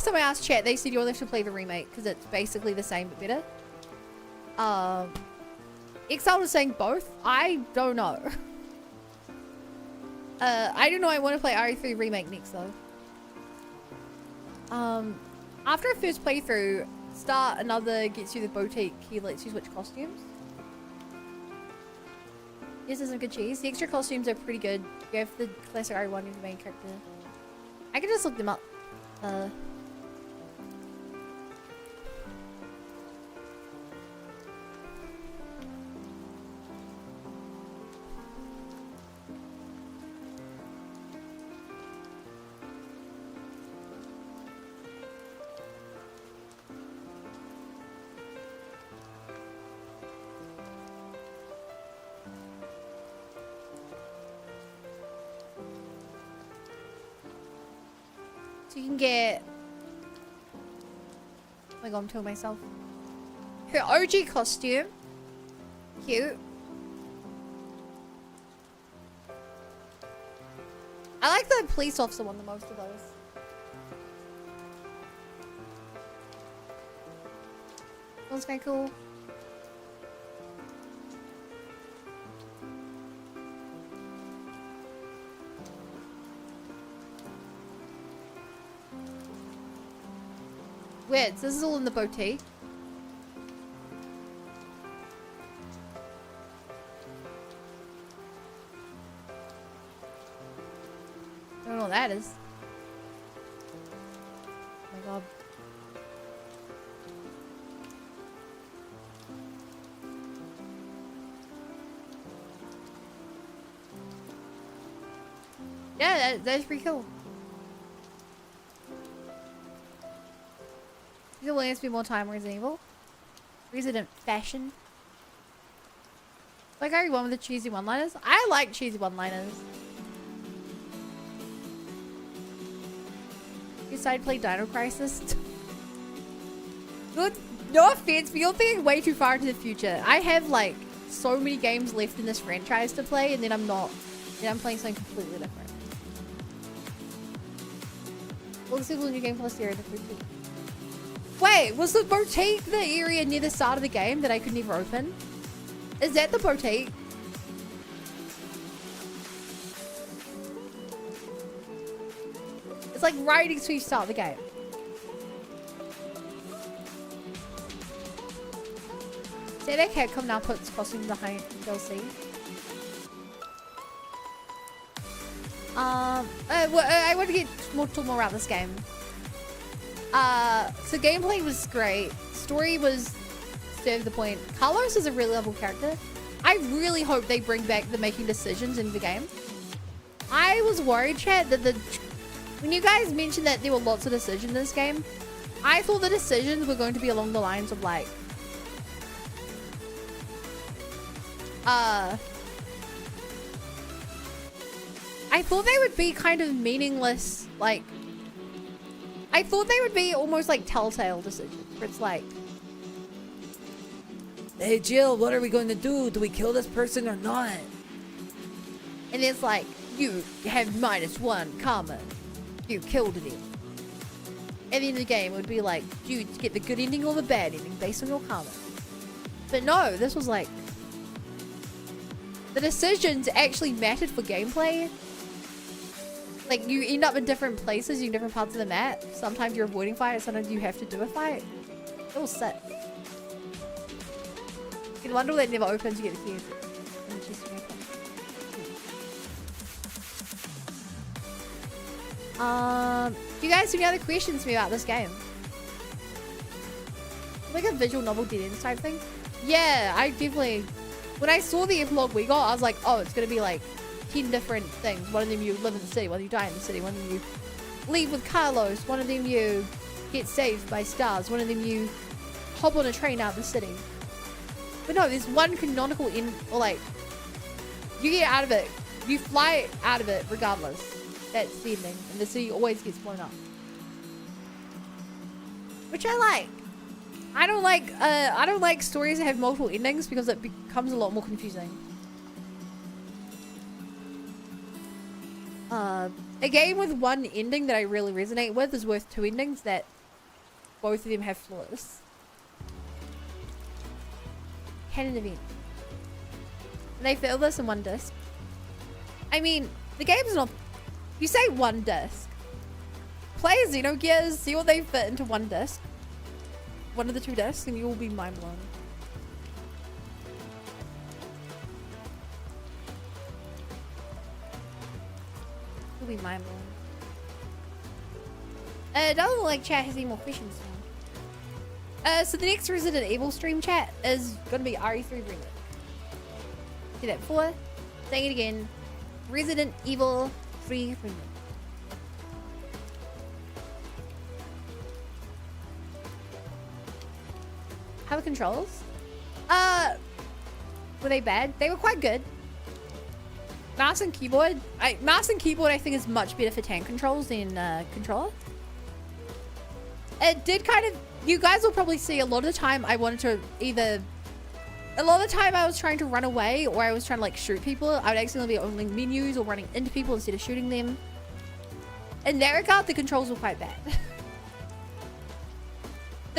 time I asked chat, they said you only have to play the remake because it's basically the same but better. Exile was saying both. I don't know. I don't know. I want to play RE3 remake next though. After a first playthrough, start another gets you the boutique. He lets you switch costumes. Yes, there's some good cheese. The extra costumes are pretty good. You have the classic RE1 as the main character. I can just look them up. So you can get... Oh my god, I'm telling myself. Her OG costume. Cute. I like the police officer one the most of those. That was kind of cool. Weird, this is all in the boutique. I don't know what that is. Oh my god. Yeah, that's pretty cool. There will to be more time Resident Evil. Resident Fashion. Like everyone with the cheesy one-liners. I like cheesy one-liners. You decided to play Dino Crisis. Good. No offense, but you're thinking way too far into the future. I have like so many games left in this franchise to play, and then I'm not. Then I'm playing something completely different. Looks like a new game plus area. Wait, was the boutique the area near the start of the game that I could never open? Is that the boutique? It's like right next to you start the game. Say that cat come now puts costumes behind DLC. I want to get talk more about this game. So gameplay was great. Story was served the point. Carlos is a really lovable character. I really hope they bring back the making decisions in the game. I was worried, chat, that when you guys mentioned that there were lots of decisions in this game, I thought the decisions were going to be along the lines of like, I thought they would be kind of meaningless, like, I thought they would be almost like Telltale decisions, where it's like, hey Jill, what are we going to do? Do we kill this person or not? And it's like, you have -1 karma. You killed him. At the end of the game, it would be like, do you get the good ending or the bad ending based on your karma? But no, this was like, the decisions actually mattered for gameplay. Like, you end up in different places, in different parts of the map. Sometimes you're avoiding fight, sometimes you have to do a fight. It was sick. You can wonder that never opens, you get the key. Do you guys have any other questions for me about this game? Like a visual novel Dead Ends type thing? Yeah, I definitely... When I saw the epilogue we got, I was like, oh, it's gonna be like 10 different things. One of them you live in the city, one of them you die in the city, one of them you leave with Carlos, one of them you get saved by stars, one of them you hop on a train out of the city. But no, there's one canonical end, or like, you get out of it, you fly out of it regardless. That's the ending, and the city always gets blown up. Which I like. I don't like stories that have multiple endings because it becomes a lot more confusing. A game with one ending that I really resonate with is worth 2 endings that both of them have flaws. Canon event. And they fill this in 1 disc. I mean, the game's not... You say 1 disc. Play Xenogears, see what they fit into 1 disc. One of the 2 discs, and you will be mind blown. You'll be mind blown. It doesn't look like chat has any more questions. So the next Resident Evil stream, chat, is gonna be RE3 Remake. See that before? Saying it again. Resident Evil 3 Remake. How are the controls? Were they bad? They were quite good. Mouse and keyboard. Mouse and keyboard I think is much better for tank controls than controller. It did kind of... You guys will probably see a lot of the time I wanted to either... A lot of the time I was trying to run away or I was trying to like shoot people. I would accidentally be opening menus or running into people instead of shooting them. In that regard, the controls were quite bad.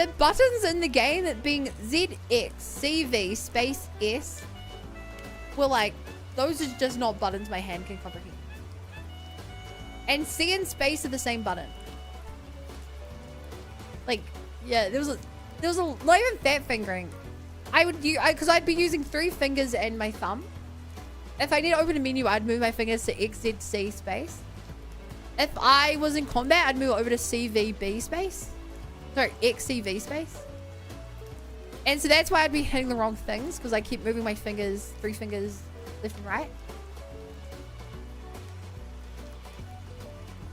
The buttons in the game, it being ZX, CV, space S, were like, those are just not buttons my hand can comprehend. And C and space are the same button. Like, yeah, there was a not even fat fingering. I would use, because I'd be using 3 fingers and my thumb. If I need to open a menu, I'd move my fingers to X, Z, C space. If I was in combat, I'd move over to CVB space. Sorry, XCV space. And so that's why I'd be hitting the wrong things, because I keep moving my fingers, 3 fingers left and right.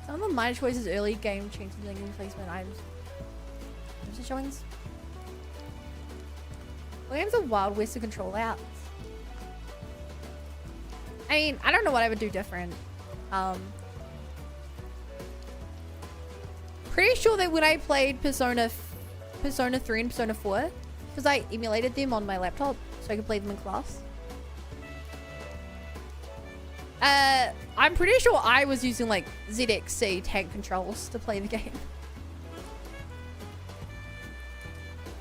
Some of the minor choices early game changed the game placement items. What's the showings? What games are Wild West to control layouts? I mean, I don't know what I would do different. Pretty sure that when I played Persona 3 and Persona 4, because I emulated them on my laptop so I could play them in class. I'm pretty sure I was using like ZXC tank controls to play the game.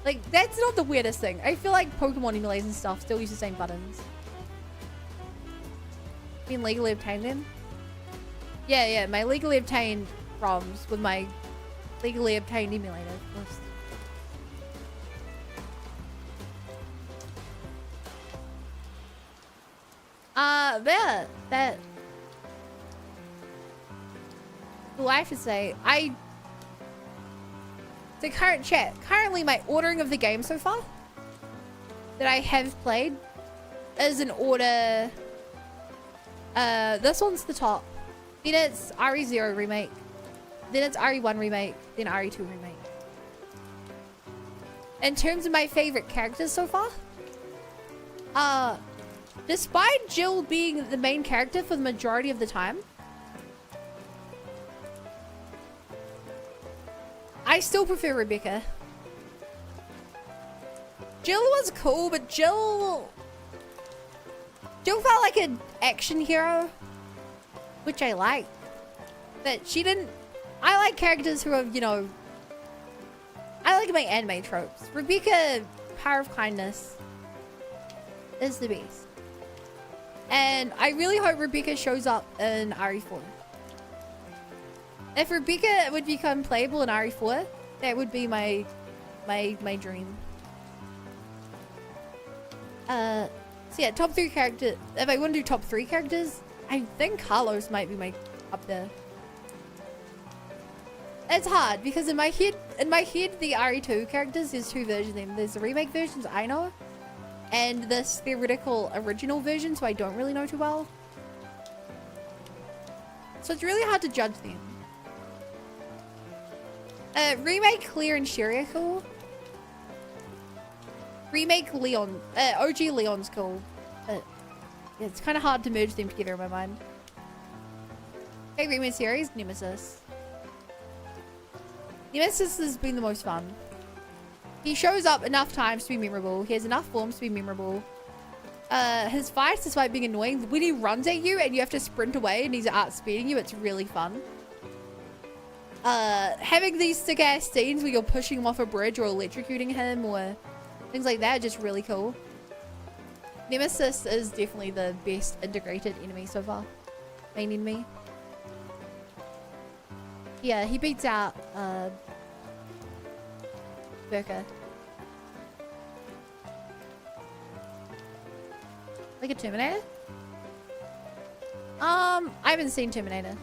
Like, that's not the weirdest thing. I feel like Pokemon emulators and stuff still use the same buttons. You mean legally obtained them? Yeah, my legally obtained ROMs with my legally obtained emulator, of course. That well, I have to say, the current chat, currently my ordering of the game so far that I have played is in order. This one's the top. Then it's RE0 remake. Then it's RE1 remake. Then RE2 remake. In terms of my favorite characters so far, despite Jill being the main character for the majority of the time, I still prefer Rebecca. Jill was cool, but Jill felt like an action hero, which I like. But she didn't. I like characters who are, you know, I like my anime tropes. Rebecca, Power of Kindness, is the best. And I really hope Rebecca shows up in RE4. If Rebecca would become playable in RE4, that would be my dream. So yeah, top 3 characters. If I want to do top 3 characters, I think Carlos might be up there. It's hard because in my head, the RE2 characters, there's 2 versions of them. There's the remake versions I know, and this theoretical original version, so I don't really know too well. So it's really hard to judge them. Remake Claire and Sherry are cool. Remake Leon, OG Leon's cool. But yeah, it's kind of hard to merge them together in my mind. Hey, remake series, Nemesis. Nemesis has been the most fun. He shows up enough times to be memorable. He has enough forms to be memorable. His fights, despite being annoying, when he runs at you and you have to sprint away and he's outspeeding you, it's really fun. Having these sick ass scenes where you're pushing him off a bridge or electrocuting him or things like that are just really cool. Nemesis is definitely the best integrated enemy so far. Main enemy. Yeah, he beats out Burka. Like a Terminator? I haven't seen Terminator.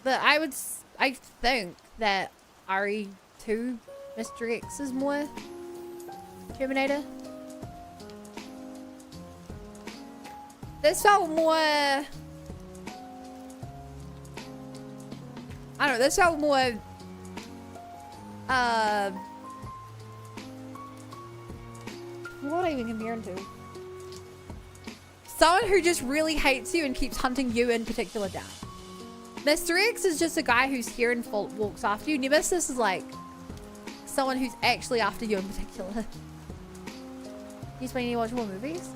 But I think that RE2 Mr. X is more Terminator. This felt more, I don't know, this felt more what am I even comparing to? Someone who just really hates you and keeps hunting you in particular down. Mr. X is just a guy who's here and walks after you. Nemesis is like someone who's actually after you in particular. You just need to watch more movies?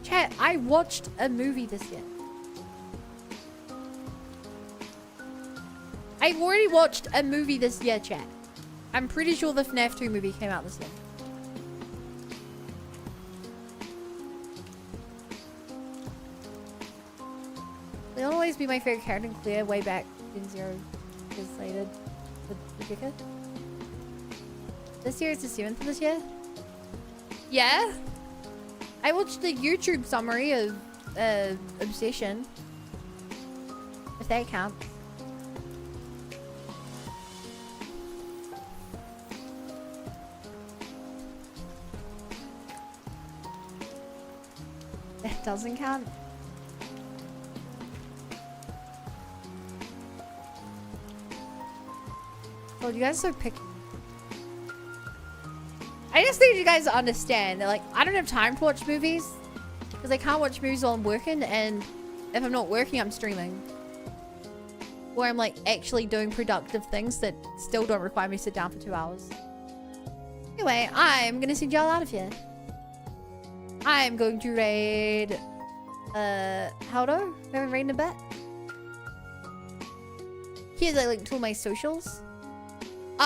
Chat, I watched a movie this year. I've already watched a movie this year, chat. I'm pretty sure the FNAF 2 movie came out this year. They'll always be my favorite character in Claire way back in 0 years later with Rebecca. This year is the 7th of this year? Yeah? I watched the YouTube summary of Obsession. If that counts. That doesn't count. Oh, you guys are so picky. I just need you guys to understand that, like, I don't have time to watch movies because I can't watch movies while I'm working, and if I'm not working, I'm streaming. Or I'm, like, actually doing productive things that still don't require me to sit down for 2 hours. Anyway, I'm gonna send y'all out of here. I'm going to raid, Haldo. We haven't raided in a bit. Here's a link to all my socials.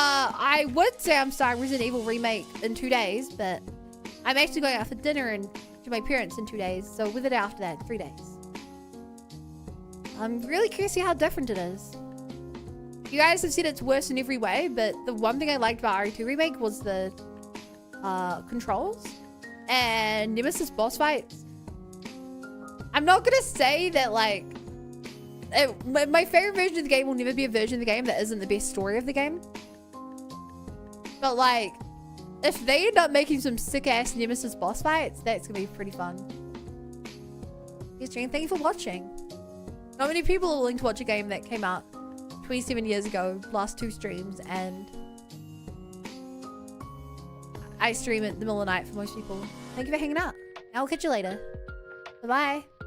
I would say I'm starting Resident Evil Remake in 2 days, but I'm actually going out for dinner and to my parents in 2 days, so with it after that, 3 days. I'm really curious to see how different it is. You guys have said it's worse in every way, but the one thing I liked about RE2 Remake was the controls and Nemesis boss fights. I'm not gonna say that, like, my favorite version of the game will never be a version of the game that isn't the best story of the game. But, like, if they end up making some sick-ass Nemesis boss fights, that's gonna be pretty fun. Yes, Jane, thank you for watching. Not many people are willing to watch a game that came out 27 years ago, last 2 streams, and I stream at the middle of the night for most people. Thank you for hanging out. I'll catch you later. Bye-bye.